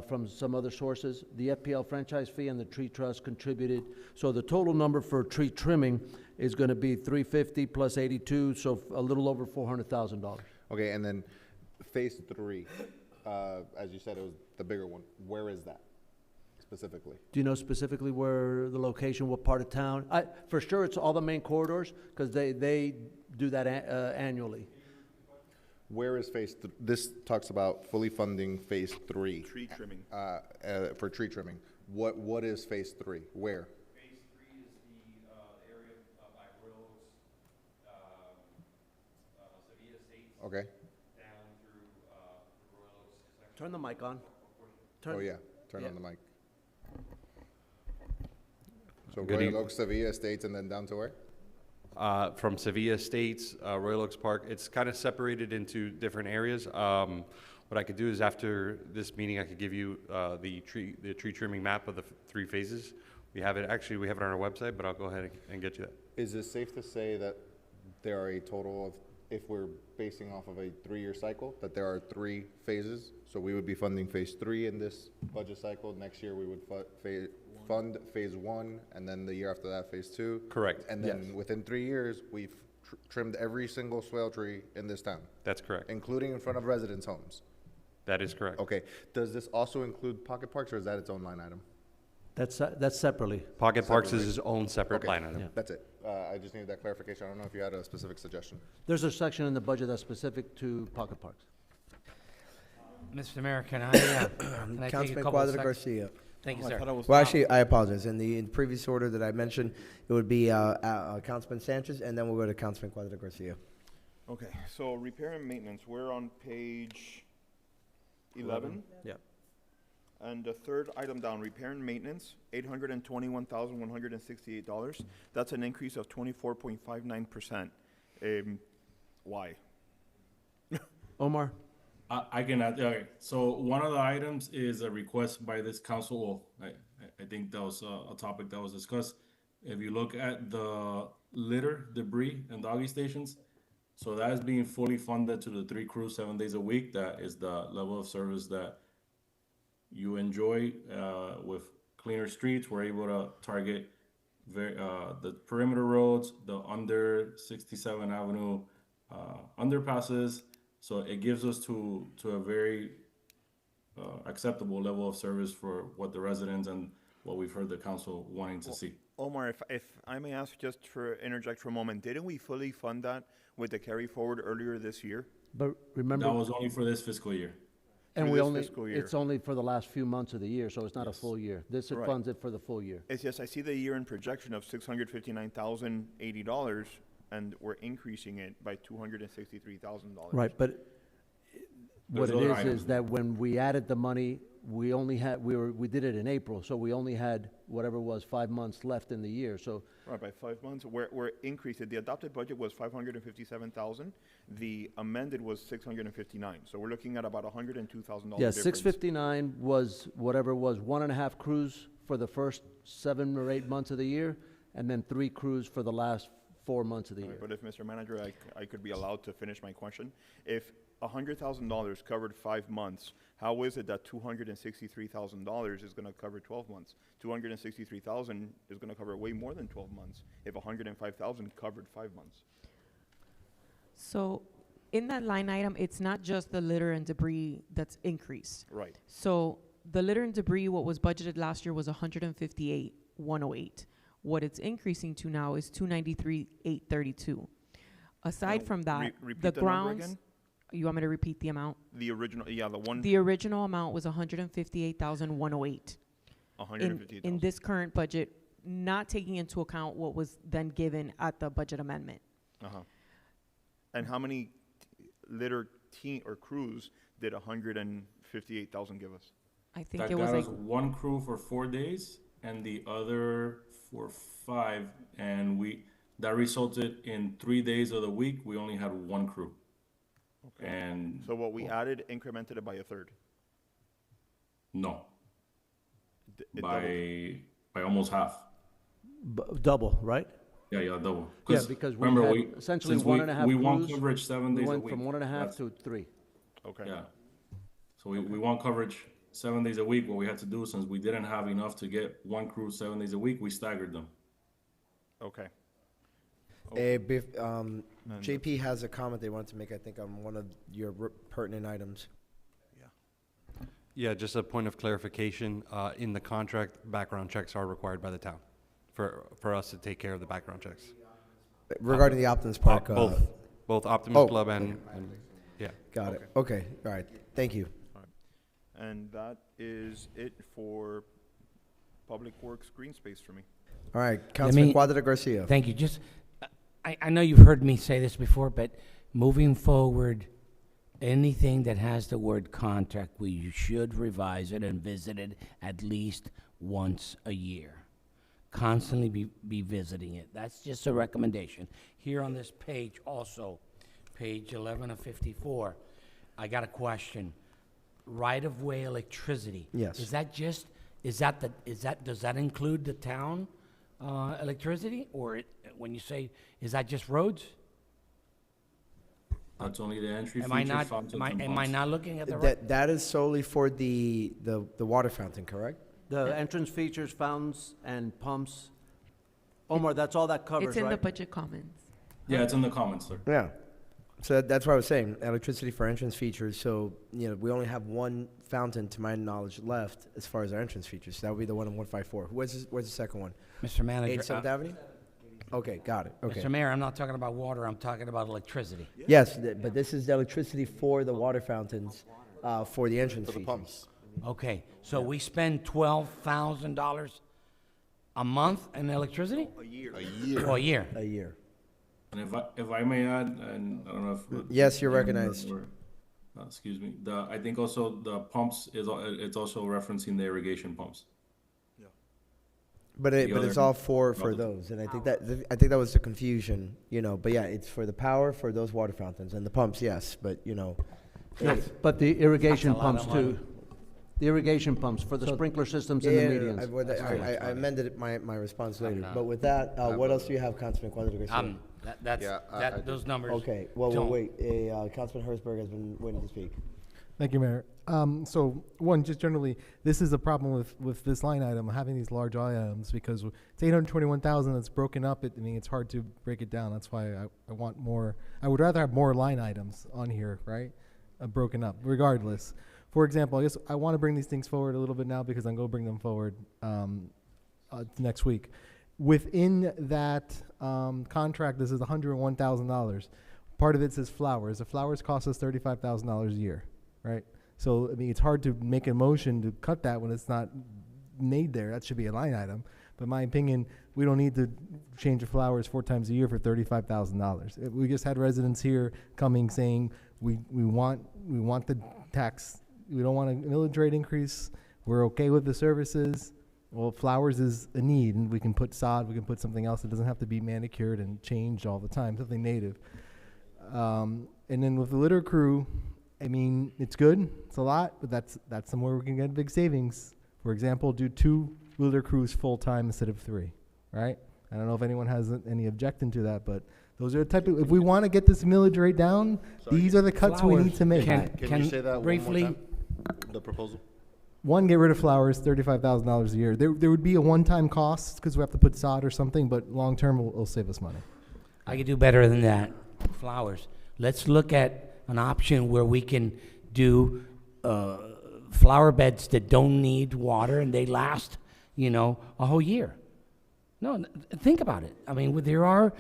from some other sources. The FPL franchise fee and the tree trust contributed. So the total number for tree trimming is going to be $350 plus 82, so a little over $400,000. Okay, and then phase 3, as you said, it was the bigger one. Where is that specifically? Do you know specifically where the location, what part of town? For sure, it's all the main corridors, because they do that annually. Where is phase this talks about fully funding phase 3. Tree trimming. For tree trimming. What is phase 3? Where? Phase 3 is the area by Royal Oaks, Sevilla Estates. Okay. Down through Royal Oaks. Turn the mic on. Oh yeah, turn on the mic. So Good Royal evening. Oaks, Sevilla Estates, and then down to where? From Sevilla Estates, Royal Oaks Park. It's kind of separated into different areas. What I could do is after this meeting, I could give you the tree trimming map of the 3 phases. We have it on our website, but I'll go ahead and get you that. Is it safe to say that there are a total of, if we're basing off of a 3-year cycle, that there are 3 phases? So we would be funding phase 3 in this budget cycle. Next year, we would fund phase 1, and then the year after that, phase 2. Correct. And then within 3 years, we've trimmed every single swale tree in this town. That's correct. Including in front of residents' homes. That is correct. Okay. Does this also include pocket parks, or is that its own line item? That's separately. Pocket Parks Separately. is its own separate Okay. line item. Yeah. That's it. I just needed that clarification. I don't know if you had a specific suggestion. There's a section in the budget that's specific to pocket parks. Mr. Mayor, can I take a Councilman couple of Cuadra seconds? Garcia. Thank you, sir. Well, actually, I apologize. In the previous order that I mentioned, it would be Councilman Sanchez, and then we'll go to Councilman Cuadra Garcia. Okay, so repair and maintenance, we're on page 11. Yep. And the third item down, repair and maintenance, $821,168. That's an increase of 24.59%. Why? Omar? I can add, okay, so one of the items is a request by this council. I think that was a topic that was discussed. If you look at the litter, debris, and doggy stations, so that is being fully funded to the 3 crews 7 days a week. That is the level of service that you enjoy with cleaner streets. We're able to target the perimeter roads, the under 67th Avenue underpasses. So it gives us to a very acceptable level of service for what the residents and what we've heard the council wanting to see. Omar, if I may ask just for interject for a moment, didn't we fully fund that with the carry forward earlier this year? But remember, That was only for this fiscal year. And through we this only, fiscal year. it's only for the last few months of the year, so it's not a Yes. full year. This Right. funds it for the full year. It's just, I see the year-end projection of $659,080, and we're increasing it by $263,000. Right, but what There's it other is items. that when we added the money, we only had, we did it in April, so we only had whatever it was, 5 months left in the year, so Right, by 5 months, we're increasing. The adopted budget was 557,000. The amended was 659. So we're looking at about $102,000 yeah, difference. 659 was whatever it was, 1.5 crews for the first 7 or 8 months of the year, and then 3 crews for the last 4 months of the Right, year. but if, Mr. Manager, I could be allowed to finish my question. If $100,000 covered 5 months, how is it that $263,000 is going to cover 12 months? $263,000 is going to cover way more than 12 months if $105,000 covered 5 months. So in that line item, it's not just the litter and debris that's increased. Right. So the litter and debris, what was budgeted last year was 158,108. What it's increasing to now is 293,832. Aside Now, from that, repeat the the number grounds. again? You want me to repeat the amount? The original, yeah, the one, The original amount was 158,108. 158,000. In this current budget, not taking into account what was then given at the budget amendment. Uh-huh. And how many litter team or crews did 158,000 give us? I think That it was got like, us one crew for 4 days and the other for 5, and that resulted in 3 days of the week, we only had one crew. Okay. And So what we added incremented it by a third. no, It doubled. by almost half. Double, right? Yeah, double. Yeah, because we remember, had essentially since 1.5 we want crews, coverage 7 we days a went week. from 1.5 That's- to 3. Okay. Yeah. So we want coverage 7 days a week. What we had to do, since we didn't have enough to get one crew 7 days a week, we staggered them. Okay. JP has a comment they wanted to make, I think, on one of your pertinent items. Yeah, just a point of clarification, in the contract, background checks are required by the town for us to take care of the background checks. Regarding the Optimus Park. Both Optimus Club and, yeah. Got it. Okay, all right. Thank you. And that is it for Public Works Green Space for me. All right, Councilman Cuadra Garcia. Thank you. Just, I know you've heard me say this before, but moving forward, anything that has the word contract, we should revise it and visit it at least once a year. Constantly be visiting it. That's just a recommendation. Here on this page also, page 11 of 54, I got a question. Right-of-way electricity. Yes. Does that include the town electricity? Or when you say, is that just roads? That's only the entry Am I feature, not, fountains, am I, and am I pumps. not looking at the right? That is solely for the water fountain, correct? The entrance features, fountains, and pumps. Omar, that's all that covers, it's in the right? budget comments. Yeah, it's in the comments, sir. Yeah. So that's what I was saying, electricity for entrance features. So, we only have one fountain, to my knowledge, left as far as our entrance features. So that would be the one in 154. Where's the second one? Mr. Manager. 87th Avenue? Okay, got it. Okay. Mr. Mayor, I'm not talking about water, I'm talking about electricity. Yes, but this is the electricity for the water fountains, for the entrance features. Pumps. Okay, so we spend $12,000 a month in electricity? A year. Oh, a year. A year. And if I may add, and I don't know if Yes, you're recognized. Excuse me. I think also the pumps it's also referencing the irrigation pumps. But it's all for those, and I think that was the confusion, But yeah, it's for the power for those water fountains and the pumps, yes. But it's- But the irrigation That's a lot pumps of money. too. The irrigation pumps for the sprinkler systems and the medians. I amended my response later. But with that, what else do you have, Councilman Cuadra Garcia? Those numbers. Okay. Well, don't- wait. Councilman Hertzberg has been waiting to speak. Thank you, Mayor. So one, just generally, this is a problem with this line item, having these large items, because it's 821,000 that's broken up. It's hard to break it down. That's why I want more. I would rather have more line items on here, right? Broken up, regardless. For example, I guess I want to bring these things forward a little bit now because I'm going to bring them forward next week. Within that contract, this is $101,000. Part of it says flowers. The flowers cost us $35,000 a year, right? So, I mean, it's hard to make a motion to cut that when it's not made there. That should be a line item. But in my opinion, we don't need to change the flowers 4 times a year for $35,000. We just had residents here coming saying, we want the tax, we don't want a millage rate increase, we're okay with the services. Well, flowers is a need, and we can put sod, we can put something else. It doesn't have to be manicured and changed all the time, something native. And then with the litter crew, I mean, it's good, it's a lot, but that's somewhere we can get big savings. For example, do 2 litter crews full-time instead of 3, right? I don't know if anyone has any objection to that, but those are the type of, if we want to get this millage rate down, these are the cuts we need to make. Can you say that briefly, one more time? The proposal? One, get rid of flowers, $35,000 a year. There would be a one-time cost because we have to put sod or something, but long-term it'll save us money. I could do better than that. Flowers. Let's look at an option where we can do flower beds that don't need water and they last, a whole year. No, think about it. I mean, there are.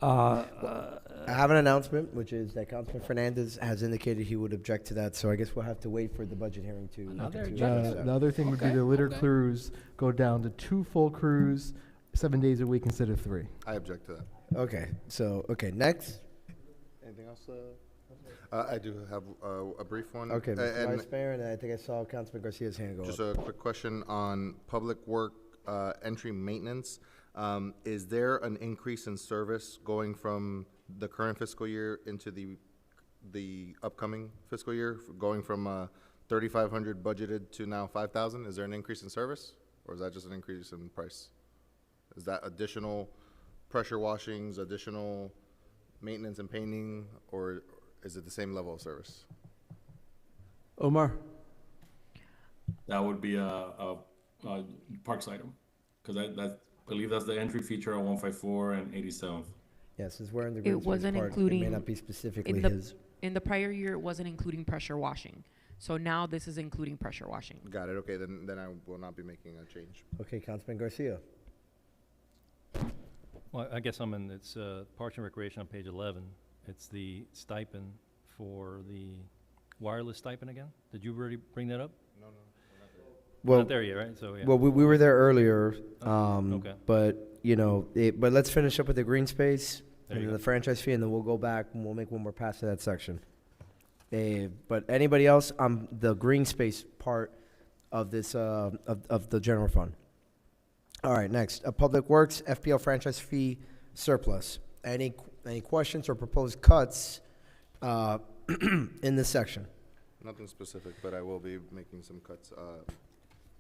I have an announcement, which is that Councilman Fernandez has indicated he would object to that, so I guess we'll have to wait for the budget hearing to. The other thing would be the litter crews go down to 2 full crews, 7 days a week instead of 3. I object to that. Okay, next. Anything else? I do have a brief one. Okay, Mr. Vice Mayor, and I think I saw Councilman Garcia's hand go up. Just a quick question on public work entry maintenance. Is there an increase in service going from the current fiscal year into the upcoming fiscal year, going from 3,500 budgeted to now 5,000? Is there an increase in service, or is that just an increase in price? Is that additional pressure washings, additional maintenance and painting, or is it the same level of service? Omar? That would be a parks item, because I believe that's the entry feature on 154 and 87th. Yes, since we're in the It green space wasn't part, including. it may not be specifically in the, his. In the prior year, it wasn't including pressure washing. So now this is including pressure washing. Got it. Okay, then I will not be making a change. Okay, Councilman Garcia. Well, I guess it's Parks and Recreation on page 11. It's the stipend for the wireless stipend again. Did you already bring that up? No, Well, not there yet, right? So, yeah. Well, we were there earlier, okay. But, but let's finish up with the green space There and you then go. the franchise fee, and then we'll go back and we'll make one more pass to that section. But anybody else on the green space part of this, of the general fund? All right, next, Public Works, FPL franchise fee surplus. Any questions or proposed cuts in this section? Nothing specific, but I will be making some cuts,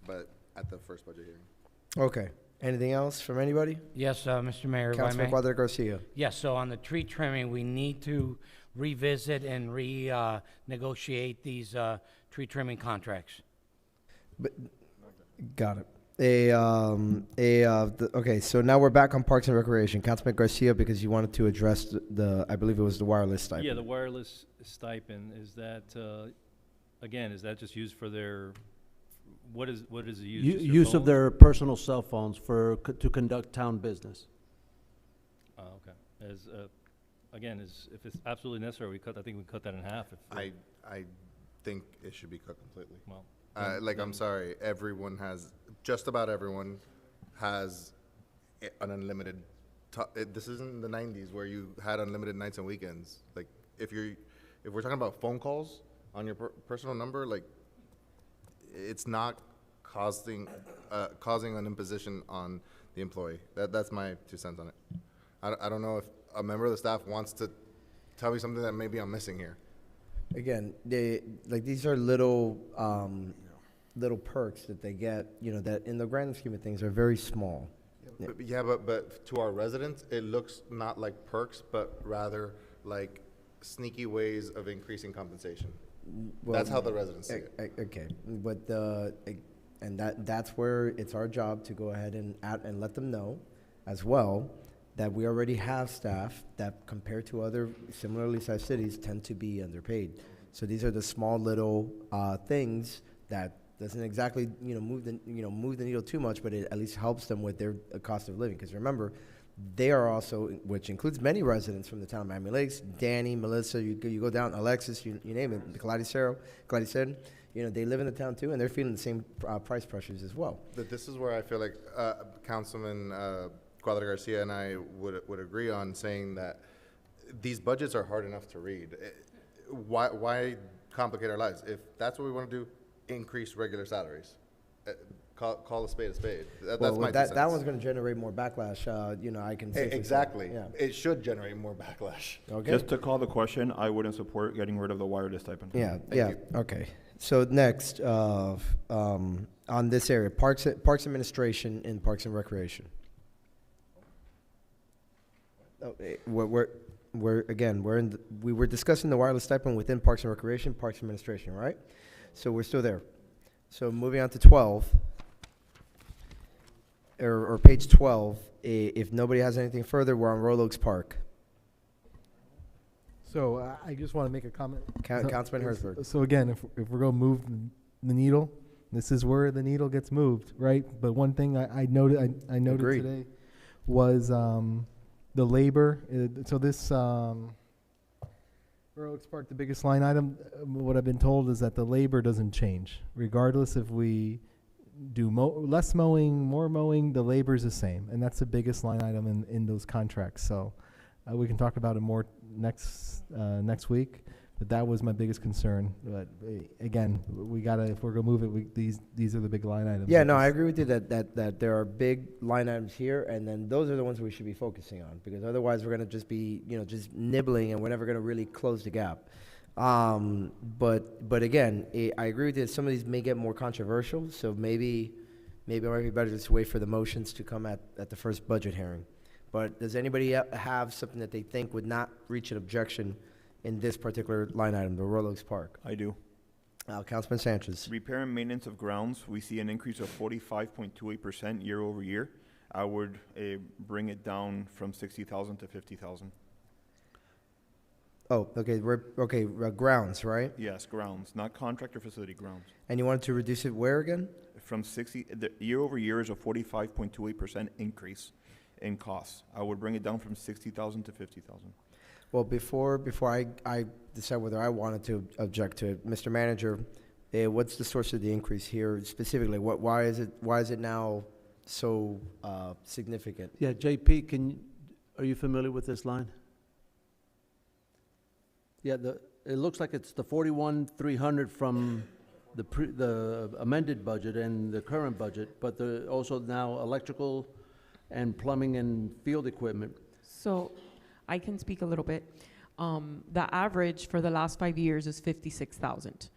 but at the first budget hearing. Okay. Anything else from anybody? Yes, Mr. Mayor, if I Councilman may. Cuadra Garcia. Yes, so on the tree trimming, we need to revisit and negotiate these tree trimming contracts. Got it. Okay, so now we're back on Parks and Recreation. Councilman Garcia, because you wanted to address I believe it was the wireless stipend. Yeah, the wireless stipend, is that, again, is that just used for their, what is it used? Just their Use of phones? their personal cell phones to conduct town business. Oh, okay. Again, if it's absolutely necessary, I think we cut that in half. I think it should be cut completely. Well, I'm sorry, just about everyone has an unlimited, this isn't the 90s where you had unlimited nights and weekends. Like, if we're talking about phone calls on your personal number, like, it's not causing an imposition on the employee. That's my 2 cents on it. I don't know if a member of the staff wants to tell me something that maybe I'm missing here. Again, these are little perks that they get, that in the grand scheme of things are very small. But to our residents, it looks not like perks, but rather like sneaky ways of increasing compensation. Well, that's how the residents see it. Okay, but that's where it's our job to go ahead and let them know as well that we already have staff that, compared to other similarly sized cities, tend to be underpaid. So these are the small little things that doesn't exactly move the needle too much, but it at least helps them with their cost of living. Because remember, They are also, which includes many residents from the town of Miami Lakes, Danny, Melissa, you go down, Alexis, you name it, Gladys, you know, they live in the town too, and they're feeling the same price pressures as well. This is where I feel like Councilman Cuadra Garcia and I would agree on saying that these budgets are hard enough to read. Why complicate our lives? If that's what we want to do, increase regular salaries. Call a spade a spade. That's my 2 cents. That one's going to generate more backlash. You know, I can say exactly. Yeah. It should generate more backlash. Okay. Just to call the question, I wouldn't support getting rid of the wireless stipend. Yeah. Thank yeah. you. Okay. So next, on this area, Parks Administration and Parks and Recreation. Oh, we were discussing the wireless stipend within Parks and Recreation, Parks Administration, right? So we're still there. So moving on to 12, or page 12, if nobody has anything further, we're on Royal Oaks Park. So I just want to make a comment. Councilman Herzberg. So again, if we're going to move the needle, this is where the needle gets moved, right? But one thing I noted Agreed. today was the labor. So this Royal Oaks Park, the biggest line item, what I've been told is that the labor doesn't change. Regardless if we do less mowing, more mowing, the labor is the same. And that's the biggest line item in those contracts. So we can talk about it more next week. But that was my biggest concern. But again, we gotta, if we're gonna move it, these are the big line items. Yeah, no, I agree with you that there are big line items here, and then those are the ones we should be focusing on, because otherwise we're gonna just be, you know, just nibbling, and we're never gonna really close the gap. But again, I agree with you that some of these may get more controversial, so maybe it might be better just to wait for the motions to come at the first budget hearing. But does anybody have something that they think would not reach an objection in this particular line item, the Royal Oaks Park? I do. Councilman Sanchez. Repair and maintenance of grounds, we see an increase of 45.28% year over year. I would bring it down from 60,000 to 50,000. Oh, okay, grounds, right? Yes, grounds, not contractor facility, grounds. And you wanted to reduce it where again? From 60, the year over year is a 45.28% increase in costs. I would bring it down from 60,000 to 50,000. Well, before I decide whether I wanted to object to it, Mr. Manager, what's the source of the increase here specifically? Why is it now so significant? Yeah, JP, are you familiar with this line? Yeah, it looks like it's the 41,300 from the amended budget and the current budget, but also now electrical and plumbing and field equipment. So I can speak a little bit. The average for the last 5 years is 56,000.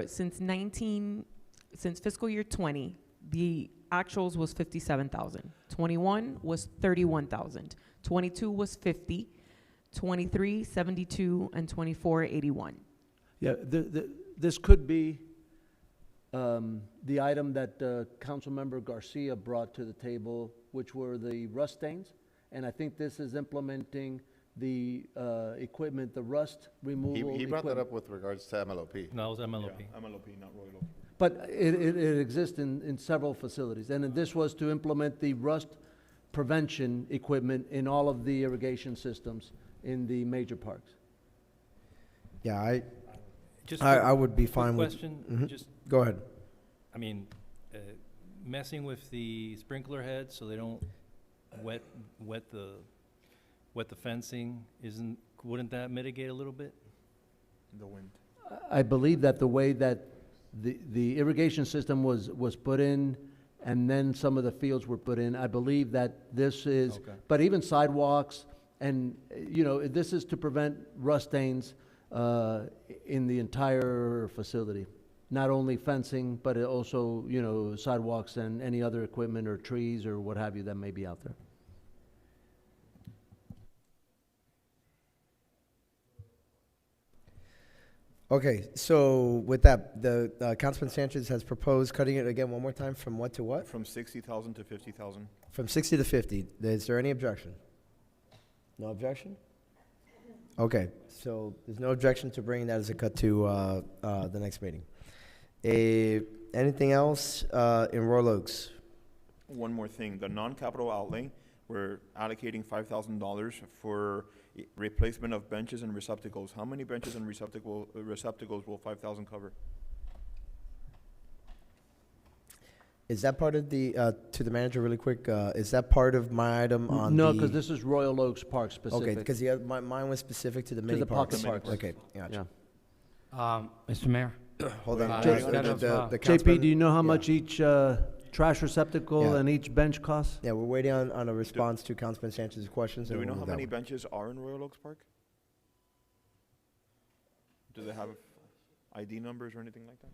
Since fiscal year 20, the actuals was 57,000. 21 was 31,000. 22 was 50. 23, 72, and 24, 81. Yeah, this could be the item that Councilmember Garcia brought to the table, which were the rust stains. And I think this is implementing the equipment, the rust removal. He brought that up with regards to MLOP. No, it was MLOP. Yeah, MLOP, not Royal Oak. But it exists in several facilities. And this was to implement the rust prevention equipment in all of the irrigation systems in the major parks. Yeah, Just I would be fine with. Question, just go ahead. I mean, messing with the sprinkler heads so they don't wet the fencing, wouldn't that mitigate a little bit? The wind. I believe that the way that the irrigation system was put in, and then some of the fields were put in, I believe that this is, Okay. but even sidewalks, and, you know, this is to prevent rust stains in the entire facility. Not only fencing, but it also, you know, sidewalks and any other equipment or trees or what have you that may be out there. Okay, so with that, the Councilman Sanchez has proposed cutting it again one more time from what to what? From 60,000 to 50,000. From 60 to 50. Is there any objection? No objection? Okay, so there's no objection to bringing that as a cut to the next meeting. Anything else in Royal Oaks? One more thing, the non-capital outlay, we're allocating $5,000 for replacement of benches and receptacles. How many benches and receptacles will 5,000 cover? Is that part of the, to the manager really quick, is that part of my item on the? No, because this is Royal Oaks Park specific. Okay, because mine was specific to the To mini the parks. pocket parks. Okay, gotcha. Mr. Mayor? Hold on. JP, councilman- do you know how yeah. much each trash receptacle Yeah. and each bench costs? Yeah, we're waiting on a response to Councilman Sanchez's questions. Do and we know we'll how move that many one. benches are in Royal Oaks Park? Do they have ID numbers or anything like that?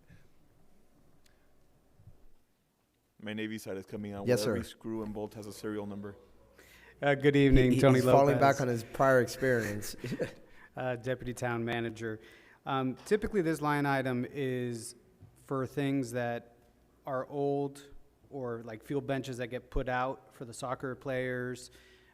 My Navy side is coming out. Yes, where every sir. screw and bolt has a serial number. Good evening, Tony He's Lopez. falling back on his prior experience. Deputy Town Manager. Typically, this line item is for things that are old or like field benches that get put out for the soccer players.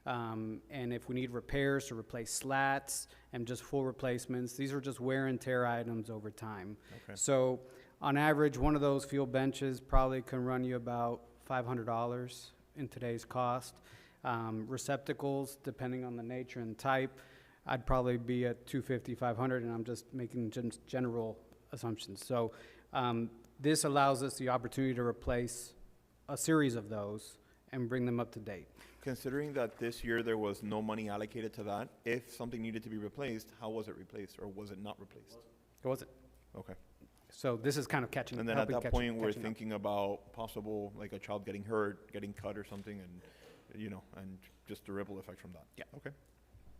And if we need repairs to replace slats and just full replacements, these are just wear and tear items over time. Okay. So on average, one of those field benches probably can run you about $500 in today's cost. Receptacles, depending on the nature and type, I'd probably be at $250, $500, and I'm just making general assumptions. So this allows us the opportunity to replace a series of those and bring them up to date. Considering that this year there was no money allocated to that, if something needed to be replaced, how was it replaced, or was it not replaced? It wasn't. Okay. So this is kind of catching. And then at helping that catch- point, we're catching up. thinking about possible, like a child getting hurt, getting cut or something, and, and just the ripple effect from that. Yeah. Okay.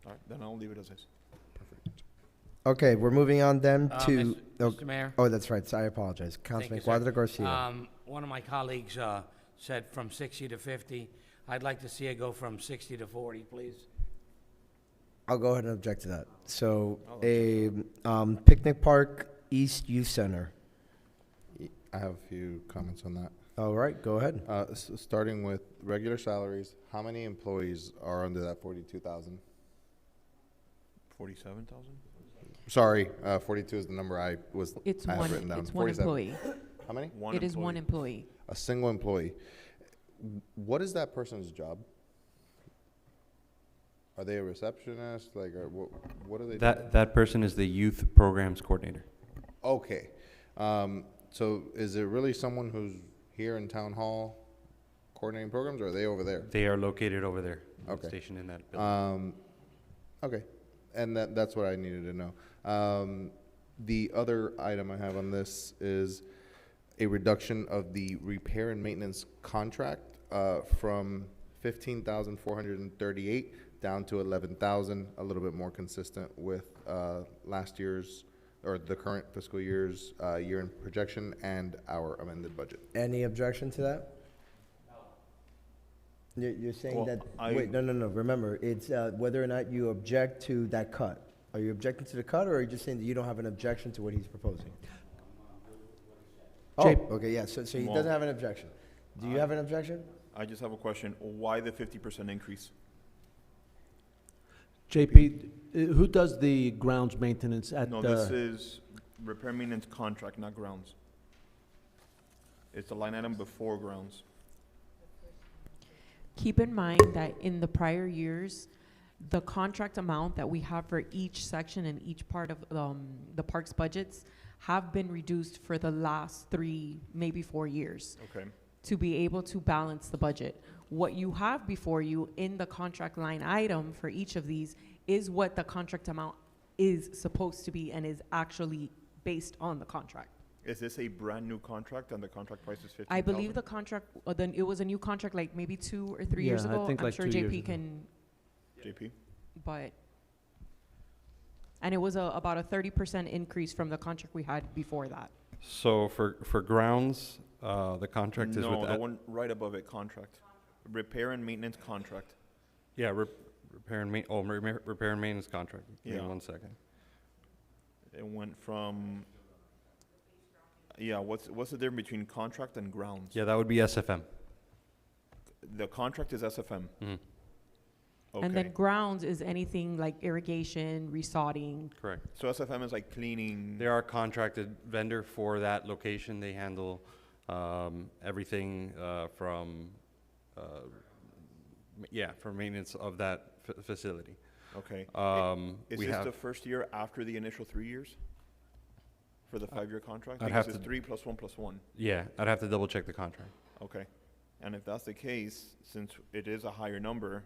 All right, then I'll leave it as is. Perfect. Okay, we're moving on then to. Mr. Mayor? Oh, that's right. So I apologize. Councilman Cuadra Garcia. One of my colleagues said from 60 to 50. I'd like to see it go from 60 to 40, please. I'll go ahead and object to that. So a picnic park East Youth Center. I have a few comments on that. All right, go ahead. Starting with regular salaries, how many employees are under that 42,000? 47,000? Sorry, 42 is the number I have written down. It's one 47. employee. How many? It is one employee. A single employee. What is that person's job? Are they a receptionist? Like, what are they? That person is the youth programs coordinator. Okay. So is it really someone who's here in town hall coordinating programs, or are they over there? They are located over there, Okay. stationed in that building. Okay, and that's what I needed to know. The other item I have on this is a reduction of the repair and maintenance contract from 15,438 down to 11,000, a little bit more consistent with last year's or the current fiscal year's year-end projection and our amended budget. Any objection to that? You're saying Well, that, I- wait, no. Remember, it's whether or not you object to that cut. Are you objecting to the cut, or are you just saying that you don't have an objection to what he's proposing? Oh, okay, yeah, so he Well- doesn't have an objection. Do you have an objection? I just have a question. Why the 50% increase? JP, who does the grounds maintenance at No, this is repair maintenance contract, not grounds. It's the line item before grounds. Keep in mind that in the prior years, the contract amount that we have for each section and each part of the park's budgets have been reduced for the last 3, maybe 4 years. Okay. To be able to balance the budget. What you have before you in the contract line item for each of these is what the contract amount is supposed to be and is actually based on the contract. Is this a brand new contract and the contract price is 15,000? I believe the contract, then it was a new contract like maybe 2 or 3 years Yeah, I ago. think I'm like sure 2 years JP ago. can, JP? but, and it was about a 30% increase from the contract we had before that. So for grounds, the contract is with No, the that. one right above it, contract. Repair and maintenance contract. Yeah, repair and repair and maintenance contract. Give me Yeah. 1 second. It went from, what's the difference between contract and grounds? Yeah, that would be SFM. The contract is SFM. Mhm. Okay. And then grounds is anything like irrigation, resodding. Correct. So SFM is like cleaning. They are a contracted vendor for that location. They handle everything from Yeah, for maintenance of that facility. Okay. Is We this have, the first year after the initial 3 years? For the 5-year contract? I'd Because have it's to- 3 plus 1 plus 1. yeah, I'd have to double check the contract. Okay. And if that's the case, since it is a higher number,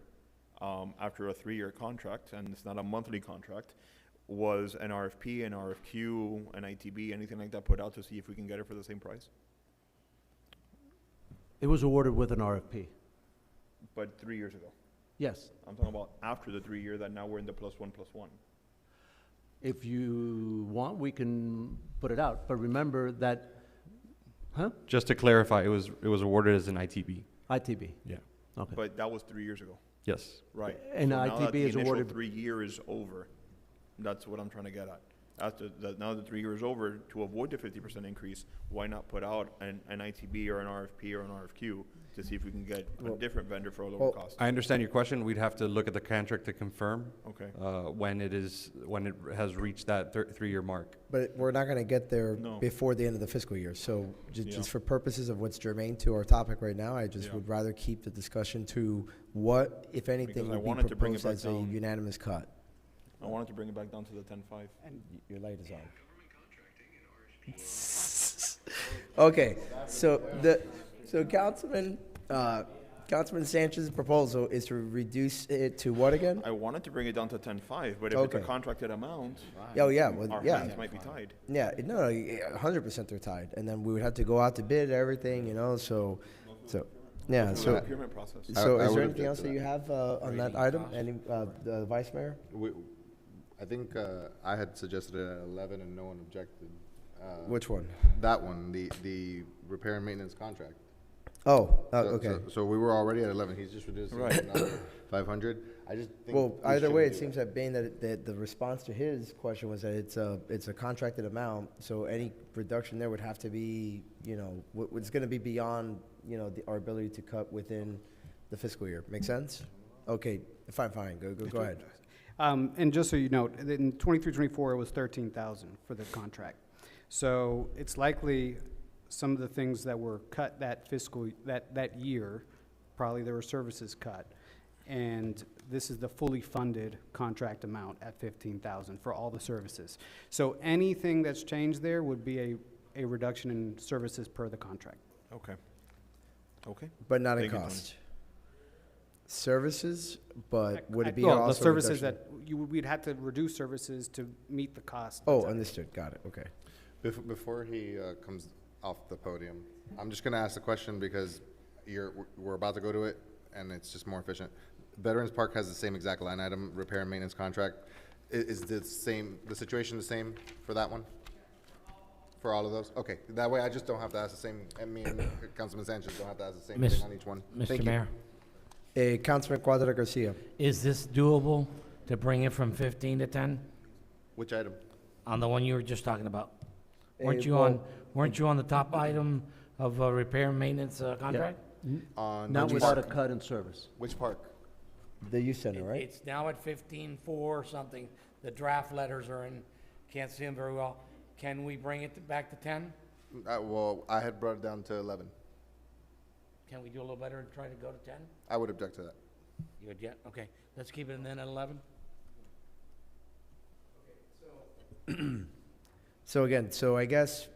after a 3-year contract, and it's not a monthly contract, was an RFP, an RFQ, an ITB, anything like that put out to see if we can get it for the same price? It was awarded with an RFP. But 3 years ago. Yes. I'm talking about after the 3 year, that now we're in the plus 1 plus 1. If you want, we can put it out, but remember that, huh? Just to clarify, it was awarded as an ITB. ITB. Yeah. Okay. But that was 3 years ago. Yes. Right. And So now that ITB is the initial awarded- 3 year is over. That's what I'm trying to get at. After now the 3 years over, to avoid the 50% increase, why not put out an ITB or an RFP or an RFQ to see if we can get a different vendor for a lower cost? I understand your question. We'd have to look at the contract to confirm. Okay. When it has reached that 3-year mark. But we're not going to get there No. before the end of the fiscal year. So Yeah. just for purposes of what's germane to our topic right now, I just Yeah. would rather keep the discussion to what, if anything, Because I would be wanted to bring it proposed back as a down. unanimous cut. I wanted to bring it back down to the 10.5. Your light is on. Okay, so Councilman Sanchez's proposal is to reduce it to what again? I wanted to bring it down to 10.5, but if it's a Okay. contracted amount, Oh, yeah, well, our yeah. hands might be tied. Yeah, no, 100% they're tied, and then we would have to go out to bid everything, so, yeah, Go through so. the procurement process. So I is would there anything object else to that you that. have on that item? Any, the Vice Mayor? I think I had suggested it at 11 and no one objected. Which one? That one, the repair and maintenance contract. Oh, So- okay. So we were already at 11. He's just reducing Right. it down to 500. I just think. Well, we either way, shouldn't it do seems that being that the response to his question was that it's a contracted amount, so any reduction there would have to be, it's gonna be beyond, our ability to cut within the fiscal year. Make sense? Okay, fine, go ahead. And just so you know, in 23-24, it was 13,000 for the contract. So it's likely some of the things that were cut that that year, probably there were services cut. And this is the fully funded contract amount at 15,000 for all the services. So anything that's changed there would be a reduction in services per the contract. Okay. Okay. But not in Thank you, Tony. cost. Services, but would it be Well, also the services reduction? that we'd have to reduce services to meet the cost. Oh, that's out. understood, got it, okay. Before he comes off the podium, I'm just going to ask the question because we're about to go to it, and it's just more efficient. Veterans Park has the same exact line item, repair and maintenance contract. Is the situation the same for that one? For all of those? Okay, that way I just don't have to ask the same, and me and Councilman Sanchez don't have to ask the same thing on each one. Mr. Mayor, Councilman Cuadra Garcia. is this doable to bring it from 15 to 10 Which item? on the one you were just talking about? Weren't well- you on the top item of repair and maintenance contract? On Not which without a park? cut in service. Which park? The youth center, right? It's now at 15.4 or something. The draft letters are in, can't see them very well. Can we bring it back to 10? Well, I had brought it down to 11. Can we do a little better and try to go to 10? I would object to that. You would, yeah, okay. Let's keep it then at 11. So again, I guess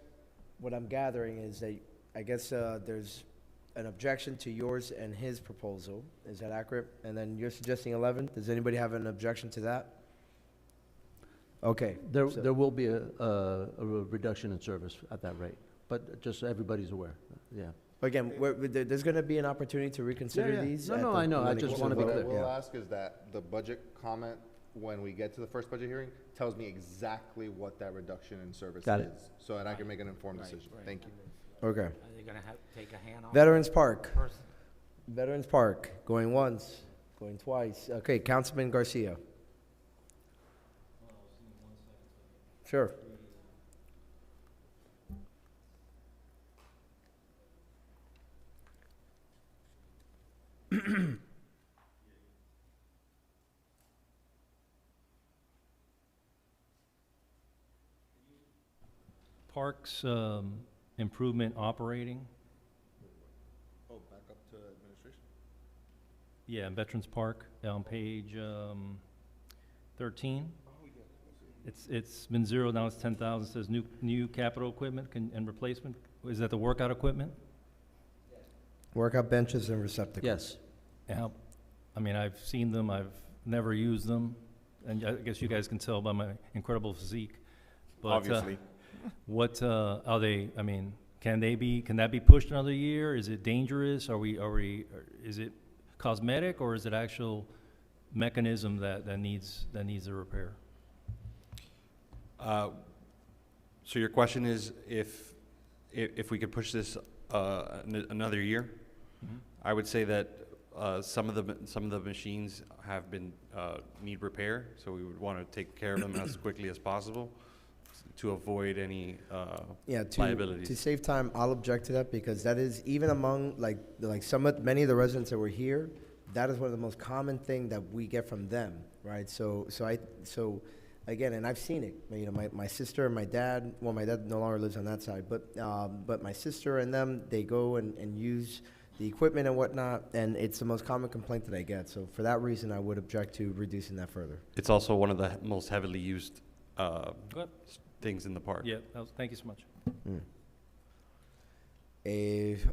what I'm gathering is that, I guess there's an objection to yours and his proposal. Is that accurate? And then you're suggesting 11? Does anybody have an objection to that? Okay. There so- will be a reduction in service at that rate, but just so everybody's aware, yeah. Again, there's going to be an opportunity to reconsider Yeah, yeah. these. No, at no, the- I know. I when it just comes wanna be the What I vote. clear. will Yeah. ask is that the budget comment, when we get to the first budget hearing, tells me exactly what that reduction in service Got it. is, so that I can make an informed decision. Thank you. Okay. Are they gonna have to take a hand off? Veterans Park. Person? Veterans Park, going once, going twice. Okay, Councilman Garcia. Sure. Parks improvement operating. Oh, back up to administration? Yeah, in Veterans Park, on page 13. It's been zero, now it's 10,000, says new capital equipment and replacement. Is that the workout equipment? Workout benches and receptacles. Yes. Yeah, I mean, I've seen them, I've never used them, and I guess you guys can tell by my incredible physique. But, Obviously. What, are they, I mean, can that be pushed another year? Is it dangerous? Is it cosmetic, or is it actual mechanism that needs a repair? So your question is if we could push this another year? Mhm. I would say that some of the machines have been need repair, so we would want to take care of them as quickly as possible to avoid any liabilities. To save time, I'll object to that because that is, even among many of the residents that were here, that is one of the most common thing that we get from them, right? So again, and I've seen it, you know, my sister and my dad, well, my dad no longer lives on that side, but my sister and them, they go and use the equipment and whatnot, and it's the most common complaint that I get. So for that reason, I would object to reducing that further. It's also one of the most heavily used things in the park. Yeah, thank you so much.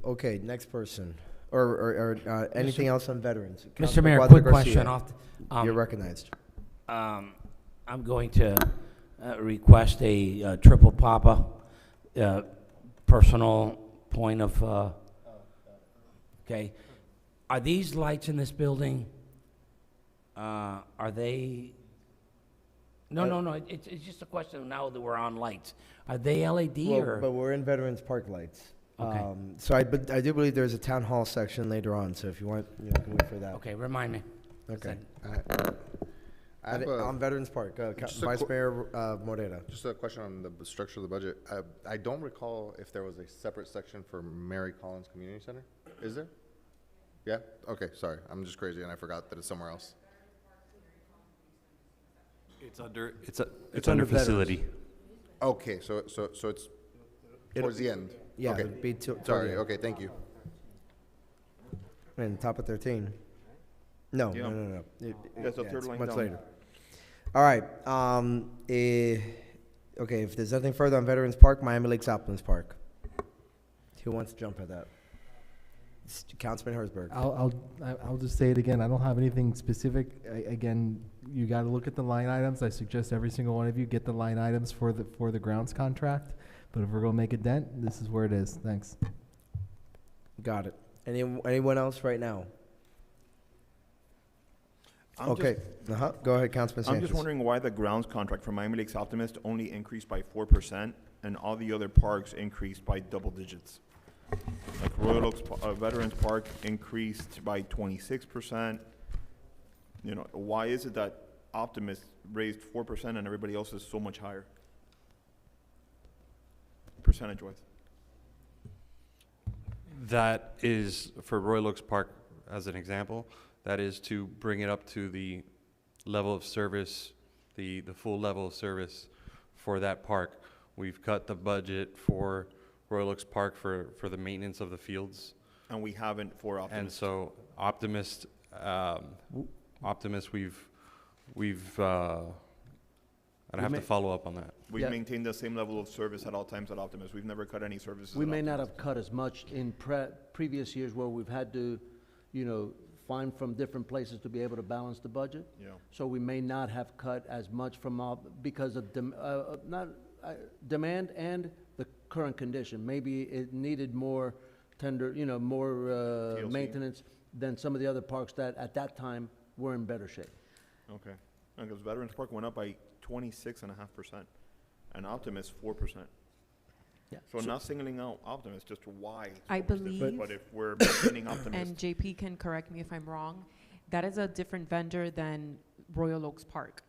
Okay, next person. Or anything else on veterans? Mr. Councilman Mayor, Guadalupe quick question Garcia, you're recognized. I'm going to request a triple papa, personal point of, okay. Are these lights in this building, are they, no, it's just a question now that we're on lights. Are they LED or? But we're in Veterans Park lights. Okay. But I do believe there's a town hall section later on, so if you want, you know, can wait for that. Okay, remind me. Okay. I have On Veterans Park, just a Vice Mayor Morera. Just a question on the structure of the budget. I don't recall if there was a separate section for Mary Collins Community Center. Is there? Yeah? Okay, sorry. I'm just crazy and I forgot that it's somewhere else. It's under facility. Okay, so it's towards the end. Yeah, Okay. it'd be Sorry, yeah. okay, thank you. And top of 13. No. That's the third it's line much down. later. All right. Okay, if there's nothing further on Veterans Park, Miami Lakes Opulence Park. Who wants to jump at that? Councilman Herzberg. I'll just say it again. I don't have anything specific. Again, you got to look at the line items. I suggest every single one of you get the line items for the grounds contract. But if we're gonna make a dent, this is where it is. Thanks. Got it. Anyone else right now? Okay. Go ahead, Councilman Sanchez. I'm just wondering why the grounds contract for Miami Lakes Optimist only increased by 4% and all the other parks increased by double digits. Like Royal Oaks Veterans Park increased by 26%. You know, why is it that Optimist raised 4% and everybody else is so much higher? Percentage-wise. That is, for Royal Oaks Park, as an example, that is to bring it up to the level of service, the full level of service for that park. We've cut the budget for Royal Oaks Park for the maintenance of the fields. And we haven't for Optimist. And so Optimist, I'd have to follow up on that. We've maintained the same level of service at all times at Optimist. We've never cut any services. We at may not Optimist. have cut as much in previous years where we've had to, find from different places to be able to balance the budget. Yeah. So we may not have cut as much from because of demand and the current condition. Maybe it needed more more maintenance than some of the other parks that at that time were in better shape. Okay. Because Veterans Park went up by 26.5% and Optimist 4%. Yeah. So not singling out Optimist, just why. I believe, But if we're maintaining Optimist. and JP can correct me if I'm wrong, that is a different vendor than Royal Oaks Park.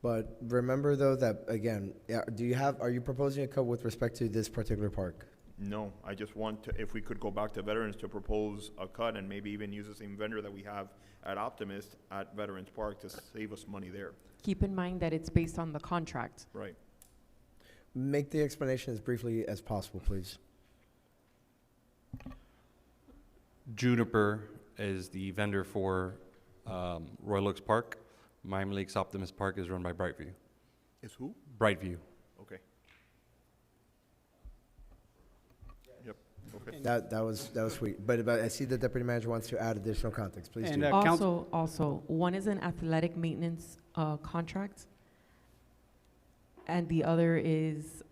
But remember, though, that, again, are you proposing a cut with respect to this particular park? No, I just want to, if we could go back to Veterans to propose a cut and maybe even use the same vendor that we have at Optimist at Veterans Park to save us money there. Keep in mind that it's based on the contract. Right. Make the explanation as briefly as possible, please. Juniper is the vendor for Royal Oaks Park. Miami Lakes Optimist Park is run by Brightview. Is who? Brightview. Okay. Yep, okay. That was sweet. But I see the deputy manager wants to add additional context. Please And, do. Also, one is an athletic maintenance contract, and the other is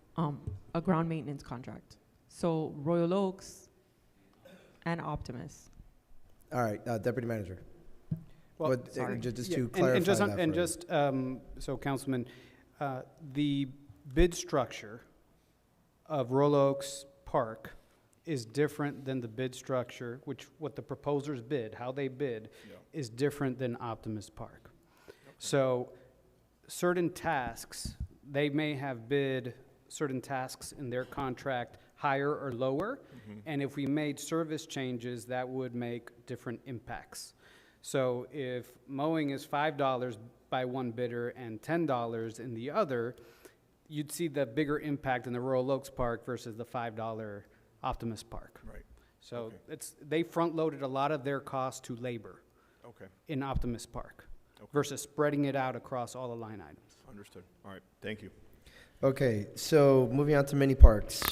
a ground maintenance contract. So Royal Oaks and Optimus. All right, deputy manager. Well, But, sorry. just Yeah, to clarify that and further. just, so Councilman, the bid structure of Royal Oaks Park is different than the bid structure, what the proposers bid, how they bid, is different than Optimus Park. So certain tasks, they may have bid certain tasks in their contract higher or lower, and if we made service changes, that would make different impacts. So if mowing is $5 by one bidder and $10 in the other, you'd see the bigger impact in the Royal Oaks Park versus the $5 Optimus Park. Right. So they front-loaded a lot of their costs to labor Okay, in Optimus Park versus spreading it out across all the line items. understood. All right, thank you. Okay, so moving on to mini parks,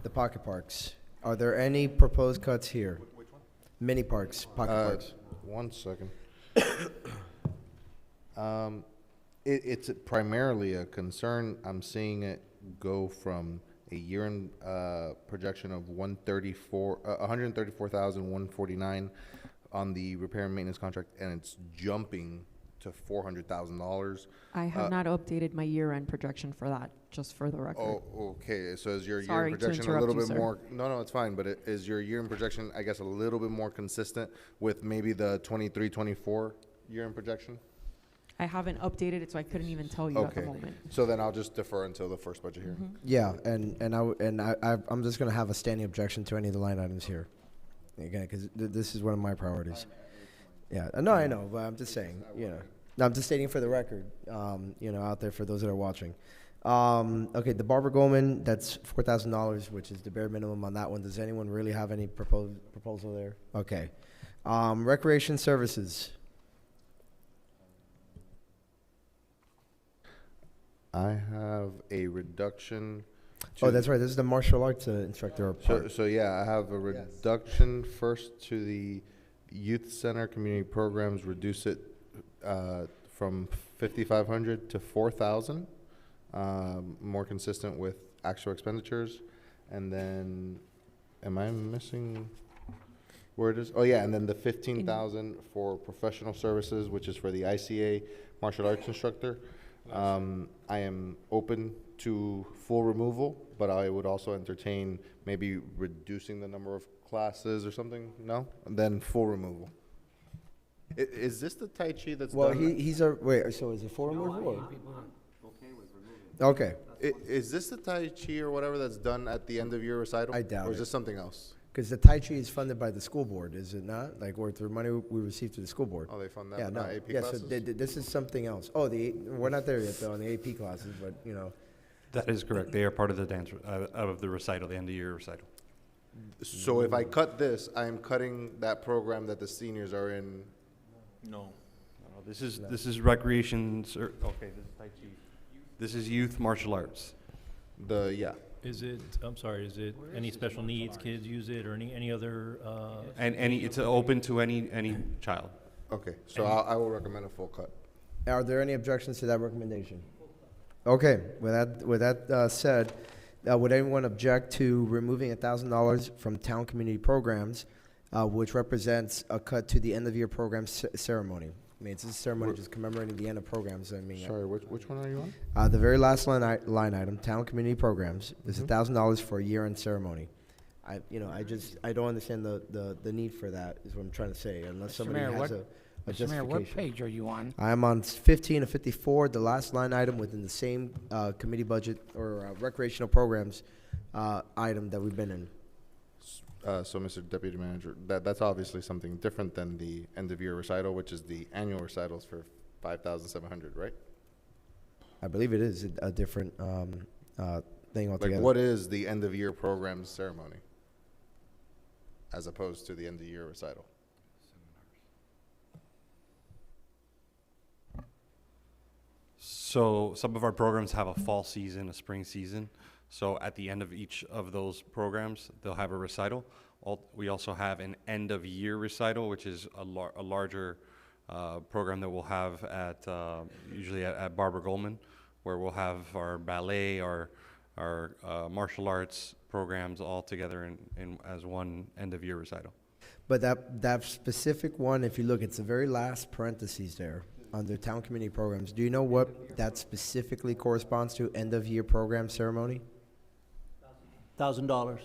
the pocket parks. Are there any proposed cuts here? Which one? Mini parks, pocket parks. 1 second. It's primarily a concern. I'm seeing it go from a year-end projection of 134,149 on the repair and maintenance contract, and it's jumping to $400,000. I have not updated my year-end projection for that, just for the record. Oh, okay. So is your Sorry year-end to projection a interrupt little you, bit sir. more? No, it's fine. But is your year-end projection, I guess, a little bit more consistent with maybe the 23-24 year-end projection? I haven't updated it, so I couldn't even tell you at the Okay. moment. So then I'll just defer until the first budget hearing. Yeah, I'm just gonna have a standing objection to any of the line items here. Again, because this is one of my priorities. Yeah, no, I know, but I'm just saying, No, I'm just stating for the record, out there for those that are watching. Okay, the Barbara Goldman, that's $4,000, which is the bare minimum on that one. Does anyone really have any proposal there? Okay. Recreation services. I have a reduction. Oh, that's right. This is the martial arts instructor part. So yeah, I have a reduction first to the youth center community programs, reduce it from 5,500 to 4,000, more consistent with actual expenditures. And then, am I missing where it is? Oh yeah, and then the 15,000 for professional services, which is for the ICA martial arts instructor. I am open to full removal, but I would also entertain maybe reducing the number of classes or something. No, and then full removal. Is this the Tai Chi that's Well, done? wait, so is it full removal? Okay. Is this the Tai Chi or whatever that's done at the end of your recital? I doubt Or is it. this something else? Because the Tai Chi is funded by the school board, is it not? Like, or through money we receive through the school board? Oh, they fund that, Yeah, but no. not AP Yeah, so classes? this is something else. Oh, we're not there yet, though, on the AP classes, but, That is correct. They are part of the dance, of the recital, the end of year recital. So if I cut this, I am cutting that program that the seniors are in. No. This is recreation, okay, this is Tai Chi. This is youth martial arts. Is it any special needs kids use it, or any other? And it's open to any child. Okay, so I will recommend a full cut. Are there any objections to that recommendation? Okay, with that said, would anyone object to removing $1,000 from town community programs, which represents a cut to the end of year program ceremony? I mean, it's a ceremony just commemorating the end of programs. I mean, Sorry, which one are you on? the very last line item, town community programs, is $1,000 for a year-end ceremony. I don't understand the need for that. Is what I'm trying to say. Unless somebody Mayor, has what- a Mr. justification. Mayor, what page are you on? I'm on 15 of 54, the last line item within the same committee budget or recreational programs item that we've been in. So, Mr. Deputy Manager, that's obviously something different than the end of year recital, which is the annual recitals for 5,700, right? I believe it is a different thing altogether. Like, what is the end of year program ceremony as opposed to the end of year recital? So some of our programs have a fall season, a spring season. So at the end of each of those programs, they'll have a recital. We also have an end-of-year recital, which is a larger program that we'll have at usually at Barbara Goldman, where we'll have our ballet, our martial arts programs all together in as one end-of-year recital. But that specific one, if you look, it's the very last parentheses there under town community programs. Do you know what that specifically corresponds to, end-of-year program ceremony? $1,000.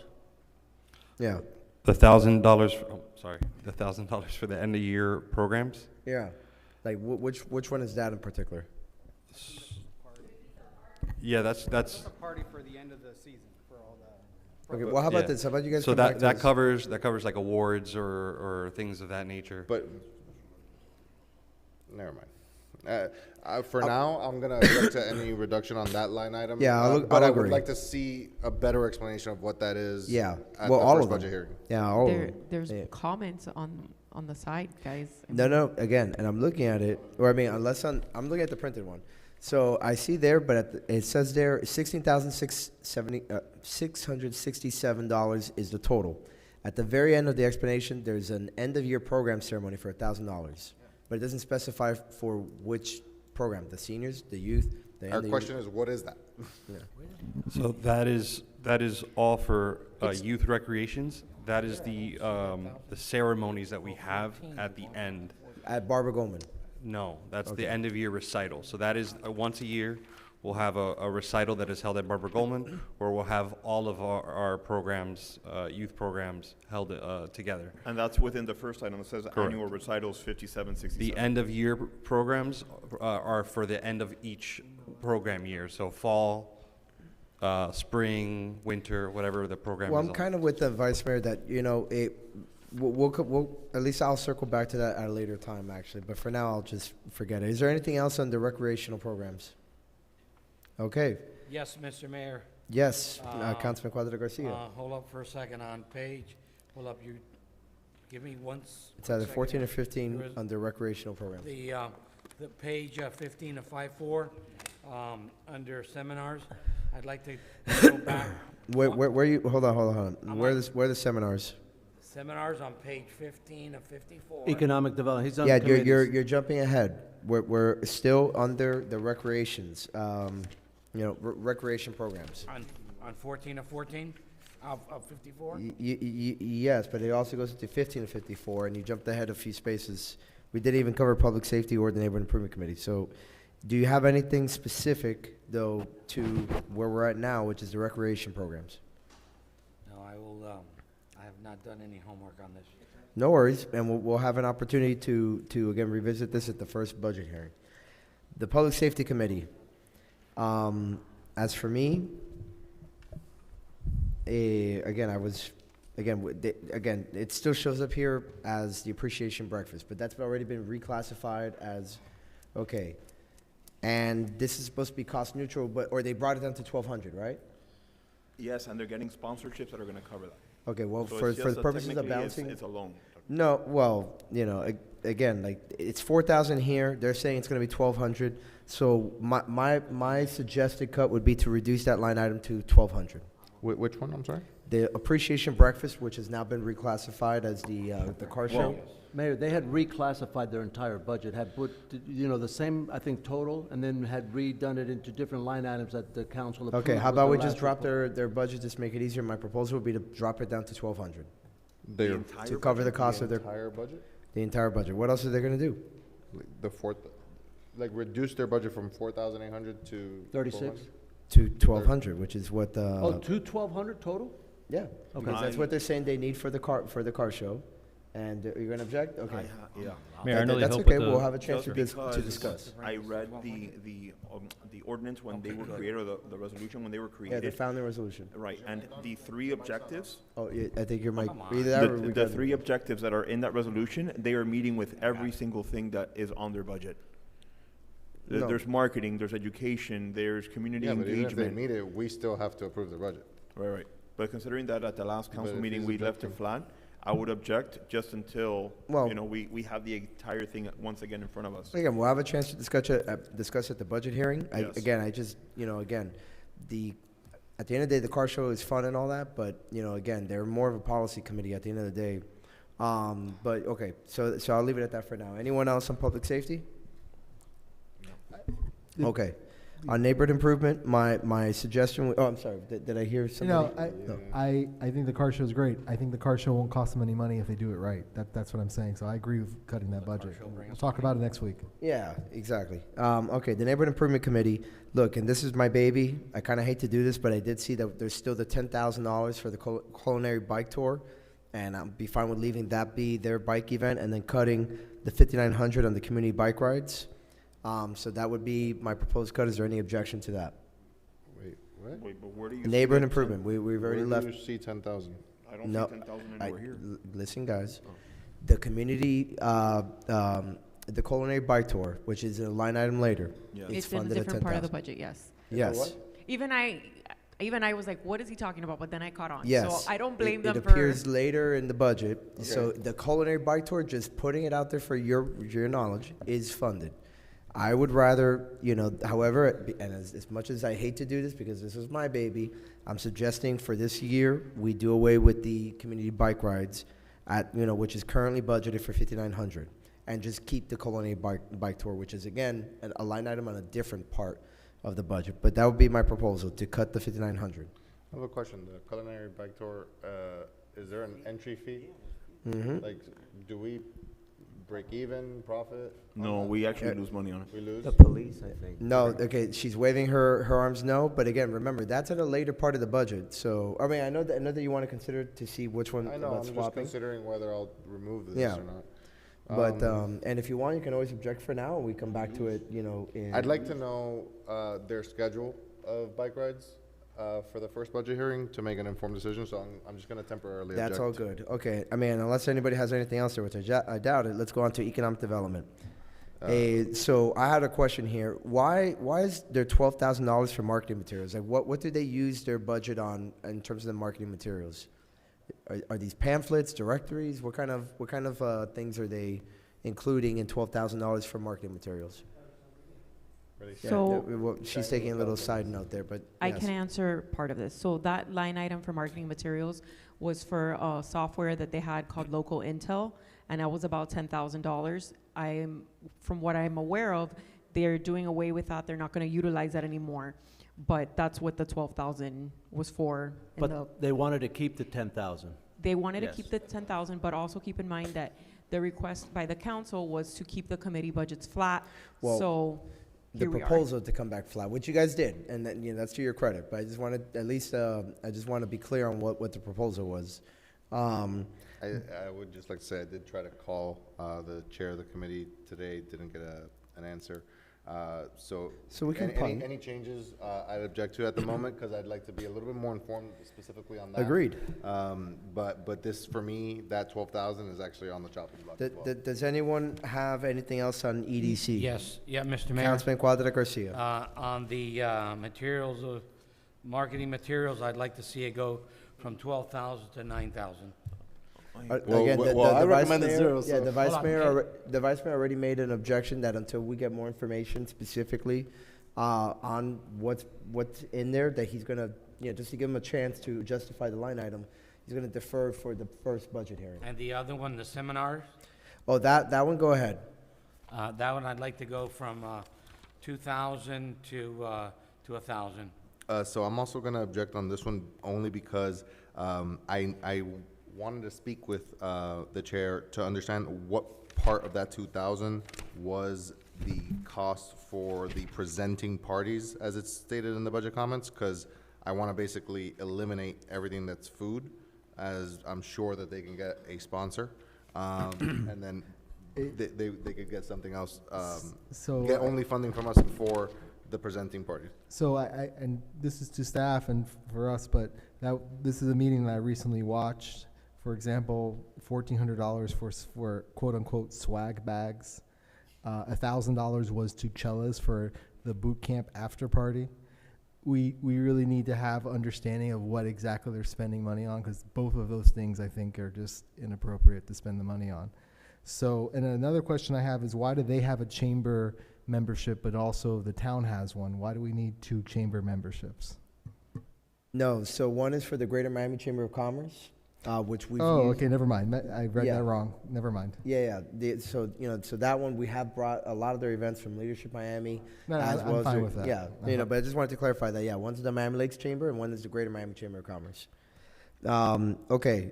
Yeah. The $1,000 for the end-of-year programs? Yeah. Like, which one is that in particular? Yeah, that's A party for the end of the season for all the. Okay, well, how about this? How about you guys So come back to that us? covers like awards or things of that nature. But, never mind. For now, I'm gonna object to any reduction on that line item. Yeah, but I'll I would agree. like to see a better explanation of what that is. Yeah, At well, the all first of them. budget hearing. Yeah, all of them. There's Yeah. comments on the side, guys. I No, mean, no, again, and I'm looking at it, or I mean, I'm looking at the printed one. So I see there, but it says there, $16,667 is the total. At the very end of the explanation, there's an end-of-year program ceremony for $1,000. But it doesn't specify for which program, the seniors, the youth, the Our end-of-year- question is, what is that? Yeah. So that is all for youth recreations. That is the ceremonies that we have at the end. At Barbara Goldman. No, that's Okay. the end of year recital. So that is once a year, we'll have a recital that is held at Barbara Goldman, where we'll have all of our programs, youth programs, held together. And that's within the first item. It says Correct. annual recitals 5767. The end of year programs are for the end of each program year. So fall, spring, winter, whatever the program Well, is. I'm kind of with the vice mayor that, we'll at least I'll circle back to that at a later time, actually. But for now, I'll just forget it. Is there anything else on the recreational programs? Okay. Yes, Mr. Mayor. Yes, Councilman Cuadra Garcia. Hold up for a second on page, hold up, you, give me It's either 14 or There 15 is- under recreational programs. The page 15 of 5.4, under seminars, I'd like to go back. Where you, hold on. I'm Where on- are the seminars? Seminars on page 15 of 54. Economic development, he's on Yeah, committees. you're jumping ahead. We're still under the recreations, recreation programs. On 14 of 14 of 54? Yes, but it also goes into 15 to 54, and you jumped ahead a few spaces. We didn't even cover public safety or the neighborhood improvement committee. So, do you have anything specific though to where we're at now, which is the recreation programs? No, I have not done any homework on this. No worries, and we'll have an opportunity to again revisit this at the first budget hearing. The public safety committee. As for me, again, it still shows up here as the appreciation breakfast, but that's already been reclassified as, okay. And this is supposed to be cost neutral, or they brought it down to 1,200, right? Yes, and they're getting sponsorships that are going to cover that. Okay, well, So for it's the just purposes of technically it's- balancing. It's a loan. No, well, again, like, it's 4,000 here, they're saying it's gonna be 1,200. So my suggested cut would be to reduce that line item to 1,200. Which one, I'm sorry? The appreciation breakfast, which has now been reclassified as the car show. Mayor, they had reclassified their entire budget, had put, the same, I think, total, and then had redone it into different line items that the council approved. Okay, how with about the we just last drop report. their budget, just make it easier? My proposal would be to drop it down to 1,200. The To cover the cost of their. entire budget? The entire budget. What else are they gonna do? Reduce their budget from 4,800 to 36? 1,200? To 1,200, which is what the. Oh, to 1,200 total? Yeah, Okay. because that's what they're saying they need for the car show. And you're gonna object? Okay. Yeah. Mayor, I know they That's help okay, with the- we'll have a chance Just to discuss. I read the ordinance when they were created, or the resolution when they were Yeah, created. the founding resolution. Right, and the three objectives, Oh, yeah, I think your mic, either that or we the got. three objectives that are in that resolution, they are meeting with every single thing that is on their budget. No. There's marketing, there's education, there's community Yeah, but even if they engagement. meet it, we still have to approve the budget. Right. But considering that at the last But council if meeting, he's we left it objecting- flat, I would object just until, Well- you know, we have the entire thing once again in front of us. Again, we'll have a chance to discuss at the budget hearing. Yes. Again, I just, again, at the end of the day, the car show is fun and all that, but, again, they're more of a policy committee at the end of the day. But, okay, so I'll leave it at that for now. Anyone else on public safety? Okay. On neighborhood improvement, my suggestion, I'm sorry, did I hear somebody? I think the car show is great. I think the car show won't cost them any money if they do it right. That's what I'm saying. So I agree with cutting that budget. We'll talk about it next week. Yeah, exactly. Okay, the Neighborhood Improvement Committee, look, and this is my baby. I kind of hate to do this, but I did see that there's still the $10,000 for the culinary bike tour, and I'll be fine with leaving that be their bike event and then cutting the $5,900 on the community bike rides. So that would be my proposed cut. Is there any objection to that? Wait, what? Wait, but where do you? see Neighborhood that improvement, we've already left. Where do you see 10,000? I don't No, see 10,000 anywhere here. Listen, guys, the community, the culinary bike tour, which is a line item later, Yes. it's It's in a funded at different part of the 10,000. budget, yes. Yes. Even I was like, what is he talking about? But then I caught on. Yes. So I don't blame It them appears for. later in the budget. So the culinary bike tour, just putting it out there for your knowledge, is funded. I would rather, however, and as much as I hate to do this because this is my baby, I'm suggesting for this year, we do away with the community bike rides at, which is currently budgeted for $5,900, and just keep the culinary bike tour, which is, again, a line item on a different part of the budget. But that would be my proposal, to cut the $5,900. I have a question. The culinary bike tour, is there an entry fee? Mm-hmm. Like, do we break even, profit? No, we actually lose money on it. We lose? The police, I think. No, okay, she's waving her arms no, but again, remember, that's at a later part of the budget. So, I mean, I know that you want to consider to see which one I know, about I'm just swapping. considering whether I'll remove this Yeah. or not. But, and if you want, you can always object for now, and we come back to it, in. I'd like to know their schedule of bike rides for the first budget hearing to make an informed decision, so I'm just going to temporarily object. That's all good. Okay, I mean, unless anybody has anything else there, which I doubt it, let's go on to economic development. So I had a question here. Why is there $12,000 for marketing materials? Like, what do they use their budget on in terms of the marketing materials? Are these pamphlets, directories? What kind of things are they including in $12,000 for marketing materials? Ready? So- well, she's taking a little side note there, but I yes. can answer part of this. So that line item for marketing materials was for software that they had called Local Intel, and that was about $10,000. From what I'm aware of, they're doing away with that. They're not going to utilize that anymore. But that's what the 12,000 was for. But they wanted to keep the 10,000. They wanted Yes. to keep the 10,000, but also keep in mind that the request by the council was to keep the committee budgets flat. Well, So the here we are. proposal to come back flat, which you guys did, and then, that's to your credit. But I just wanted, at least, I just want to be clear on what the proposal was. I would just like to say I did try to call the chair of the committee today, didn't get an answer. So we can punt. any changes I'd object to at the moment because I'd like to be a little bit more informed specifically on that. Agreed. But this, for me, that 12,000 is actually on the chopping block as well. Does anyone have anything else on EDC? Yes, yeah, Mr. Mayor. Councilman Quadra Garcia. On the materials, marketing materials, I'd like to see it go from 12,000 to 9,000. Again, the I vice recommend the mayor, zero, yeah, so- the vice Hold on, mayor, okay. the vice mayor already made an objection that until we get more information specifically on what's in there, that he's gonna, just to give him a chance to justify the line item, he's gonna defer for the first budget hearing. And the other one, the seminars, Oh, that one, go ahead. that one I'd like to go from 2,000 to 1,000. So I'm also going to object on this one only because I wanted to speak with the chair to understand what part of that 2,000 was the cost for the presenting parties, as it's stated in the budget comments, because I want to basically eliminate everything that's food, as I'm sure that they can get a sponsor, and then they could get something else, get only funding from us for the presenting parties. So and this is to staff and for us, but this is a meeting that I recently watched. For example, $1,400 for quote unquote swag bags. $1,000 was to Chella's for the boot camp after party. we really need to have understanding of what exactly they're spending money on, because both of those things I think are just inappropriate to spend the money on. So, and another question I have is, why do they have a chamber membership, but also the town has one? Why do we need two chamber memberships? No, so one is for the Greater Miami Chamber of Commerce, which we've Oh, used. okay, never mind. I read Yeah. that wrong. Never mind. Yeah. So, so that one, we have brought a lot of their events from Leadership Miami. No, as I'm well as fine their- with that. Yeah, Uh-huh. but I just wanted to clarify that, yeah, one's the Miami Lakes Chamber and one is the Greater Miami Chamber of Commerce. Okay,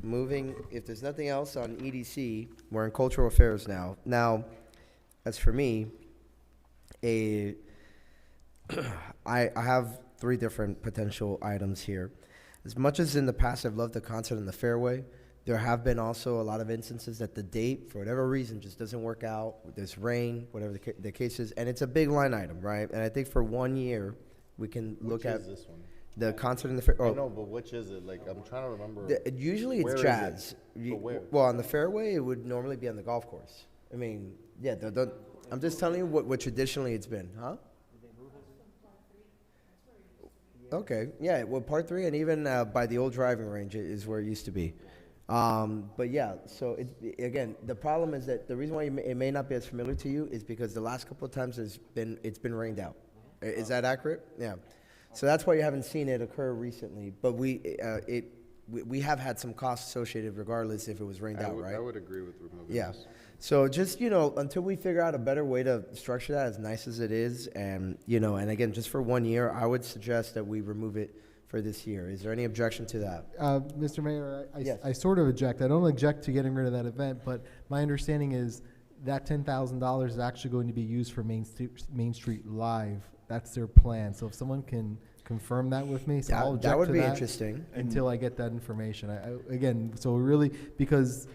moving, if there's nothing else on EDC, we're in cultural affairs now. Now, as for me, I have 3 different potential items here. As much as in the past I've loved the concert in the Fairway, there have been also a lot of instances that the date, for whatever reason, just doesn't work out. There's rain, whatever the case is, and it's a big line item, right? And I think for 1 year, we can look at Which is this one? the concert in the Fairway. I know, but which is it? Like, I'm trying to remember. Usually Where it's is it? jazz. But where? Well, on the Fairway, it would normally be on the golf course. I mean, yeah, I'm just telling you what traditionally it's been, huh? Okay, yeah, well, part 3 and even by the old driving range is where it used to be. But yeah, so again, the problem is that the reason why it may not be as familiar to you is because the last couple of times it's been rained out. Is that accurate? Yeah. So that's why you haven't seen it occur recently. But we have had some costs associated regardless if it was rained out, right? I would agree with removing Yeah. this. So just, until we figure out a better way to structure that, as nice as it is, and, and again, just for 1 year, I would suggest that we remove it for this year. Is there any objection to that? Mr. Mayor, Yes. I sort of object. I don't object to getting rid of that event, but my understanding is that $10,000 is actually going to be used for Main Street Live. That's their plan. So if someone can confirm that with me, so I'll object That would to be interesting. until I get that information. Again, so really, because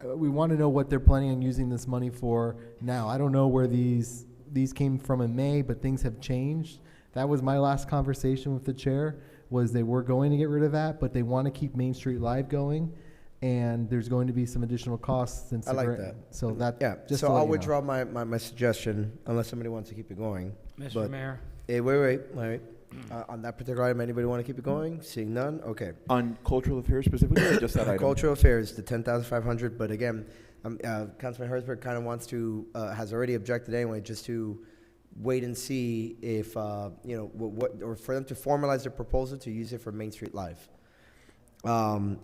we want to know what they're planning on using this money for now. I don't know where these came from in May, but things have changed. That was my last conversation with the chair, was they were going to get rid of that, but they want to keep Main Street Live going, and there's going to be some additional costs since I like that. So that, Yeah, just so to let I'll you know. withdraw my suggestion unless somebody wants to keep it going. Mr. But- Mayor. Hey, wait. On that particular item, anybody want to keep it going? Seeing none, okay. On cultural affairs specifically, or just that item? Cultural affairs, the 10,500, but again, Councilman Herzberg kind of wants to, has already objected anyway, just to wait and see if, what, or for them to formalize their proposal to use it for Main Street Live.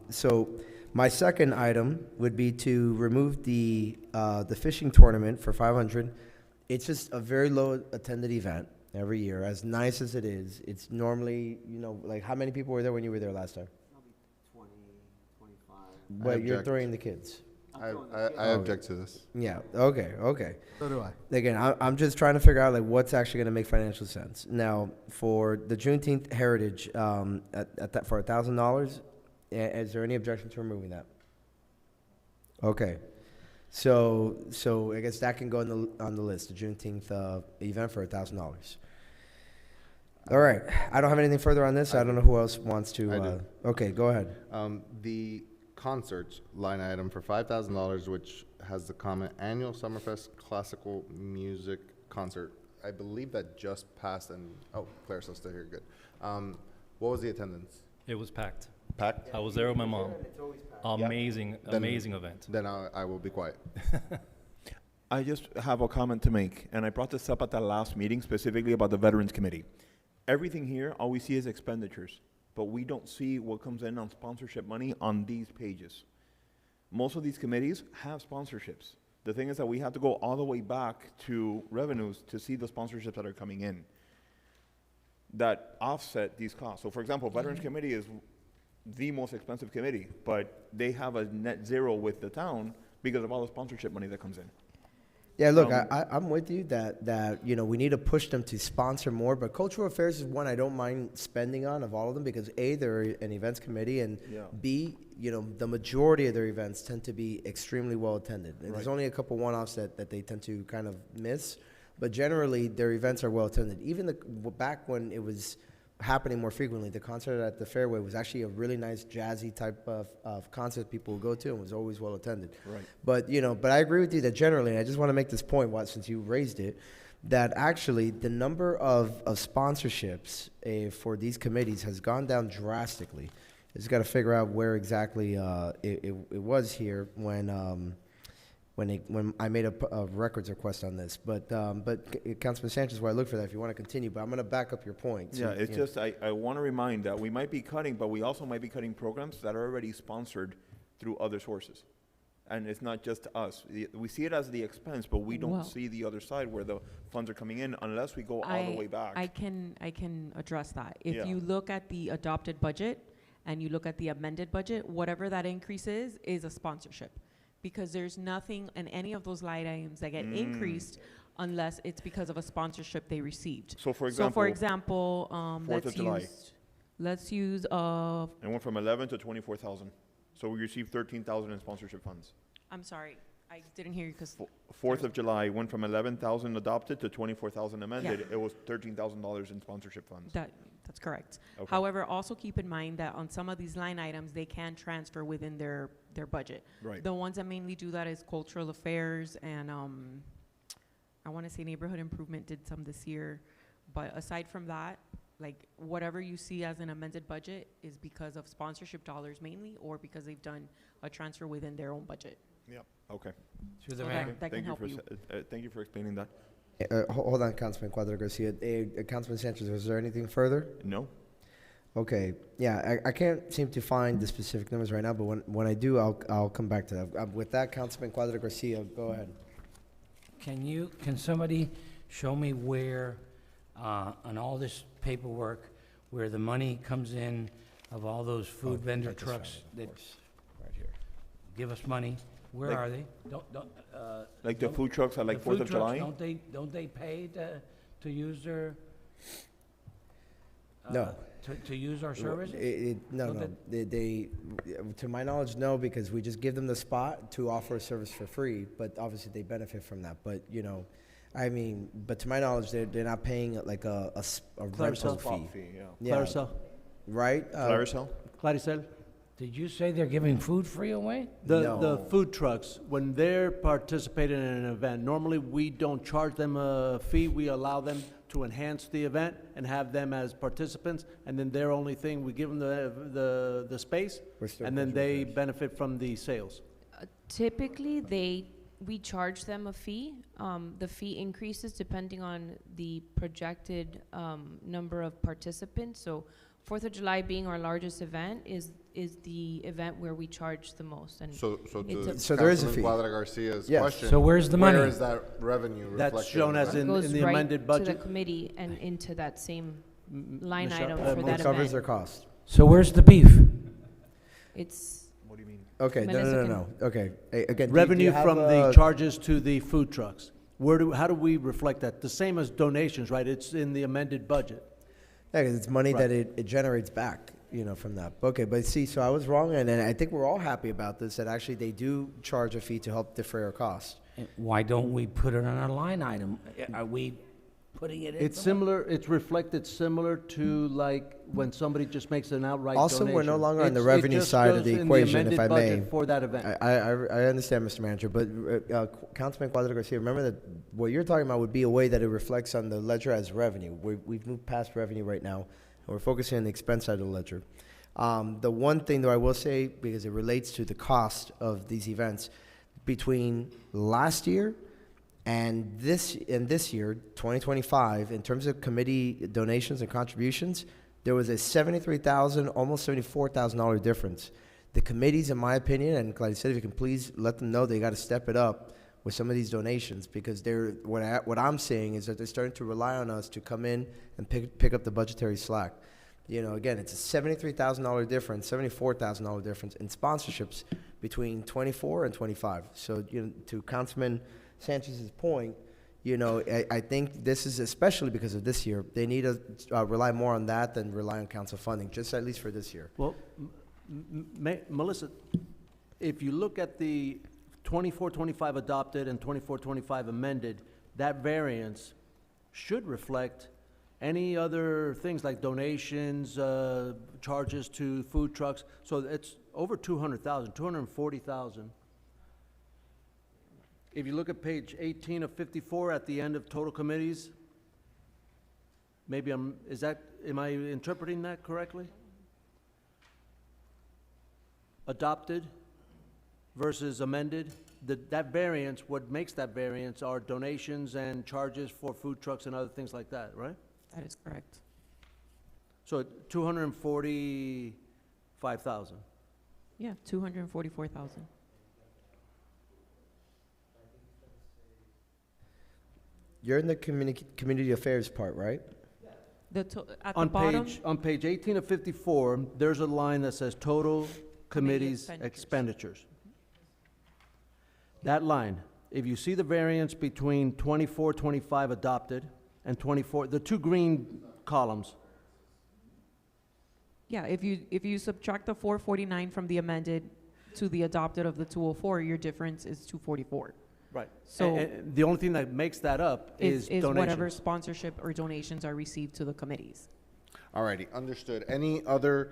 So my second item would be to remove the fishing tournament for 500. It's just a very low attended event every year. As nice as it is, it's normally, like how many people were there when you were there last time? I But you're object. throwing the kids. I object to this. Yeah, okay. So do I. Again, I'm just trying to figure out like what's actually gonna make financial sense. Now, for the Juneteenth Heritage, for $1,000, is there any objection to removing that? Okay. So I guess that can go on the list, the Juneteenth event for $1,000. All right, I don't have anything further on this. I don't know who else wants to. I do. Okay, go ahead. The concerts line item for $5,000, which has the comment annual Summerfest classical music concert. I believe that just passed, and Claricel's still here. Good. What was the attendance? It was packed. Packed. I was there with my mom. Amazing event. Then I will be quiet. I just have a comment to make, and I brought this up at the last meeting specifically about the Veterans Committee. Everything here, all we see is expenditures, but we don't see what comes in on sponsorship money on these pages. Most of these committees have sponsorships. The thing is that we have to go all the way back to revenues to see the sponsorships that are coming in that offset these costs. So for example, Veterans Committee is the most expensive committee, but they have a net zero with the town because of all the sponsorship money that comes in. Yeah, look, I'm with you that we need to push them to sponsor more, but cultural affairs is one I don't mind spending on of all of them because A, they're an events committee, and B, the majority of their events tend to be extremely well attended. And there's only a couple one-offs that they tend to kind of miss, but generally their events are well attended. Even back when it was happening more frequently. The concert at the Fairway was actually a really nice jazzy type of concert people would go to, and was always well attended. Right. But, but I agree with you that generally, and I just want to make this point, since you raised it, that actually the number of sponsorships for these committees has gone down drastically. Just got to figure out where exactly it was here when I made a records request on this. But Councilman Sanchez, while I look for that, if you want to continue, but I'm going to back up your point. Yeah, it's just, I want to remind that we might be cutting, but we also might be cutting programs that are already sponsored through other sources. And it's not just us. We see it as the expense, but we don't see the other side where the funds are coming in unless we go all the way back. I can address that. If you look at the adopted budget and you look at the amended budget, whatever that increase is a sponsorship. Because there's nothing in any of those line items that get increased unless it's because of a sponsorship they received. So for example, 4th of July. Let's use It went from 11 to 24,000. So we received 13,000 in sponsorship funds. I'm sorry, I didn't hear you because 4th of July went from 11,000 adopted to 24,000 amended. Yeah. It was $13,000 in sponsorship funds. That's correct. Okay. However, also keep in mind that on some of these line items, they can transfer within their budget. Right. The ones that mainly do that is cultural affairs and I want to say neighborhood improvement did some this year. But aside from that, like whatever you see as an amended budget is because of sponsorship dollars mainly, or because they've done a transfer within their own budget. Yep. Okay. To the So mayor. that can help you. Thank you for explaining that. Hold on, Councilman Cuadra Garcia. Councilman Sanchez, was there anything further? No. Okay. Yeah, I can't seem to find the specific numbers right now, but when I do, I'll come back to that. With that, Councilman Cuadra Garcia, go ahead. Can somebody show me where, on all this paperwork, where the money comes in of all those food vendor trucks that Right here. give us money? Where Like- are they? Like the don't- food trucks at like the 4th food of trucks, July? Don't they pay to use their? No. To use our services? No, Don't no. They, to my knowledge, no, because we just give them the spot to offer a service for free, but obviously they benefit from that. But, I mean, but to my knowledge, they're not paying like a rental Claricel. fee. Yeah. Claricel. Right? Claricel? Claricel. Did you say they're giving food free away? The food trucks, when they're participating in an event, normally we don't charge them a fee. We allow them to enhance the event and have them as participants, and then their only thing, we give them the space, and then they benefit from the sales. Typically, we charge them a fee. The fee increases depending on the projected number of participants. So 4th of July being our largest event is the event where we charge the most. And So So there is a fee. Cuadra Garcia's Yes. question. So where's the money? Where is that revenue reflected? That's shown as that? in goes the right amended to budget. the committee and into that same line Michelle, item for it that It covers event. their cost. So where's the beef? It's What do you mean? Okay, Mexican. no. Okay, again. do you Revenue have from the charges to the food trucks. How do we reflect that? The same as donations, right? It's in the amended budget. Yeah, 'cause it's money Right. that it generates back, from that. Okay, but see, so I was wrong, and I think we're all happy about this, that actually they do charge a fee to help defray our costs. Why don't we put it on a line item? Are we putting it in? It's similar, it's reflected similar to like when somebody just makes an outright Also, donation. we're no longer on the It revenue just side of goes the in equation, if I amended may. budget for that event. I understand, Mr. Manager, but Councilman Cuadra Garcia, remember that what you're talking about would be a way that it reflects on the ledger as revenue. We've moved past revenue right now, and we're focusing on the expense side of the ledger. The one thing, though, I will say, because it relates to the cost of these events, between last year and this year, 2025, in terms of committee donations and contributions, there was a $73,000, almost $74,000 difference. The committees, in my opinion, and like I said, if you can please let them know they got to step it up with some of these donations, because what I'm seeing is that they're starting to rely on us to come in and pick up the budgetary slack. Again, it's a $73,000 difference, $74,000 difference in sponsorships between 24 and 25. So, to Councilman Sanchez's point, I think this is especially because of this year. They need to rely more on that than rely on council funding, just at least for this year. Well, Melissa, if you look at the 24-25 adopted and 24-25 amended, that variance should reflect Any other things like donations, charges to food trucks? So it's over 200,000, 240,000. If you look at page 18 of 54 at the end of total committees, maybe am I interpreting that correctly? Adopted versus amended, that variance, what makes that variance are donations and charges for food trucks and other things like that, right? That is correct. So 245,000. Yeah, 244,000. You're in the community affairs part, right? At the On bottom, page 18 of 54, there's a line that says total committees expenditures. expenditures. That line, if you see the variance between 24, 25 adopted and 24, the two green columns, yeah, if you subtract the 449 from the amended to the adopted of the 204, your difference is 244. right. So And the only thing that makes that up is is whatever donations. sponsorship or donations are received to the committees. Alrighty, understood. Any other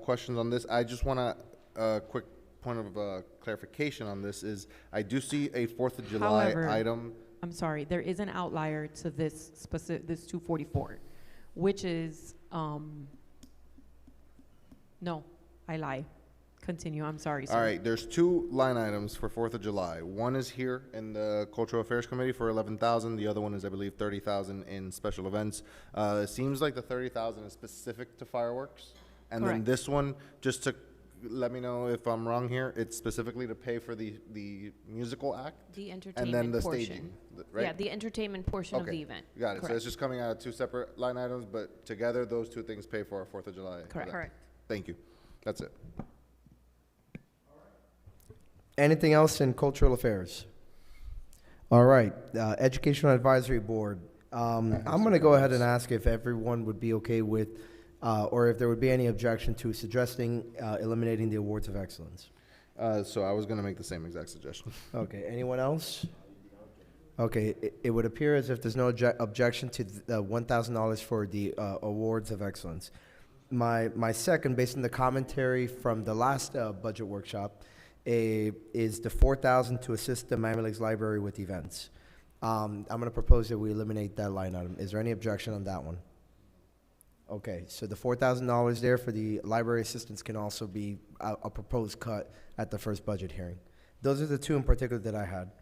questions on this? I just want a quick point of clarification on this is I do see a 4th of July However, item. I'm sorry, there is an outlier to this this 244, which is, no, I lie. Continue, I'm sorry, sir. All right, there's 2 line items for 4th of July. One is here in the Cultural Affairs Committee for 11,000. The other one is, I believe, 30,000 in special events. It seems like the 30,000 is specific to fireworks. And then Correct. this one, just to let me know if I'm wrong here, it's specifically to pay for the musical act? The And then entertainment the portion. staging, right? Yeah, the entertainment portion of Okay, the event. got it. So Correct. it's just coming out of 2 separate line items, but together, those 2 things pay for our 4th of July. Correct. event. Correct. Thank you. That's it. Anything else in cultural affairs? All right, Educational Advisory Board. I'm going to go ahead and ask if everyone would be okay with, or if there would be any objection to suggesting eliminating the awards of excellence. So I was going to make the same exact suggestion. Okay, anyone else? Okay, it would appear as if there's no objection to the $1,000 for the awards of excellence. My second, based on the commentary from the last budget workshop, is the $4,000 to assist the Miami Lakes Library with events. I'm going to propose that we eliminate that line item. Is there any objection on that one? Okay, so the $4,000 there for the library assistance can also be a proposed cut at the first budget hearing. Those are the 2 in particular that I had.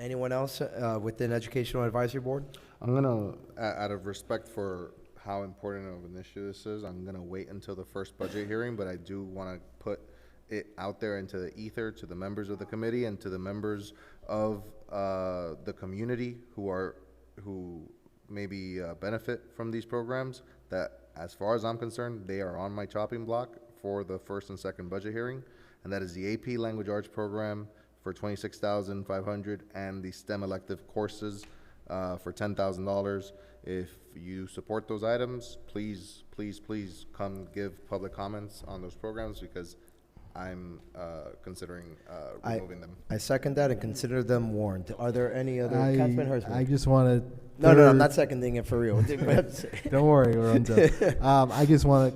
Anyone else within Educational Advisory Board? I'm gonna, out of respect for how important of an issue this is, I'm gonna wait until the first budget hearing, but I do wanna put it out there into the ether to the members of the committee and to the members of the community who maybe benefit from these programs, that as far as I'm concerned, they are on my chopping block for the first and second budget hearing, and that is the AP Language Arts Program for $26,500 and the STEM elective courses for $10,000. If you support those items, please, please, please come give public comments on those programs, because I'm considering removing them. I second that and consider them warned. Are there any other? Councilman Hertzberg. I just want to. No, I'm not seconding it for real. Don't worry, we're on to. I just want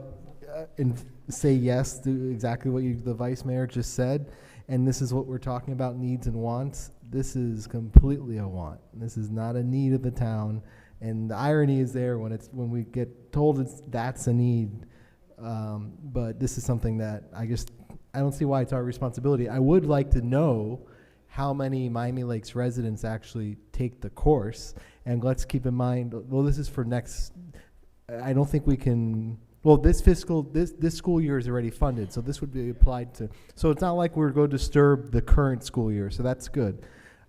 to say yes to exactly what the Vice Mayor just said. And this is what we're talking about, needs and wants. This is completely a want. This is not a need of the town. And the irony is there when we get told that's a need. But this is something that I don't see why it's our responsibility. I would like to know how many Miami Lakes residents actually take the course. And let's keep in mind, well, this is for next, I don't think we can, well, this school year is already funded, so this would be applied to, so it's not like we're going to disturb the current school year, so that's good.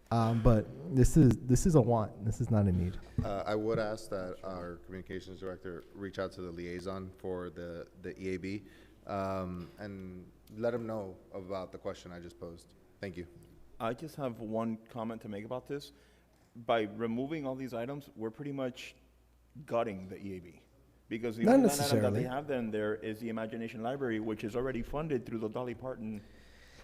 But this is a want, this is not a need. I would ask that our communications director reach out to the liaison for the EAB and let him know about the question I just posed. Thank you. I just have one comment to make about this. By removing all these items, we're pretty much gutting the EAB. Because the Not only line item that necessarily. they have then there is the Imagination Library, which is already funded through the Dolly Parton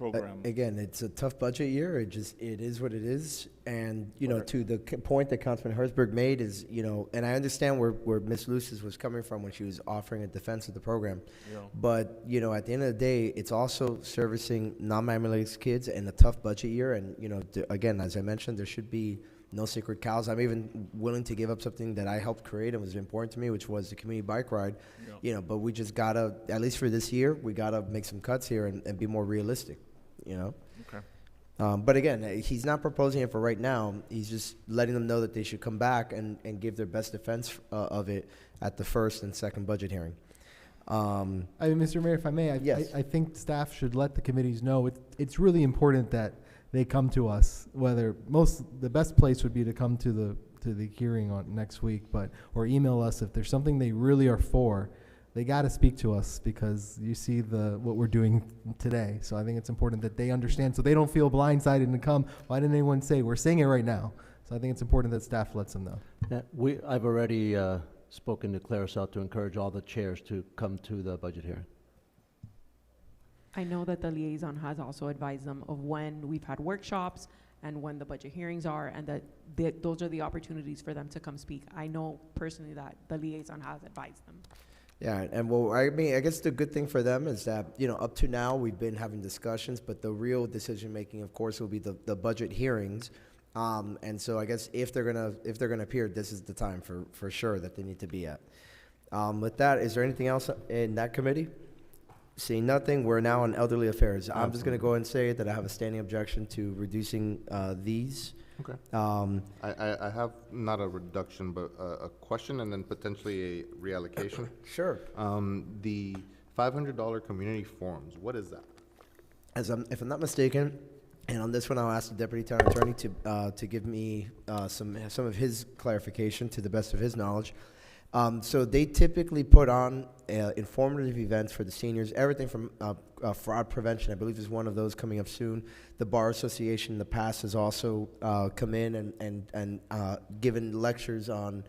program. Again, it's a tough budget year. It is what it is. And, you know, to the point that Councilman Herzberg made is, you know, and I understand where Ms. Lucis was coming from when she was offering a defense of the program. Yeah. But, you know, at the end of the day, it's also servicing non-minority kids in a tough budget year. And, you know, again, as I mentioned, there should be no sacred cows. I'm even willing to give up something that I helped create and was important to me, which was the community bike ride. Yeah. You know, but we just gotta, at least for this year, we gotta make some cuts here and be more realistic, you know? Okay. But again, he's not proposing it for right now. He's just letting them know that they should come back and give their best defense of it at the first and second budget hearing. I mean, Mr. Mayor, if I may, Yes. I think staff should let the committees know it's really important that they come to us. The best place would be to come to the hearing on next week, or email us if there's something they really are for. They got to speak to us because you see what we're doing today. So I think it's important that they understand so they don't feel blindsided and come. Why didn't anyone say? We're saying it right now. So I think it's important that staff lets them know. I've already spoken to Clarisel to encourage all the chairs to come to the budget hearing. I know that the liaison has also advised them of when we've had workshops and when the budget hearings are, and that those are the opportunities for them to come speak. I know personally that the liaison has advised them. Yeah, and well, I mean, I guess the good thing for them is that, you know, up to now, we've been having discussions, but the real decision-making, of course, will be the budget hearings. And so I guess if they're gonna appear, this is the time for sure that they need to be at. With that, is there anything else in that committee? Seeing nothing, we're now on elderly affairs. I'm just going to go and say that I have a standing objection to reducing these. Okay. I have not a reduction, but a question and then potentially a reallocation. Sure. The $500 community forums, what is that? If I'm not mistaken, and on this one, I'll ask the deputy town attorney to give me some of his clarification to the best of his knowledge. So they typically put on informative events for the seniors, everything from fraud prevention, I believe is one of those coming up soon. The Bar Association in the past has also come in and given lectures on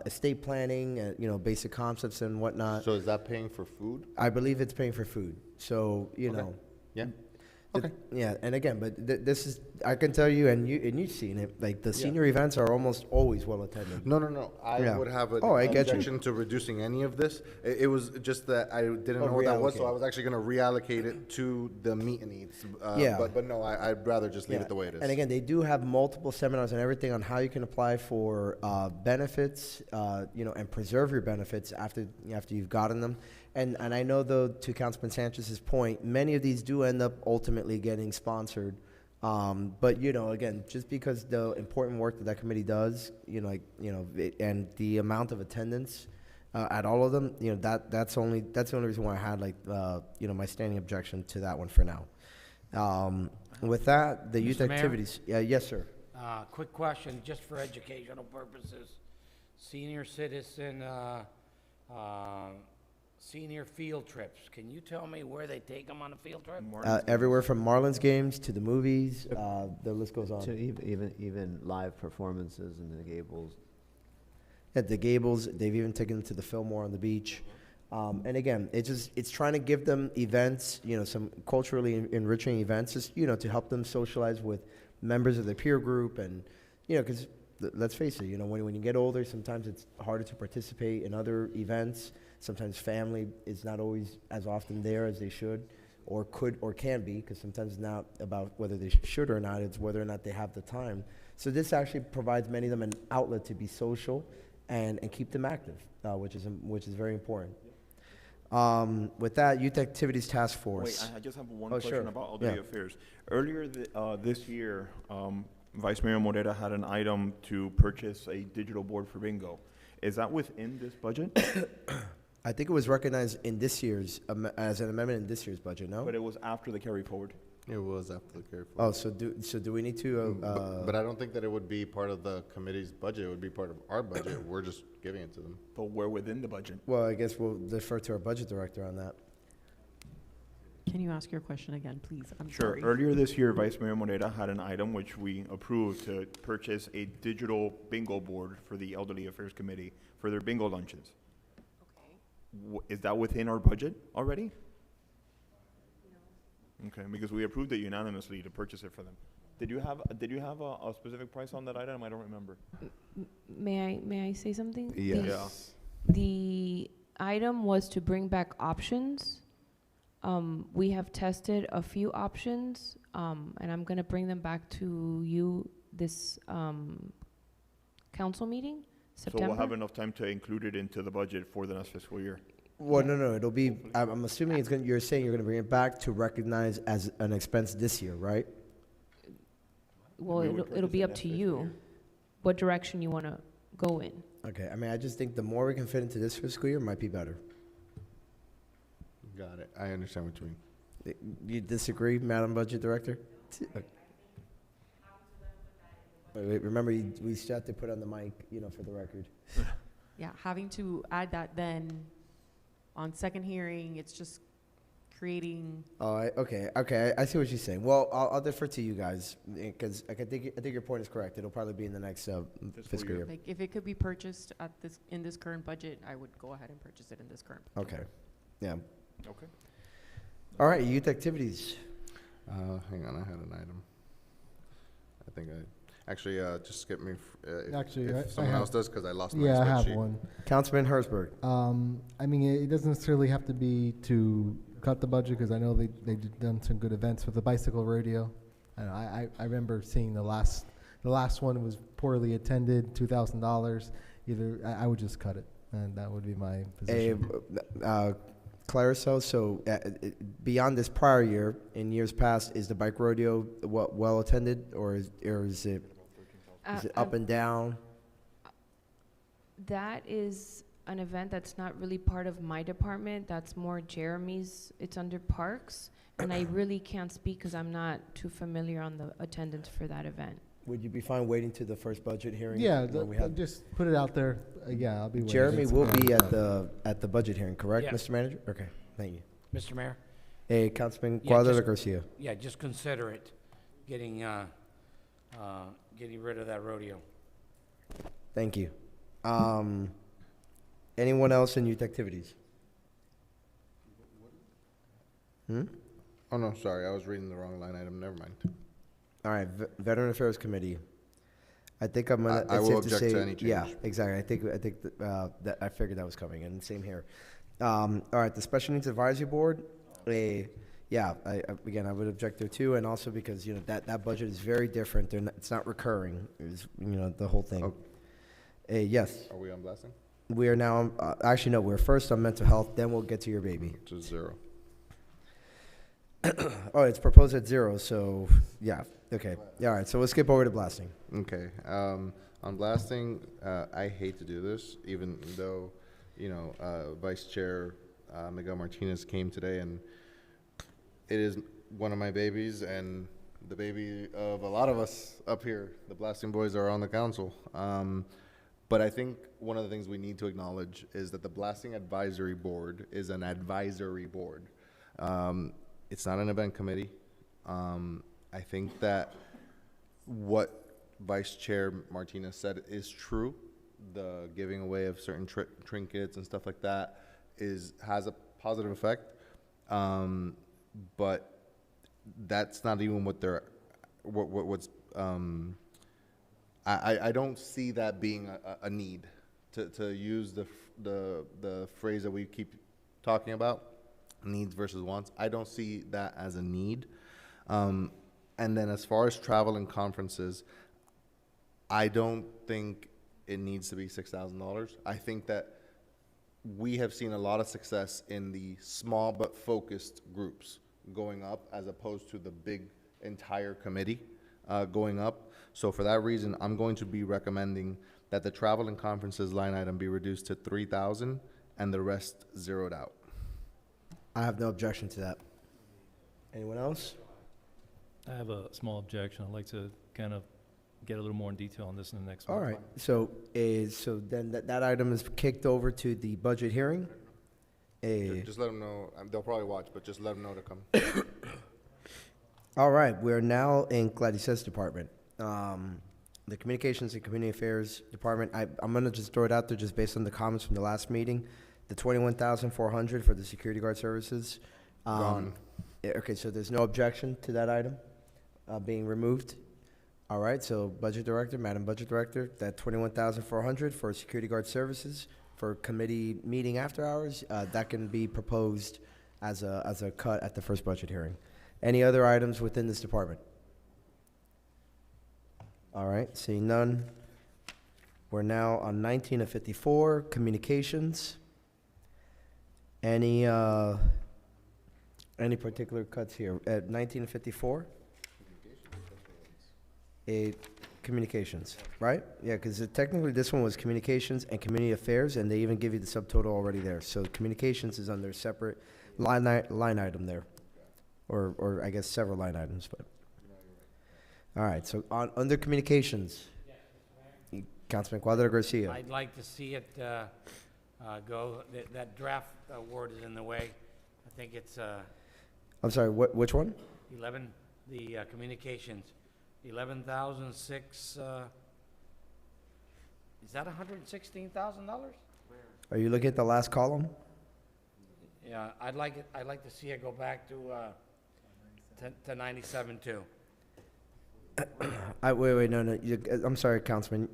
estate planning, you know, basic concepts and whatnot. So is that paying for food? I believe it's paying for food. So, you know. Yeah. Okay. Yeah, and again, but this is, I can tell you, and you've seen it, like the senior events are almost always well attended. No. I would have an objection to reducing any of this. It was just that I didn't know what that was, so I was actually going to reallocate it to the meet and eats. But no, I'd rather just leave it the way it is. And again, they do have multiple seminars and everything on how you can apply for benefits, you know, and preserve your benefits after you've gotten them. And I know, though, to Councilman Sanchez's point, many of these do end up ultimately getting sponsored. But, you know, again, just because the important work that committee does, you know, and the amount of attendance at all of them, you know, that's the only reason why I had, like, you know, my standing objection to that one for now. With that, the youth Mr. Mayor? activities. Yeah, yes, sir. Quick question, just for educational purposes. Senior citizen, senior field trips. Can you tell me where they take them on a field trip? Everywhere from Marlins games to the movies, the list goes on. To even live performances in the Gables. At the Gables, they've even taken them to the Fillmore on the beach. And again, it's trying to give them events, you know, some culturally enriching events, just, you know, to help them socialize with members of their peer group. And, you know, because let's face it, you know, when you get older, sometimes it's harder to participate in other events. Sometimes family is not always as often there as they should or could or can be, because sometimes it's not about whether they should or not, it's whether or not they have the time. So this actually provides many of them an outlet to be social and keep them active, which is very important. With that, Youth Activities Task Force. Wait, I just have one question about elderly affairs. Earlier this year, Vice Mayor Morera had an item to purchase a digital board for bingo. Is that within this budget? I think it was recognized in this year's, as an amendment in this year's budget, no? But it was after the carry forward. It was after the carry forward. Oh, so do we need to? But I don't think that it would be part of the committee's budget. It would be part of our budget. We're just giving it to them. But we're within the budget. Well, I guess we'll defer to our budget director on that. Can you ask your question again, please? I'm Sure. sorry. Earlier this year, Vice Mayor Morera had an item which we approved to purchase a digital bingo board for the Elderly Affairs Committee for their bingo lunches. Okay. Is that within our budget already? Okay, because we approved it unanimously to purchase it for them. Did you have a specific price on that item? I don't remember. May I say something? Yes. The item was to bring back options. We have tested a few options, and I'm gonna bring them back to you this council meeting, September. So we'll have enough time to include it into the budget for the next fiscal year. Well, no, it'll be, I'm assuming it's gonna, you're saying you're gonna bring it back to recognize as an expense this year, right? Well, We would it'll purchase be it up next to fiscal you, year. what direction you wanna go in. Okay, I mean, I just think the more we can fit into this fiscal year might be better. Got it. I understand what you mean. You disagree, Madam Budget Director? Wait, remember, we still have to put on the mic, for the record. Yeah, having to add that then on second hearing, it's just creating. Oh, okay, I see what you're saying. Well, I'll defer to you guys, because I think your point is correct. It'll probably be in the next fiscal year. Like, if it could be purchased in this current budget, I would go ahead and purchase it in this current. Okay, yeah. Okay. All right, youth activities. Hang on, I had an item. I think actually, just skip me if someone else does, because I lost my spreadsheet. Yeah, I have one. Councilman Herzberg. I mean, it doesn't necessarily have to be to cut the budget, because I know they've done some good events with the bicycle rodeo. I remember seeing the last one was poorly attended, $2,000. Either I would just cut it, and that would be my position. Clarisol, so beyond this prior year, in years past, is the bike rodeo well attended, or is it up and down? That is an event that's not really part of my department. That's more Jeremy's. It's under Parks, and I really can't speak because I'm not too familiar on the attendance for that event. Would you be fine waiting to the first budget hearing? Yeah, when we have just put it out there. Yeah, I'll be waiting. Jeremy will be at the budget hearing, correct, Yeah. Mr. Manager? Okay, thank you. Mr. Mayor? Hey, Councilman Yeah, Guadalupe just- Garcia. Yeah, just consider it, getting rid of that rodeo. Thank you. Anyone else in youth activities? Oh, no, sorry, I was reading the wrong line item, never mind. All right, Veteran Affairs Committee. I think I'm gonna. I it's will safe to object to say- any change. Yeah, exactly. I think that I figured that was coming, and same here. All right, the Special Needs Advisory Board. Yeah, again, I would object there too, and also because that budget is very different. It's not recurring. It's the whole thing. Yes. Are we on blasting? We are now. Actually, no. We're first on mental health. Then we'll get to your baby. Which is 0. Oh, it's proposed at 0. So yeah. Okay. All right. So we'll skip over to blasting. Okay. On blasting, I hate to do this, even though, Vice Chair Miguel Martinez came today, and it is one of my babies and the baby of a lot of us up here. The blasting boys are on the council. But I think one of the things we need to acknowledge is that the Blasting Advisory Board is an advisory board. It's not an event committee. I think that what Vice Chair Martinez said is true. The giving away of certain trinkets and stuff like that has a positive effect. But that's not even what they're, what's, I don't see that being a need to use the phrase that we keep talking about, needs versus wants. I don't see that as a need. And then as far as travel and conferences, I don't think it needs to be $6,000. I think that we have seen a lot of success in the small but focused groups going up, as opposed to the big entire committee going up. So for that reason, I'm going to be recommending that the travel and conferences line item be reduced to $3,000 and the rest zeroed out. I have no objection to that. Anyone else? I have a small objection. I'd like to kind of get a little more in detail on this in the next one. All right. So then that item is kicked over to the budget hearing. Just let them know. They'll probably watch, but just let them know to come. All right. We're now in Gladys's department. The Communications and Community Affairs Department. I'm going to just throw it out there just based on the comments from the last meeting. The $21,400 for the security guard services. Gone. Okay, so there's no objection to that item being removed? All right, so Budget Director, Madam Budget Director, that 21,400 for security guard services for committee meeting after hours, that can be proposed as a cut at the first budget hearing. Any other items within this department? All right, seeing none. We're now on 19 of 54, communications. Any particular cuts here? At 19 of 54? Communications, right? Yeah, because technically this one was communications and community affairs, and they even give you the subtotal already there. So communications is under a separate line item there, or I guess several line items. But all right, so under communications, Councilman Cuadra Garcia. I'd like to see it go. That draft award is in the way. I think it's I'm sorry, which one? 11. The communications. 11,006. Is that $116,000? Are you looking at the last column? Yeah, I'd like to see it go back to 97 too. Wait, no. I'm sorry, Councilman.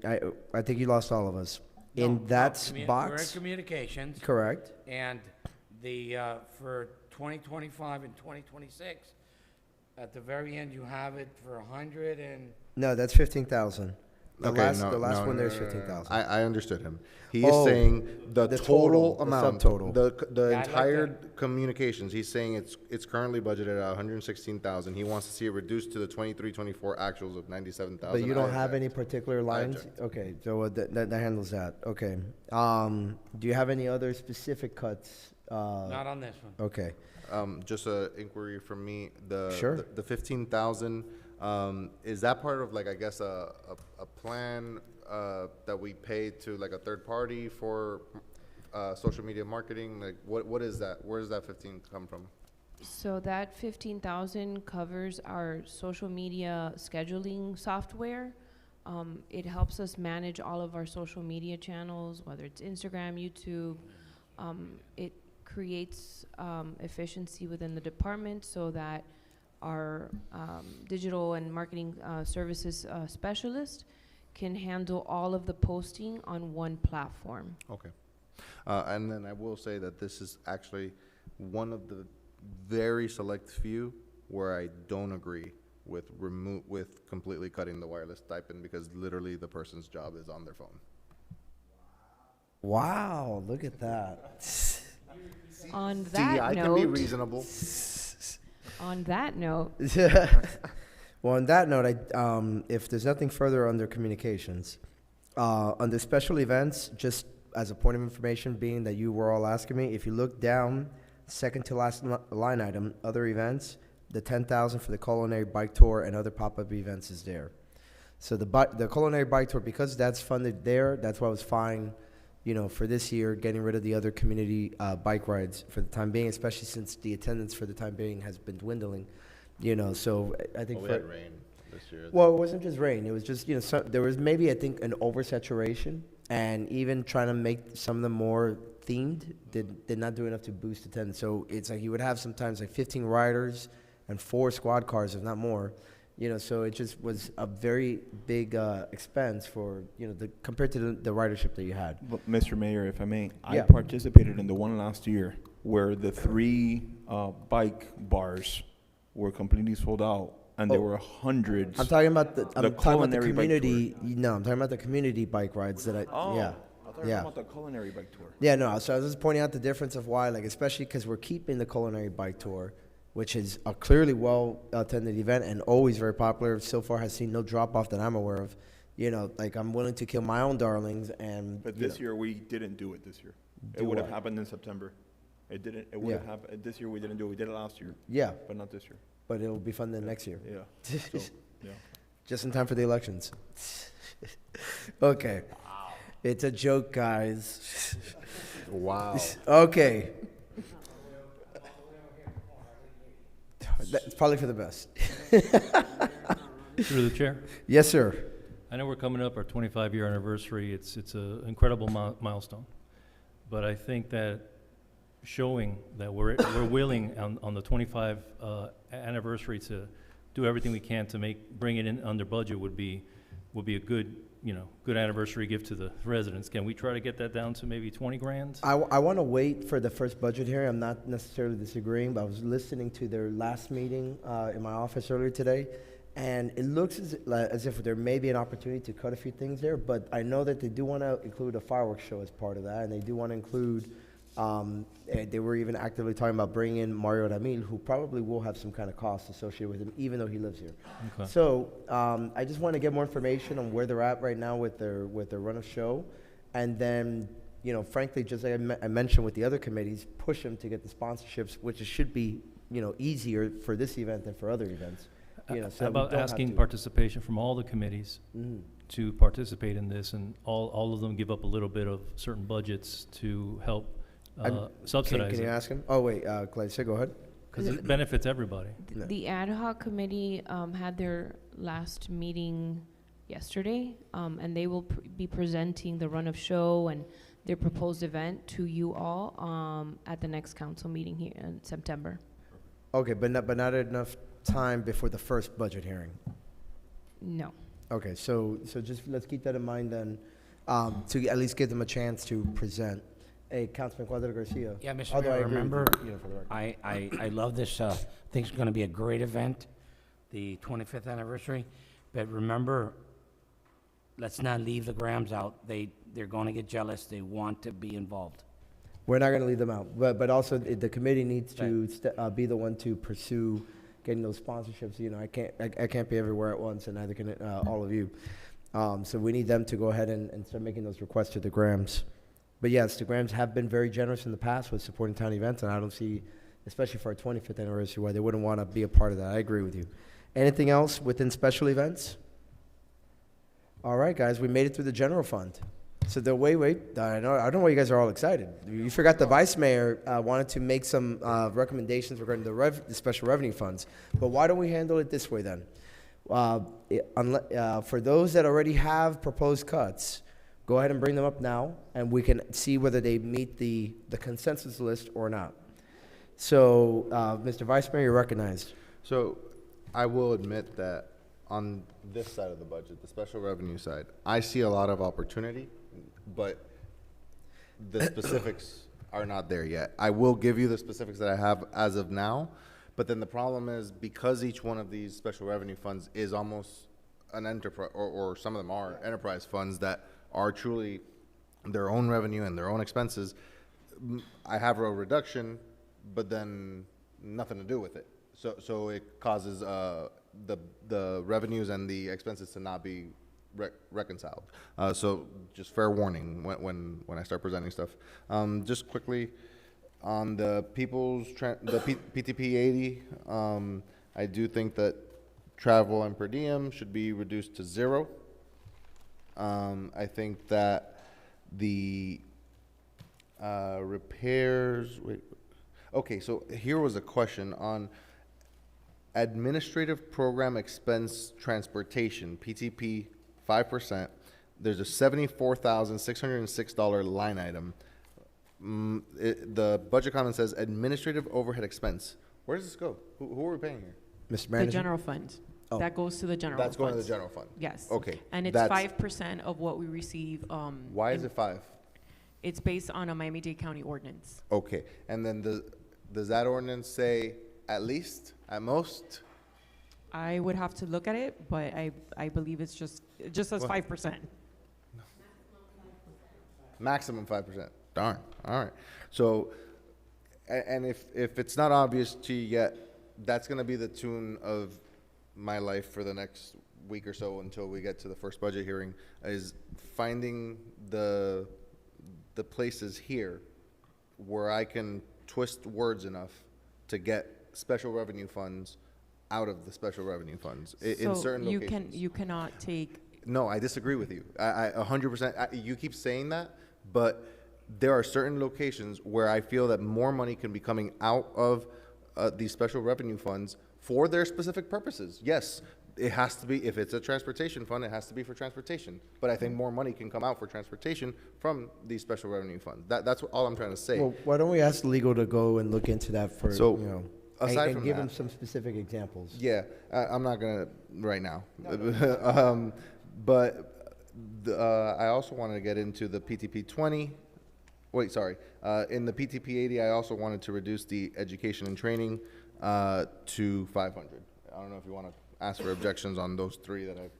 I think you lost all of us. In that box? We're in communications. Correct. And the, for 2025 and 2026, at the very end, you have it for 100 and... No, that's 15,000. The Okay, last one there's 15,000. I understood him. He is saying the total amount, the subtotal. the Yeah, I'd like entire communications. He's saying it's currently budgeted at 116,000. He wants to see it reduced to the 23-24 actuals of 97,000. But you don't have any particular lines? object. Okay, so that handles that. Okay. Do you have any other specific cuts? Not on this one. Okay. Just a inquiry from me. Sure. The 15,000. Is that part of like I guess a plan that we pay to like a third party for social media marketing? Like what is that? Where does that 15 come from? So that 15,000 covers our social media scheduling software. It helps us manage all of our social media channels, whether it's Instagram, YouTube. It creates efficiency within the department so that our digital and marketing services specialist can handle all of the posting on one platform. Okay. And then I will say that this is actually one of the very select few where I don't agree with completely cutting the wireless stipend, because literally the person's job is on their phone. Wow, look at that. On that I note, can be reasonable. On that note, well, on that note, if there's nothing further under communications, under special events, just as a point of information, being that you were all asking me, if you look down, second to last line item, other events, the 10,000 for the culinary bike tour and other pop-up events is there. So the culinary bike tour, because that's funded there, that's why I was fine, for this year, getting rid of the other community bike rides for the time being, especially since the attendance for the time being has been dwindling. So I think We had rain this year. well, it wasn't just rain. It was just, there was maybe, I think, an oversaturation, and even trying to make some of them more themed did not do enough to boost attendance. So it's like you would have sometimes like 15 riders and 4 squad cars, if not more. So it just was a very big expense for, compared to the ridership that you had. But Mr. Mayor, if I may, I Yeah. participated in the one last year where the 3 bike bars were completely sold out, and there were hundreds. I'm talking about the culinary bike community. No, I'm talking about the community bike rides that I. Oh, yeah. I thought you were talking about the culinary bike tour. Yeah, no. So I was just pointing out the difference of why, especially because we're keeping the culinary bike tour, which is a clearly well-attended event and always very popular. So far, has seen no drop-off that I'm aware of. I'm willing to kill my own darlings, and. But this year, we didn't do it this year. It would have happened in September. It didn't. It would have happened. This year, we didn't do it. We did it last year. Yeah. But not this year. But it'll be fun then next year. Yeah. So, yeah. Just in time for the elections. Okay. Wow. It's a joke, guys. Wow. Okay. That's probably for the best. Through the chair? Yes, sir. I know we're coming up our 25-year anniversary. It's an incredible milestone. But I think that showing that we're willing on the 25 anniversary to do everything we can to bring it in under budget would be a good, good anniversary gift to the residents. Can we try to get that down to maybe 20 grand? I want to wait for the first budget hearing. I'm not necessarily disagreeing, but I was listening to their last meeting in my office earlier today, and it looks as if there may be an opportunity to cut a few things there, but I know that they do want to include a fireworks show as part of that, and they do want to include, they were even actively talking about bringing in Mario Ramil, who probably will have some kind of cost associated with him, even though he lives here. Okay. So I just want to get more information on where they're at right now with their run of show, and then, frankly, just like I mentioned with the other committees, push them to get the sponsorships, which should be, easier for this event than for other events. So How that we about don't have asking to- participation from all the committees to participate in this, and all of them give up a little bit of certain budgets to help subsidize Can you it? ask him? Oh, wait, Clay, go ahead. Because it benefits everybody. The ad hoc committee had their last meeting yesterday, and they will be presenting the run of show and their proposed event to you all at the next council meeting here in September. Okay, but not enough time before the first budget hearing. No. Okay, so just let's keep that in mind then, to at least give them a chance to present. Hey, Councilman Cuadra Garcia. Yeah, Mr. Although I Mayor, agree with remember, you, for the record. I love this, I think it's gonna be a great event, the 25th anniversary, but remember, let's not leave the Grahams out. They're gonna get jealous, they want to be involved. We're not going to leave them out, but also the committee needs to be the one to pursue getting those sponsorships. I can't be everywhere at once, and neither can all of you. So we need them to go ahead and start making those requests to the Grahams. But yes, the Grahams have been very generous in the past with supporting town events, and I don't see, especially for our 25th anniversary, why they wouldn't want to be a part of that. I agree with you. Anything else within special events? All right, guys, we made it through the general fund. So wait, I don't know why you guys are all excited. You forgot the vice mayor wanted to make some recommendations regarding the special revenue funds. But why don't we handle it this way then? For those that already have proposed cuts, go ahead and bring them up now, and we can see whether they meet the consensus list or not. So, Mr. Vice Mayor, you're recognized. So I will admit that on this side of the budget, the special revenue side, I see a lot of opportunity, but the specifics are not there yet. I will give you the specifics that I have as of now, but then the problem is because each one of these special revenue funds is almost an enterprise, or some of them are enterprise funds that are truly their own revenue and their own expenses, I have a reduction, but then nothing to do with it. So it causes the revenues and the expenses to not be reconciled. So just fair warning when I start presenting stuff. Just quickly on the PTP 80, I do think that travel and per diem should be reduced to 0. I think that the repairs, okay, so here was a question on administrative program expense transportation, PTP 5%. There's a $74,606 line item. The budget comment says administrative overhead expense. Where does this go? Who are we paying here? Mr. The Manager? general fund. Oh. That goes to the general That's going to the funds. general fund? Yes. Okay. And it's that's- 5% of what we receive. Why is it 5? It's based on a Miami-Dade County ordinance. Okay, and then does that ordinance say at least, at most? I would have to look at it, but I believe it just says 5%. Maximum 5%. Darn. All right. So, and if it's not obvious to you yet, that's going to be the tune of my life for the next week or so until we get to the first budget hearing, is finding the places here where I can twist words enough to get special revenue funds out of the special revenue funds in certain locations. You cannot take. No, I disagree with you. I 100%. You keep saying that, but there are certain locations where I feel that more money can be coming out of these special revenue funds for their specific purposes. Yes, it has to be, if it's a transportation fund, it has to be for transportation. But I think more money can come out for transportation from these special revenue funds. That's all I'm trying to say. Well, why don't we ask legal to go and look into that for, So, you know, aside and from give that- them some specific examples. Yeah, I'm not gonna right now. But I also wanted to get into the PTP 20. Wait, sorry. In the PTP 80, I also wanted to reduce the education and training to 500. I don't know if you want to ask for objections on those three that I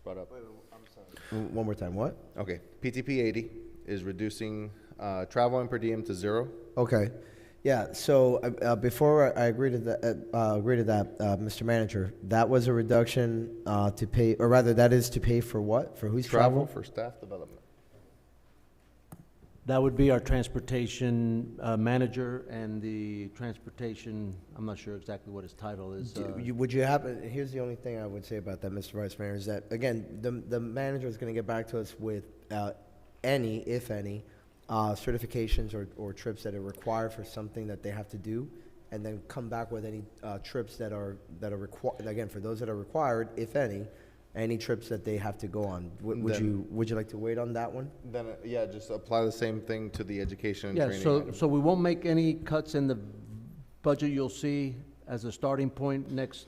brought up. One more time, what? Okay, PTP 80 is reducing travel and per diem to 0. Okay. Yeah, so before I agree to that, Mr. Manager, that was a reduction to pay, or rather, that is to pay for what? For whose travel? For staff development. That would be our transportation manager and the transportation, I'm not sure exactly what his title is. Would you happen, here's the only thing I would say about that, Mr. Vice Mayor, is that, again, the manager is going to get back to us with any, if any, certifications or trips that are required for something that they have to do, and then come back with any trips that are required, again, for those that are required, if any trips that they have to go on. Would you like to wait on that one? Then, yeah, just apply the same thing to the education and Yeah, training. item. so we won't make any cuts in the budget you'll see as a starting point next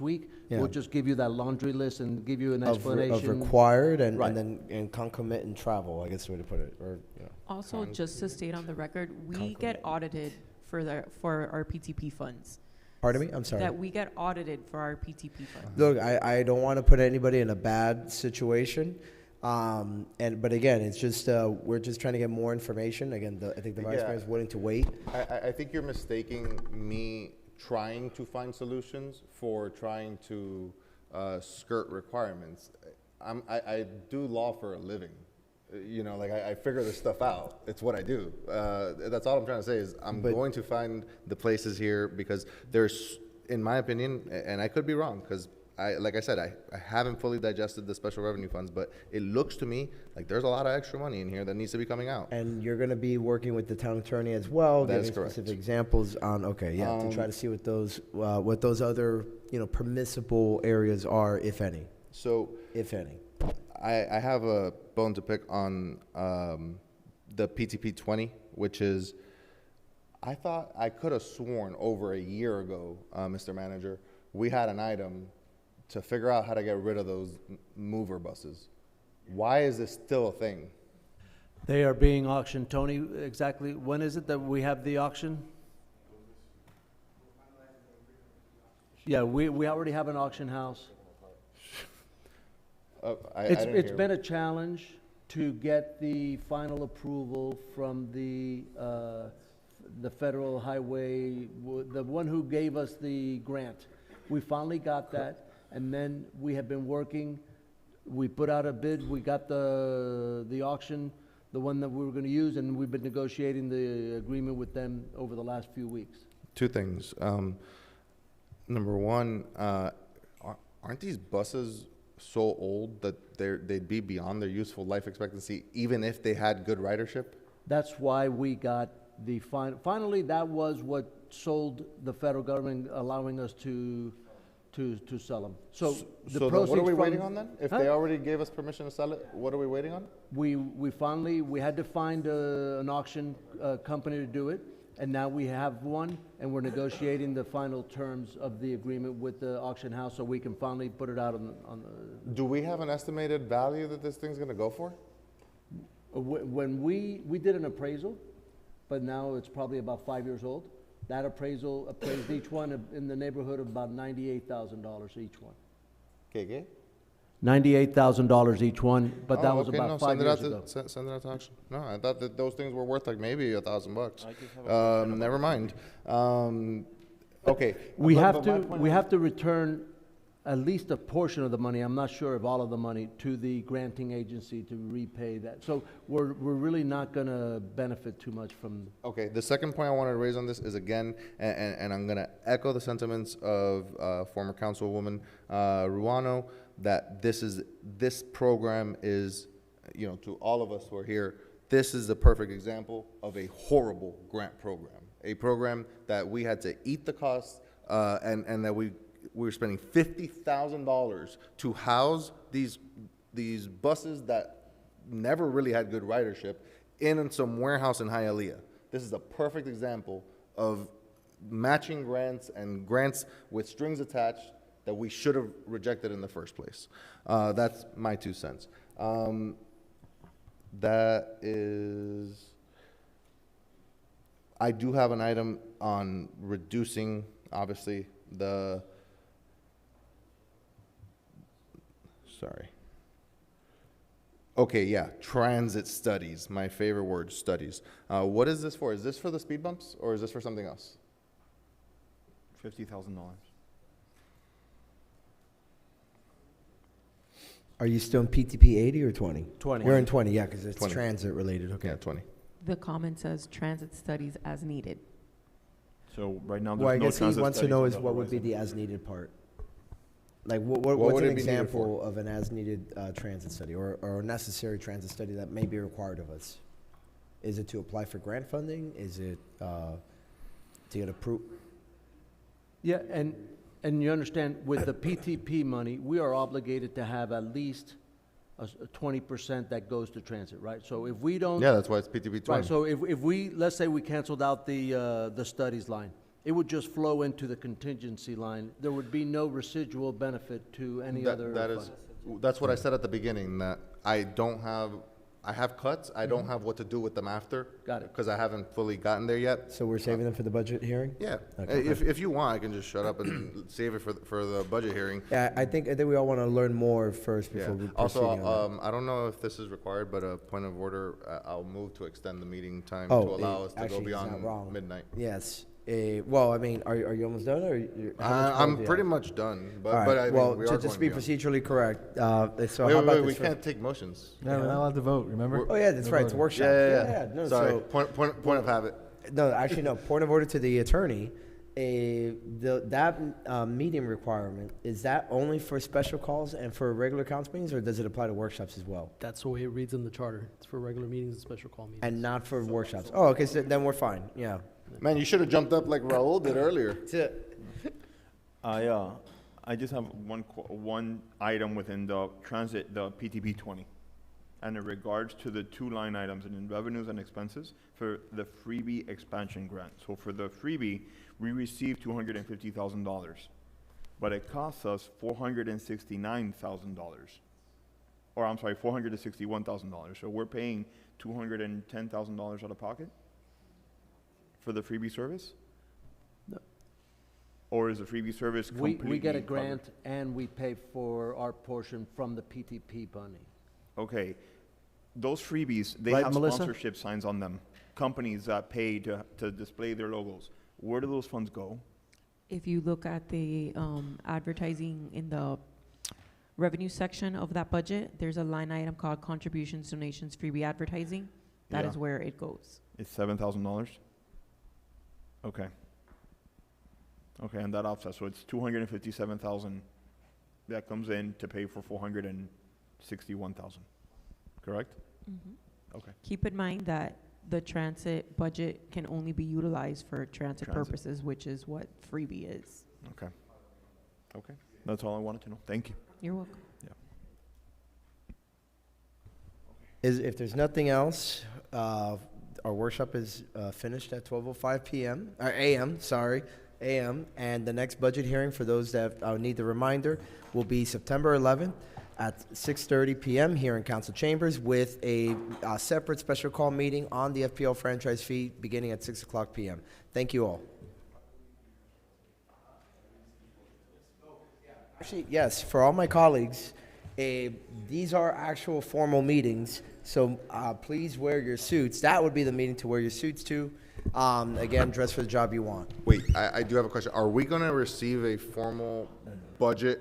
week. Yeah. We'll just give you that laundry list and give you an explanation. Of required Right. and then and concomitant travel, I guess the way to put it, or, you know. Also, just to state on the record, we get audited for our PTP funds. Pardon me? I'm sorry. That we get audited for our PTP funds. Look, I don't want to put anybody in a bad situation. But again, it's just, we're just trying to get more information. Again, I think the Vice Yeah. Mayor is willing to wait. I think you're mistaking me trying to find solutions for trying to skirt requirements. I do law for a living. You know, like I figure this stuff out. It's what I do. That's all I'm trying to say is I'm going to find the places here because there's, in my opinion, and I could be wrong because like I said, I haven't fully digested the special revenue funds, but it looks to me like there's a lot of extra money in here that needs to be coming out. And you're going to be working with the town attorney as well, That is giving correct. specific examples on, okay, yeah, to try to see what those other, you know, permissible areas are, if any. So, if any. I have a bone to pick on the PTP 20, which is, I thought I could have sworn over a year ago, Mr. Manager, we had an item to figure out how to get rid of those mover buses. Why is this still a thing? They are being auctioned. Tony, exactly when is it that we have the auction? Yeah, we already have an auction house. It's been a challenge to get the final approval from the federal highway, the one who gave us the grant. We finally got that, and then we have been working. We put out a bid. We got the auction, the one that we were going to use, and we've been negotiating the agreement with them over the last few weeks. Two things. Number one, aren't these buses so old that they'd be beyond their useful life expectancy, even if they had good ridership? That's why we got the finally, that was what sold the federal government, allowing us to sell them. So the then proceeds what are we from- waiting on then? If they already gave us permission to sell it, what are we waiting on? We finally, we had to find an auction company to do it, and now we have one, and we're negotiating the final terms of the agreement with the auction house, so we can finally put it out on the. Do we have an estimated value that this thing's gonna go for? When we did an appraisal, but now it's probably about 5 years old. That appraisal appraised each one in the neighborhood of about $98,000 each one. Okay. $98,000 each one, but that was okay, about no, 5 years ago. Send it out to auction. No, I thought that those things were worth like maybe $1,000. Never mind. Okay. We but have my to, point we is- have to return at least a portion of the money, I'm not sure of all of the money, to the granting agency to repay that. So we're really not gonna benefit too much from. Okay, the second point I wanted to raise on this is again, and I'm gonna echo the sentiments of former Councilwoman Ruano, that this program is, you know, to all of us who are here, this is a perfect example of a horrible grant program. A program that we had to eat the cost, and that we we're spending $50,000 to house these buses that never really had good ridership in some warehouse in Hialeah. This is a perfect example of matching grants and grants with strings attached that we should have rejected in the first place. That's my 2 cents. That is, I do have an item on reducing, obviously, okay, yeah, transit studies, my favorite word, studies. What is this for? Is this for the speed bumps, or is this for something else? $50,000. Are you still in PTP 80 or 20? 20. You're in 20, yeah, because it's 20. transit related, okay. Yeah, 20. The comment says transit studies as needed. So right now, Well, I there's no guess he transit wants to studies know on is the what would be horizon. the as-needed part? Like, what's would an it be needed example of an as-needed transit study or a necessary transit study that may be required of us? Is it to apply for grant funding? Is it to get approved? Yeah, and you understand, with the PTP money, we are obligated to have at least a 20% that goes to transit, right? So if we don't. Yeah, that's why it's PTP 20. Right, so if we, let's say we canceled out the studies line, it would just flow into the contingency line. There would be no residual benefit to any other fund. That's what I said at the beginning, that I have cuts, I don't have what to do with them after. Got it. Because I haven't fully gotten there yet. So we're saving them for the budget hearing? Yeah. Okay. If you want, I can just shut up and save it for the budget hearing. Yeah, I think we all want to learn more first before we proceed Also, on that. I don't know if this is required, but a point of order, I'll move to extend the meeting time to Oh, allow us to go actually, he's not beyond wrong. midnight. Yes. Well, I mean, are you almost done, or how much more do I'm you pretty have? much done, but, All right, but I mean, well, we are just going be beyond. procedurally correct, so Wait, how about we this? can't take motions. No, we're not allowed to vote, remember? Oh, yeah, that's right, it's a workshop. Yeah. No, Sorry, so- point of habit. No, actually, no, point of order to the attorney. That meeting requirement, is that only for special calls and for regular council meetings, or does it apply to workshops as well? That's the way it reads in the charter. It's for regular meetings and special call meetings. And not for workshops? Oh, okay, so then we're fine, yeah. Man, you should have jumped up like Raul did earlier. I just have one item within the transit, the PTP 20. And in regards to the 2 line items in revenues and expenses for the freebie expansion grant. So for the freebie, we received $250,000, but it costs us $469,000. Or I'm sorry, $461,000. So we're paying $210,000 out of pocket for the freebie service? No. Or is the freebie service We completely get a covered? grant and we pay for our portion from the PTP money. Okay, those freebies, they Right, have Melissa? sponsorship signs on them. Companies that pay to display their logos. Where do those funds go? If you look at the advertising in the revenue section of that budget, there's a line item called contributions, donations, freebie advertising. That Yeah. is where it goes. It's $7,000? Okay. Okay, and that offsets, so it's 257,000 that comes in to pay for 461,000, correct? Okay. Keep in mind that the transit budget can only be utilized for transit purposes, which is what freebie is. Okay. Okay, that's all I wanted to know. Thank you. You're welcome. Yeah. If there's nothing else, our workshop is finished at 12:05 p.m., or a.m., sorry, a.m., and the next budget hearing, for those that need the reminder, will be September 11th at 6:30 p.m. here in council chambers, with a separate special call meeting on the FPL franchise fee beginning at 6 o'clock p.m. Thank you all. Actually, yes, for all my colleagues, these are actual formal meetings, so please wear your suits. That would be the meeting to wear your suits to. Again, dress for the job you want. Wait, I do have a question. Are we going to receive a formal budget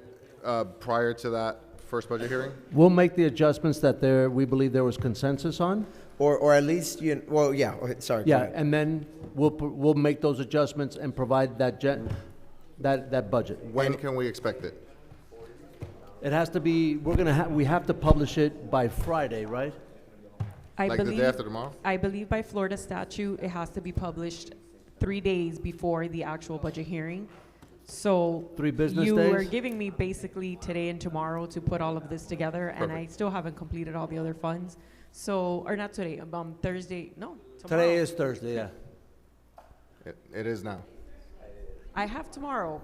prior to that first budget hearing? We'll make the adjustments that we believe there was consensus on. Or at least, well, yeah, okay, sorry. go Yeah, ahead. and then we'll make those adjustments and provide that budget. When can we expect it? It has to be, we have to publish it by Friday, right? Like the day after tomorrow? I believe by Florida statute, it has to be published 3 days before the actual budget hearing. So 3 business you days? are giving me basically today and tomorrow to put all of this together, and I Perfect. still haven't completed all the other funds. So, or not today, Thursday, no, tomorrow. Today is Thursday, yeah. It is now. I have tomorrow.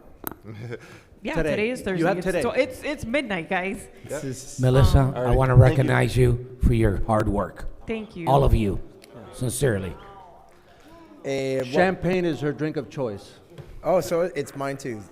Yeah, Today. today is Thursday. You have It's today. so it's midnight, guys. Melissa, All I right. want to Thank you. recognize you for your hard work. Thank you. All of you, sincerely. Well, Champagne is her drink of choice. oh, so it's mine too.